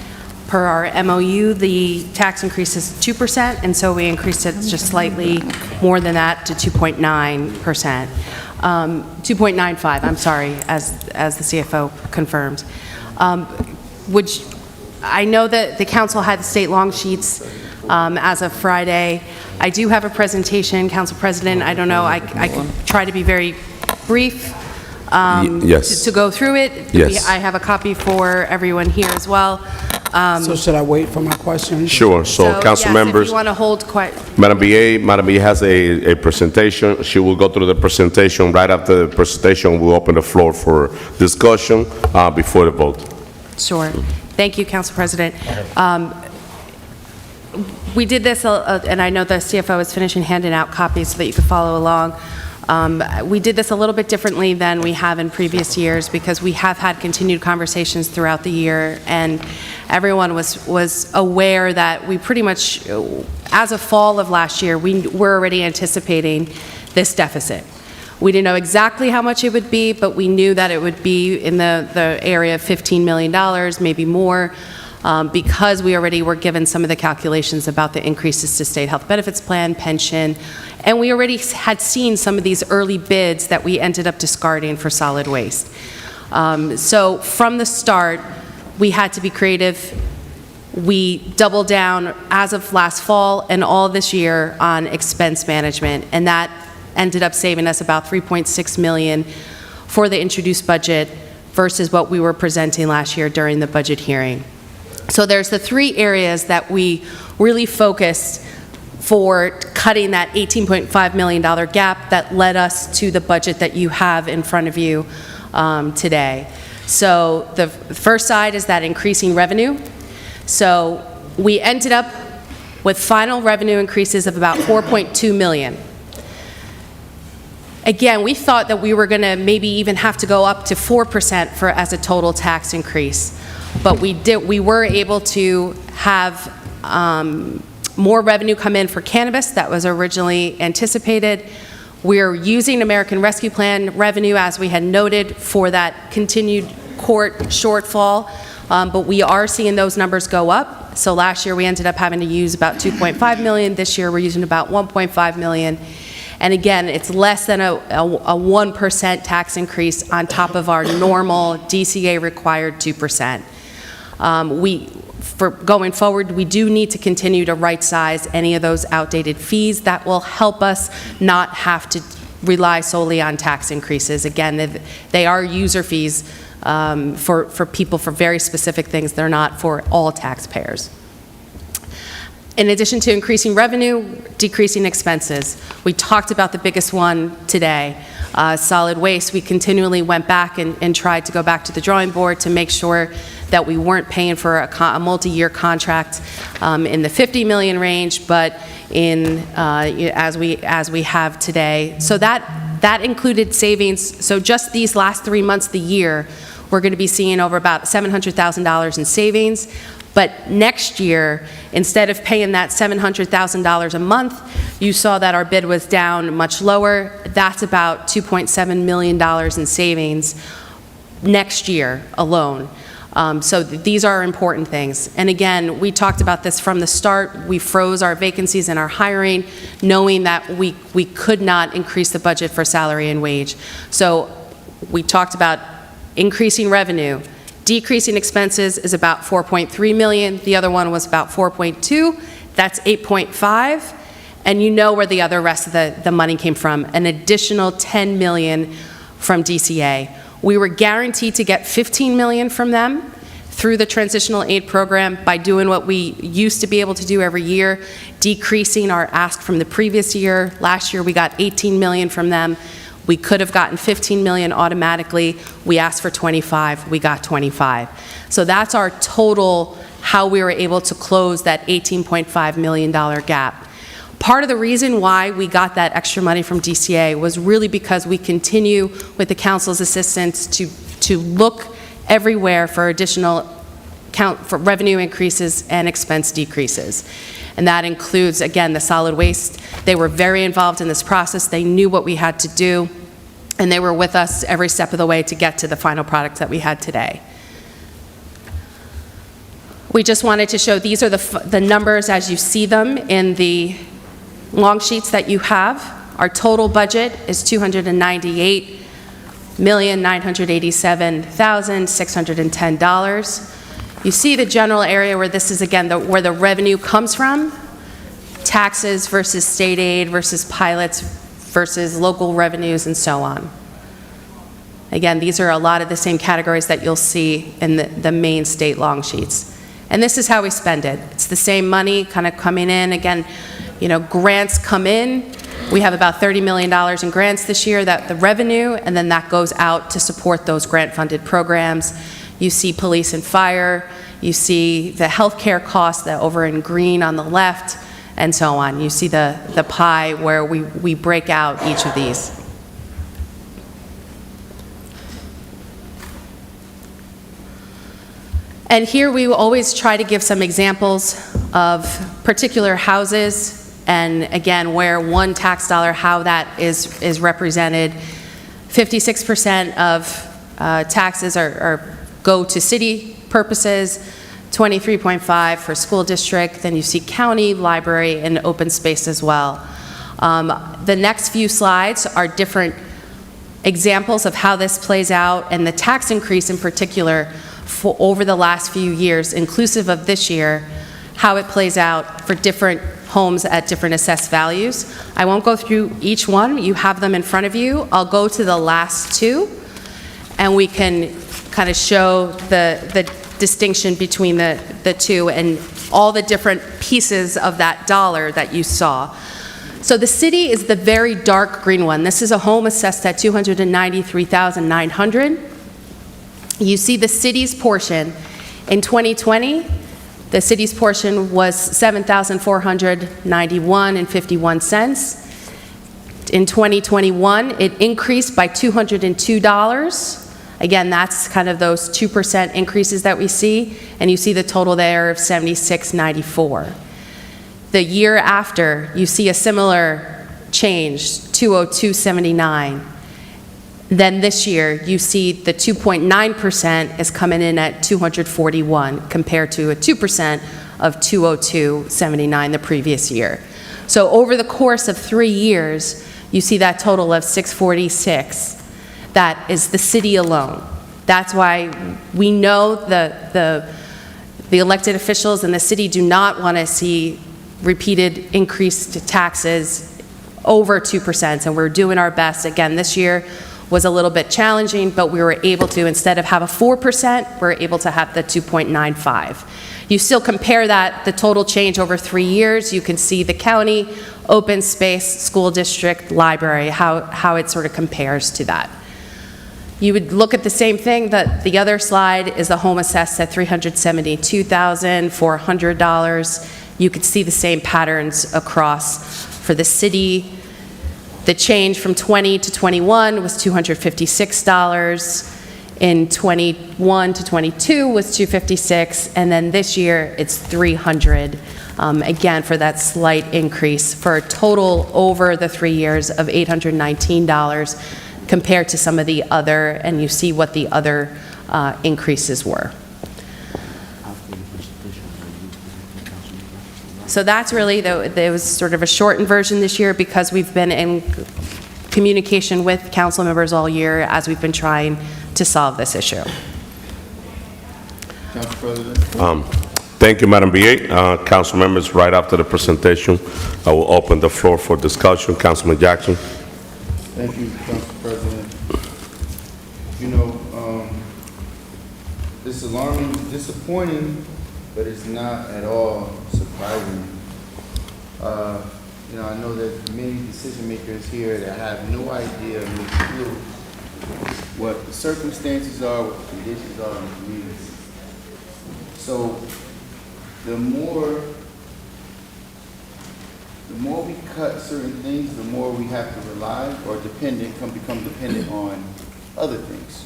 Speaker 8: Per our MOU, the tax increase is 2%, and so we increased it just slightly more than that to 2.9%. 2.95, I'm sorry, as the CFO confirmed. Which I know that the council had the state long sheets as of Friday. I do have a presentation, Council President. I don't know, I can try to be very brief.
Speaker 2: Yes.
Speaker 8: To go through it.
Speaker 2: Yes.
Speaker 8: I have a copy for everyone here as well.
Speaker 22: So should I wait for my questions?
Speaker 2: Sure, so council
Speaker 8: yes,
Speaker 2: members.
Speaker 8: if you want to hold quiet.
Speaker 2: Madam BA has a presentation. She will go through the presentation. Right after the presentation, we'll open the floor for discussion before the vote.
Speaker 8: Sure. Thank you, Council President. We did this, and I know the CFO is finishing handing out copies so that you can follow along. We did this a little bit differently than we have in previous years because we have had continued conversations throughout the year, and everyone was aware that we pretty much, as of fall of last year, we were already anticipating this deficit. We didn't know exactly how much it would be, but we knew that it would be in the area of $15 million, maybe more, because we already were given some of the calculations about the increases to state health benefits plan, pension, and we already had seen some of these early bids that we ended up discarding for solid waste. So from the start, we had to be creative. We doubled down as of last fall and all this year on expense management, and that ended up saving us about $3.6 million for the introduced budget versus what we were presenting last year during the budget hearing. So there's the three areas that we really focused for cutting that $18.5 million gap that led us to the budget that you have in front of you today. So the first side is that increasing revenue. So we ended up with final revenue increases of about $4.2 million. Again, we thought that we were going to maybe even have to go up to 4% as a total tax increase. But we were able to have more revenue come in for cannabis that was originally anticipated. We're using American Rescue Plan revenue, as we had noted, for that continued court shortfall, but we are seeing those numbers go up. So last year we ended up having to use about $2.5 million. This year we're using about $1.5 million. And again, it's less than a 1% tax increase on top of our normal DCA required 2%. For going forward, we do need to continue to right-size any of those outdated fees that will help us not have to rely solely on tax increases. Again, they are user fees for people for very specific things. They're not for all taxpayers. In addition to increasing revenue, decreasing expenses. We talked about the biggest one today, solid waste. We continually went back and tried to go back to the drawing board to make sure that we weren't paying for a multi-year contract in the $50 million range, but in as we have today. So that included savings. So just these last 3 months of the year, we're going to be seeing over about $700,000 in savings. But next year, instead of paying that $700,000 a month, you saw that our bid was down much lower. That's about $2.7 million in savings next year alone. So these are important things. And again, we talked about this from the start. We froze our vacancies and our hiring, knowing that we could not increase the budget for salary and wage. So we talked about increasing revenue. Decreasing expenses is about $4.3 million. The other one was about $4.2. That's $8.5. And you know where the other rest of the money came from, an additional $10 million from DCA. We were guaranteed to get $15 million from them through the transitional aid program by doing what we used to be able to do every year, decreasing our ask from the previous year. Last year we got $18 million from them. We could have gotten $15 million automatically. We asked for 25, we got 25. So that's our total, how we were able to close that $18.5 million gap. Part of the reason why we got that extra money from DCA was really because we continue with the council's assistance to look everywhere for additional for revenue increases and expense decreases. And that includes, again, the solid waste. They were very involved in this process. They knew what we had to do, and they were with us every step of the way to get to the final product that we had today. We just wanted to show these are the numbers as you see them in the long sheets that you have. Our total budget is $298,987,610. You see the general area where this is, again, where the revenue comes from, taxes versus state aid versus pilots versus local revenues and so on. Again, these are a lot of the same categories that you'll see in the main state long sheets. And this is how we spend it. It's the same money kind of coming in. Again, you know, grants come in. We have about $30 million in grants this year, that the revenue, and then that goes out to support those grant-funded programs. You see police and fire, you see the healthcare costs that over in green on the left, and so on. You see the pie where we break out each of these. And here we always try to give some examples of particular houses, and again, where one tax dollar, how that is represented. 56% of taxes go to city purposes, 23.5 for school district, then you see county, library, and open space as well. The next few slides are different examples of how this plays out, and the tax increase in particular for over the last few years, inclusive of this year, how it plays out for different homes at different assessed values. I won't go through each one. You have them in front of you. I'll go to the last two, and we can kind of show the distinction between the two and all the different pieces of that dollar that you saw. So the city is the very dark green one. This is a home assessed at $293,900. You see the city's portion. In 2020, the city's portion was $7,491.51. In 2021, it increased by $202. Again, that's kind of those 2% increases that we see, and you see the total there of $76.94. The year after, you see a similar change, $202.79. Then this year, you see the 2.9% is coming in at $241 compared to a 2% of $202.79 the previous year. So over the course of 3 years, you see that total of $646. That is the city alone. That's why we know the elected officials in the city do not want to see repeated increased taxes over 2%, and we're doing our best. Again, this year was a little bit challenging, but we were able to, instead of have a 4%, we're able to have the 2.95. You still compare that, the total change over 3 years, you can see the county, open space, school district, library, how it sort of compares to that. You would look at the same thing, that the other slide is the home assessed at $372,400. You could see the same patterns across for the city. The change from 20 to 21 was $256. In 21 to 22 was $256, and then this year it's $300. Again, for that slight increase, for a total over the 3 years of $819 compared to some of the other, and you see what the other increases were. So that's really, there was sort of a shortened version this year because we've been in communication with council members all year as we've been trying to solve this issue.
Speaker 3: Council President.
Speaker 2: Thank you, Madam BA. Council members, right after the presentation, I will open the floor for discussion. Councilman Jackson.
Speaker 3: Thank you, Council President. You know, it's alarming, disappointing, but it's not at all surprising. You know, I know that many decision makers here that have no idea, no clue what the circumstances are, what the conditions are in the community. So the more we cut certain things, the more we have to rely or become dependent on other things.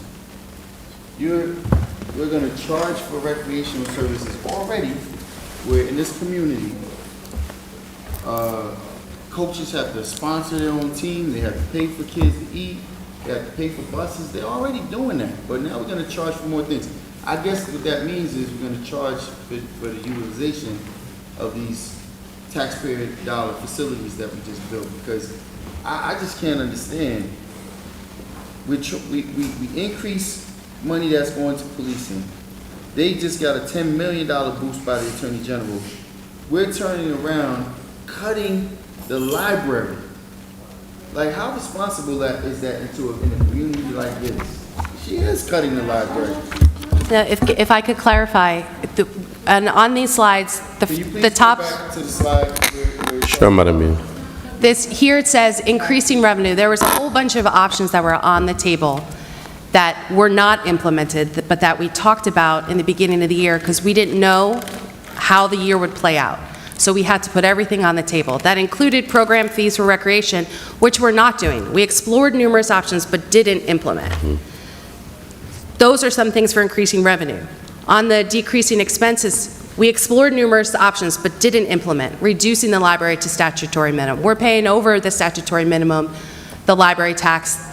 Speaker 3: we're gonna charge for recreational services already, where in this community, coaches have to sponsor their own team, they have to pay for kids to eat, they have to pay for buses, they're already doing that, but now we're gonna charge for more things. I guess what that means is we're gonna charge for the utilization of these taxpayer dollar facilities that we just built, because I just can't understand. We increase money that's going to policing. They just got a $10 million boost by the Attorney General. We're turning around, cutting the library. Like, how responsible is that in a community like this? She is cutting the library.
Speaker 8: Now, if I could clarify, and on these slides, the top,
Speaker 3: Go back to the slide where
Speaker 2: Sure, Madam Mayor.
Speaker 8: here it says increasing revenue. There was a whole bunch of options that were on the table that were not implemented, but that we talked about in the beginning of the year because we didn't know how the year would play out. So we had to put everything on the table. That included program fees for recreation, which we're not doing. We explored numerous options but didn't implement. Those are some things for increasing revenue. On the decreasing expenses, we explored numerous options but didn't implement, reducing the library to statutory minimum. We're paying over the statutory minimum, the library tax.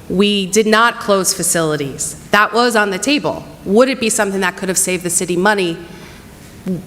Speaker 8: We did not close facilities. That was on the table. Would it be something that could have saved the city money?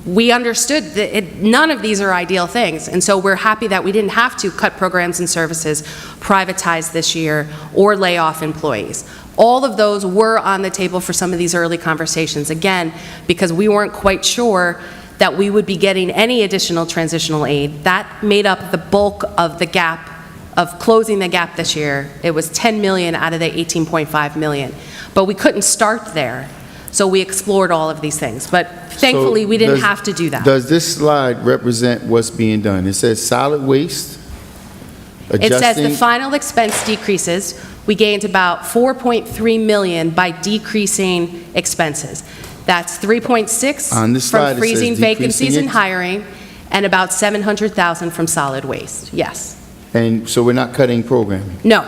Speaker 8: We understood that none of these are ideal things, and so we're happy that we didn't have to cut programs and services, privatize this year, or lay off employees. All of those were on the table for some of these early conversations, again, because we weren't quite sure that we would be getting any additional transitional aid. That made up the bulk of the gap, of closing the gap this year. It was 10 million out of the 18.5 million. But we couldn't start there, so we explored all of these things. But thankfully, we didn't have to do that.
Speaker 3: Does this slide represent what's being done? It says solid waste,
Speaker 8: It says the
Speaker 3: adjusting,
Speaker 8: final expense decreases. We gained about 4.3 million by decreasing expenses. That's 3.6
Speaker 3: On this slide, it
Speaker 8: from
Speaker 3: says
Speaker 8: freezing vacancies
Speaker 3: decreasing
Speaker 8: and
Speaker 3: it.
Speaker 8: hiring, and about 700,000 from solid waste. Yes.
Speaker 3: and so we're not cutting programming.
Speaker 8: No.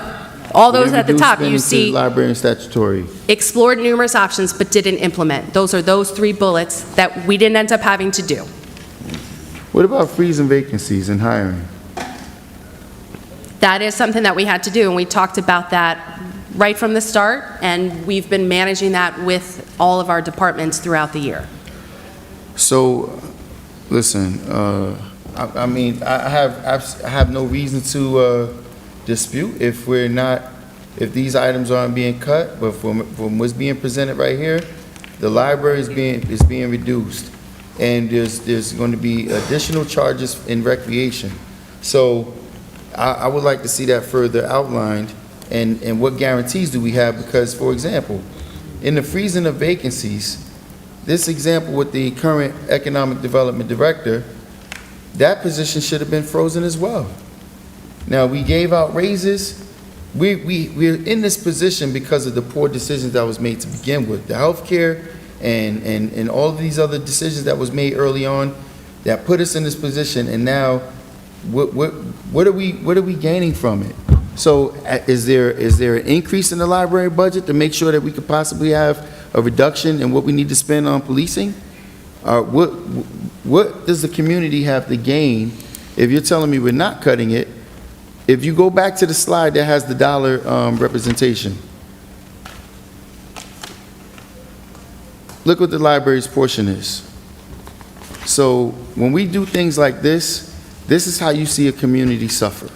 Speaker 8: All
Speaker 3: We
Speaker 8: those
Speaker 3: didn't
Speaker 8: at the
Speaker 3: reduce
Speaker 8: top, you
Speaker 3: spending to
Speaker 8: see,
Speaker 3: library and statutory.
Speaker 8: explored numerous options but didn't implement. Those are those 3 bullets that we didn't end up having to do.
Speaker 3: What about freezing vacancies and hiring?
Speaker 8: That is something that we had to do, and we talked about that right from the start, and we've been managing that with all of our departments throughout the year.
Speaker 3: So, listen, I mean, I have no reason to dispute if these items aren't being cut, but from what's being presented right here, the library is being reduced, and there's going to be additional charges in recreation. So, I would like to see that further outlined, and what guarantees do we have? Because, for example, in the freezing of vacancies, this example with the current economic development director, that position should have been frozen as well. Now, we gave out raises. We're in this position because of the poor decisions that was made to begin with. The healthcare and all of these other decisions that was made early on that put us in this position, and now what are we gaining from it? So is there an increase in the library budget to make sure that we could possibly have a reduction in what we need to spend on policing? What does the community have to gain if you're telling me we're not cutting it? If you go back to the slide that has the dollar representation, look what the library's portion is. So when we do things like this is how you see a community suffer.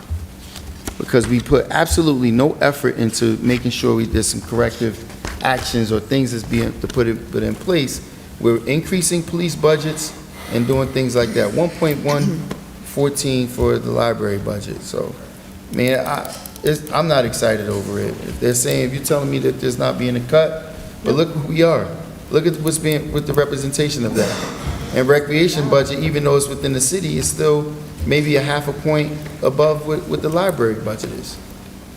Speaker 3: Because we put absolutely no effort into making sure we did some corrective actions or things that's being put in place. We're increasing police budgets and doing things like that. 1.114 for the library budget. So, man, I'm not excited over it. If they're saying, if you're telling me that there's not being a cut, but look who we are. Look at what's being with the representation of that. And recreation budget, even though it's within the city, is still maybe a half a point above what the library budget is.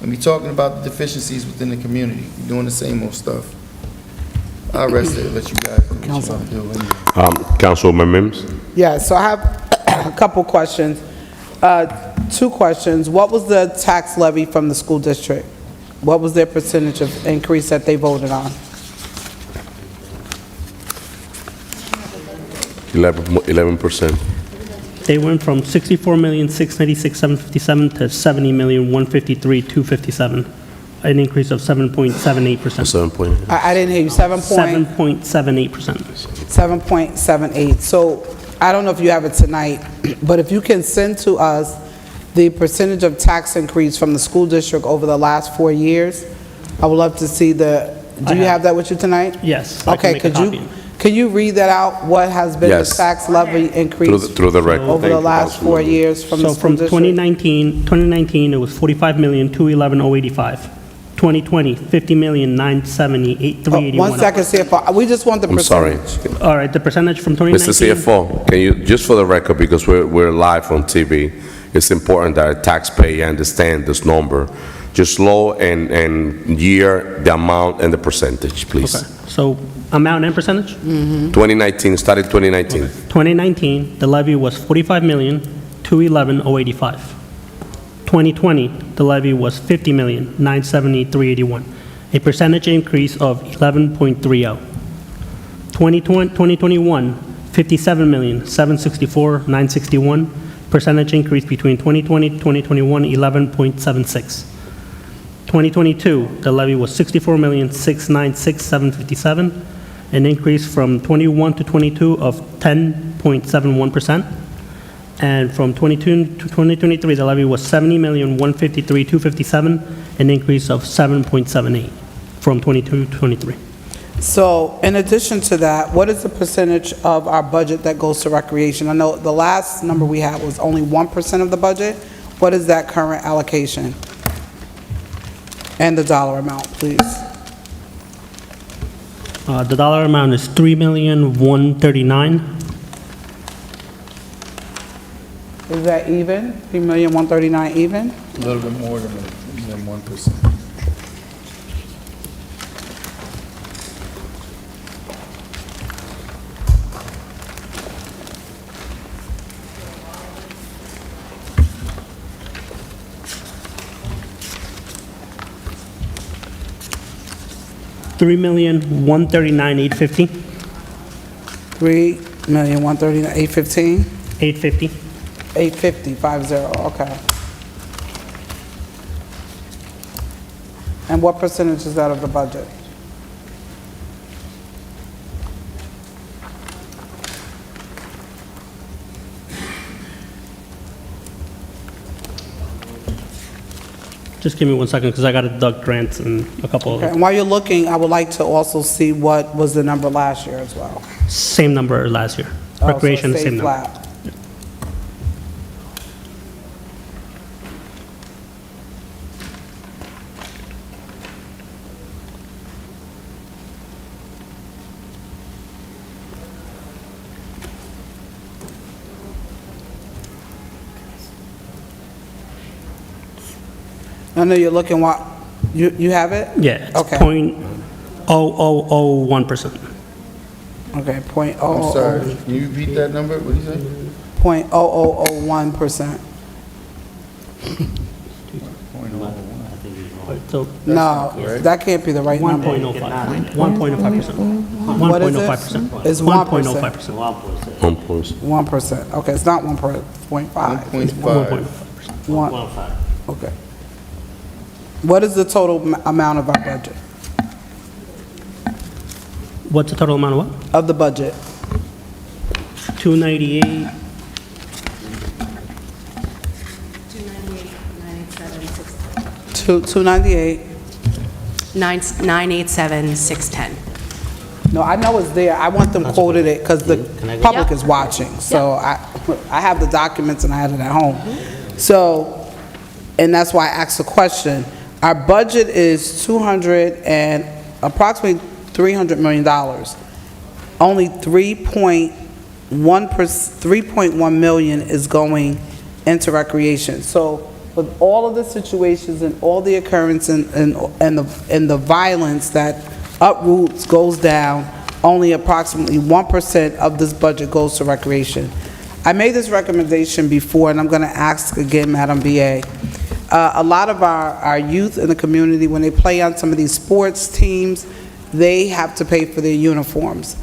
Speaker 3: And we're talking about the deficiencies within the community, we're doing the same old stuff. I'll rest it, let you guys do what you want to do.
Speaker 2: Councilwoman Mims?
Speaker 22: Yeah, so I have a couple questions. 2 questions. What was the tax levy from the school district? What was their percentage of increase that they voted on?
Speaker 2: 11%.
Speaker 10: They went from 64,696,757 to 70,153,257, an increase of 7.78%.
Speaker 2: 7 point.
Speaker 22: I didn't hear you,
Speaker 10: 7.78%.
Speaker 22: 7.78. So I don't know if you have it tonight, but if you can send to us the percentage of tax increase from the school district over the last 4 years, I would love to see the, do you have that with you tonight?
Speaker 10: Yes. I can
Speaker 22: Okay,
Speaker 10: make a copy.
Speaker 22: could you read that out? What has been the
Speaker 2: Yes.
Speaker 22: tax levy increase
Speaker 2: Through the record.
Speaker 22: over
Speaker 2: Thank
Speaker 22: the
Speaker 2: you,
Speaker 22: last 4
Speaker 2: Councilwoman.
Speaker 22: years from the
Speaker 10: So
Speaker 22: school
Speaker 10: from
Speaker 22: district?
Speaker 10: 2019, it was 45,211,085. 2020, 50,978,381.
Speaker 22: One second, CFO, we just want the
Speaker 2: I'm sorry.
Speaker 22: percentage.
Speaker 10: All right, the percentage from 2019.
Speaker 2: Mr. CFO, can you, just for the record, because we're live on TV, it's important that a taxpayer understand this number. Just slow and year, the amount and the percentage, please.
Speaker 10: Okay, so amount and percentage?
Speaker 2: 2019, started 2019.
Speaker 10: 2019, the levy was 45,211,085. 2020, the levy was 50,970,381, a percentage increase of 11.30. 2021, 57,764,961, percentage increase between 2020 and 2021, 11.76. 2022, the levy was 64,696,757, an increase from 21 to 22 of 10.71%. And from 22 to 2023, the levy was 70,153,257, an increase of 7.78 from 22 to 23.
Speaker 22: So in addition to that, what is the percentage of our budget that goes to recreation? I know the last number we had was only 1% of the budget. What is that current allocation? And the dollar amount, please.
Speaker 10: The dollar amount is $3,139,000.
Speaker 22: Is that even? 3,139,000 even?
Speaker 3: A little bit more than 1%.
Speaker 10: $3,139,850.
Speaker 22: 3,139,815?
Speaker 10: 850.
Speaker 22: 850, 50, okay. And what percentage is that of the budget?
Speaker 10: Just give me 1 second, because I got to deduct grants and a couple
Speaker 22: Okay,
Speaker 10: of,
Speaker 22: and while you're looking, I would like to also see what was the number last year as well.
Speaker 10: same number last year.
Speaker 22: Oh, so
Speaker 10: Recreation,
Speaker 22: stay
Speaker 10: same number.
Speaker 22: flat. I know you're looking what, you have it?
Speaker 10: Yeah, it's
Speaker 22: Okay.
Speaker 10: 0.0001%.
Speaker 22: Okay,
Speaker 3: I'm sorry, can you repeat that number? What did you say?
Speaker 22: 0.0001%.
Speaker 10: So
Speaker 22: No, that can't be the right number.
Speaker 10: 1.05. 1.05%.
Speaker 22: What is it?
Speaker 10: 1.05%.
Speaker 22: It's
Speaker 10: 1.05%.
Speaker 22: 1%. Okay, it's not 1.5.
Speaker 3: 1.5.
Speaker 22: 1. Okay. What is the total amount of our budget?
Speaker 10: What's the total amount of what?
Speaker 22: Of the budget?
Speaker 10: 298.
Speaker 22: 298.
Speaker 8: 987,610.
Speaker 22: No, I know it's there. I want them quoted it because the public is watching. So I have the documents and I have it at home. So, and that's why I asked the question. Our budget is approximately $300 million. Only 3.1 million is going into recreation. So with all of the situations and all the occurrence and the violence that uproots, goes down, only approximately 1% of this budget goes to recreation. I made this recommendation before, and I'm going to ask again, Madam BA. A lot of our youth in the community, when they play on some of these sports teams, they have to pay for their uniforms.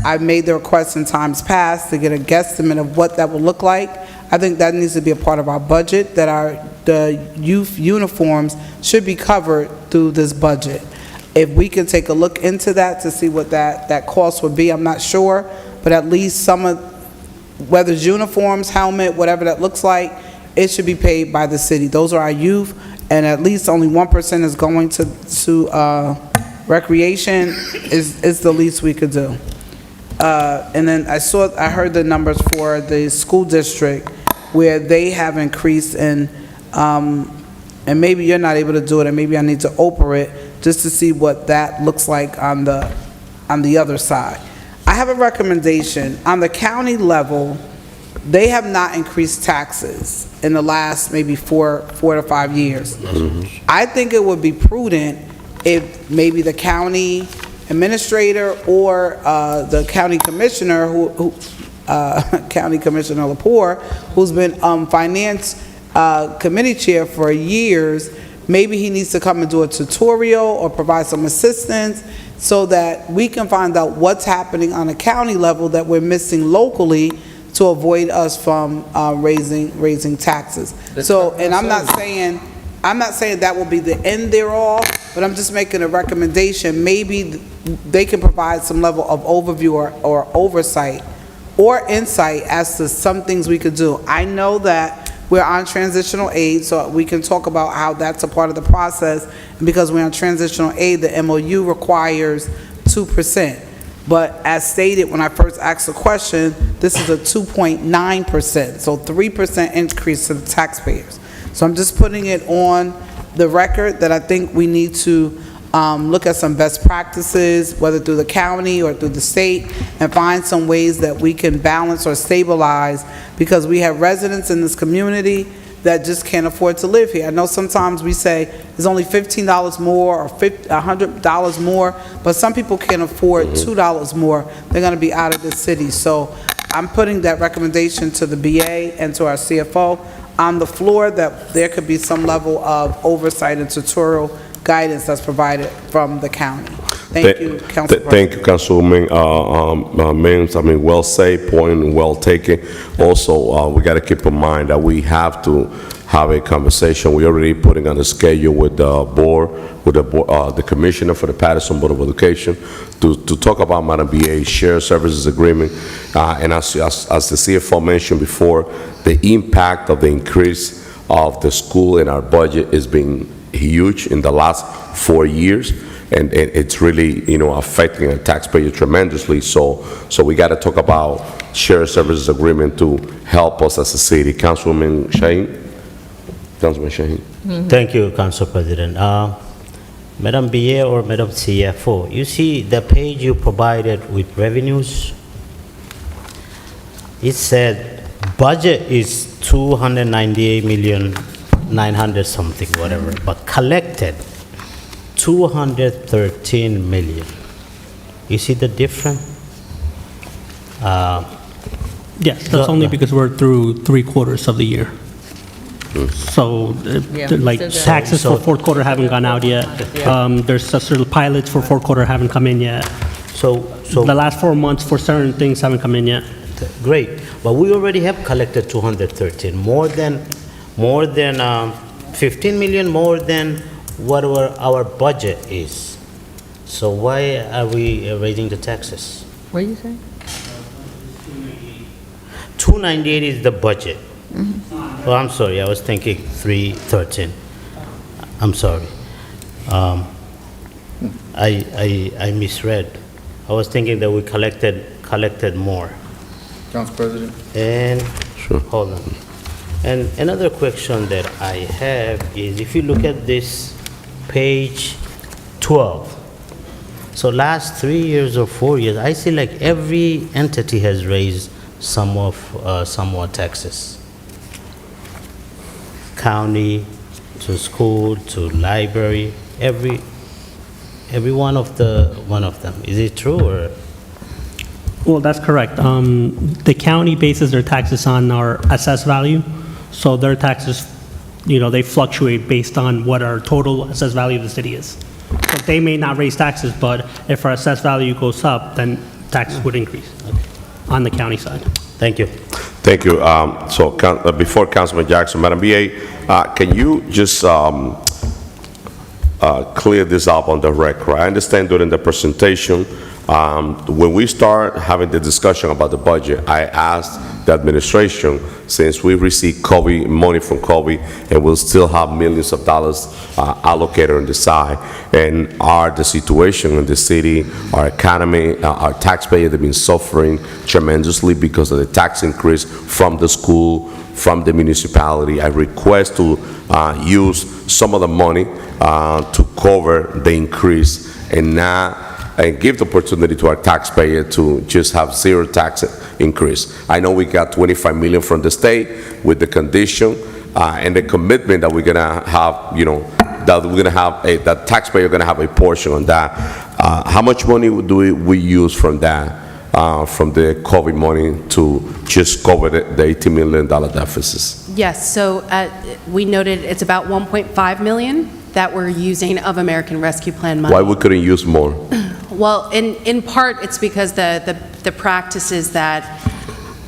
Speaker 22: I've made the request in times past to get a guesstimate of what that will look like. I think that needs to be a part of our budget, that the youth uniforms should be covered through this budget. If we can take a look into that to see what that cost would be, I'm not sure, but at least some of, whether it's uniforms, helmet, whatever that looks like, it should be paid by the city. Those are our youth, and at least only 1% is going to recreation is the least we could do. And then I heard the numbers for the school district where they have increased, and maybe you're not able to do it, and maybe I need to Oprah it just to see what that looks like on the other side. I have a recommendation. On the county level, they have not increased taxes in the last maybe 4 to 5 years. I think it would be prudent if maybe the county administrator or the county commissioner, County Commissioner Lepore, who's been finance committee chair for years, maybe he needs to come and do a tutorial or provide some assistance so that we can find out what's happening on a county level that we're missing locally to avoid us from raising taxes. So, and I'm not saying that will be the end thereof, but I'm just making a recommendation. Maybe they can provide some level of overview or oversight or insight as to some things we could do. I know that we're on transitional aid, so we can talk about how that's a part of the process. And because we're on transitional aid, the MOU requires 2%. But as stated when I first asked the question, this is a 2.9%, so 3% increase to the taxpayers. So I'm just putting it on the record that I think we need to look at some best practices, whether through the county or through the state, and find some ways that we can balance or stabilize, because we have residents in this community that just can't afford to live here. I know sometimes we say there's only $15 more or $100 more, but some people can't afford $2 more. They're going to be out of the city. So I'm putting that recommendation to the BA and to our CFO on the floor, that there could be some level of oversight and tutorial guidance that's provided from the county. Thank you, Council President.
Speaker 2: Thank you, Councilwoman Mims. I mean, well said, point well taken. Also, we got to keep in mind that we have to have a conversation. We're already putting on the schedule with the board, with the commissioner for the Paterson Board of Education to talk about Madam BA's shared services agreement. And as the CFO mentioned before, the impact of the increase of the school in our budget has been huge in the last 4 years. And it's really, affecting the taxpayer tremendously. So we got to talk about shared services agreement to help us as a city. Councilman Shaheen?
Speaker 21: Thank you, Council President. Madam BA or Madam CFO, you see the page you provided with revenues? It said budget is 298,900,000 something, whatever, but collected 213 million. You see the difference?
Speaker 10: Yes, that's only because we're through 3/4 of the year. So, like, taxes for fourth quarter haven't gone out yet. There's certain pilots for fourth quarter haven't come in yet.
Speaker 21: So
Speaker 10: the last 4 months for certain things haven't come in yet.
Speaker 21: Great, but we already have collected 213, more than 15 million more than what our budget is. So why are we raising the taxes?
Speaker 19: What are you saying?
Speaker 21: 298 is the budget. Oh, I'm sorry, I was thinking 313. I'm sorry. I misread. I was thinking that we collected more.
Speaker 3: Council President?
Speaker 21: And, hold on. And another question that I have is, if you look at this page 12, so last 3 years or 4 years, I see like every entity has raised some more taxes. County, to school, to library, every one of them. Is it true, or?
Speaker 10: Well, that's correct. The county bases their taxes on our assessed value, so their taxes, they fluctuate based on what our total assessed value of the city is. So they may not raise taxes, but if our assessed value goes up, then taxes would increase on the county side.
Speaker 21: Thank you.
Speaker 2: Thank you. Before Councilman Jackson, Madam BA, can you just clear this up on the record? I understand during the presentation, when we start having the discussion about the budget, I asked the administration, since we received COVID money from COVID, and we'll still have millions of dollars allocated on the side, and the situation in the city, our economy, our taxpayers have been suffering tremendously because of the tax increase from the school, from the municipality. I request to use some of the money to cover the increase and give the opportunity to our taxpayer to just have zero tax increase. I know we got 25 million from the state with the condition and the commitment that we're gonna have, that we're gonna have that taxpayer gonna have a portion on that. How much money do we use from that, from the COVID money to just cover the $18 million deficits?
Speaker 8: Yes, so we noted it's about 1.5 million that we're using of American Rescue Plan money.
Speaker 2: Why we couldn't use more?
Speaker 8: Well, in part, it's because the practice is that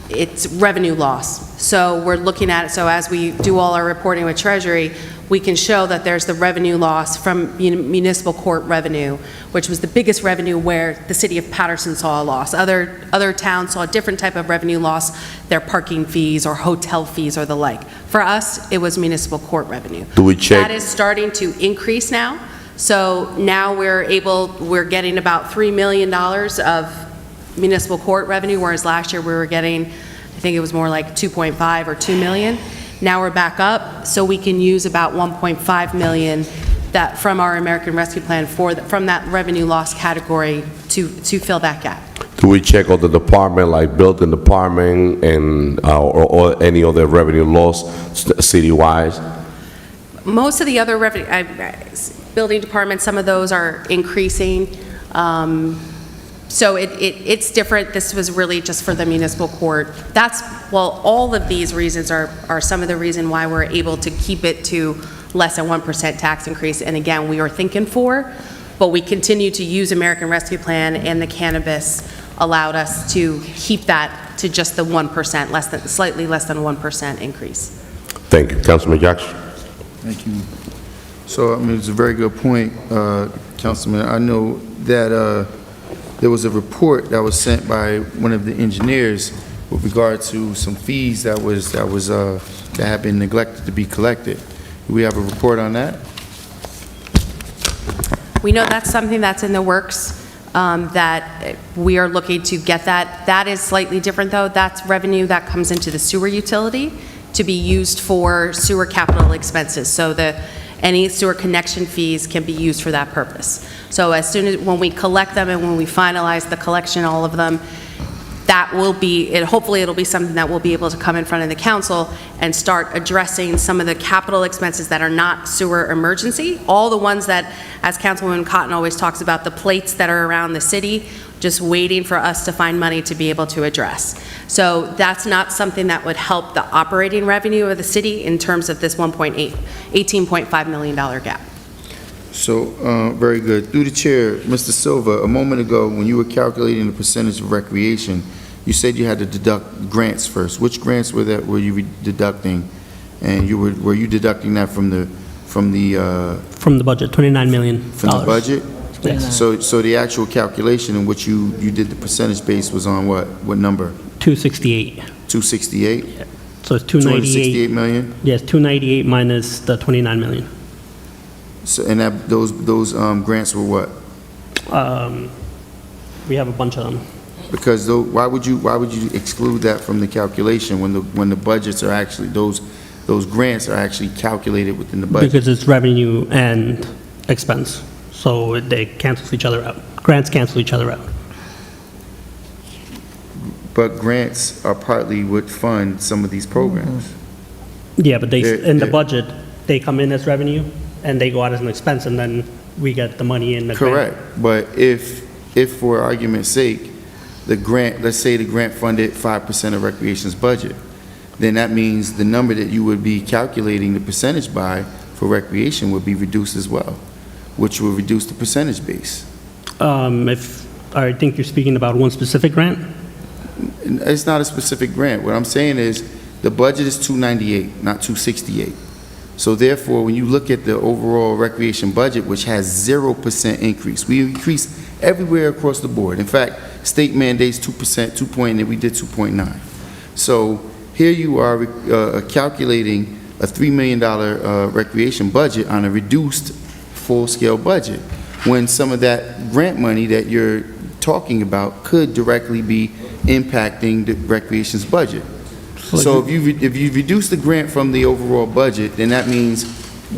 Speaker 8: it's revenue loss. So we're looking at it, so as we do all our reporting with Treasury, we can show that there's the revenue loss from municipal court revenue, which was the biggest revenue where the city of Paterson saw a loss. Other towns saw a different type of revenue loss, their parking fees or hotel fees or the like. For us, it was municipal court revenue.
Speaker 2: Do we check?
Speaker 8: That is starting to increase now. So now we're getting about $3 million of municipal court revenue, whereas last year we were getting, I think it was more like 2.5 or 2 million. Now we're back up, so we can use about 1.5 million that from our American Rescue Plan from that revenue loss category to fill that gap.
Speaker 2: Do we check all the department, like building department and or any other revenue loss city-wise?
Speaker 8: Most of the other revenue, building departments, some of those are increasing. So it's different. This was really just for the municipal court. All of these reasons are some of the reason why we're able to keep it to less than 1% tax increase. And again, we are thinking 4, but we continue to use American Rescue Plan, and the cannabis allowed us to keep that to just the 1%, slightly less than 1% increase.
Speaker 2: Thank you. Councilman Jackson.
Speaker 3: Thank you. So, it's a very good point, Councilman. I know that there was a report that was sent by one of the engineers with regard to some fees that have been neglected to be collected. Do we have a report on that?
Speaker 8: We know that's something that's in the works, that we are looking to get that. That is slightly different, though. That's revenue that comes into the sewer utility to be used for sewer capital expenses. So any sewer connection fees can be used for that purpose. So as soon as, when we collect them and when we finalize the collection, all of them, that will be, hopefully it'll be something that we'll be able to come in front of the council and start addressing some of the capital expenses that are not sewer emergency. All the ones that, as Councilwoman Cotton always talks about, the plates that are around the city, just waiting for us to find money to be able to address. So that's not something that would help the operating revenue of the city in terms of this $18.5 million gap.
Speaker 3: So, very good. Through the chair, Mr. Silva, a moment ago, when you were calculating the percentage of recreation, you said you had to deduct grants first. Which grants were you deducting? And were you deducting that from the
Speaker 10: budget, $29 million.
Speaker 3: From the budget?
Speaker 10: Yes.
Speaker 3: So the actual calculation in which you did the percentage base was on what? What number?
Speaker 10: 268.
Speaker 3: 268?
Speaker 10: Yeah. So it's 298.
Speaker 3: 268 million?
Speaker 10: Yes, 298 minus the 29 million.
Speaker 3: So, and those grants were what?
Speaker 10: We have a bunch of them.
Speaker 3: Because why would you exclude that from the calculation when the budgets are actually, those grants are actually calculated within the budget?
Speaker 10: Because it's revenue and expense. So they cancel each other out. Grants cancel each other out.
Speaker 3: But grants are partly what fund some of these programs.
Speaker 10: Yeah, but in the budget, they come in as revenue and they go out as an expense, and then we get the money in the grant.
Speaker 3: Correct. But if for argument's sake, the grant, let's say the grant funded 5% of recreation's budget, then that means the number that you would be calculating the percentage by for recreation would be reduced as well, which will reduce the percentage base.
Speaker 10: I think you're speaking about one specific grant?
Speaker 3: It's not a specific grant. What I'm saying is, the budget is 298, not 268. So therefore, when you look at the overall recreation budget, which has 0% increase, we increase everywhere across the board. In fact, state mandates 2%, 2 point, and we did 2.9. So here you are calculating a $3 million recreation budget on a reduced full-scale budget, when some of that grant money that you're talking about could directly be impacting the recreation's budget. So if you reduce the grant from the overall budget, then that means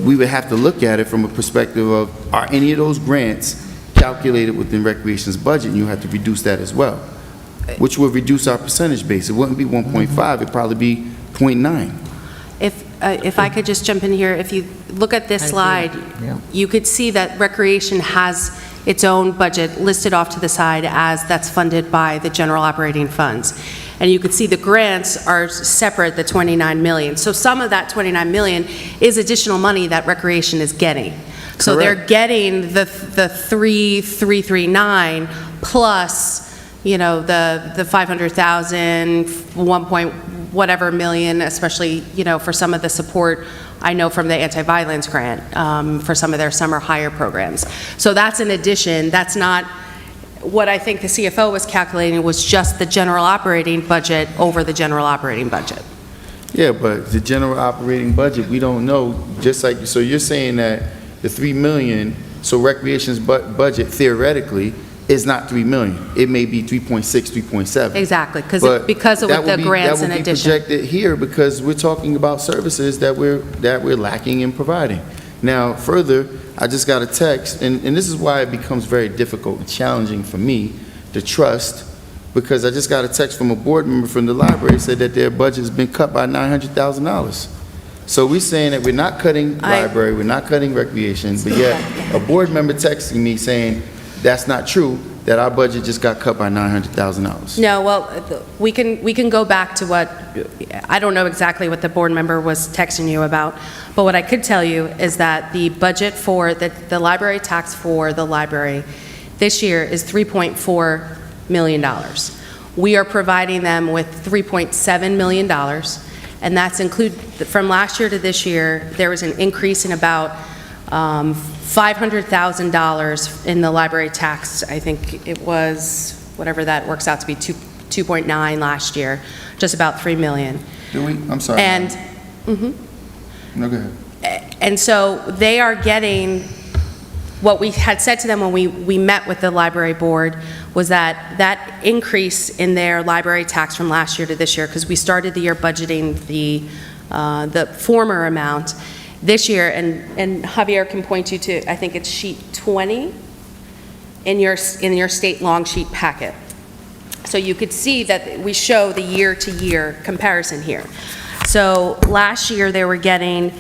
Speaker 3: we would have to look at it from a perspective of, are any of those grants calculated within recreation's budget, and you have to reduce that as well, which will reduce our percentage base. It wouldn't be 1.5, it'd probably be 0.9.
Speaker 8: If I could just jump in here, if you look at this slide, you could see that recreation has its own budget listed off to the side as that's funded by the general operating funds. And you could see the grants are separate, the 29 million. So some of that 29 million is additional money that recreation is getting. So they're getting the 339 plus, you know, the 500,000, 1 point whatever million, especially, you know, for some of the support I know from the anti-violence grant for some of their summer hire programs. So that's an addition. That's not what I think the CFO was calculating, was just the general operating budget over the general operating budget.
Speaker 3: Yeah, but the general operating budget, we don't know, just like, so you're saying that the 3 million, so recreation's budget theoretically is not 3 million. It may be 3.6, 3.7.
Speaker 8: Exactly, because of with the grants in addition.
Speaker 3: That would be projected here because we're talking about services that we're lacking in providing. Now, further, I just got a text, and this is why it becomes very difficult and challenging for me to trust, because I just got a text from a board member from the library said that their budget has been cut by $900,000. So we're saying that we're not cutting library, we're not cutting recreation, but yet a board member texting me saying that's not true, that our budget just got cut by $900,000.
Speaker 8: No, well, we can go back to what, I don't know exactly what the board member was texting you about, but what I could tell you is that the budget for the library tax for the library this year is $3.4 million. We are providing them with $3.7 million, and that's from last year to this year, there was an increase in about $500,000 in the library tax. I think it was, whatever that works out to be, 2.9 last year, just about $3 million.
Speaker 3: I'm sorry.
Speaker 8: And,
Speaker 3: No, go ahead.
Speaker 8: and so they are getting, what we had said to them when we met with the library board was that that increase in their library tax from last year to this year, because we started the year budgeting the former amount, this year, and Javier can point you to, I think it's sheet 20 in your state long sheet packet. So you could see that we show the year-to-year comparison here. So last year they were getting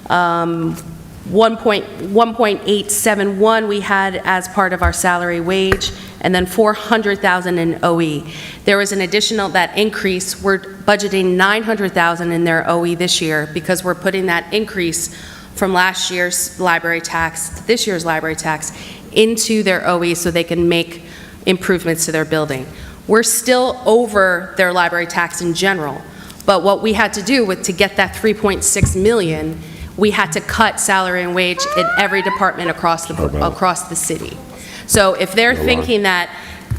Speaker 8: 1.871 we had as part of our salary wage, and then 400,000 in OE. There was an additional, that increase, we're budgeting 900,000 in their OE this year because we're putting that increase from last year's library tax to this year's library tax into their OE so they can make improvements to their building. We're still over their library tax in general, but what we had to do to get that 3.6 million, we had to cut salary and wage in every department across the city. So if they're thinking that,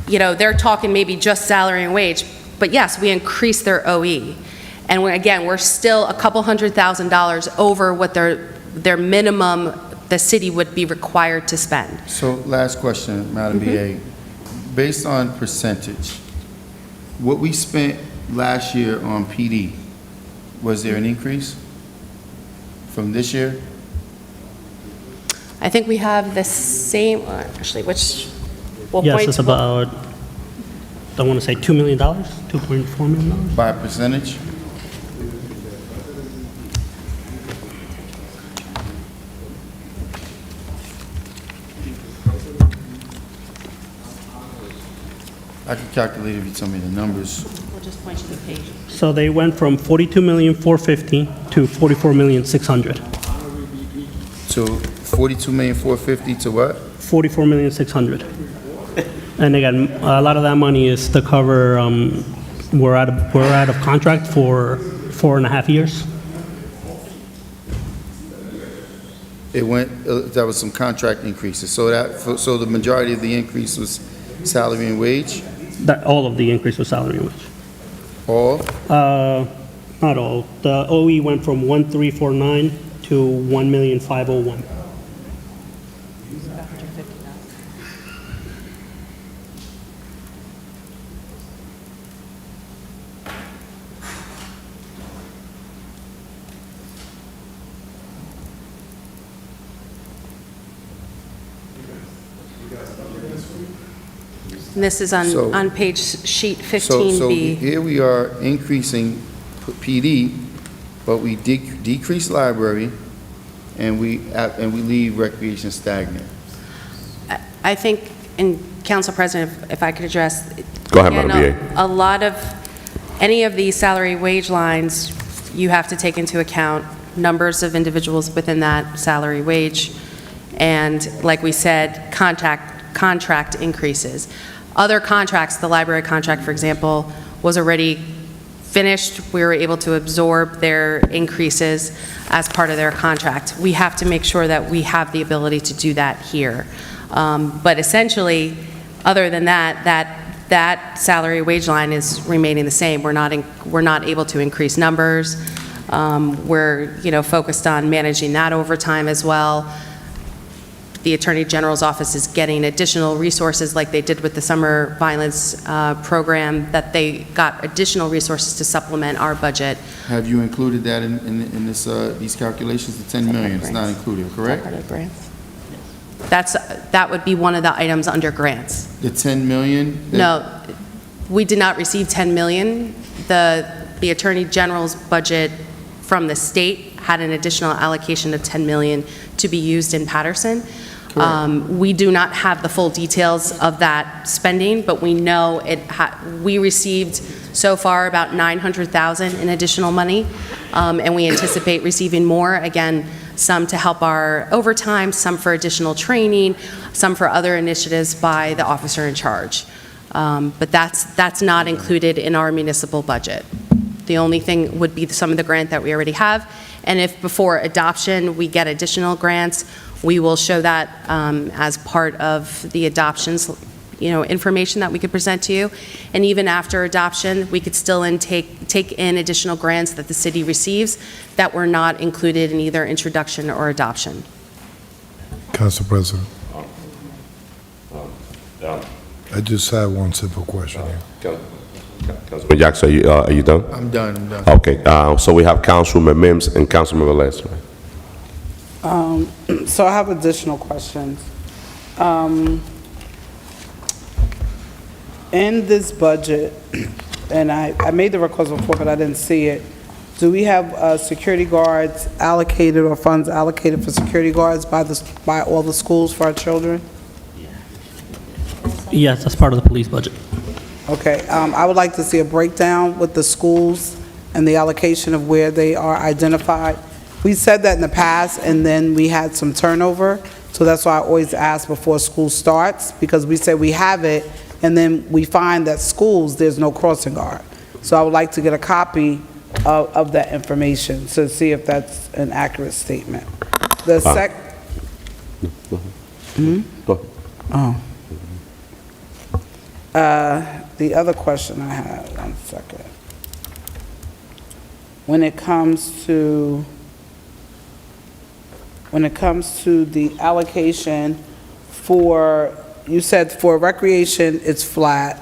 Speaker 8: you know, they're talking maybe just salary and wage, but yes, we increased their OE. And again, we're still a couple $100,000 over what their minimum the city would be required to spend.
Speaker 3: So last question, Madam BA. Based on percentage, what we spent last year on PD, was there an increase from this year?
Speaker 8: I think we have the same, actually, which will
Speaker 10: Yes,
Speaker 8: point
Speaker 10: it's
Speaker 8: to what-
Speaker 10: about, I want to say $2 million, $2.4 million.
Speaker 3: By percentage? I can calculate if you tell me the numbers.
Speaker 8: We'll just point you to the page.
Speaker 10: So they went from $42,450,000 to $44,600,000.
Speaker 3: So 42,450,000 to what?
Speaker 10: $44,600,000. And again, a lot of that money is to cover, we're out of contract for 4.5 years.
Speaker 3: It went, there was some contract increases, so so the majority of the increase was salary and wage?
Speaker 10: That, all of the increase was salary and wage.
Speaker 3: All?
Speaker 10: Not all. The OE went from 1,349 to 1,501,000.
Speaker 8: And this is
Speaker 3: So-
Speaker 8: on page sheet
Speaker 3: So
Speaker 8: 15B.
Speaker 3: here we are increasing PD, but we decrease library, and we leave recreation stagnant.
Speaker 8: I think, and Council President, if I could address.
Speaker 2: Go ahead,
Speaker 8: again,
Speaker 2: Madam
Speaker 8: A lot of, any of these salary wage lines, you have to take into account numbers of individuals within that salary wage, and like we said, contract increases. Other contracts, the library contract, for example, was already finished. We were able to absorb their increases as part of their contract. We have to make sure that we have the ability to do that here. But essentially, other than that salary wage line is remaining the same. We're not able to increase numbers. We're, focused on managing that overtime as well. The Attorney General's office is getting additional resources like they did with the summer violence program, that they got additional resources to supplement our budget.
Speaker 3: Have you included that in this, these calculations? The 10 million is not included, correct?
Speaker 8: Part of grants. That would be one of the items under grants.
Speaker 3: The 10 million?
Speaker 8: No, we did not receive 10 million. The Attorney General's budget from the state had an additional allocation of 10 million to be used in Paterson. We do not have the full details of that spending, but we know we received so far about 900,000 in additional money, and we anticipate receiving more. Again, some to help our overtime, some for additional training, some for other initiatives by the officer in charge. But that's not included in our municipal budget. The only thing would be some of the grant that we already have, and if before adoption we get additional grants, we will show that as part of the adoptions, information that we could present to you. And even after adoption, we could still take in additional grants that the city receives that were not included in either introduction or adoption.
Speaker 17: Council President. I just have one simple question here.
Speaker 2: Councilman Jackson, are you done?
Speaker 3: I'm done.
Speaker 2: Okay, so we have Councilman Mims and Councilman Velez.
Speaker 22: So I have additional questions. In this budget, and I made the request before, but I didn't see it, do we have security guards allocated or funds allocated for security guards by all the schools for our children?
Speaker 10: Yes, that's part of the police budget.
Speaker 22: Okay, I would like to see a breakdown with the schools and the allocation of where they are identified. We said that in the past, and then we had some turnover, so that's why I always ask before school starts, because we say we have it, and then we find that schools, there's no crossing guard. So I would like to get a copy of that information to see if that's an accurate statement. The
Speaker 2: Go ahead.
Speaker 22: The other question I have, one second. When it comes to the allocation for, you said for recreation, it's flat,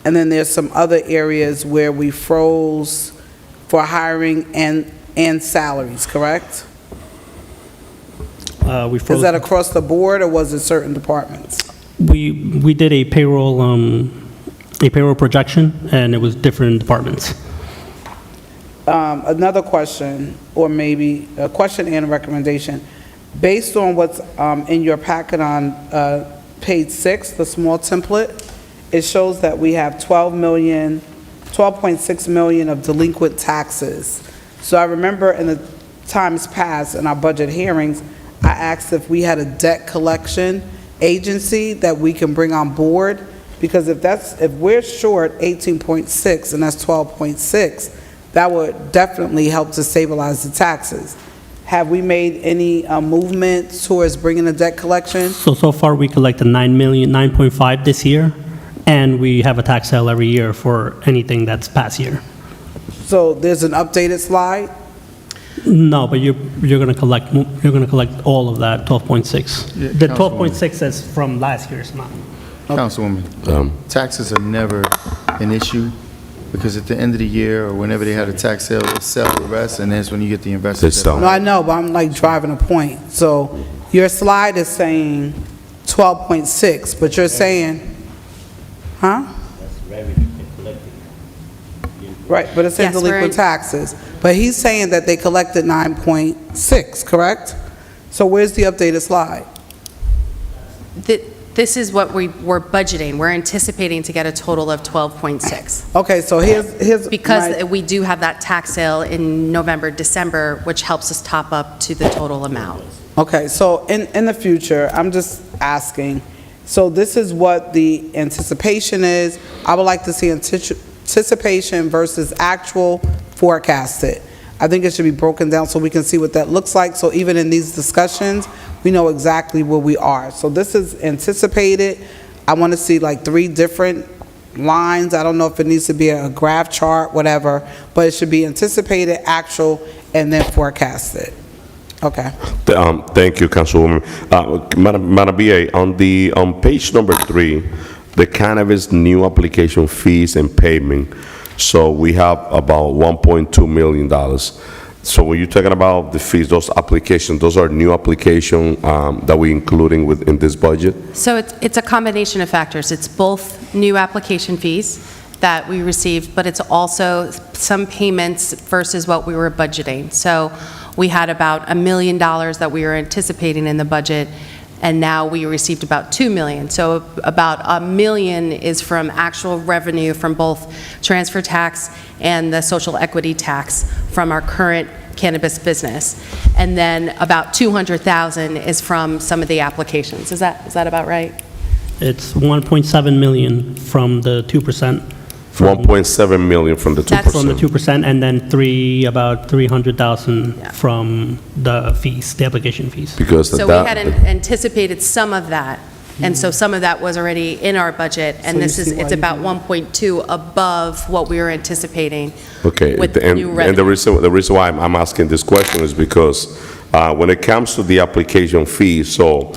Speaker 22: and then there's some other areas where we froze for hiring and salaries, correct?
Speaker 10: We froze.
Speaker 22: Is that across the board, or was it certain departments?
Speaker 10: We did a payroll projection, and it was different departments.
Speaker 22: Another question, or maybe a question and a recommendation. Based on what's in your packet on page 6, the small template, it shows that we have 12.6 million of delinquent taxes. So I remember in the times past in our budget hearings, I asked if we had a debt collection agency that we can bring on board Because if we're short 18.6 and that's 12.6, that would definitely help to stabilize the taxes. Have we made any movement towards bringing the debt collection?
Speaker 10: So far, we collected 9.5 this year, and we have a tax sale every year for anything that's past year.
Speaker 22: So there's an updated slide?
Speaker 10: No, but you're going to collect all of that 12.6.
Speaker 3: Yeah,
Speaker 10: The
Speaker 3: Councilwoman.
Speaker 10: 12.6 is from last year's amount.
Speaker 3: Councilwoman, taxes are never an issue, because at the end of the year, or whenever they had a tax sale, they sell the rest, and that's when you get the investors.
Speaker 22: No, I know, but I'm like driving a point. So your slide is saying 12.6, but you're saying, huh? Right, but it says
Speaker 8: Yes, we're
Speaker 22: delinquent
Speaker 8: in-
Speaker 22: taxes. But he's saying that they collected 9.6, correct? So where's the updated slide?
Speaker 8: This is what we're budgeting. We're anticipating to get a total of 12.6.
Speaker 22: Okay, so here's
Speaker 8: Because we do have that tax sale in November, December, which helps us top up to the total amount.
Speaker 22: Okay, so in the future, I'm just asking, so this is what the anticipation is. I would like to see anticipation versus actual forecasted. I think it should be broken down so we can see what that looks like. So even in these discussions, we know exactly where we are. So this is anticipated. I want to see like 3 different lines. I don't know if it needs to be a graph chart, whatever, but it should be anticipated, actual, and then forecasted. Okay.
Speaker 2: Thank you, Councilwoman. Madam BA, on page number 3, the cannabis new application fees and payment, so we have about $1.2 million. So when you're talking about the fees, those applications, those are new application that we're including in this budget?
Speaker 8: So it's a combination of factors. It's both new application fees that we received, but it's also some payments versus what we were budgeting. So we had about $1 million that we were anticipating in the budget, and now we received about $2 million. So about $1 million is from actual revenue from both transfer tax and the social equity tax from our current cannabis business. And then about $200,000 is from some of the applications. Is that about right?
Speaker 10: It's 1.7 million from the 2%.
Speaker 2: 1.7 million from the 2%.
Speaker 10: From the 2%, and then about 300,000 from the fees, the application fees.
Speaker 2: Because
Speaker 8: So we had anticipated some of that, and so some of that was already in our budget, and it's about 1.2 above what we were anticipating.
Speaker 2: Okay,
Speaker 8: with the new
Speaker 2: and the reason why I'm asking this question is because when it comes to the application fee, so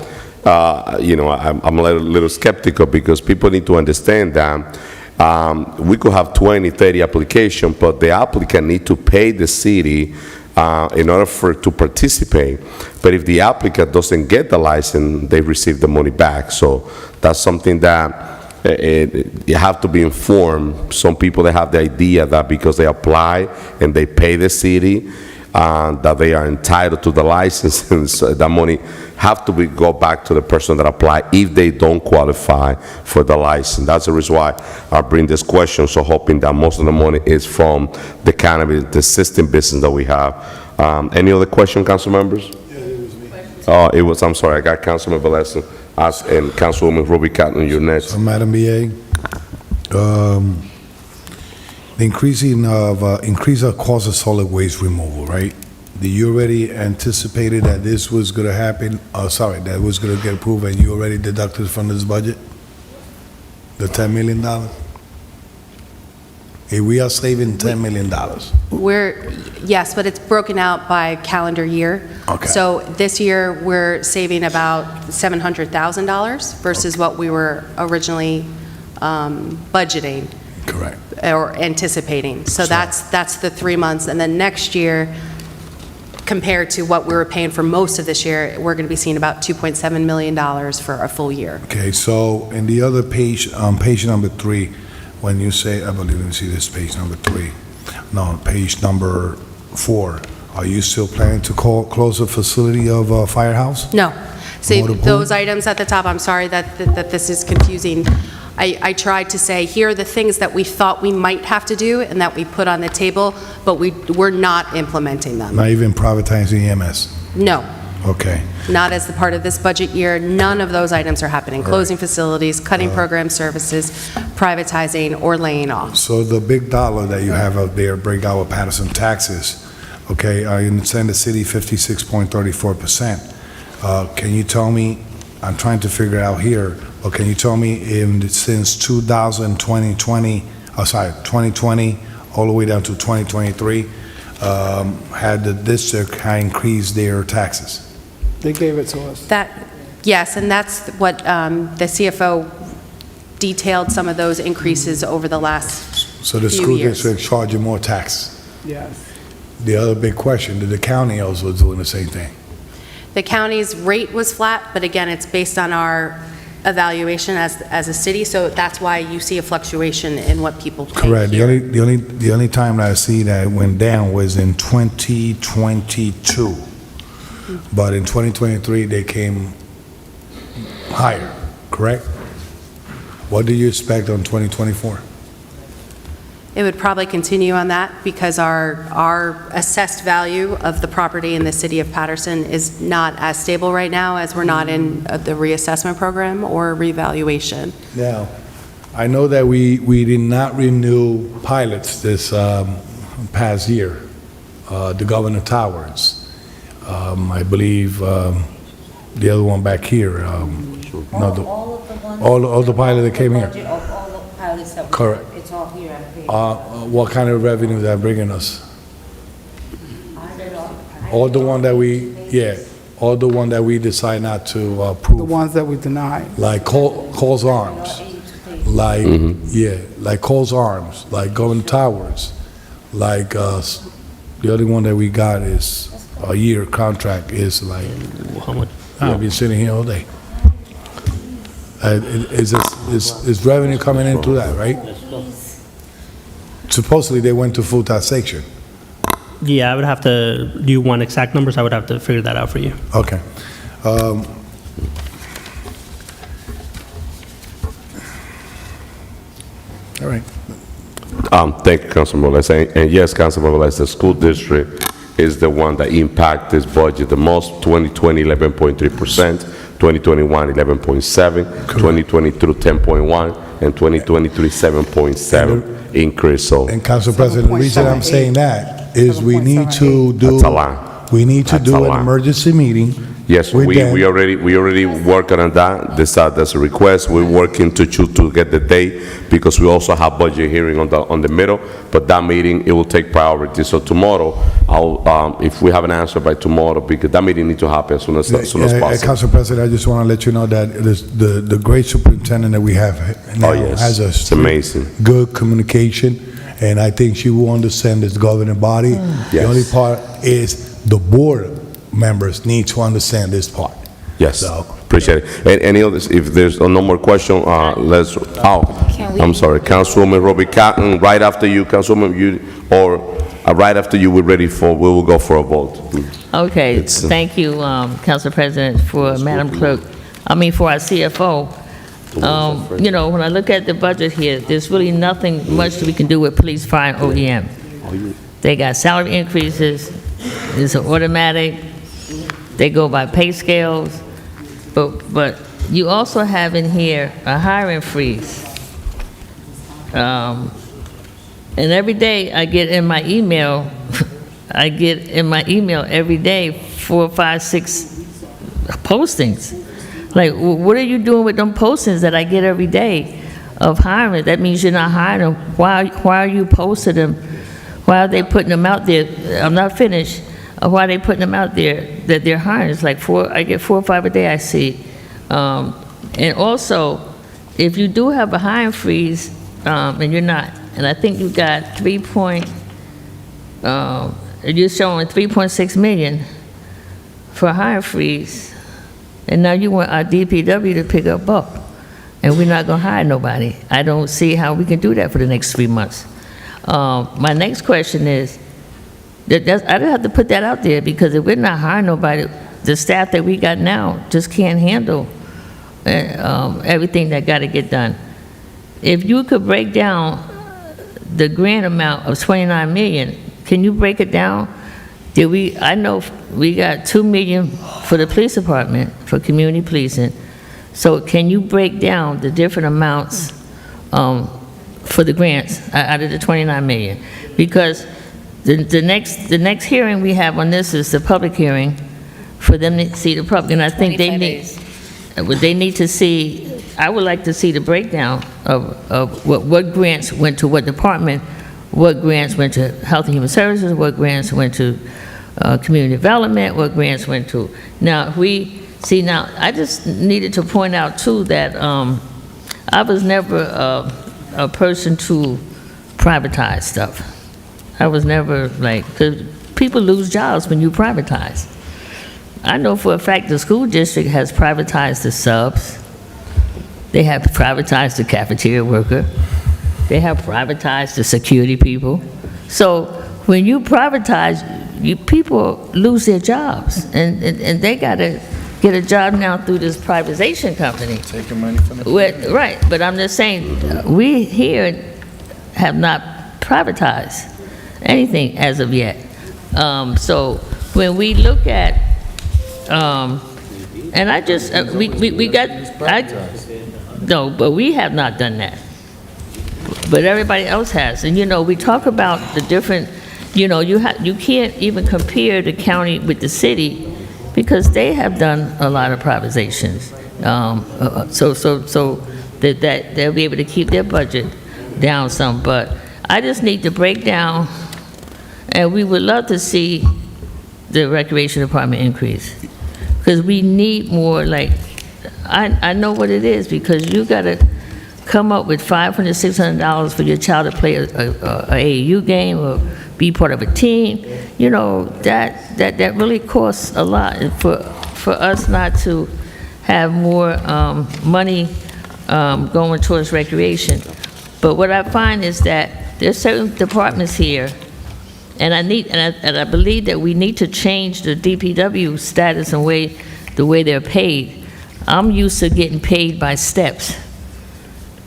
Speaker 2: I'm a little skeptical, because people need to understand that we could have 20, 30 applications, but the applicant need to pay the city in order to participate. But if the applicant doesn't get the license, they receive the money back. So that's something that you have to be informed. Some people, they have the idea that because they apply and they pay the city, that they are entitled to the license, and so that money have to go back to the person that applied if they don't qualify for the license. That's the reason why I bring this question, so hoping that most of the money is from the cannabis, the system business that we have. Any other question, council members? I'm sorry, I got Councilman Valesa and Councilwoman Ruby Cotton, you're next.
Speaker 17: Madam BA, the increase of cost of solid waste removal, right? Did you already anticipated that this was going to happen? That was going to get approved, and you already deducted from this budget? The $10 million? Hey, we are saving $10 million.
Speaker 8: Yes, but it's broken out by calendar year.
Speaker 17: Okay.
Speaker 8: So this year, we're saving about $700,000 versus what we were originally budgeting.
Speaker 17: Correct.
Speaker 8: Or anticipating. So that's the 3 months. And then next year, compared to what we were paying for most of this year, we're going to be seeing about $2.7 million for a full year.
Speaker 17: Okay, so in the other page, page number 3, when you say, I believe, let me see this, page number 3. No, page number 4. Are you still planning to close the facility of Firehouse?
Speaker 8: No. See,
Speaker 17: Motor pool?
Speaker 8: those items at the top, I'm sorry that this is confusing. I tried to say, here are the things that we thought we might have to do and that we put on the table, but we're not implementing them.
Speaker 17: Not even privatizing EMS?
Speaker 8: No.
Speaker 17: Okay.
Speaker 8: Not as the part of this budget year. None of those items are happening. Closing facilities, cutting program services, privatizing, or laying off.
Speaker 17: So the big dollar that you have out there, breakout with Paterson taxes, okay, I understand the city 56.34%. Can you tell me, I'm trying to figure it out here, but can you tell me if since 2020, all the way down to 2023, had the district increased their taxes?
Speaker 22: They gave it to us.
Speaker 8: Yes, and that's what the CFO detailed, some of those increases over the last
Speaker 17: So the
Speaker 8: few
Speaker 17: school
Speaker 8: years.
Speaker 17: district charging more tax?
Speaker 22: Yes.
Speaker 17: The other big question, did the county also doing the same thing?
Speaker 8: The county's rate was flat, but again, it's based on our evaluation as a city, so that's why you see a fluctuation in what people pay
Speaker 17: Correct.
Speaker 8: here.
Speaker 17: The only time that I see that it went down was in 2022. But in 2023, they came higher, correct? What do you expect on 2024?
Speaker 8: It would probably continue on that because our assessed value of the property in the city of Paterson is not as stable right now as we're not in the reassessment program or revaluation.
Speaker 17: Now, I know that we did not renew pilots this past year, the Governor Towers. I believe the other one back here, all the pilots that came here. Correct.
Speaker 16: It's all here on page.
Speaker 17: What kind of revenue that bringing us? All the one that all the one that we decide not to approve.
Speaker 22: The ones that we denied.
Speaker 17: Like Cole's Arms, like, like Cole's Arms, like Golden Towers, like, the other one that we got is a year contract is like,
Speaker 10: How much?
Speaker 17: I've been sitting here all day. Is revenue coming into that, right? Supposedly they went to full taxation.
Speaker 10: Yeah, I would have to, do you want exact numbers? I would have to figure that out for you.
Speaker 17: Okay. All right.
Speaker 2: Thank you, Councilman Velez. And yes, Councilman Velez, the school district is the one that impact this budget the most. 2020, 11.3%, 2021, 11.7%, 2022, 10.1%, and 2023, 7.7% increase. So
Speaker 17: And Council President, the reason I'm saying that is we need to do.
Speaker 2: That's a lot.
Speaker 17: We need to
Speaker 2: That's a
Speaker 17: do an
Speaker 2: lot.
Speaker 17: emergency meeting.
Speaker 2: yes,
Speaker 17: with them.
Speaker 2: we already working on that. That's a request. We're working to get the date because we also have budget hearing on the middle. But that meeting, it will take priority. So tomorrow, I'll if we have an answer by tomorrow, because that meeting need to happen as soon as possible.
Speaker 17: Council President, I just want to let you know that the great superintendent that we have now
Speaker 2: yes.
Speaker 17: has a
Speaker 2: It's amazing.
Speaker 17: good communication, and I think she will understand this governing body. The
Speaker 2: Yes.
Speaker 17: only part is the board members need to understand this part.
Speaker 2: Yes,
Speaker 17: So-
Speaker 2: appreciate it. And any others, if there's no more question, let's, I'm sorry, Councilwoman Robbie Cotton, right after you, Councilwoman, right after you, we will go for a vote.
Speaker 19: Okay,
Speaker 2: It's,
Speaker 19: thank you, Council President, for for our CFO. You know, when I look at the budget here, there's really nothing much that we can do with police, fire, and OEM. They got salary increases, it's an automatic, they go by pay scales, but you also have in here a hiring freeze. And every day I get in my email, every day 4, 5, 6 postings. Like, what are you doing with them postings that I get every day of hiring? That means you're not hiring them. Why are you posting them? Why are they putting them out there? I'm not finished. Why are they putting them out there that they're hiring? It's like I get 4 or 5 a day I see. And also, if you do have a hiring freeze, and you're not, and I think you got you're showing 3.6 million for a hiring freeze, and now you want our DPW to pick up buck, and we're not gonna hire nobody. I don't see how we can do that for the next 3 months. My next question is, I don't have to put that out there, because if we're not hiring nobody, the staff that we got now just can't handle everything that got to get done. If you could break down the grant amount of 29 million, can you break it down I know we got 2 million for the police department, for community policing. So can you break down the different amounts for the grants out of the 29 million? Because the next hearing we have on this is the public hearing for them to see the public, and I think they need to see, I would like to see the breakdown of what grants went to what department, what grants went to Health and Human Services, what grants went to community development, what grants went to. Now, I just needed to point out too that I was never a person to privatize stuff. I was never like, because people lose jobs when you privatize. I know for a fact the school district has privatized the subs. They have privatized the cafeteria worker. They have privatized the security people. So when you privatize, people lose their jobs, and they got to get a job now through this privatization company.
Speaker 3: Taking money from the
Speaker 19: Right, but I'm just saying, we here have not privatized anything as of yet. So when we look at, and I just, we got, no, but we have not done that. But everybody else has. And, we talk about the different, you can't even compare the county with the city because they have done a lot of privatizations. So that they'll be able to keep their budget down some. But I just need to break down, and we would love to see the recreation department increase. Because we need more, like, I know what it is, because you got to come up with $500, $600 for your child to play a AAU game or be part of a team. That really costs a lot. And for us not to have more money going towards recreation. But what I find is that there's certain departments here, and I believe that we need to change the DPW status and the way they're paid. I'm used to getting paid by steps.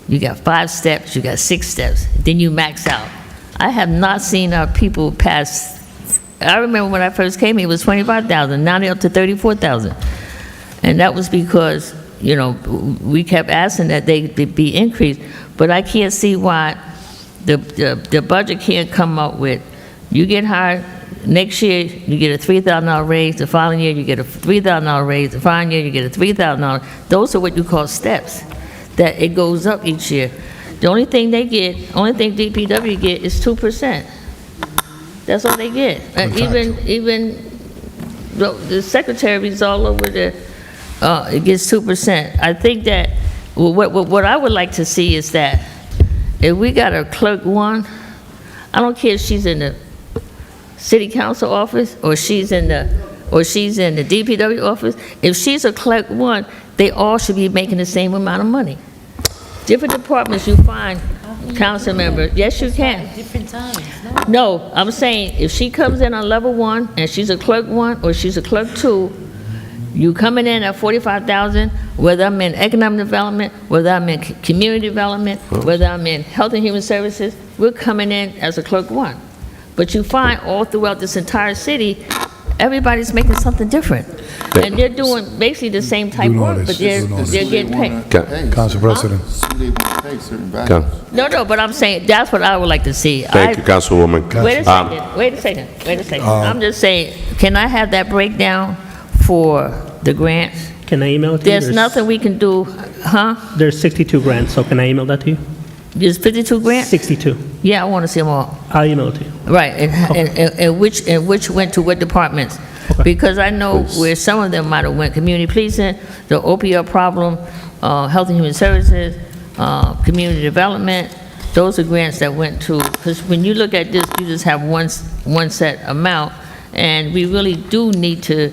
Speaker 19: You got 5 steps, you got 6 steps, then you max out. I have not seen our people pass. I remember when I first came here, it was 25,000. Now they're up to 34,000. And that was because, we kept asking that they be increased. But I can't see why the budget can't come up with, you get hired, next year you get a $3,000 raise, the following year you get a $3,000 raise, the following year you get a $3,000. Those are what you call steps, that it goes up each year. The only thing DPW get is 2%. That's all they get. Even the secretaries all over there, it gets 2%. I think that what I would like to see is that if we got a clerk 1, I don't care if she's in the city council office or she's in the DPW office. If she's a clerk 1, they all should be making the same amount of money. Different departments you find council members. Yes, you can. Different times. No, I'm saying if she comes in on level 1 and she's a clerk 1 or she's a clerk 2, you coming in at 45,000, whether I'm in economic development, whether I'm in community development, whether I'm in health and human services, we're coming in as a clerk 1. But you find all throughout this entire city, everybody's making something different. And they're doing basically the same type work, but they're getting paid.
Speaker 17: Council President.
Speaker 19: No, but I'm saying, that's what I would like to see.
Speaker 2: Thank you, Councilwoman.
Speaker 19: Wait a second. I'm just saying, can I have that breakdown for the grants?
Speaker 10: Can I email it to you?
Speaker 19: There's nothing we can do, huh?
Speaker 10: There's 62 grants, so can I email that to you?
Speaker 19: There's 52 grants?
Speaker 10: 62.
Speaker 19: Yeah, I want to see them all.
Speaker 10: I'll email it to you.
Speaker 19: Right, and which went to what departments? Because I know where some of them might have went, community policing, the opioid problem, health and human services, community development. Those are grants that went to, because when you look at this, you just have one set amount, and we really do need to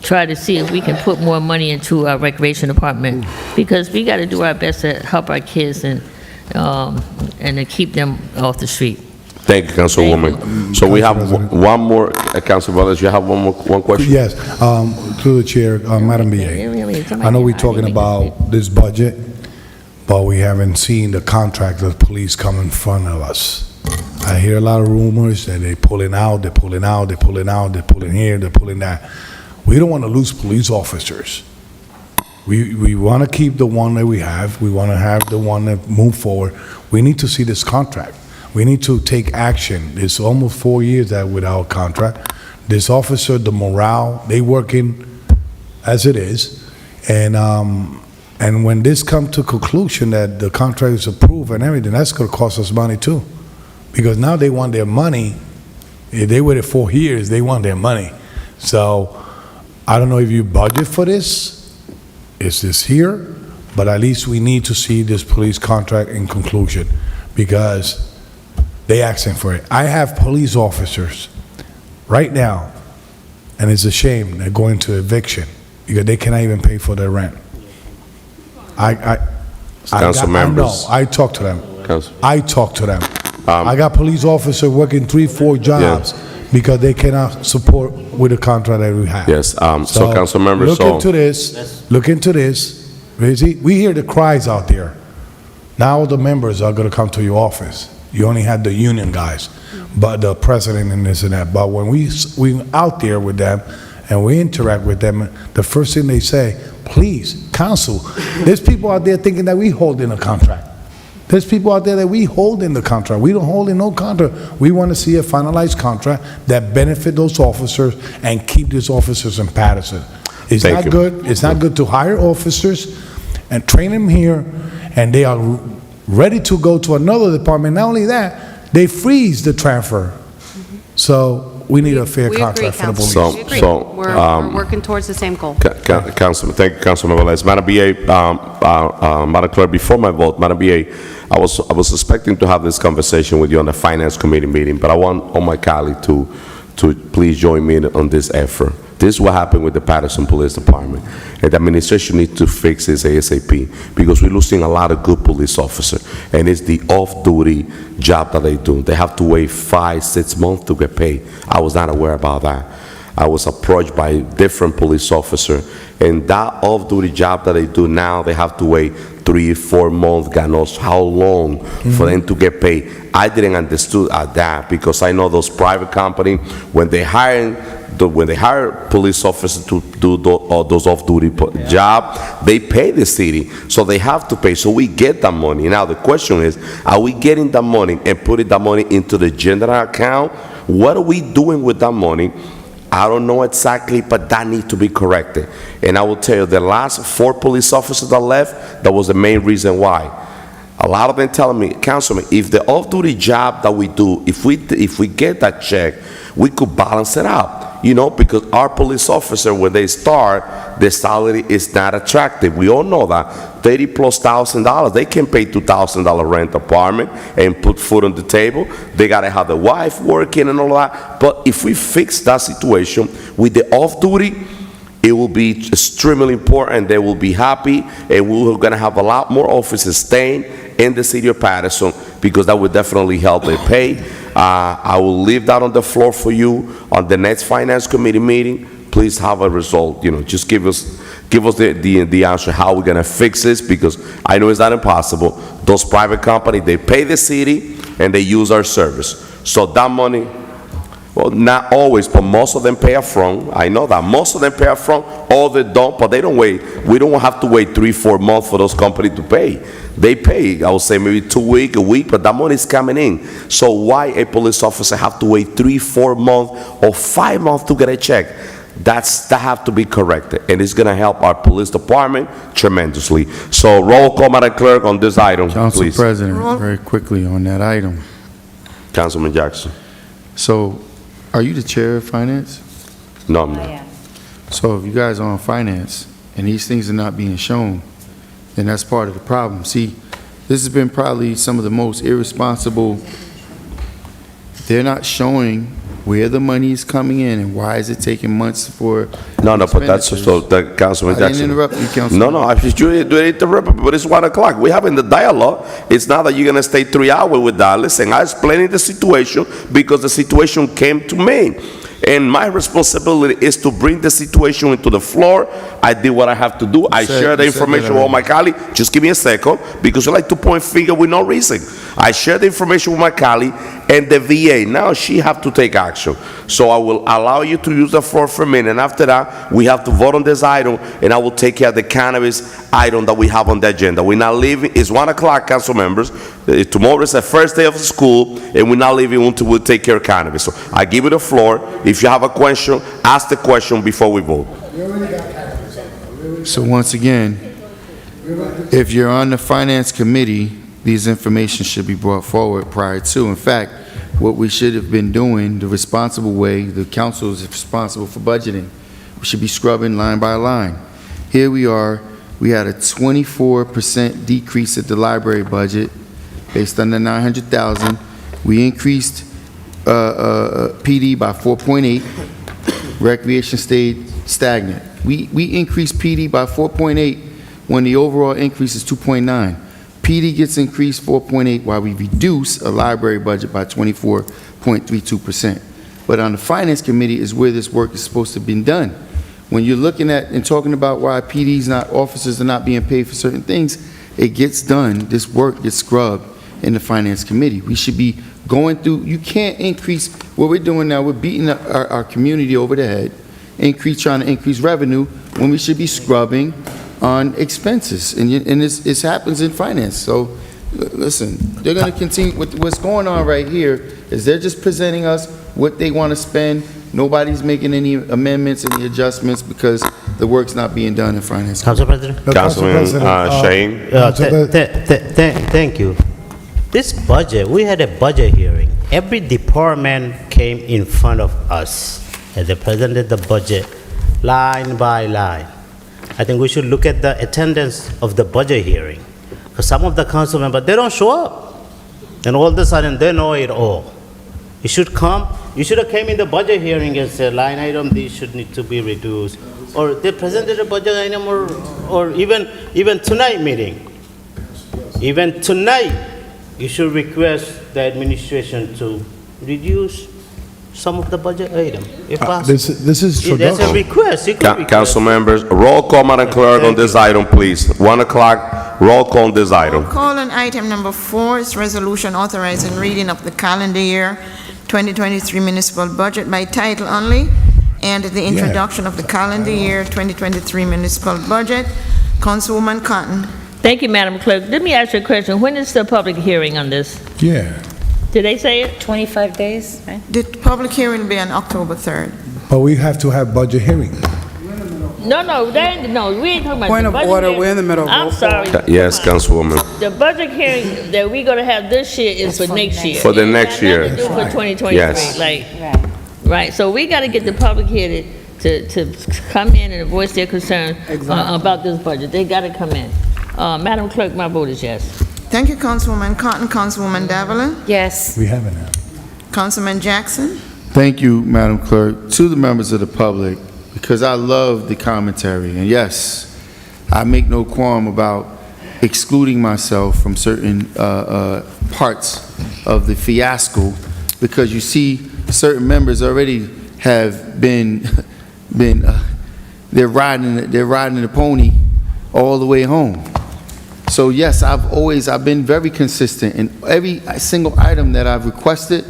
Speaker 19: try to see if we can put more money into our recreation department, because we got to do our best to help our kids and to keep them off the street.
Speaker 2: Thank you, Councilwoman. So we have one more, Council Brothers, you have one question?
Speaker 17: Yes, through the chair, Madam BA. I know we're talking about this budget, but we haven't seen the contract of police come in front of us. I hear a lot of rumors that they're pulling out, they're pulling out, they're pulling out, they're pulling here, they're pulling that. We don't want to lose police officers. We want to keep the one that we have. We want to have the one that move forward. We need to see this contract. We need to take action. It's almost 4 years that without contract. This officer, the morale, they working as it is. And when this come to conclusion that the contract is approved and everything, that's going to cost us money too. Because now they want their money. If they waited 4 years, they want their money. So I don't know if you budget for this. Is this here? But at least we need to see this police contract in conclusion because they asking for it. I have police officers right now, and it's a shame they're going to eviction because they cannot even pay for their rent.
Speaker 2: Council members.
Speaker 17: I talk to them.
Speaker 2: Council.
Speaker 17: I talk to them. I got police officers working 3-4 jobs because they cannot support with the contract that we have.
Speaker 2: Yes, so council members,
Speaker 17: look into this. Look into this. We hear the cries out there. Now the members are going to come to your office. You only had the union guys, but the president and this and that. But when we out there with them and we interact with them, the first thing they say, please, council, there's people out there thinking that we hold in a contract. There's people out there that we hold in the contract. We don't hold in no contract. We want to see a finalized contract that benefit those officers and keep these officers in Paterson. It's
Speaker 2: Thank
Speaker 17: not
Speaker 2: you.
Speaker 17: good. It's not good to hire officers and train them here, and they are ready to go to another department. Not only that, they freeze the transfer. So we need a fair
Speaker 8: We agree,
Speaker 17: contract for the police.
Speaker 8: Councilman. We agree. We're working towards the same goal.
Speaker 2: Councilman, thank you, Councilman Velez. Madam BA, Madam Clerk, before my vote, Madam BA, I was expecting to have this conversation with you on the Finance Committee meeting, but I want all my colleagues to please join me on this effort. This is what happened with the Paterson Police Department. And the administration needs to fix this ASAP because we're losing a lot of good police officers. And it's the off-duty job that they do. They have to wait 5-6 months to get paid. I was not aware about that. I was approached by different police officers. And that off-duty job that they do now, they have to wait 3-4 months, God knows how long for them to get paid. I didn't understand that because I know those private companies, when they hire police officers to do those off-duty job, they pay the city, so they have to pay. So we get that money. Now the question is, are we getting that money and putting that money into the general account? What are we doing with that money? I don't know exactly, but that needs to be corrected. And I will tell you, the last 4 police officers that left, that was the main reason why. A lot of them telling me, Councilman, if the off-duty job that we do, if we get that check, we could balance it out. You know, because our police officer, when they start, the salary is not attractive. We all know that. $30,000+, they can pay $2,000 rent apartment and put food on the table. They got to have the wife working and all that. But if we fix that situation with the off-duty, it will be extremely important. They will be happy, and we're going to have a lot more officers staying in the city of Paterson because that would definitely help their pay. I will leave that on the floor for you on the next Finance Committee meeting. Please have a result. You know, just give us the answer how we're going to fix this because I know it's not impossible. Those private companies, they pay the city and they use our service. So that money, well, not always, but most of them pay up front. I know that. Most of them pay up front. All they don't, but they don't wait. We don't have to wait 3-4 months for those companies to pay. They pay, I would say, maybe 2 weeks, a week, but that money is coming in. So why a police officer have to wait 3-4 months or 5 months to get a check? That have to be corrected, and it's going to help our police department tremendously. So roll call, Madam Clerk, on this item,
Speaker 3: Council
Speaker 2: please.
Speaker 3: President, very quickly on that item.
Speaker 2: Councilman Jackson.
Speaker 3: So, are you the chair of finance?
Speaker 2: No, I'm not.
Speaker 3: So if you guys are on finance and these things are not being shown, then that's part of the problem. See, this has been probably some of the most irresponsible. They're not showing where the money is coming in and why is it taking months for
Speaker 2: No, but that's so the Councilman
Speaker 3: I
Speaker 2: Jackson.
Speaker 3: didn't interrupt you, Councilman.
Speaker 2: No, I just you interrupt me, but it's 1 o'clock. We're having the dialogue. It's not that you're gonna stay 3 hours with that. Listen, I explained the situation because the situation came to me. And my responsibility is to bring the situation into the floor. I did what I have to do. I share the
Speaker 3: you said that
Speaker 2: information with all my colleagues. Just give me a second, because I like to point finger with no reason. I share the information with my colleague and the VA. Now she have to take action. So I will allow you to use the floor for a minute, and after that, we have to vote on this item, and I will take care of the cannabis item that we have on the agenda. We're not leaving, it's 1 o'clock, council members. Tomorrow is the first day of school, and we're not leaving until we take care of cannabis. So I give you the floor. If you have a question, ask the question before we vote.
Speaker 3: So once again, if you're on the Finance Committee, these information should be brought forward prior to. In fact, what we should have been doing, the responsible way, the council is responsible for budgeting. We should be scrubbing line by line. Here we are, we had a 24% decrease at the library budget based on the 900,000. We increased PD by 4.8. Recreation stayed stagnant. We increased PD by 4.8 when the overall increase is 2.9. PD gets increased 4.8 while we reduce a library budget by 24.32%. But on the Finance Committee is where this work is supposed to be done. When you're looking at and talking about why officers are not being paid for certain things, it gets done, this work gets scrubbed in the Finance Committee. We should be going through, you can't increase, what we're doing now, we're beating our community over the head, trying to increase revenue when we should be scrubbing on expenses, and this happens in finance. So, listen, they're going to continue. What's going on right here is they're just presenting us what they want to spend. Nobody's making any amendments, any adjustments, because the work's not being done in finance.
Speaker 21: Council President?
Speaker 2: Councilman Shane?
Speaker 21: Thank you. This budget, we had a budget hearing. Every department came in front of us, and they presented the budget line by line. I think we should look at the attendance of the budget hearing. Because some of the council members, they don't show up. And all of a sudden, they know it all. You should come, you should have came in the budget hearing and said, line item, these should need to be reduced. Or they presented a budget item, or even tonight meeting. Even tonight, you should request the administration to reduce some of the budget item, if possible.
Speaker 17: This is
Speaker 21: That's a request. You can request.
Speaker 2: Council members, roll call, Madam Clerk, on this item, please. 1 o'clock, roll call on this item.
Speaker 1: Call on item number 4 is resolution authorizing reading of the calendar year 2023 municipal budget by title only, and the introduction of the calendar year 2023 municipal budget. Councilwoman Cotton.
Speaker 19: Thank you, Madam Clerk. Let me ask you a question. When is the public hearing on this?
Speaker 17: Yeah,
Speaker 19: Did they say it?
Speaker 20: 25 days, right?
Speaker 1: The public hearing will be on October 3rd.
Speaker 17: but we have to have budget hearing.
Speaker 19: No, we ain't talking about
Speaker 22: Point
Speaker 19: the
Speaker 22: of
Speaker 19: budget
Speaker 22: order,
Speaker 19: hearing.
Speaker 22: we're in the middle of
Speaker 19: I'm
Speaker 22: roll
Speaker 19: sorry.
Speaker 2: Yes, Councilwoman.
Speaker 19: The budget hearing that we're gonna have this year is for next year.
Speaker 2: For the
Speaker 19: It ain't
Speaker 2: next
Speaker 19: got nothing
Speaker 2: year.
Speaker 19: to do for 2023,
Speaker 2: Yes.
Speaker 19: right, so we gotta get the public here to come in and voice their concern about this budget. They gotta come in. Madam Clerk, my vote is yes.
Speaker 1: Thank you, Councilwoman Cotton. Councilwoman Davalin?
Speaker 20: Yes.
Speaker 17: We haven't had.
Speaker 1: Councilman Jackson?
Speaker 3: Thank you, Madam Clerk. To the members of the public, because I love the commentary, and yes, I make no qualm about excluding myself from certain parts of the fiasco, because you see certain members already have been they're riding the pony all the way home. So yes, I've been very consistent in every single item that I've requested,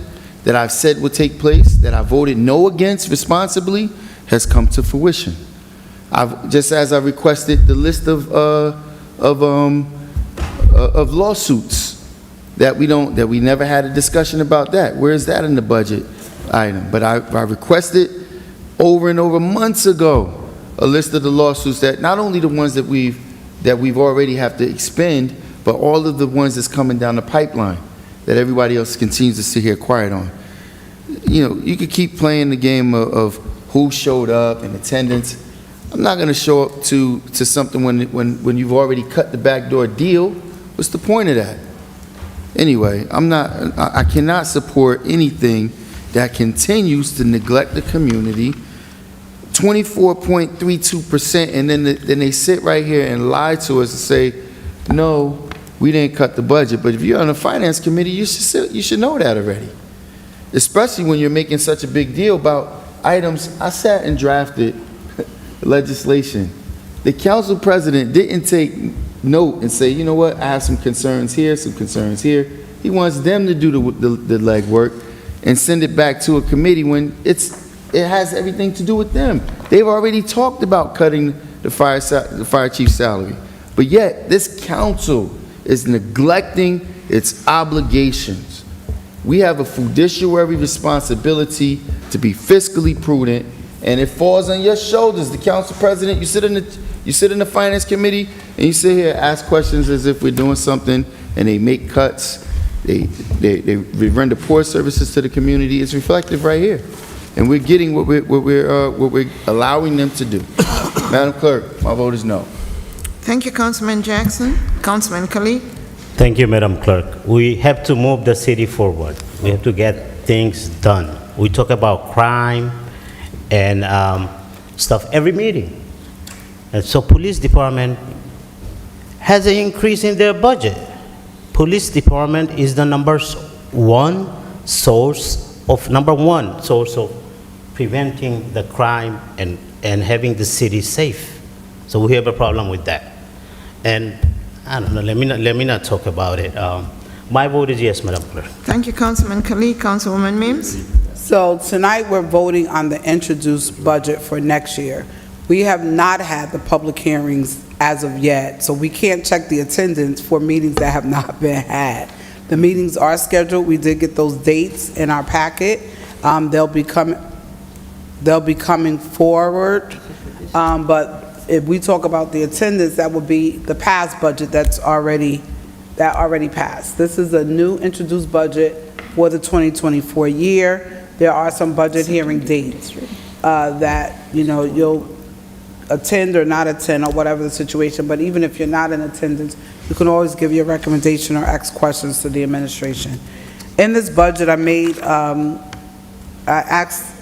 Speaker 3: that I've said would take place, that I voted no against responsibly, has come to fruition. Just as I requested the list of lawsuits that we never had a discussion about that. Where is that in the budget item? But I requested over and over months ago a list of the lawsuits, that not only the ones that we've already have to expend, but all of the ones that's coming down the pipeline that everybody else continues to sit here quiet on. You know, you could keep playing the game of who showed up and attendance. I'm not going to show up to something when you've already cut the backdoor deal. What's the point of that? Anyway, I cannot support anything that continues to neglect the community. 24.32%, and then they sit right here and lie to us and say, no, we didn't cut the budget. But if you're on the Finance Committee, you should know that already. Especially when you're making such a big deal about items, I sat and drafted legislation. The council president didn't take note and say, you know what, I have some concerns here, some concerns here. He wants them to do the legwork and send it back to a committee when it has everything to do with them. They've already talked about cutting the fire chief's salary. But yet, this council is neglecting its obligations. We have a fiduciary responsibility to be fiscally prudent, and it falls on your shoulders, the council president. You sit in the finance committee, and you sit here and ask questions as if we're doing something, and they make cuts. They render poor services to the community. It's reflective right here, and we're getting what we're allowing them to do. Madam Clerk, my vote is no.
Speaker 1: Thank you, Councilman Jackson. Councilman Khalid.
Speaker 21: Thank you, Madam Clerk. We have to move the city forward. We have to get things done. We talk about crime and stuff every meeting. And so police department has an increase in their budget. Police department is the number one source of preventing the crime and having the city safe. So we have a problem with that. And I don't know, let me not talk about it. My vote is yes, Madam Clerk.
Speaker 1: Thank you, Councilman Khalid. Councilwoman Mims.
Speaker 22: So tonight, we're voting on the introduced budget for next year. We have not had the public hearings as of yet, so we can't check the attendance for meetings that have not been had. The meetings are scheduled. We did get those dates in our packet. They'll be coming forward, but if we talk about the attendance, that would be the past budget that already passed. This is a new introduced budget for the 2024 year. There are some budget hearing dates that, you'll attend or not attend or whatever the situation, but even if you're not in attendance, you can always give your recommendation or ask questions to the administration. In this budget, I asked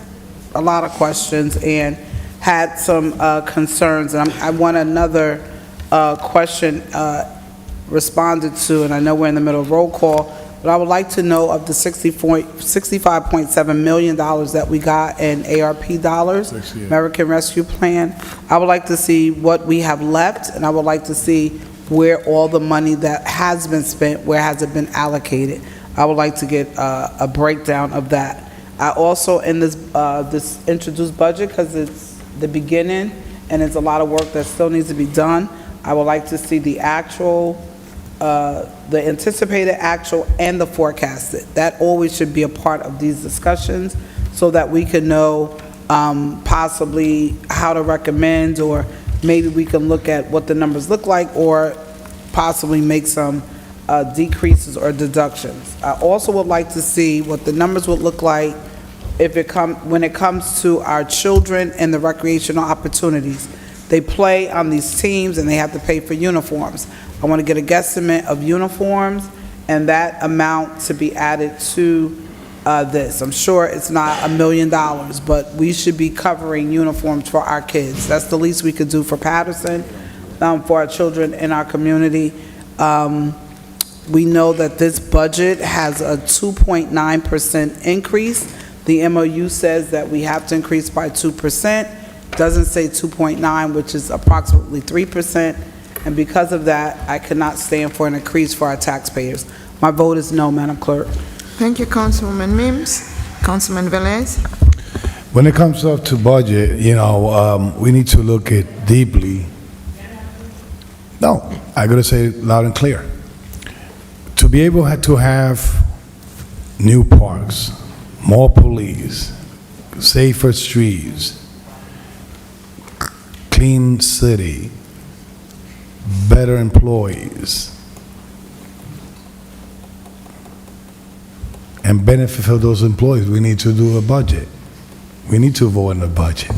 Speaker 22: a lot of questions and had some concerns, and I want another question responded to, and I know we're in the middle of roll call, but I would like to know of the $65.7 million that we got in ARP dollars, American Rescue Plan. I would like to see what we have left, and I would like to see where all the money that has been spent, where has it been allocated. I would like to get a breakdown of that. I also, in this introduced budget, because it's the beginning and it's a lot of work that still needs to be done, I would like to see the actual, the anticipated actual and the forecasted. That always should be a part of these discussions so that we can know possibly how to recommend, or maybe we can look at what the numbers look like, or possibly make some decreases or deductions. I also would like to see what the numbers would look like when it comes to our children and the recreational opportunities. They play on these teams and they have to pay for uniforms. I want to get a guesstimate of uniforms and that amount to be added to this. I'm sure it's not $1 million, but we should be covering uniforms for our kids. That's the least we could do for Paterson, for our children in our community. We know that this budget has a 2.9% increase. The MOU says that we have to increase by 2%. Doesn't say 2.9, which is approximately 3%. And because of that, I cannot stand for an increase for our taxpayers. My vote is no, Madam Clerk.
Speaker 1: Thank you, Councilwoman Mims. Councilman Velez.
Speaker 17: When it comes up to budget, we need to look at deeply. No, I gotta say it loud and clear. To be able to have new parks, more police, safer streets, clean city, better employees, and benefit for those employees, we need to do a budget. We need to vote on the budget.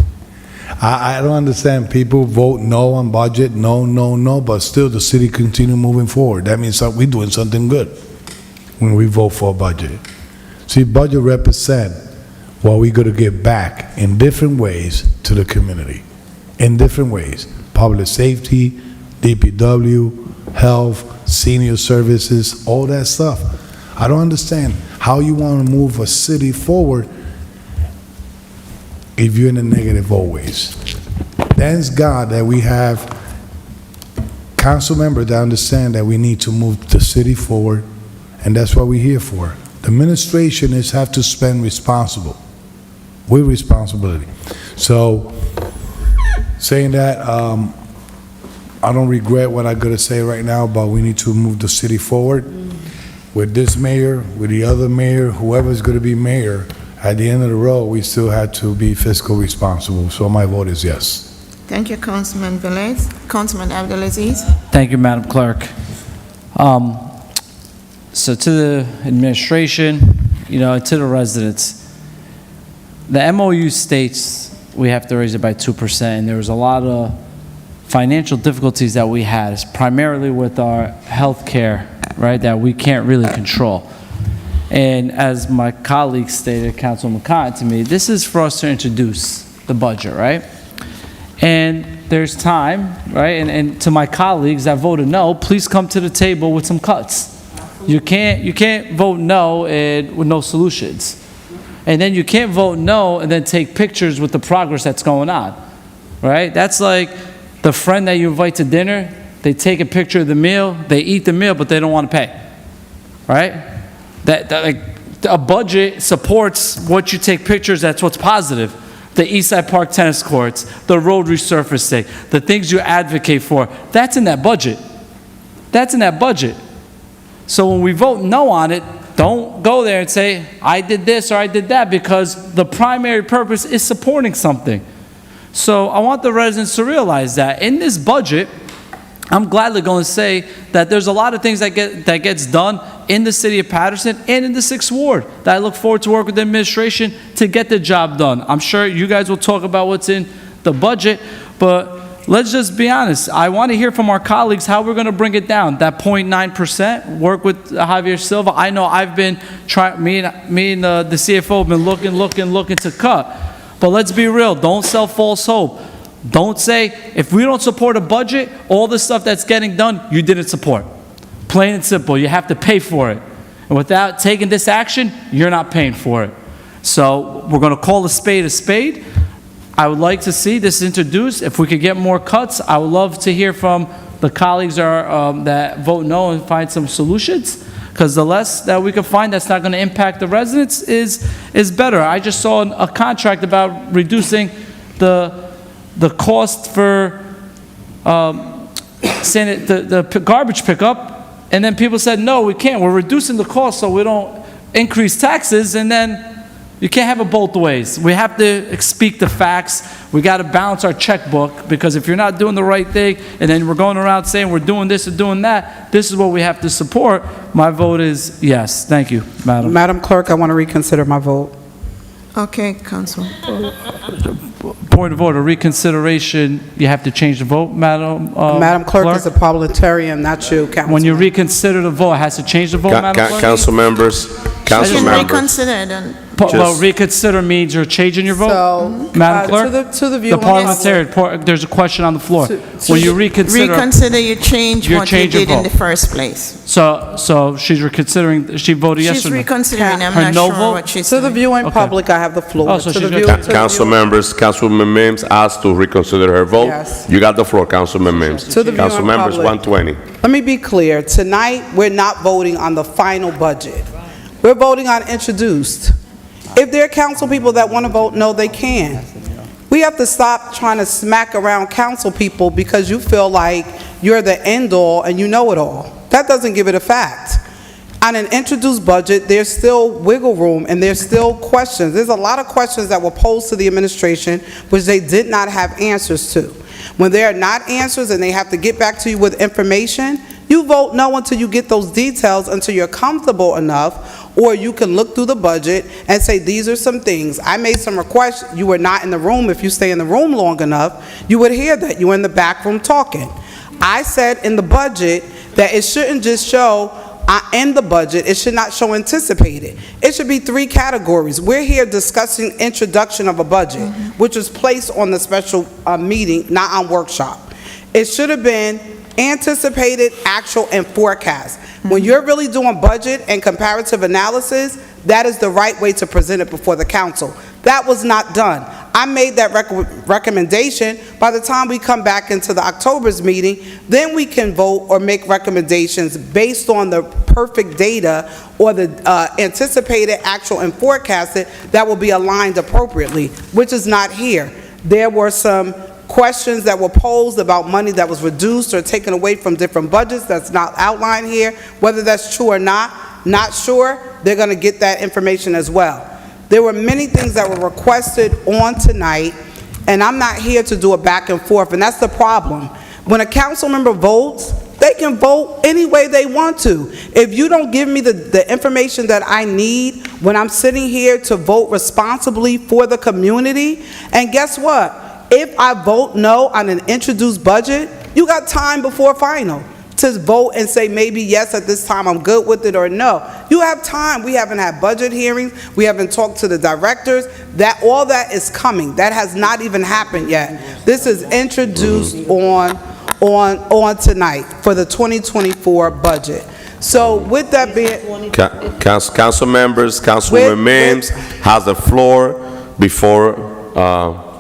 Speaker 17: I don't understand people vote no on budget, no, but still the city continue moving forward. That means that we're doing something good when we vote for a budget. See, budget represent what we're going to give back in different ways to the community. In different ways. Public safety, DPW, health, senior services, all that stuff. I don't understand how you want to move a city forward if you're in the negative always. Thanks God that we have council members that understand that we need to move the city forward, and that's what we're here for. The administration is have to spend responsible, with responsibility. So, saying that, I don't regret what I'm gonna say right now, but we need to move the city forward with this mayor, with the other mayor, whoever's gonna be mayor. At the end of the road, we still had to be fiscal responsible, so my vote is yes.
Speaker 1: Thank you, Councilman Velez. Councilman Abdelaziz.
Speaker 7: Thank you, Madam Clerk. So to the administration, and to the residents, the MOU states we have to raise it by 2%, and there was a lot of financial difficulties that we had, primarily with our health care, right, that we can't really control. And as my colleague stated, Councilman Khan, to me, this is for us to introduce the budget, right? And there's time, right? And to my colleagues that voted no, please come to the table with some cuts. You can't vote no with no solutions. And then you can't vote no and then take pictures with the progress that's going on, right? That's like the friend that you invite to dinner, they take a picture of the meal, they eat the meal, but they don't want to pay, right? That like, a budget supports what you take pictures, that's what's positive. The Eastside Park tennis courts, the road resurfacing, the things you advocate for, that's in that budget. That's in that budget. So when we vote no on it, don't go there and say, I did this or I did that, because the primary purpose is supporting something. So I want the residents to realize that in this budget, I'm gladly going to say that there's a lot of things that gets done in the city of Paterson and in the 6th Ward that I look forward to work with the administration to get the job done. I'm sure you guys will talk about what's in the budget, but let's just be honest. I want to hear from our colleagues how we're going to bring it down. That 0.9%, work with Javier Silva. I know I've been trying, me and the CFO have been looking to cut. But let's be real, don't sell false hope. Don't say, if we don't support a budget, all the stuff that's getting done, you didn't support. Plain and simple, you have to pay for it. And without taking this action, you're not paying for it. So we're going to call a spade a spade. I would like to see this introduced. If we could get more cuts, I would love to hear from the colleagues that vote no and find some solutions. Because the less that we can find that's not going to impact the residents is better. I just saw a contract about reducing the cost for the garbage pickup, and then people said, no, we can't. We're reducing the cost so we don't increase taxes, and then you can't have it both ways. We have to speak the facts. We got to balance our checkbook, because if you're not doing the right thing, and then we're going around saying we're doing this and doing that, this is what we have to support. My vote is yes. Thank you, Madam.
Speaker 22: Madam Clerk, I want to reconsider my vote.
Speaker 1: Okay, Council.
Speaker 7: Point of order, reconsideration, you have to change the vote, Madam
Speaker 22: Madam Clerk is a parliamentarian, not you, Councilman.
Speaker 7: When you reconsider the vote, it has to change the vote, Madam Clerk?
Speaker 2: Council members.
Speaker 1: Reconsider then.
Speaker 7: Well, reconsider means you're changing your vote?
Speaker 22: So,
Speaker 7: Madam Clerk?
Speaker 22: to the
Speaker 7: The parliamentarian, there's a question on the floor. When you reconsider...
Speaker 1: Reconsider, you change what you did in the first place.
Speaker 7: So she's reconsidering, she voted yes or no?
Speaker 1: She's reconsidering, I'm
Speaker 7: Her
Speaker 1: not
Speaker 7: no
Speaker 1: sure
Speaker 7: vote?
Speaker 1: what she's
Speaker 22: To the
Speaker 1: saying.
Speaker 22: viewing public, I have the floor.
Speaker 7: Oh, so
Speaker 22: To
Speaker 7: she's
Speaker 22: the
Speaker 7: gonna-
Speaker 22: viewing- to the
Speaker 2: Council
Speaker 22: viewing-
Speaker 2: members, Councilman Mims asked to reconsider her vote.
Speaker 22: Yes.
Speaker 2: You got the floor, Councilman Mims.
Speaker 22: To the viewing
Speaker 2: Council members,
Speaker 22: public.
Speaker 2: 120.
Speaker 22: Let me be clear. Tonight, we're not voting on the final budget. We're voting on introduced. If there are council people that want to vote no, they can. We have to stop trying to smack around council people because you feel like you're the end all and you know it all. That doesn't give it a fact. On an introduced budget, there's still wiggle room and there's still questions. There's a lot of questions that were posed to the administration which they did not have answers to. When there are not answers and they have to get back to you with information, you vote no until you get those details, until you're comfortable enough, or you can look through the budget and say, these are some things. I made some requests. You were not in the room. If you stay in the room long enough, you would hear that. You were in the back room talking. I said in the budget that it shouldn't just show in the budget, it should not show anticipated. It should be 3 categories. We're here discussing introduction of a budget, which was placed on the special meeting, not on workshop. It should have been anticipated, actual, and forecast. When you're really doing budget and comparative analysis, that is the right way to present it before the council. That was not done. I made that recommendation. By the time we come back into the October's meeting, then we can vote or make recommendations based on the perfect data or the anticipated, actual, and forecasted that will be aligned appropriately, which is not here. There were some questions that were posed about money that was reduced or taken away from different budgets that's not outlined here. Whether that's true or not sure, they're going to get that information as well. There were many things that were requested on tonight, and I'm not here to do a back and forth, and that's the problem. When a council member votes, they can vote any way they want to. If you don't give me the information that I need when I'm sitting here to vote responsibly for the community, and guess what? If I vote no on an introduced budget, you got time before final to vote and say maybe yes at this time, I'm good with it, or no. You have time. We haven't had budget hearings. We haven't talked to the directors. All that is coming. That has not even happened yet. This is introduced on tonight for the 2024 budget. So with that being...
Speaker 2: Council members, Councilwoman Mims has the floor before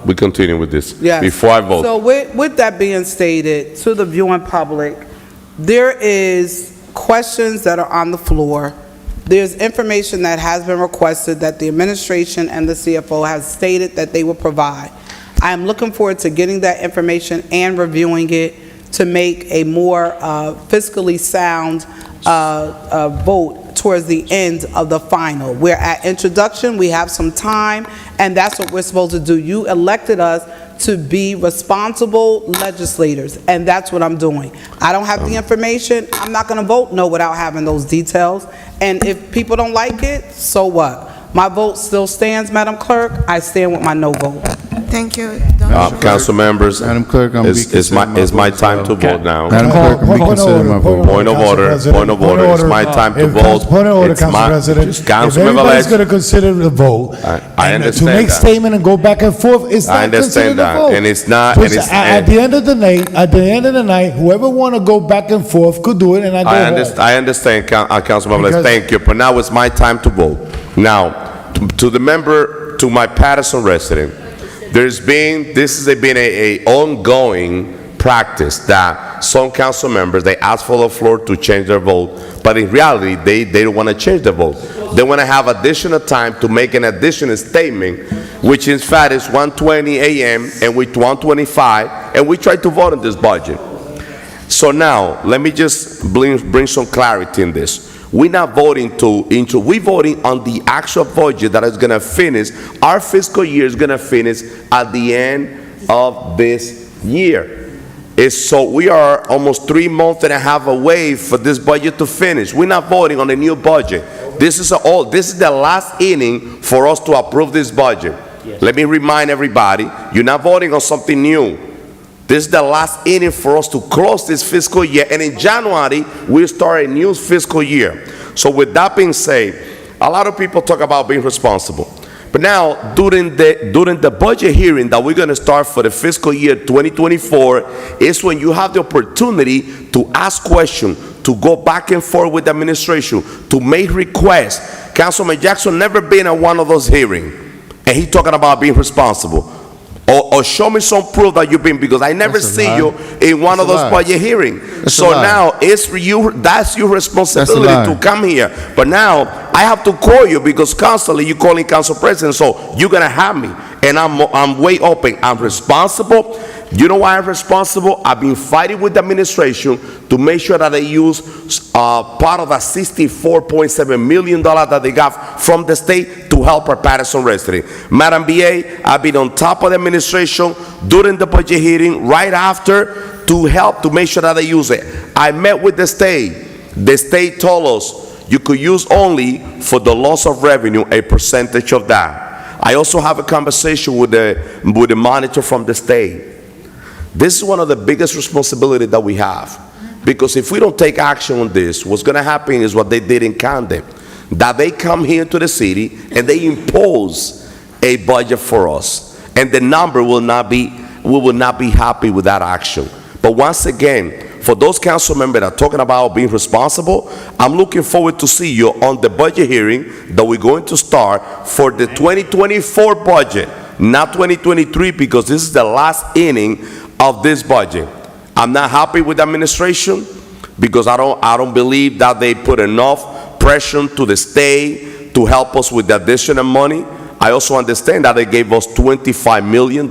Speaker 2: we continue with this.
Speaker 22: Yes.
Speaker 2: Before I vote.
Speaker 22: So with that being stated, to the viewing public, there is questions that are on the floor. There's information that has been requested that the administration and the CFO has stated that they will provide. I am looking forward to getting that information and reviewing it to make a more fiscally sound vote towards the end of the final. We're at introduction, we have some time, and that's what we're supposed to do. You elected us to be responsible legislators, and that's what I'm doing. I don't have the information. I'm not going to vote no without having those details, and if people don't like it, so what? My vote still stands, Madam Clerk. I stand with my no vote.
Speaker 1: Thank you.
Speaker 2: Council members,
Speaker 3: Madam Clerk, I'm
Speaker 2: it's my time to vote now.
Speaker 3: Madam Clerk, I'm reconsidering my vote.
Speaker 2: Point of order. It's my time to vote.
Speaker 17: Point of order,
Speaker 2: It's
Speaker 17: Council
Speaker 2: my-
Speaker 17: President. If
Speaker 2: Councilmember
Speaker 17: everybody's
Speaker 2: Legge,
Speaker 17: going to consider the vote,
Speaker 2: I
Speaker 17: and to
Speaker 2: understand
Speaker 17: make
Speaker 2: that.
Speaker 17: statement and go back and forth, it's
Speaker 2: I
Speaker 17: not considered
Speaker 2: understand
Speaker 17: a
Speaker 2: that,
Speaker 17: vote.
Speaker 2: and it's not,
Speaker 17: So
Speaker 2: and it's,
Speaker 17: at the end of the night, whoever want to go back and forth could do it, and I go home.
Speaker 2: I understand, Councilmember Legge,
Speaker 17: Because-
Speaker 2: thank you, but now it's my time to vote. Now, to the member, to my Paterson resident, this has been a ongoing practice that some council members, they ask for the floor to change their vote, but in reality, they don't want to change their vote. They want to have additional time to make an additional statement, which in fact is 1:20 a.m. and we're 1:25, and we try to vote on this budget. So now, let me just bring some clarity in this. We're not voting we're voting on the actual budget that is going to finish. Our fiscal year is going to finish at the end of this year. So we are almost 3 months and a half away for this budget to finish. We're not voting on a new budget. This is the last inning for us to approve this budget. Yes. Let me remind everybody, you're not voting on something new. This is the last inning for us to close this fiscal year, and in January, we'll start a new fiscal year. So with that being said, a lot of people talk about being responsible. But now, during the budget hearing that we're going to start for the fiscal year 2024, is when you have the opportunity to ask questions, to go back and forth with the administration, to make requests. Councilman Jackson never been at one of those hearings, and he's talking about being responsible. Or show me some proof that you've been, because I never see you in one of those budget hearings. So now it's you, that's your responsibility to come here. But now I have to call you because constantly you're calling Council President, so you're gonna have me. And I'm way open. I'm responsible. You know why I'm responsible? I've been fighting with the administration to make sure that they use part of the $64.7 million that they got from the state to help our Paterson residents. Madam BA, I've been on top of the administration during the budget hearing, right after, to help to make sure that they use it. I met with the state. The state told us you could use only for the loss of revenue a percentage of that. I also have a conversation with the monitor from the state. This is one of the biggest responsibilities that we have, because if we don't take action on this, what's going to happen is what they did in Camden, that they come here to the city and they impose a budget for us, and the number will not be, we will not be happy with that action. But once again, for those council members that are talking about being responsible, I'm looking forward to see you on the budget hearing that we're going to start for the 2024 budget. not 2023, because this is the last inning of this budget. I'm not happy with the administration because I don't believe that they put enough pressure to the state to help us with the additional money. I also understand that they gave us $25 million,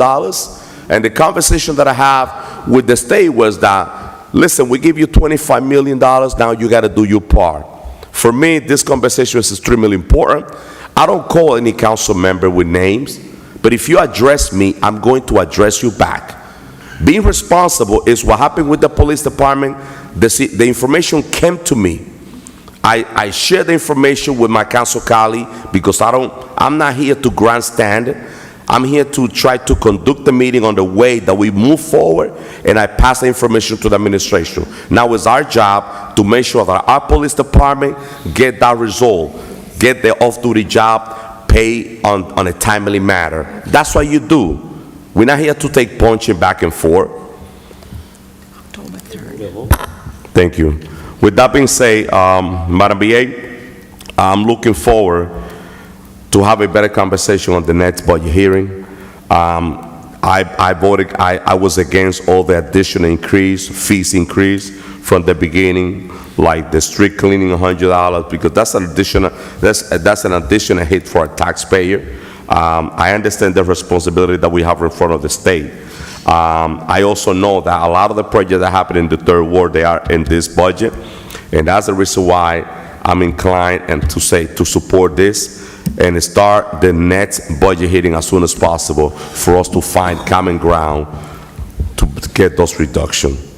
Speaker 2: and the conversation that I have with the state was that, listen, we give you $25 million, now you got to do your part. For me, this conversation is extremely important. I don't call any council member with names, but if you address me, I'm going to address you back. Being responsible is what happened with the police department. The information came to me. I share the information with my council colleague because I'm not here to grandstand. I'm here to try to conduct the meeting on the way that we move forward, and I pass the information to the administration. Now it's our job to make sure that our police department get that resolved, get their off-duty job paid on a timely manner. That's what you do. We're not here to take punching back and forth.
Speaker 1: October 3rd.
Speaker 2: Thank you. With that being said, Madam BA, I'm looking forward to have a better conversation on the next budget hearing. I was against all the additional fees increase from the beginning, like the street cleaning $100, because that's an additional hit for a taxpayer. I understand the responsibility that we have in front of the state. I also know that a lot of the projects that happen in the third ward, they are in this budget, and that's the reason why I'm inclined to support this and start the next budget hearing as soon as possible for us to find common ground to get those reductions.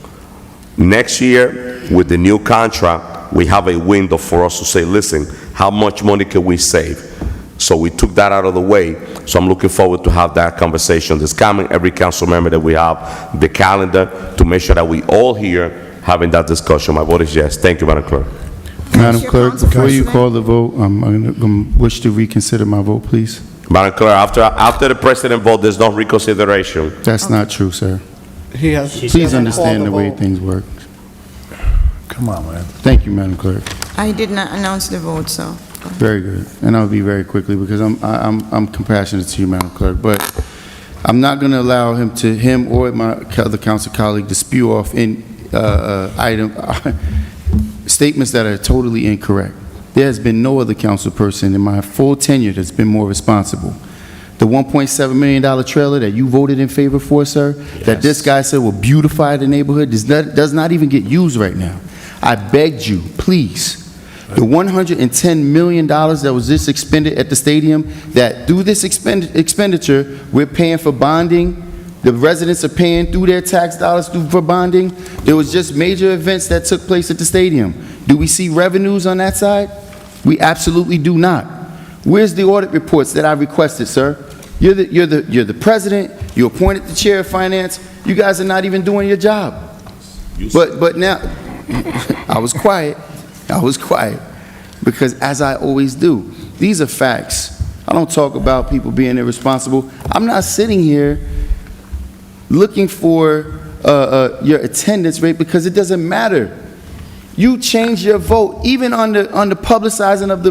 Speaker 2: Next year, with the new contract, we have a window for us to say, listen, how much money can we save? So we took that out of the way. So I'm looking forward to have that conversation this coming. Every council member that we have, the calendar, to make sure that we all here having that discussion. My vote is yes. Thank you, Madam Clerk.
Speaker 3: Madam Clerk, before you call the vote, I'm going to wish to reconsider my vote, please.
Speaker 2: Madam Clerk, after the president vote, there's no reconsideration.
Speaker 3: That's not true, sir. Please understand the way things work.
Speaker 17: Come on, man.
Speaker 3: Thank you, Madam Clerk.
Speaker 1: I did not announce the vote, so.
Speaker 3: Very good. And I'll be very quickly because I'm compassionate to you, Madam Clerk, but I'm not going to allow him or my other council colleague to spew off in statements that are totally incorrect. There has been no other council person in my full tenure that's been more responsible. The $1.7 million trailer that you voted in favor for, sir, that this guy said will beautify the neighborhood, does not even get used right now. I begged you, please. The $110 million that was just expended at the stadium, that through this expenditure, we're paying for bonding. The residents are paying through their tax dollars for bonding. There was just major events that took place at the stadium. Do we see revenues on that side? We absolutely do not. Where's the audit reports that I requested, sir? You're the president. You appointed the chair of finance. You guys are not even doing your job. But now, I was quiet. I was quiet because, as I always do, these are facts. I don't talk about people being irresponsible. I'm not sitting here looking for your attendance rate because it doesn't matter. You change your vote even on the publicizing of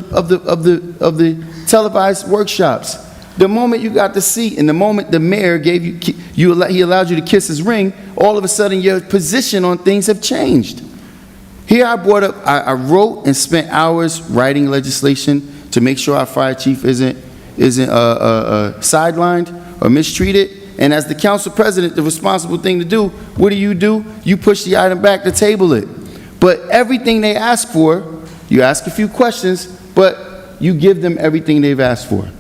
Speaker 3: the televised workshops. The moment you got the seat and the moment the mayor gave he allowed you to kiss his ring, all of a sudden your position on things have changed. Here I wrote and spent hours writing legislation to make sure our fire chief isn't sidelined or mistreated. And as the council president, the responsible thing to do, what do? You push the item back to table it. But everything they ask for, you ask a few questions, but you give them everything they've asked for.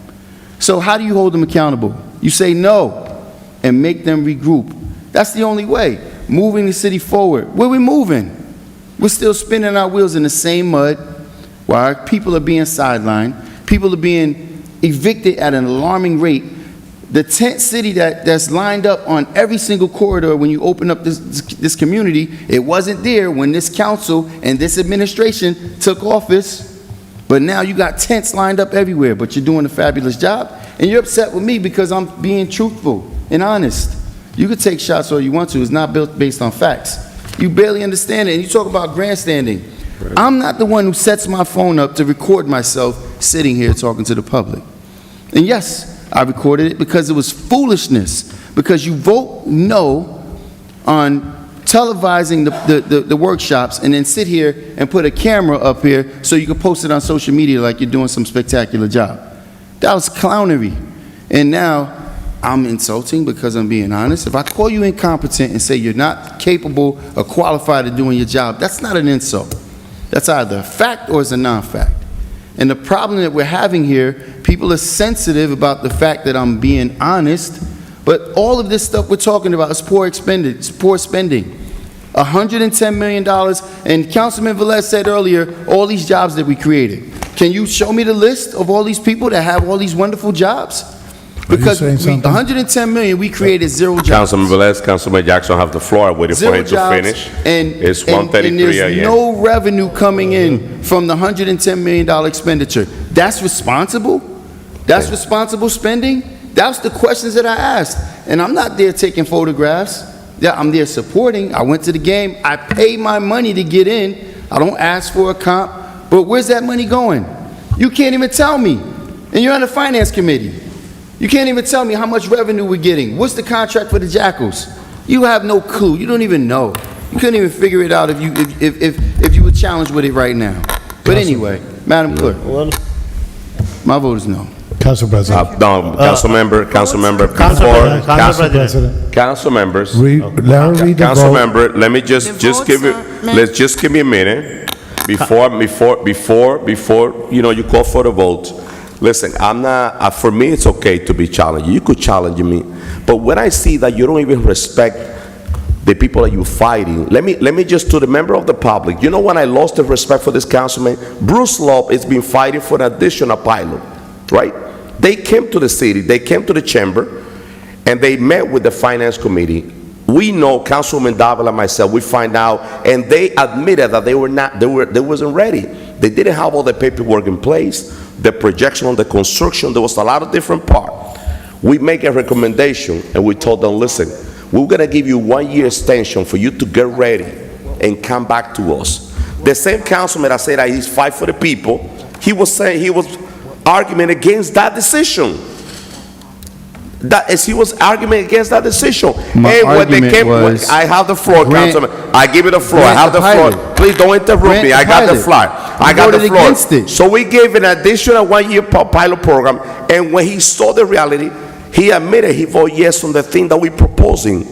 Speaker 3: So how do you hold them accountable? You say no and make them regroup. That's the only way. Moving the city forward. Where we moving? We're still spinning our wheels in the same mud while our people are being sidelined. People are being evicted at an alarming rate. The tent city that's lined up on every single corridor when you open up this community, it wasn't there when this council and this administration took office. But now you got tents lined up everywhere, but you're doing a fabulous job. And you're upset with me because I'm being truthful and honest. You could take shots all you want to. It's not built based on facts. You barely understand it, and you talk about grandstanding. Right. I'm not the one who sets my phone up to record myself sitting here talking to the public. And yes, I recorded it because it was foolishness. Because you vote no on televising the workshops and then sit here and put a camera up here so you can post it on social media like you're doing some spectacular job. That was clownery. And now I'm insulting because I'm being honest. If I call you incompetent and say you're not capable or qualified of doing your job, that's not an insult. That's either a fact or it's a non-fact. And the problem that we're having here, people are sensitive about the fact that I'm being honest, but all of this stuff we're talking about is poor spending. $110 million, and Councilman Velez said earlier, all these jobs that we created. Can you show me the list of all these people that have all these wonderful jobs? Because 110 million, we created 0 jobs.
Speaker 2: Councilman Velez, Councilman Jackson have the floor. I'm waiting for
Speaker 3: 0
Speaker 2: him to
Speaker 3: jobs,
Speaker 2: finish.
Speaker 3: and
Speaker 2: It's 1:33
Speaker 3: and there's
Speaker 2: a.m.
Speaker 3: no revenue coming in from the $110 million expenditure. That's responsible? That's responsible spending? That's the questions that I asked. And I'm not there taking photographs. Yeah, I'm there supporting. I went to the game. I paid my money to get in. I don't ask for a comp. But where's that money going? You can't even tell me. And you're on the finance committee. You can't even tell me how much revenue we're getting. What's the contract for the Jackals? You have no clue. You don't even know. You couldn't even figure it out if you were challenged with it right now. But anyway, Madam Clerk, my vote is no.
Speaker 17: Council President.
Speaker 2: No, council members,
Speaker 21: Council President.
Speaker 2: council members.
Speaker 17: Let her read the
Speaker 2: Council
Speaker 17: vote.
Speaker 2: member, let me just give it, let's just give me a minute before, you know, you call for the vote. Listen, I'm not, for me, it's okay to be challenged. You could challenge me. But when I see that you don't even respect the people that you're fighting, let me just, to the member of the public, you know when I lost the respect for this councilman? Bruce Love has been fighting for an additional pilot, right? They came to the city, they came to the chamber, and they met with the finance committee. We know, Councilwoman Davila and myself, we find out, and they admitted that they wasn't ready. They didn't have all the paperwork in place, the projection on the construction. There was a lot of different parts. We make a recommendation, and we told them, listen, we're gonna give you 1 year extension for you to get ready and come back to us. The same councilman that said that he's fight for the people, he was saying, he was arguing against that decision. He was arguing against that decision.
Speaker 3: My
Speaker 2: and when they
Speaker 3: argument
Speaker 2: came,
Speaker 3: was
Speaker 2: I have the floor, Councilman. I give you the floor. I have the floor. Please don't interrupt me. I got the floor. I got the floor. So we gave an additional 1 year pilot program, and when he saw the reality, he admitted he voted yes on the thing that we're proposing.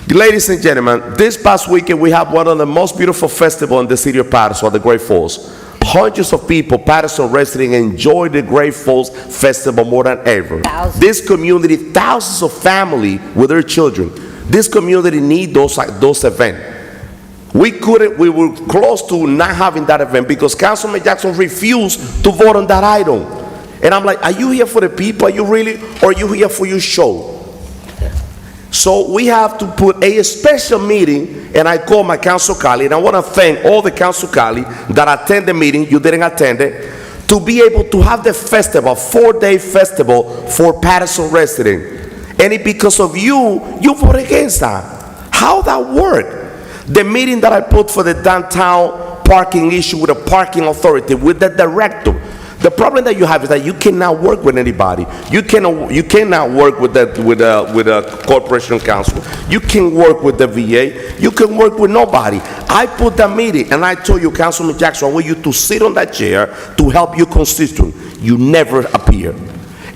Speaker 2: Ladies and gentlemen, this past weekend we have one of the most beautiful festivals in the city of Paterson, the Great Falls. Hundreds of people, Paterson residents, enjoy the Great Falls Festival more than ever. This community, thousands of families with their children, this community need those events. We were close to not having that event because Councilman Jackson refused to vote on that item. And I'm like, are you here for the people? Are you really, or are you here for your show? So we have to put a special meeting, and I call my council colleague, and I want to thank all the council colleagues that attend the meeting, you didn't attend it, to be able to have the festival, 4-day festival for Paterson residents. And it, because of you voted against that. How that work? The meeting that I put for the downtown parking issue with the parking authority, with the director, the problem that you have is that you cannot work with anybody. You cannot work with a corporation council. You can work with the VA. You can work with nobody. I put that meeting, and I told you, Councilman Jackson, I want you to sit on that chair to help your constituent. You never appear.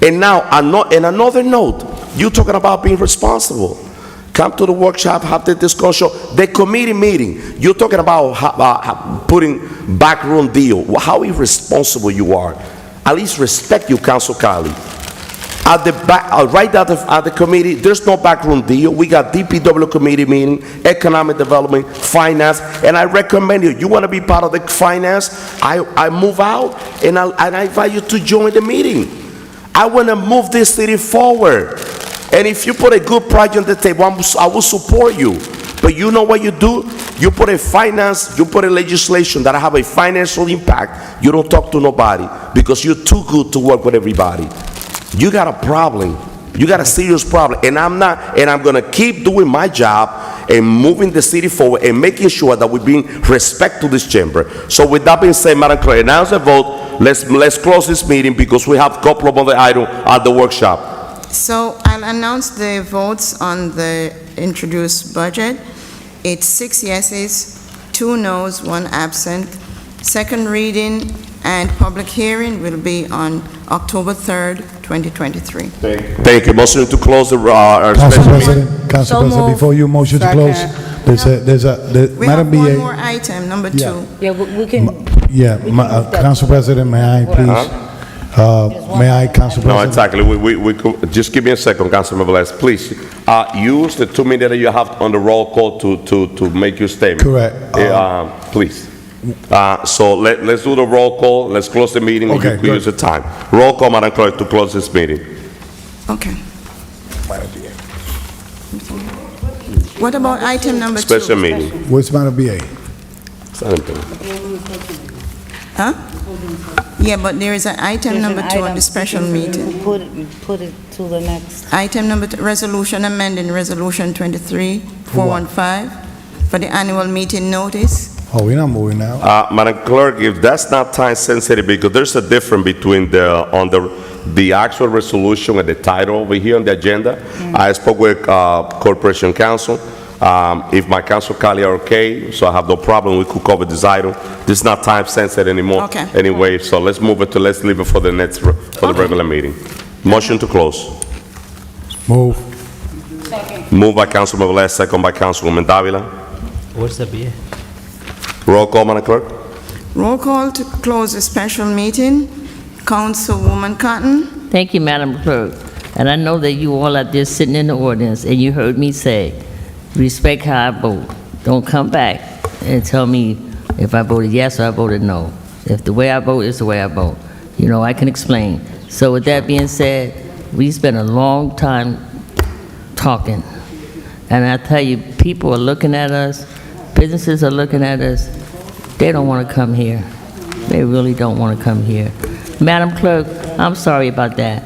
Speaker 2: And now, in another note, you're talking about being responsible. Come to the workshop, have the discussion, the committee meeting. You're talking about putting backroom deal. How irresponsible you are. At least respect your council colleague. At the back, right at the committee, there's no backroom deal. We got DPW committee meeting, economic development, finance, and I recommend you. You want to be part of the finance? I move out, and I invite you to join the meeting. I want to move this city forward. And if you put a good project on the table, I will support you. But you know what you do? You put a legislation that have a financial impact. You don't talk to nobody because you're too good to work with everybody. You got a problem. You got a serious problem. And I'm going to keep doing my job and moving the city forward and making sure that we bring respect to this chamber. So with that being said, Madam Clerk, announce the vote. let's close this meeting because we have a couple of other items at the workshop.
Speaker 1: So I'll announce the votes on the introduced budget. It's 6 yeses, 2 noes, 1 absent. Second reading and public hearing will be on October 3rd, 2023.
Speaker 2: Thank you. Motion to close the, our
Speaker 17: Council
Speaker 2: special meeting.
Speaker 17: President, Council
Speaker 8: So
Speaker 17: President,
Speaker 8: moved.
Speaker 17: before you motion to close,
Speaker 1: We have
Speaker 17: Madam
Speaker 1: one more
Speaker 17: BA,
Speaker 1: item, number
Speaker 17: Yeah.
Speaker 1: 2.
Speaker 20: Yeah, we can,
Speaker 17: yeah, Council President, may I please? May I, Council
Speaker 2: No,
Speaker 17: President?
Speaker 2: exactly. We could, just give me a second, Councilman Velez, please. Use the 2 minutes that you have on the roll call to make your statement.
Speaker 17: Correct.
Speaker 2: Please. So let's do the roll call. Let's close the meeting.
Speaker 17: Okay,
Speaker 2: You can use the time. Roll call, Madam Clerk, to close this meeting.
Speaker 1: Okay. What about item number 2?
Speaker 2: Special meeting.
Speaker 17: Where's Madam BA?
Speaker 1: Huh? Yeah, but there is an item number 2 on the special meeting.
Speaker 20: put it to the next.
Speaker 1: Item number 2, resolution amending Resolution 23-415 for the annual meeting notice.
Speaker 17: Oh, we're not moving now.
Speaker 2: Madam Clerk, if that's not time sensitive, because there's a difference between the actual resolution and the title over here on the agenda. I spoke with Corporation Counsel. If my council colleagues are okay, so I have no problem, we could cover this item. This is not time sensitive anymore.
Speaker 1: Okay.
Speaker 2: Anyway, so let's leave it for the next, the regular meeting. Motion to close.
Speaker 17: Move.
Speaker 2: Moved by Councilman Velez, second by Councilwoman Davila.
Speaker 21: Where's the BA?
Speaker 2: Roll call, Madam Clerk.
Speaker 1: Roll call to close the special meeting. Councilwoman Cotton.
Speaker 19: Thank you, Madam Clerk. And I know that you all out there sitting in the audience, and you heard me say, respect how I vote. Don't come back and tell me if I voted yes or I voted no. If the way I vote is the way I vote. You know, I can explain. So with that being said, we spent a long time talking. And I tell you, people are looking at us, businesses are looking at us. They don't want to come here. They really don't want to come here. Madam Clerk, I'm sorry about that.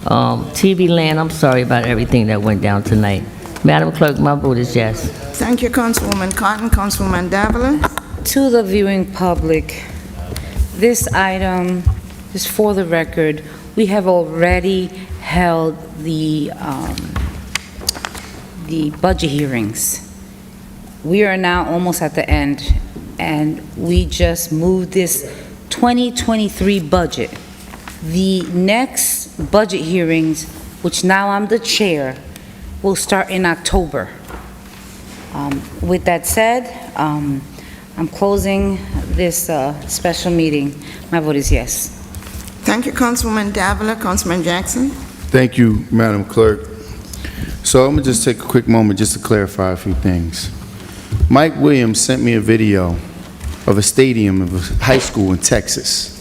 Speaker 19: TV Land, I'm sorry about everything that went down tonight. Madam Clerk, my vote is yes.
Speaker 1: Thank you, Councilwoman Cotton. Councilwoman Davila.
Speaker 20: To the viewing public, this item is for the record. We have already held the budget hearings. We are now almost at the end, and we just moved this 2023 budget. The next budget hearings, which now I'm the chair, will start in October. With that said, I'm closing this special meeting. My vote is yes.
Speaker 1: Thank you, Councilwoman Davila. Councilman Jackson.
Speaker 3: Thank you, Madam Clerk. So I'm gonna just take a quick moment just to clarify a few things. Mike Williams sent me a video of a stadium of a high school in Texas.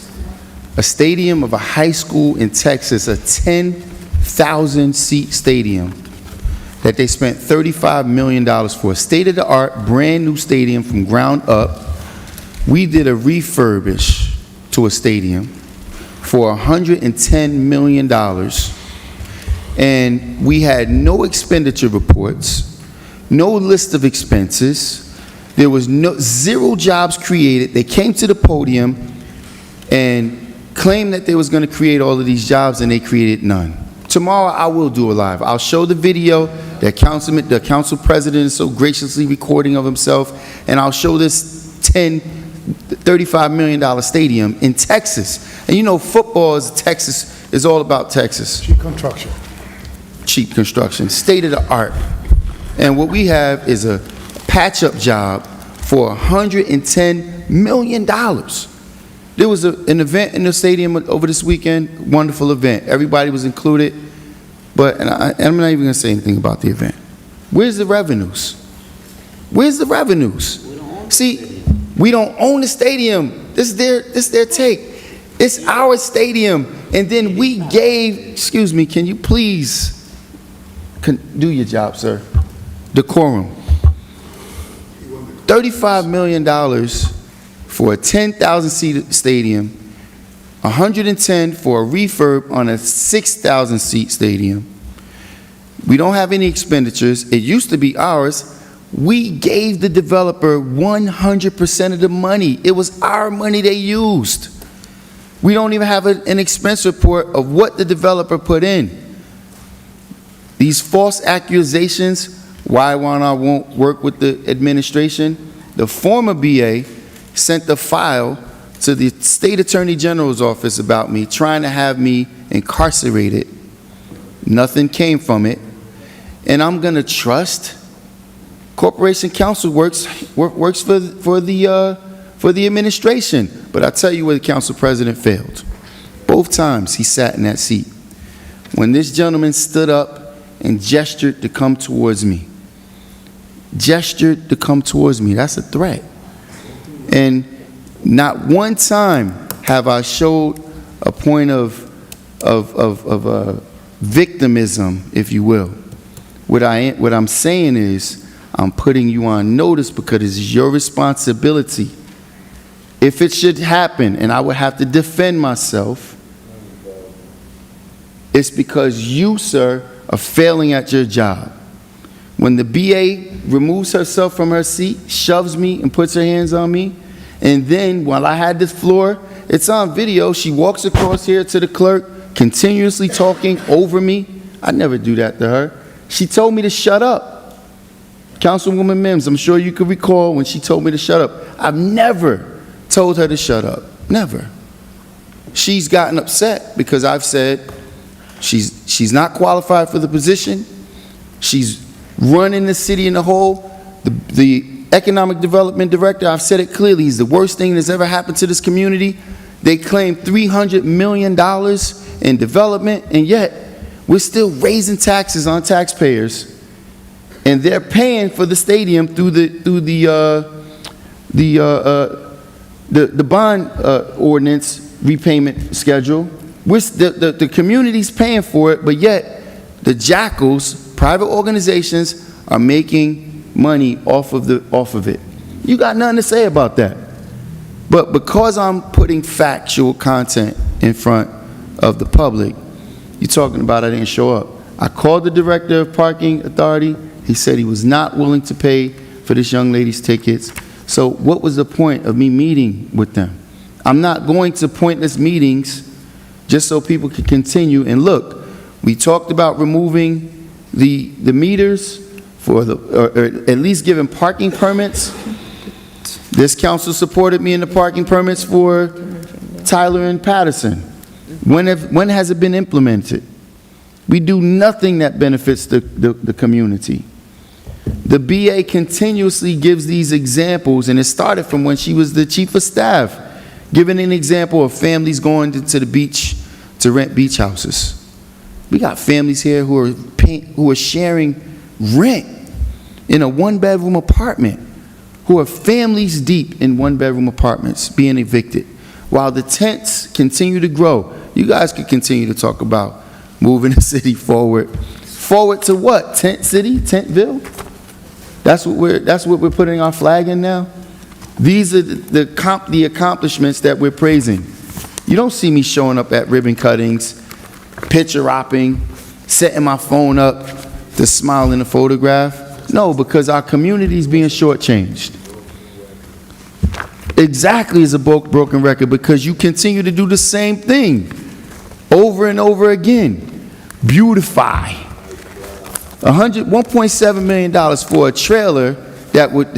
Speaker 3: A stadium of a high school in Texas, a 10,000-seat stadium that they spent $35 million for. A state-of-the-art, brand-new stadium from ground up. We did a refurbish to a stadium for $110 million, and we had no expenditure reports, no list of expenses. There was zero jobs created. They came to the podium and claimed that they was going to create all of these jobs, and they created none. Tomorrow I will do a live. I'll show the video that the council president is so graciously recording of himself, and I'll show this $35 million stadium in Texas. And you know, football is Texas, is all about Texas.
Speaker 17: Cheap construction.
Speaker 3: Cheap construction, state of the art. And what we have is a patch-up job for $110 million. There was an event in the stadium over this weekend, wonderful event. Everybody was included, but and I'm not even going to say anything about the event. Where's the revenues? Where's the revenues? See, we don't own the stadium. This is their take. It's our stadium, and then we gave. Excuse me, can you please do your job, sir? Decorum. $35 million for a 10,000-seat stadium, 110 for a refurb on a 6,000-seat stadium. We don't have any expenditures. It used to be ours. We gave the developer 100% of the money. It was our money they used. We don't even have an expense report of what the developer put in. These false accusations, why I won't work with the administration. The former BA sent the file to the State Attorney General's office about me, trying to have me incarcerated. Nothing came from it. And I'm going to trust Corporation Counsel works for the administration. But I tell you where the council president failed. Both times he sat in that seat. When this gentleman stood up and gestured to come towards me. Gestured to come towards me. That's a threat. And not one time have I showed a point of victimism, if you will. What I'm saying is, I'm putting you on notice because it's your responsibility. If it should happen and I would have to defend myself, it's because you, sir, are failing at your job. When the BA removes herself from her seat, shoves me and puts her hands on me, and then while I had this floor, it's on video, she walks across here to the clerk, continuously talking over me. I never do that to her. She told me to shut up. Councilwoman Mims, I'm sure you could recall when she told me to shut up. I've never told her to shut up. Never. She's gotten upset because I've said she's not qualified for the position. She's running the city in the hole. The economic development director, I've said it clearly, he's the worst thing that's ever happened to this community. They claim $300 million in development, and yet we're still raising taxes on taxpayers, and they're paying for the stadium through the bond ordinance repayment schedule. The community's paying for it, but yet the jackals, private organizations, are making money off of it. You got nothing to say about that. But because I'm putting factual content in front of the public, you're talking about I didn't show up. I called the director of parking authority. He said he was not willing to pay for this young lady's tickets. So what was the point of me meeting with them? I'm not going to pointless meetings just so people can continue. And look, we talked about removing the meters for or at least giving parking permits. This council supported me in the parking permits for Tyler and Paterson. When has it been implemented? We do nothing that benefits the community. The BA continuously gives these examples, and it started from when she was the chief of staff, giving an example of families going to the beach to rent beach houses. We got families here who are sharing rent in a one-bedroom apartment, who are families deep in one-bedroom apartments being evicted, while the tents continue to grow. You guys could continue to talk about moving the city forward. Forward to what? Tent City? Tentville? That's what we're putting our flag in now? These are the accomplishments that we're praising. You don't see me showing up at ribbon cuttings, picture opping, setting my phone up to smile in a photograph. No, because our community is being shortchanged. Exactly as a broken record, because you continue to do the same thing over and over again. Beautify. $1.7 million for a trailer that would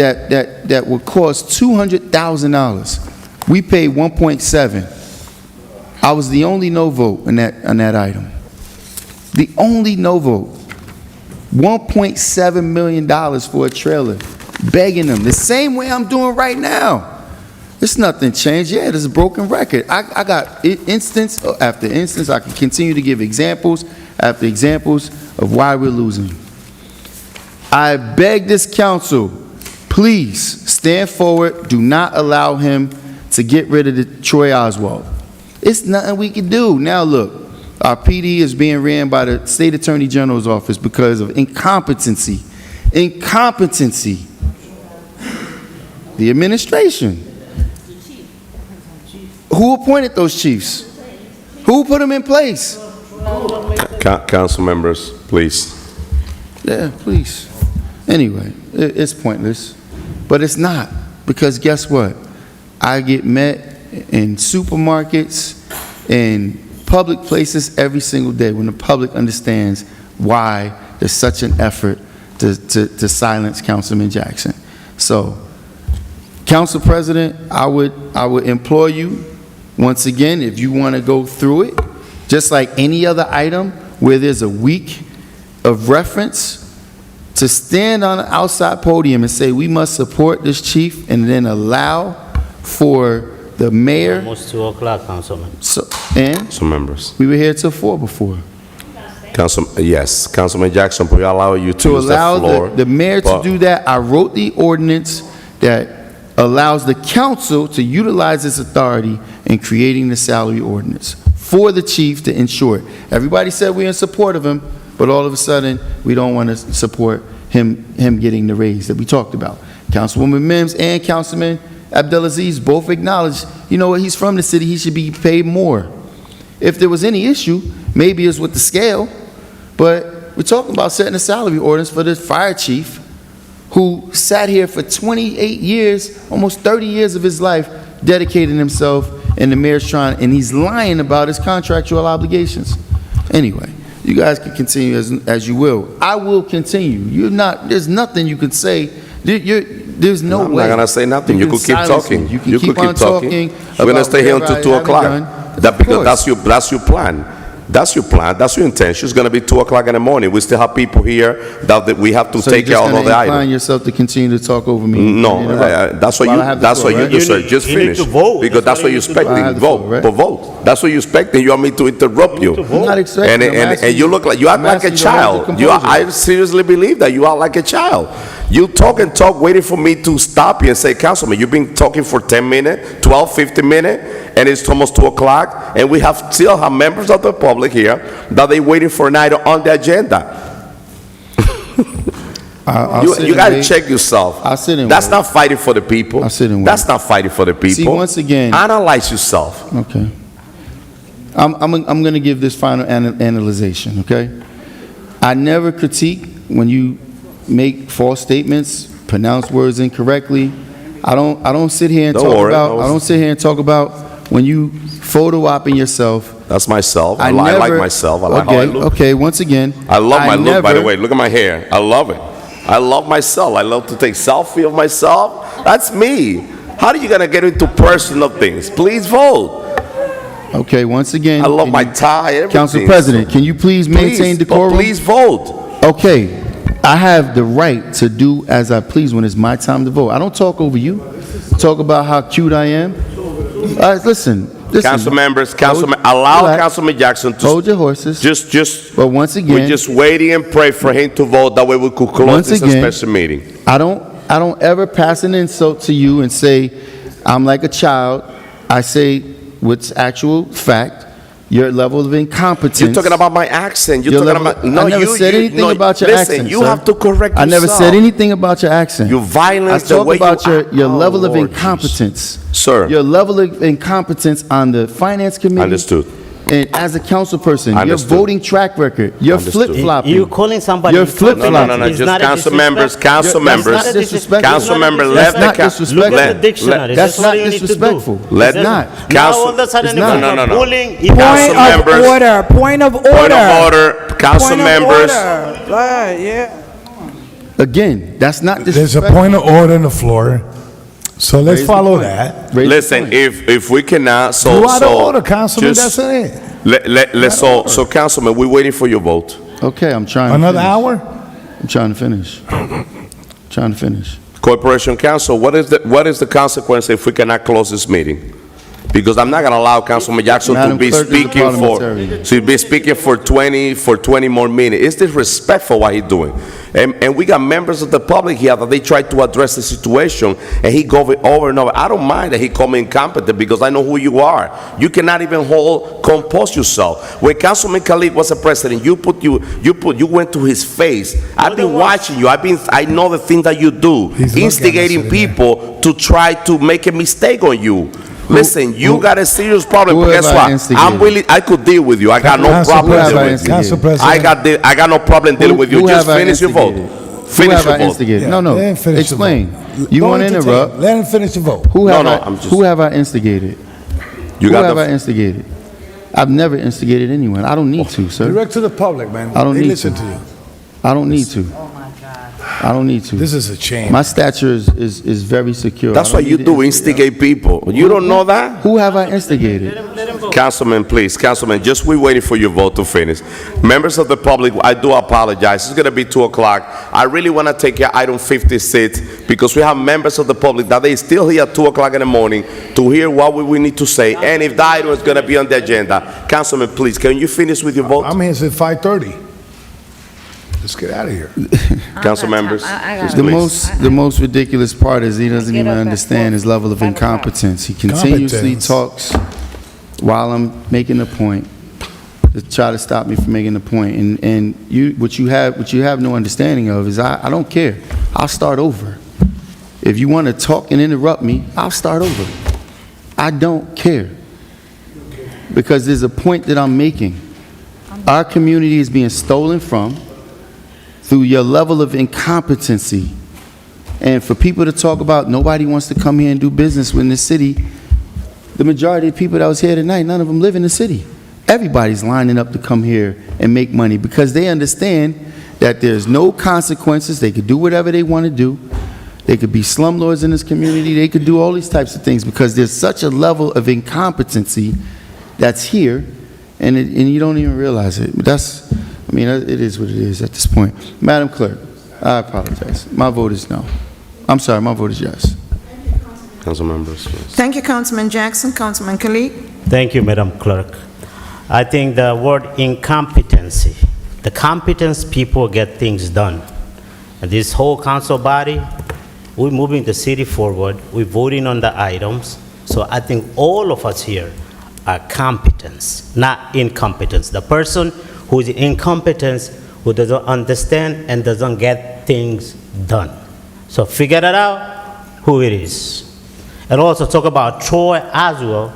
Speaker 3: cost $200,000. We paid 1.7. I was the only no vote on that item. The only no vote. $1.7 million for a trailer. Begging them. The same way I'm doing right now. It's nothing changed. Yeah, there's a broken record. I got instance after instance. I can continue to give examples after examples of why we're losing. I beg this council, please stand forward. Do not allow him to get rid of the Troy Oswald. It's nothing we can do. Now look, our PD is being ran by the State Attorney General's office because of incompetency. Incompetency. The administration. Who appointed those chiefs? Who put them in place?
Speaker 2: Council members, please.
Speaker 3: Yeah, please. Anyway, it's pointless. But it's not, because guess what? I get met in supermarkets in public places every single day when the public understands why there's such an effort to silence Councilman Jackson. So, Council President, I would implore you, once again, if you want to go through it, just like any other item where there's a week of reference, to stand on an outside podium and say, we must support this chief, and then allow for the mayor.
Speaker 21: Almost 2 o'clock, Councilman.
Speaker 3: And
Speaker 2: Some members.
Speaker 3: we were here till 4 before.
Speaker 2: Councilman Jackson, we allow you to
Speaker 3: To
Speaker 2: use the
Speaker 3: allow
Speaker 2: floor.
Speaker 3: the mayor to
Speaker 2: but-
Speaker 3: do that, I wrote the ordinance that allows the council to utilize its authority in creating the salary ordinance for the chief to ensure it. Everybody said we're in support of him, but all of a sudden, we don't want to support him getting the raise that we talked about. Councilwoman Mims and Councilman Abdelaziz both acknowledged, you know what, he's from the city, he should be paid more. If there was any issue, maybe it's with the scale, but we're talking about setting a salary ordinance for this fire chief who sat here for 28 years, almost 30 years of his life, dedicating himself, and the mayor's and he's lying about his contractual obligations. Anyway, you guys can continue as you will. I will continue. There's nothing you can say. There's no
Speaker 2: I'm
Speaker 3: way.
Speaker 2: not gonna say nothing. You could keep
Speaker 3: silence me.
Speaker 2: talking.
Speaker 3: You can keep on talking.
Speaker 2: We're gonna
Speaker 3: about
Speaker 2: stay here
Speaker 3: whatever
Speaker 2: until
Speaker 3: I
Speaker 2: 2 o'clock.
Speaker 3: haven't done.
Speaker 2: Because
Speaker 3: Of course.
Speaker 2: that's your plan. That's your plan. That's your intention. It's gonna be 2 o'clock in the morning. We still have people here that we have to
Speaker 3: So
Speaker 2: take care of all the
Speaker 3: you're just going to incline
Speaker 2: items.
Speaker 3: yourself to continue to talk over me?
Speaker 2: No,
Speaker 3: and interrupt
Speaker 2: that's what
Speaker 3: while
Speaker 2: you.
Speaker 3: I have the
Speaker 2: That's
Speaker 3: floor,
Speaker 2: what you
Speaker 3: right?
Speaker 2: do, sir. Just
Speaker 21: you need
Speaker 2: finish.
Speaker 21: to vote.
Speaker 2: Because that's what you're
Speaker 3: I
Speaker 2: expecting.
Speaker 3: have the floor,
Speaker 2: Vote,
Speaker 3: right?
Speaker 2: but vote. That's what you're expecting. You want me to interrupt you?
Speaker 3: I'm not expecting. I'm
Speaker 2: And
Speaker 3: asking
Speaker 2: you look like you act
Speaker 3: I'm
Speaker 2: like a
Speaker 3: asking you to hold
Speaker 2: child.
Speaker 3: your
Speaker 2: I seriously believe that you are like a child. You talk and talk, waiting for me to stop you and say, Councilman, you've been talking for 10 minutes, 12, 15 minutes, and it's almost 2 o'clock, and we still have members of the public here that they waiting for an item on the agenda. You got to check yourself.
Speaker 3: I'll sit and
Speaker 2: That's
Speaker 3: wait.
Speaker 2: not fighting for the people.
Speaker 3: I'll sit and wait.
Speaker 2: That's not fighting for the people.
Speaker 3: See, once again,
Speaker 2: analyze yourself.
Speaker 3: Okay. I'm going to give this final analyzation, okay? I never critique when you make false statements, pronounce words incorrectly. I don't sit here and
Speaker 2: Don't
Speaker 3: talk
Speaker 2: worry.
Speaker 3: about. I don't sit here and talk about when you photo-opping yourself.
Speaker 2: That's myself. I like myself. I like how I look.
Speaker 3: Okay, once again.
Speaker 2: I love my look, by the way. Look at my hair. I love it. I love myself. I love to take selfie of myself. That's me. How are you going to get into personal things? Please vote.
Speaker 3: Okay, once again.
Speaker 2: I love my tie, everything.
Speaker 3: Council President, can you please maintain decorum?
Speaker 2: Please vote.
Speaker 3: Okay, I have the right to do as I please when it's my time to vote. I don't talk over you. Talk about how cute I am. Listen.
Speaker 2: Council members, allow Councilman Jackson to
Speaker 3: hold your horses. But once again,
Speaker 2: we're just waiting and pray for him to vote. That way we could close this special meeting.
Speaker 3: I don't ever pass an insult to you and say I'm like a child. I say what's actual fact. Your level of incompetence.
Speaker 2: You're talking about my accent. You're talking about. No,
Speaker 3: I never said anything about your accent.
Speaker 2: Listen, you
Speaker 3: sir.
Speaker 2: have to correct yourself.
Speaker 3: I never said anything about your accent.
Speaker 2: Your violence,
Speaker 3: I talk
Speaker 2: the way
Speaker 3: about
Speaker 2: you
Speaker 3: your level of
Speaker 2: Lord
Speaker 3: incompetence.
Speaker 2: Jesus. Sir.
Speaker 3: Your level of incompetence on the finance committee.
Speaker 2: Understood.
Speaker 3: And as a council person,
Speaker 2: Understood.
Speaker 3: your voting track record, you're
Speaker 2: Understood.
Speaker 3: flip-flopping.
Speaker 21: You calling somebody?
Speaker 3: You're flip-flopping.
Speaker 2: No. Just council members, council
Speaker 3: That's
Speaker 2: members.
Speaker 3: not disrespectful.
Speaker 2: Council member
Speaker 3: That's
Speaker 2: left
Speaker 3: not
Speaker 2: the
Speaker 3: disrespectful.
Speaker 21: Look at the dictionary.
Speaker 3: That's
Speaker 21: all
Speaker 3: not
Speaker 21: you need to do.
Speaker 3: disrespectful.
Speaker 2: Let
Speaker 3: It's not.
Speaker 21: Now all of a sudden
Speaker 3: It's not.
Speaker 21: they're bullying.
Speaker 2: Council members.
Speaker 22: Point of order.
Speaker 2: Point of order. Council
Speaker 22: Point of
Speaker 2: members.
Speaker 22: order. Yeah.
Speaker 3: Again, that's not
Speaker 17: There's
Speaker 3: disrespectful.
Speaker 17: a point of order on the floor, so let's
Speaker 3: Raise the
Speaker 17: follow
Speaker 3: point.
Speaker 17: that.
Speaker 2: Listen, if we cannot,
Speaker 17: You out of order, Councilman,
Speaker 2: just-
Speaker 17: that's it.
Speaker 2: So Councilman, we're waiting for your vote.
Speaker 3: Okay, I'm trying
Speaker 17: Another
Speaker 3: to finish.
Speaker 17: hour?
Speaker 3: I'm trying to finish. Trying to finish.
Speaker 2: Corporation Council, what is the consequence if we cannot close this meeting? Because I'm not going to allow Councilman Jackson to
Speaker 3: Madam
Speaker 2: be
Speaker 3: Clerk, this is
Speaker 2: speaking for 20 more minutes. It's disrespectful what he's doing. And we got members of the public here that they try to address the situation, and he go over and over. I don't mind that he call me incompetent because I know who you are. You cannot even compose yourself. When Councilman Khalid was a president, you went to his face. I've been watching you. I know the things that you do, instigating people to try to make a mistake on you. Listen, you got a serious problem.
Speaker 3: who
Speaker 2: But
Speaker 3: have
Speaker 2: guess
Speaker 3: I
Speaker 2: what?
Speaker 3: instigated?
Speaker 2: I'm willing. I could deal with you. I got no
Speaker 17: Council
Speaker 2: problem
Speaker 3: President,
Speaker 2: dealing with you.
Speaker 17: Council President.
Speaker 2: I got no problem dealing with you.
Speaker 3: Who
Speaker 2: Just
Speaker 3: have I
Speaker 2: finish your vote.
Speaker 3: instigated?
Speaker 2: Finish
Speaker 3: Who have
Speaker 2: your
Speaker 3: I
Speaker 2: vote.
Speaker 3: instigated? No,
Speaker 17: Let him finish the
Speaker 3: explain.
Speaker 17: vote.
Speaker 3: You
Speaker 17: Don't
Speaker 3: want to
Speaker 17: entertain.
Speaker 3: interrupt?
Speaker 17: Let him finish the vote.
Speaker 3: Who have
Speaker 2: No,
Speaker 3: I?
Speaker 2: I'm just-
Speaker 3: Who have I instigated?
Speaker 2: You
Speaker 3: Who
Speaker 2: got
Speaker 3: have
Speaker 2: the-
Speaker 3: I instigated? I've never instigated anyone. I don't need to, sir.
Speaker 17: Direct to the public, man.
Speaker 3: I don't
Speaker 17: They
Speaker 3: need
Speaker 17: listen
Speaker 3: to.
Speaker 17: to you.
Speaker 3: I don't need to. I don't need to.
Speaker 17: This is a change.
Speaker 3: My stature is very secure.
Speaker 2: That's
Speaker 3: I
Speaker 2: what
Speaker 3: don't
Speaker 2: you
Speaker 3: need to
Speaker 2: do, instigate people. You don't know that?
Speaker 3: Who have I instigated?
Speaker 2: Councilman, please, Councilman, just we're waiting for your vote to finish. Members of the public, I do apologize. It's going to be 2 o'clock. I really want to take care item 56 because we have members of the public that they still here at 2 o'clock in the morning to hear what we need to say and if the item is going to be on the agenda. Councilman, please, can you finish with your vote?
Speaker 17: I'm here since 5:30. Let's get out of here.
Speaker 2: Council members,
Speaker 3: The most ridiculous part is he doesn't even understand his level of incompetence. He continuously talks while I'm making a point to try to stop me from making a point. And what you have no understanding of is I don't care. I'll start over. If you want to talk and interrupt me, I'll start over. I don't care. Because there's a point that I'm making. Our community is being stolen from through your level of incompetency. And for people to talk about nobody wants to come here and do business in this city, the majority of people that was here tonight, none of them live in the city. Everybody's lining up to come here and make money because they understand that there's no consequences. They could do whatever they want to do. They could be slumlords in this community. They could do all these types of things because there's such a level of incompetency that's here, and you don't even realize it. But it is what it is at this point. Madam Clerk, I apologize. My vote is no. I'm sorry, my vote is yes.
Speaker 2: Council members, please.
Speaker 1: Thank you, Councilman Jackson. Councilman Khalid.
Speaker 21: Thank you, Madam Clerk. I think the word incompetency, the competence people get things done. And this whole council body, we're moving the city forward. We're voting on the items. So I think all of us here are competence, not incompetence. The person who is incompetent, who doesn't understand and doesn't get things done. So figure it out who it is. And also talk about Troy Oswald.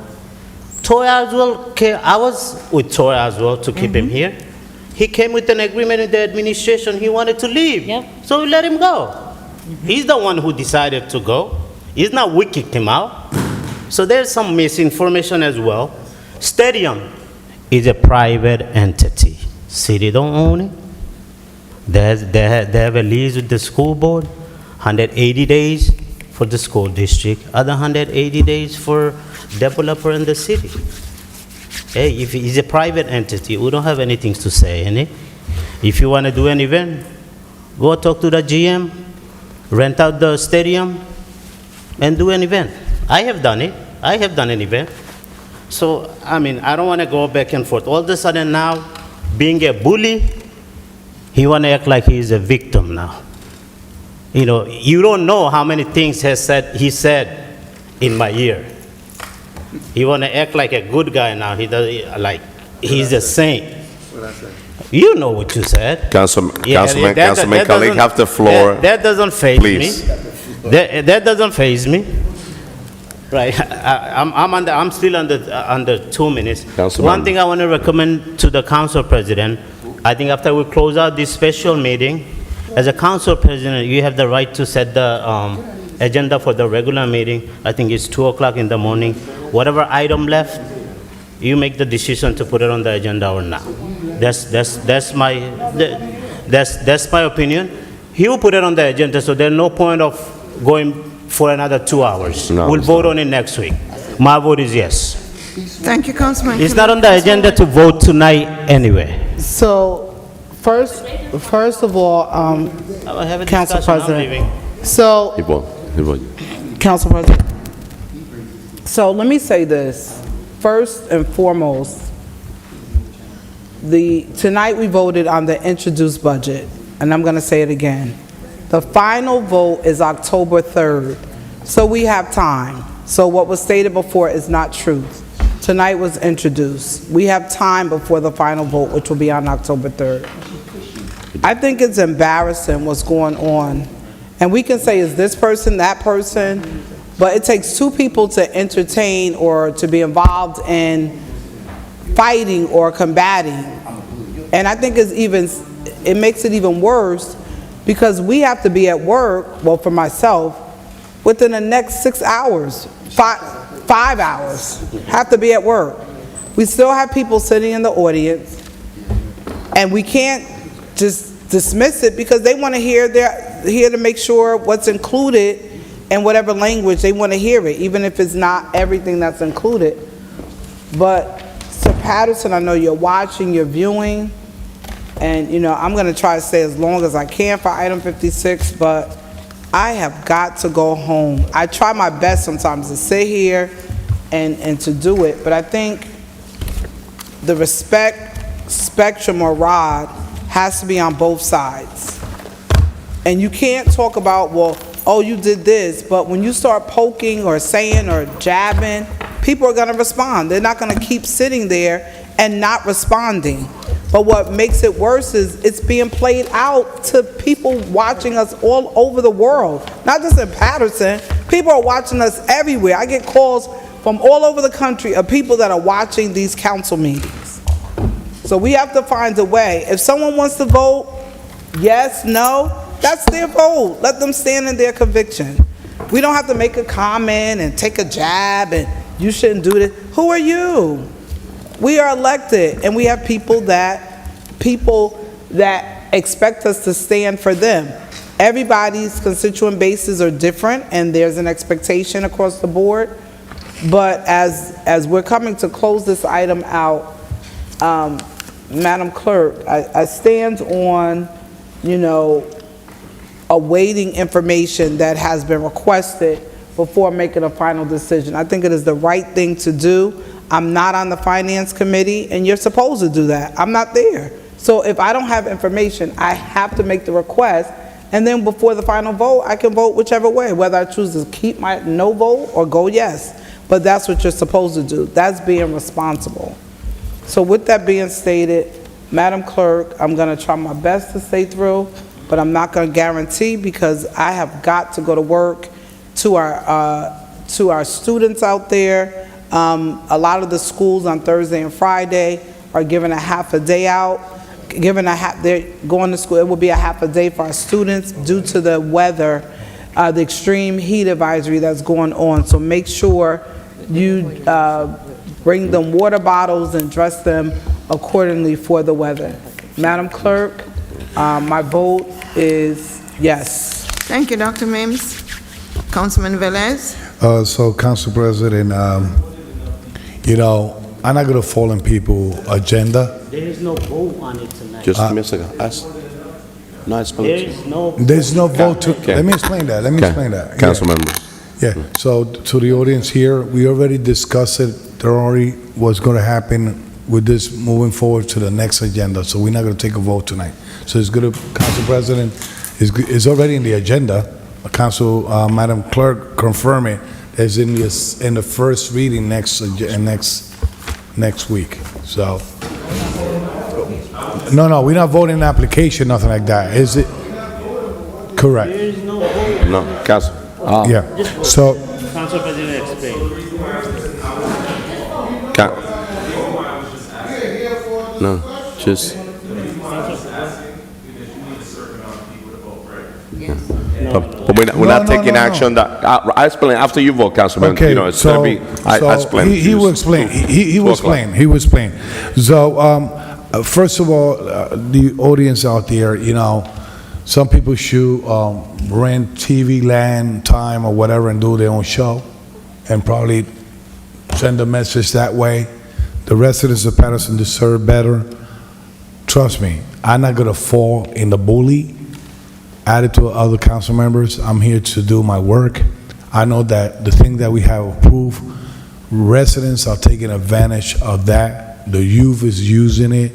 Speaker 21: Troy Oswald, I was with Troy Oswald to keep him here. He came with an agreement in the administration. He wanted to leave. So we let him go. He's the one who decided to go. It's not we kicked him out. So there's some misinformation as well. Stadium is a private entity. City don't own it. They have a lease with the school board, 180 days for the school district, other 180 days for developer in the city. Hey, if it's a private entity, we don't have anything to say in it. If you want to do an event, go talk to the GM, rent out the stadium, and do an event. I have done it. I have done an event. So, I don't want to go back and forth. All of a sudden now, being a bully, he want to act like he is a victim now. You don't know how many things he said in my ear. He want to act like a good guy now. He does he's a saint. You know what you said.
Speaker 2: Councilman Khalid, have the floor.
Speaker 21: That doesn't faze me. That doesn't faze me. Right, I'm still under 2 minutes. One thing I want to recommend to the council president, I think after we close out this special meeting, as a council president, you have the right to set the agenda for the regular meeting. I think it's 2 o'clock in the morning. Whatever item left, you make the decision to put it on the agenda or not. That's my opinion. He will put it on the agenda, so there's no point of going for another 2 hours. We'll vote on it next week. My vote is yes.
Speaker 1: Thank you, Councilman.
Speaker 21: It's not on the agenda to vote tonight anyway.
Speaker 22: So, first of all, Council President. So, Council President. So let me say this. First and foremost, tonight we voted on the introduced budget, and I'm going to say it again. The final vote is October 3rd, so we have time. So what was stated before is not truth. Tonight was introduced. We have time before the final vote, which will be on October 3rd. I think it's embarrassing what's going on. And we can say, is this person, that person? But it takes two people to entertain or to be involved in fighting or combating. And I think it makes it even worse because we have to be at work, well, for myself, within the next 6 hours, 5 hours, have to be at work. We still have people sitting in the audience, and we can't just dismiss it because they want to hear to make sure what's included in whatever language they want to hear it, even if it's not everything that's included. But Sir Paterson, I know you're watching, you're viewing, and I'm going to try to stay as long as I can for item 56, but I have got to go home. I try my best sometimes to sit here and to do it, but I think the respect spectrum or rod has to be on both sides. And you can't talk about, well, oh, you did this, but when you start poking or saying or jabbing, people are going to respond. They're not going to keep sitting there and not responding. But what makes it worse is it's being played out to people watching us all over the world, not just in Paterson. People are watching us everywhere. I get calls from all over the country of people that are watching these council meetings. So we have to find a way. If someone wants to vote yes, no, that's their vote. Let them stand in their conviction. We don't have to make a comment and take a jab and you shouldn't do this. Who are you? We are elected, and we have people that expect us to stand for them. Everybody's constituent bases are different, and there's an expectation across the board. But as we're coming to close this item out, Madam Clerk, I stand on, awaiting information that has been requested before making a final decision. I think it is the right thing to do. I'm not on the Finance Committee, and you're supposed to do that. I'm not there. So if I don't have information, I have to make the request, and then before the final vote, I can vote whichever way, whether I choose to keep my no vote or go yes. But that's what you're supposed to do. That's being responsible. So with that being stated, Madam Clerk, I'm going to try my best to stay through, but I'm not going to guarantee because I have got to go to work to our students out there. A lot of the schools on Thursday and Friday are giving a half a day out. They're going to school. It will be a half a day for our students due to the weather, the extreme heat advisory that's going on. So make sure you bring them water bottles and dress them accordingly for the weather. Madam Clerk, my vote is yes.
Speaker 1: Thank you, Dr. Mims. Councilman Velez?
Speaker 17: So, Council President, I'm not going to fall in people's agenda.
Speaker 21: There is no vote on it tonight.
Speaker 2: Just a minute ago.
Speaker 17: There's no vote to, let me explain that.
Speaker 2: Council members.
Speaker 17: Yeah, so to the audience here, we already discussed it. There already was going to happen with this moving forward to the next agenda, so we're not going to take a vote tonight. So it's good, Council President, is already in the agenda. Council, Madam Clerk, confirm it. It's in the first reading next week. So, no, we're not voting the application, nothing like that. Is it correct?
Speaker 21: There is no vote.
Speaker 2: No, Council.
Speaker 17: Yeah. So,
Speaker 21: Council President, explain.
Speaker 2: No, just. But we're not taking action. That I explain after you vote, Councilman.
Speaker 17: okay,
Speaker 2: It's gonna be. I explain.
Speaker 17: He will explain. He will explain. He will explain. So, first of all, the audience out there, some people should rent TV land time or whatever and do their own show, and probably send a message that way. The residents of Paterson deserve better. Trust me, I'm not gonna fall in the bully attitude of other council members. I'm here to do my work. I know that the thing that we have approved, residents are taking advantage of that. The youth is using it.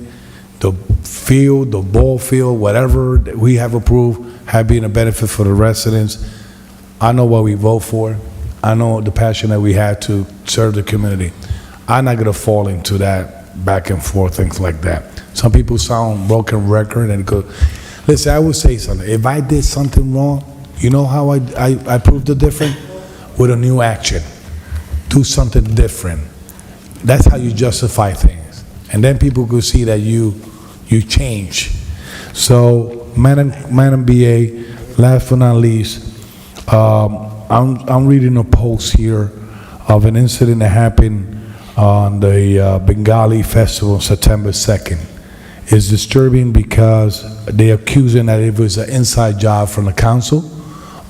Speaker 17: The field, the ball field, whatever that we have approved have been a benefit for the residents. I know what we vote for. I know the passion that we have to serve the community. I'm not gonna fall into that back and forth, things like that. Some people sound broken record and go, listen, I will say something. If I did something wrong, you know how I proved the difference? With a new action. Do something different. That's how you justify things. And then people could see that you change. So, Madam BA, last but not least, I'm reading a post here of an incident that happened on the Bengali festival on September 2nd. It's disturbing because they're accusing that it was an inside job from the council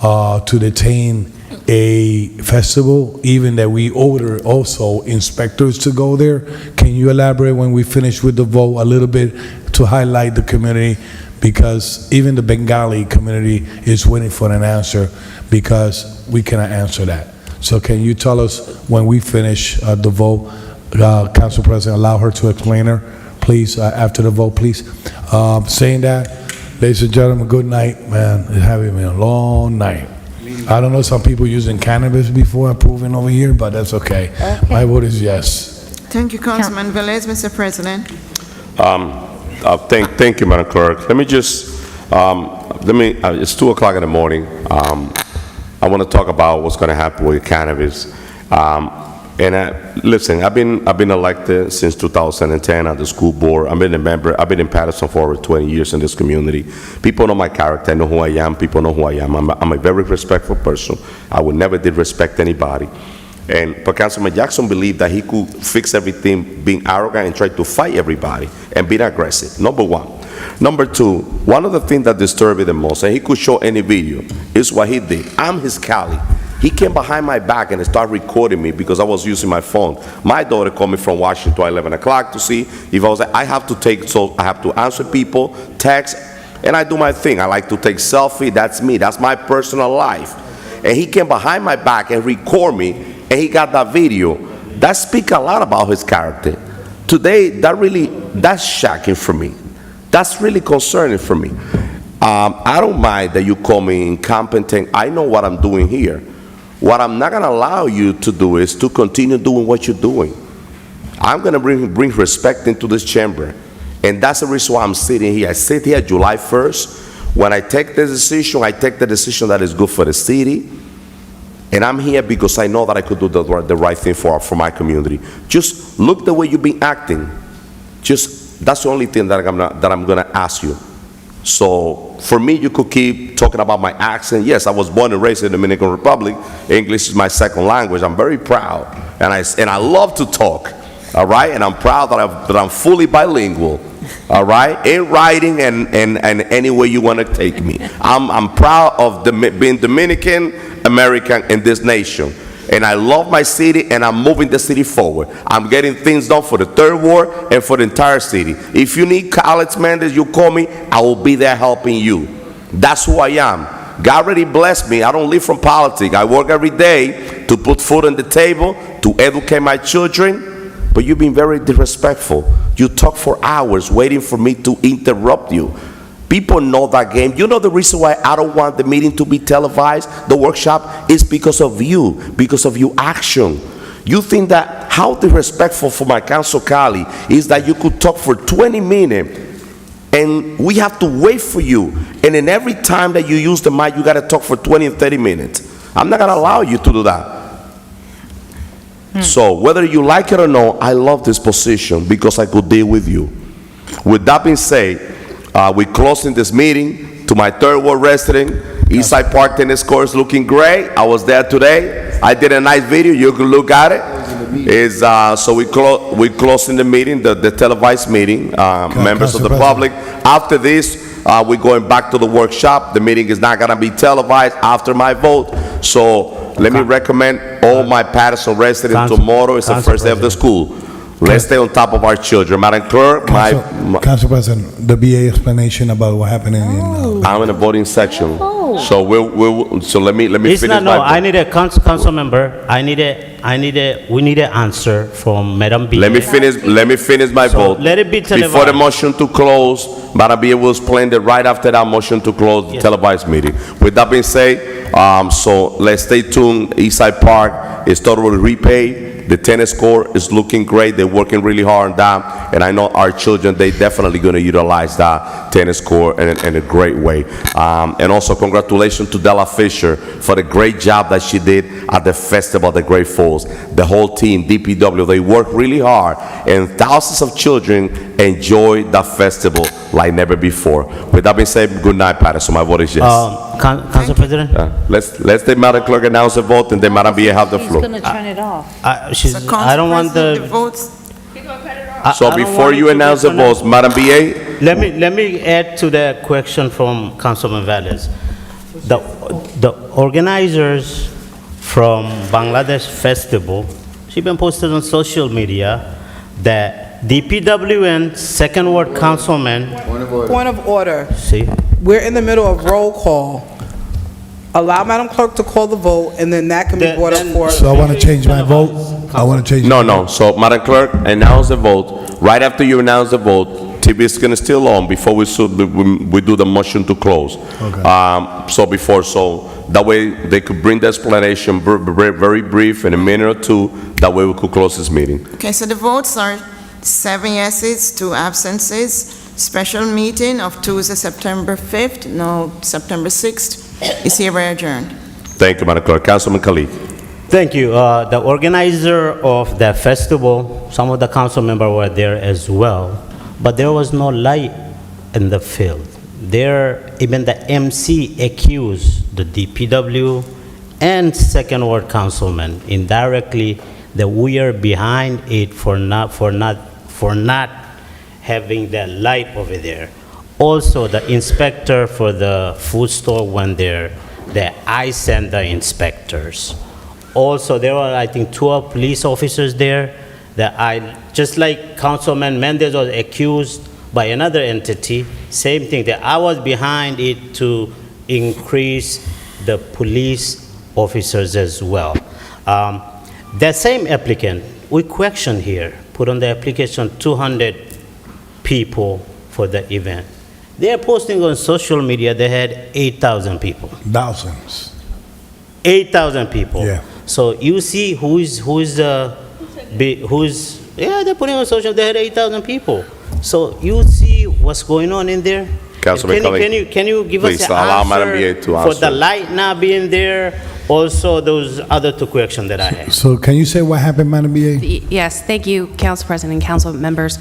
Speaker 17: to detain a festival, even that we order also inspectors to go there. Can you elaborate when we finish with the vote a little bit to highlight the community? Because even the Bengali community is waiting for an answer because we cannot answer that. So can you tell us when we finish the vote, Council President, allow her to explain her, please, after the vote, please. Saying that, ladies and gentlemen, good night, man. It's having been a long night. I don't know some people using cannabis before approving over here, but that's okay. My vote is yes.
Speaker 1: Thank you, Councilman Velez, Mr. President.
Speaker 2: Thank you, Madam Clerk. Let me just, it's 2 o'clock in the morning. I want to talk about what's going to happen with cannabis. Listen, I've been elected since 2010 at the school board. I've been a member. I've been in Paterson for over 20 years in this community. People know my character. I know who I am. People know who I am. I'm a very respectful person. I would never disrespect anybody. But Councilman Jackson believed that he could fix everything being arrogant and try to fight everybody and being aggressive, number one. Number two, one of the things that disturbed me the most, and he could show any video, is what he did. I'm his colleague. He came behind my back and started recording me because I was using my phone. My daughter called me from Washington at 11 o'clock to see if I was, I have to answer people, text, and I do my thing. I like to take selfie. That's me. That's my personal life. And he came behind my back and record me, and he got that video. That speaks a lot about his character. Today, that's shocking for me. That's really concerning for me. I don't mind that you call me incompetent. I know what I'm doing here. What I'm not going to allow you to do is to continue doing what you're doing. I'm going to bring respect into this chamber. And that's the reason why I'm sitting here. I sit here July 1st. When I take the decision, I take the decision that is good for the city. And I'm here because I know that I could do the right thing for my community. Just look the way you've been acting. That's the only thing that I'm going to ask you. So for me, you could keep talking about my accent. Yes, I was born and raised in the Dominican Republic. English is my second language. I'm very proud, and I love to talk. All right, and I'm proud that I'm fully bilingual. All right, in writing and any way you want to take me. I'm proud of being Dominican American in this nation. And I love my city, and I'm moving the city forward. I'm getting things done for the third ward and for the entire city. If you need college mandates, you call me, I will be there helping you. That's who I am. God already blessed me. I don't live from politics. I work every day to put food on the table, to educate my children. But you've been very disrespectful. You talk for hours waiting for me to interrupt you. People know that game. You know the reason why I don't want the meeting to be televised, the workshop, is because of you, because of your action. You think that how disrespectful for my council colleague is that you could talk for 20 minutes and we have to wait for you. And then every time that you use the mic, you got to talk for 20 and 30 minutes. I'm not going to allow you to do that. So whether you like it or not, I love this position because I could deal with you. With that being said, we're closing this meeting. To my third ward resident, Eastside Park Tennis Court is looking great. I was there today. I did a nice video. You can look at it. So we're closing the meeting, the televised meeting, members of the public. After this, we're going back to the workshop. The meeting is not going to be televised after my vote. So let me recommend all my Paterson residents, tomorrow is the first day of the school. Let's stay on top of our children. Madam Clerk,
Speaker 17: Council President, the BA explanation about what happened in...
Speaker 2: I'm in the voting section. So let me
Speaker 21: It's
Speaker 2: finish
Speaker 21: not, no,
Speaker 2: my
Speaker 21: I need a council member. We need an answer from Madam BA.
Speaker 2: Let me finish my vote.
Speaker 21: Let it be televised.
Speaker 2: Before the motion to close, Madam BA will explain that right after that motion to close the televised meeting. With that being said, so let's stay tuned. Eastside Park is totally repaid. The tennis court is looking great. They're working really hard on that. and I know our children, they definitely going to utilize that tennis court in a great way. And also congratulations to Della Fisher for the great job that she did at the festival, the Great Falls. The whole team, DPW, they worked really hard, and thousands of children enjoyed that festival like never before. With that being said, good night, Paterson. My vote is yes.
Speaker 21: Council President?
Speaker 2: Let's the Madam Clerk announce the vote, and then Madam BA have the
Speaker 20: He's
Speaker 2: floor.
Speaker 20: going to turn it off.
Speaker 21: I don't want
Speaker 1: The
Speaker 21: the.
Speaker 1: votes,
Speaker 2: So before you announce the votes, Madam BA,
Speaker 21: Let me add to the question from Councilman Velez. The organizers from Bangladesh Festival, she been posted on social media that DPW and Second Ward Councilman,
Speaker 22: Point of order.
Speaker 21: see,
Speaker 22: We're in the middle of roll call. Allow Madam Clerk to call the vote, and then that can be brought up for...
Speaker 17: So I want to change my vote. I want to change.
Speaker 2: no. So Madam Clerk, announce the vote. Right after you announce the vote, TV is gonna still on before we do the motion to close.
Speaker 17: Okay.
Speaker 2: So that way they could bring the explanation very brief in a minute or two. That way we could close this meeting.
Speaker 1: okay, so the votes are 7 yeses, 2 absences. Special meeting of Tuesday, September 5th, no, September 6th, is hereby adjourned.
Speaker 2: Thank you, Madam Clerk. Councilman Khalid.
Speaker 21: thank you. The organizer of the festival, some of the council members were there as well, but there was no light in the field. There, even the MC accused the DPW and Second Ward councilman indirectly that we are behind it for not having that light over there. Also, the inspector for the food store went there, that I sent the inspectors. Also, there were, I think, 12 police officers there that just like Councilman Mendez was accused by another entity, same thing, that I was behind it to increase the police officers as well. That same applicant, we question here, put on the application 200 people for the event. They are posting on social media, they had 8,000 people.
Speaker 17: Thousands.
Speaker 21: 8,000 people.
Speaker 17: Yeah.
Speaker 21: So you see yeah, they're putting on social, they had 8,000 people. So you see what's going on in there?
Speaker 2: Councilman Khalid.
Speaker 21: Can you give
Speaker 2: Please
Speaker 21: us an
Speaker 2: allow Madam BA
Speaker 21: answer
Speaker 2: to
Speaker 21: for the
Speaker 2: answer.
Speaker 21: light not being there? Also, those other two questions that I had.
Speaker 17: So can you say what happened, Madam BA?
Speaker 8: Yes, thank you, Council President and council members.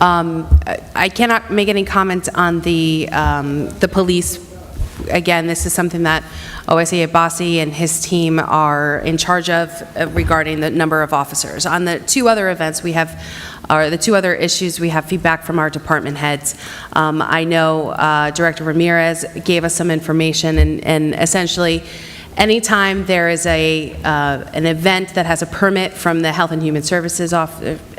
Speaker 8: I cannot make any comment on the police. Again, this is something that OSA Abbasi and his team are in charge of regarding the number of officers. On the two other events, we have, or the two other issues, we have feedback from our department heads. I know Director Ramirez gave us some information, and essentially, anytime there is an event that has a permit from the Health and Human Services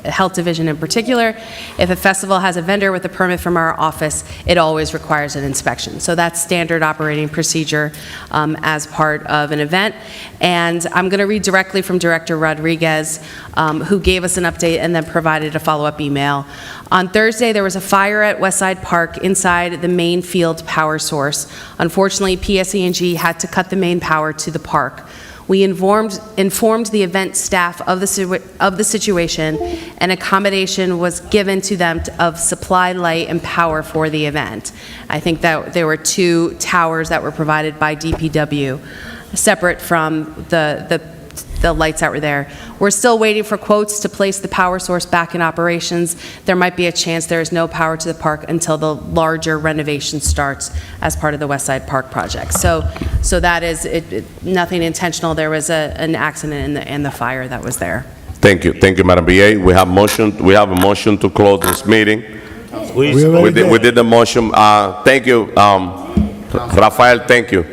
Speaker 8: Health Division in particular, if a festival has a vendor with a permit from our office, it always requires an inspection. So that's standard operating procedure as part of an event. And I'm going to read directly from Director Rodriguez, who gave us an update and then provided a follow-up email. On Thursday, there was a fire at Westside Park inside the main field power source. Unfortunately, PSE&G had to cut the main power to the park. We informed the event staff of the situation, and accommodation was given to them of supply, light, and power for the event. I think that there were 2 towers that were provided by DPW, separate from the lights that were there. We're still waiting for quotes to place the power source back in operations. There might be a chance there is no power to the park until the larger renovation starts as part of the West Side Park project. So that is nothing intentional. There was an accident in the fire that was there.
Speaker 2: Thank you, Madam BA. We have a motion to close this meeting. We did the motion. Thank you, Rafael. Thank you.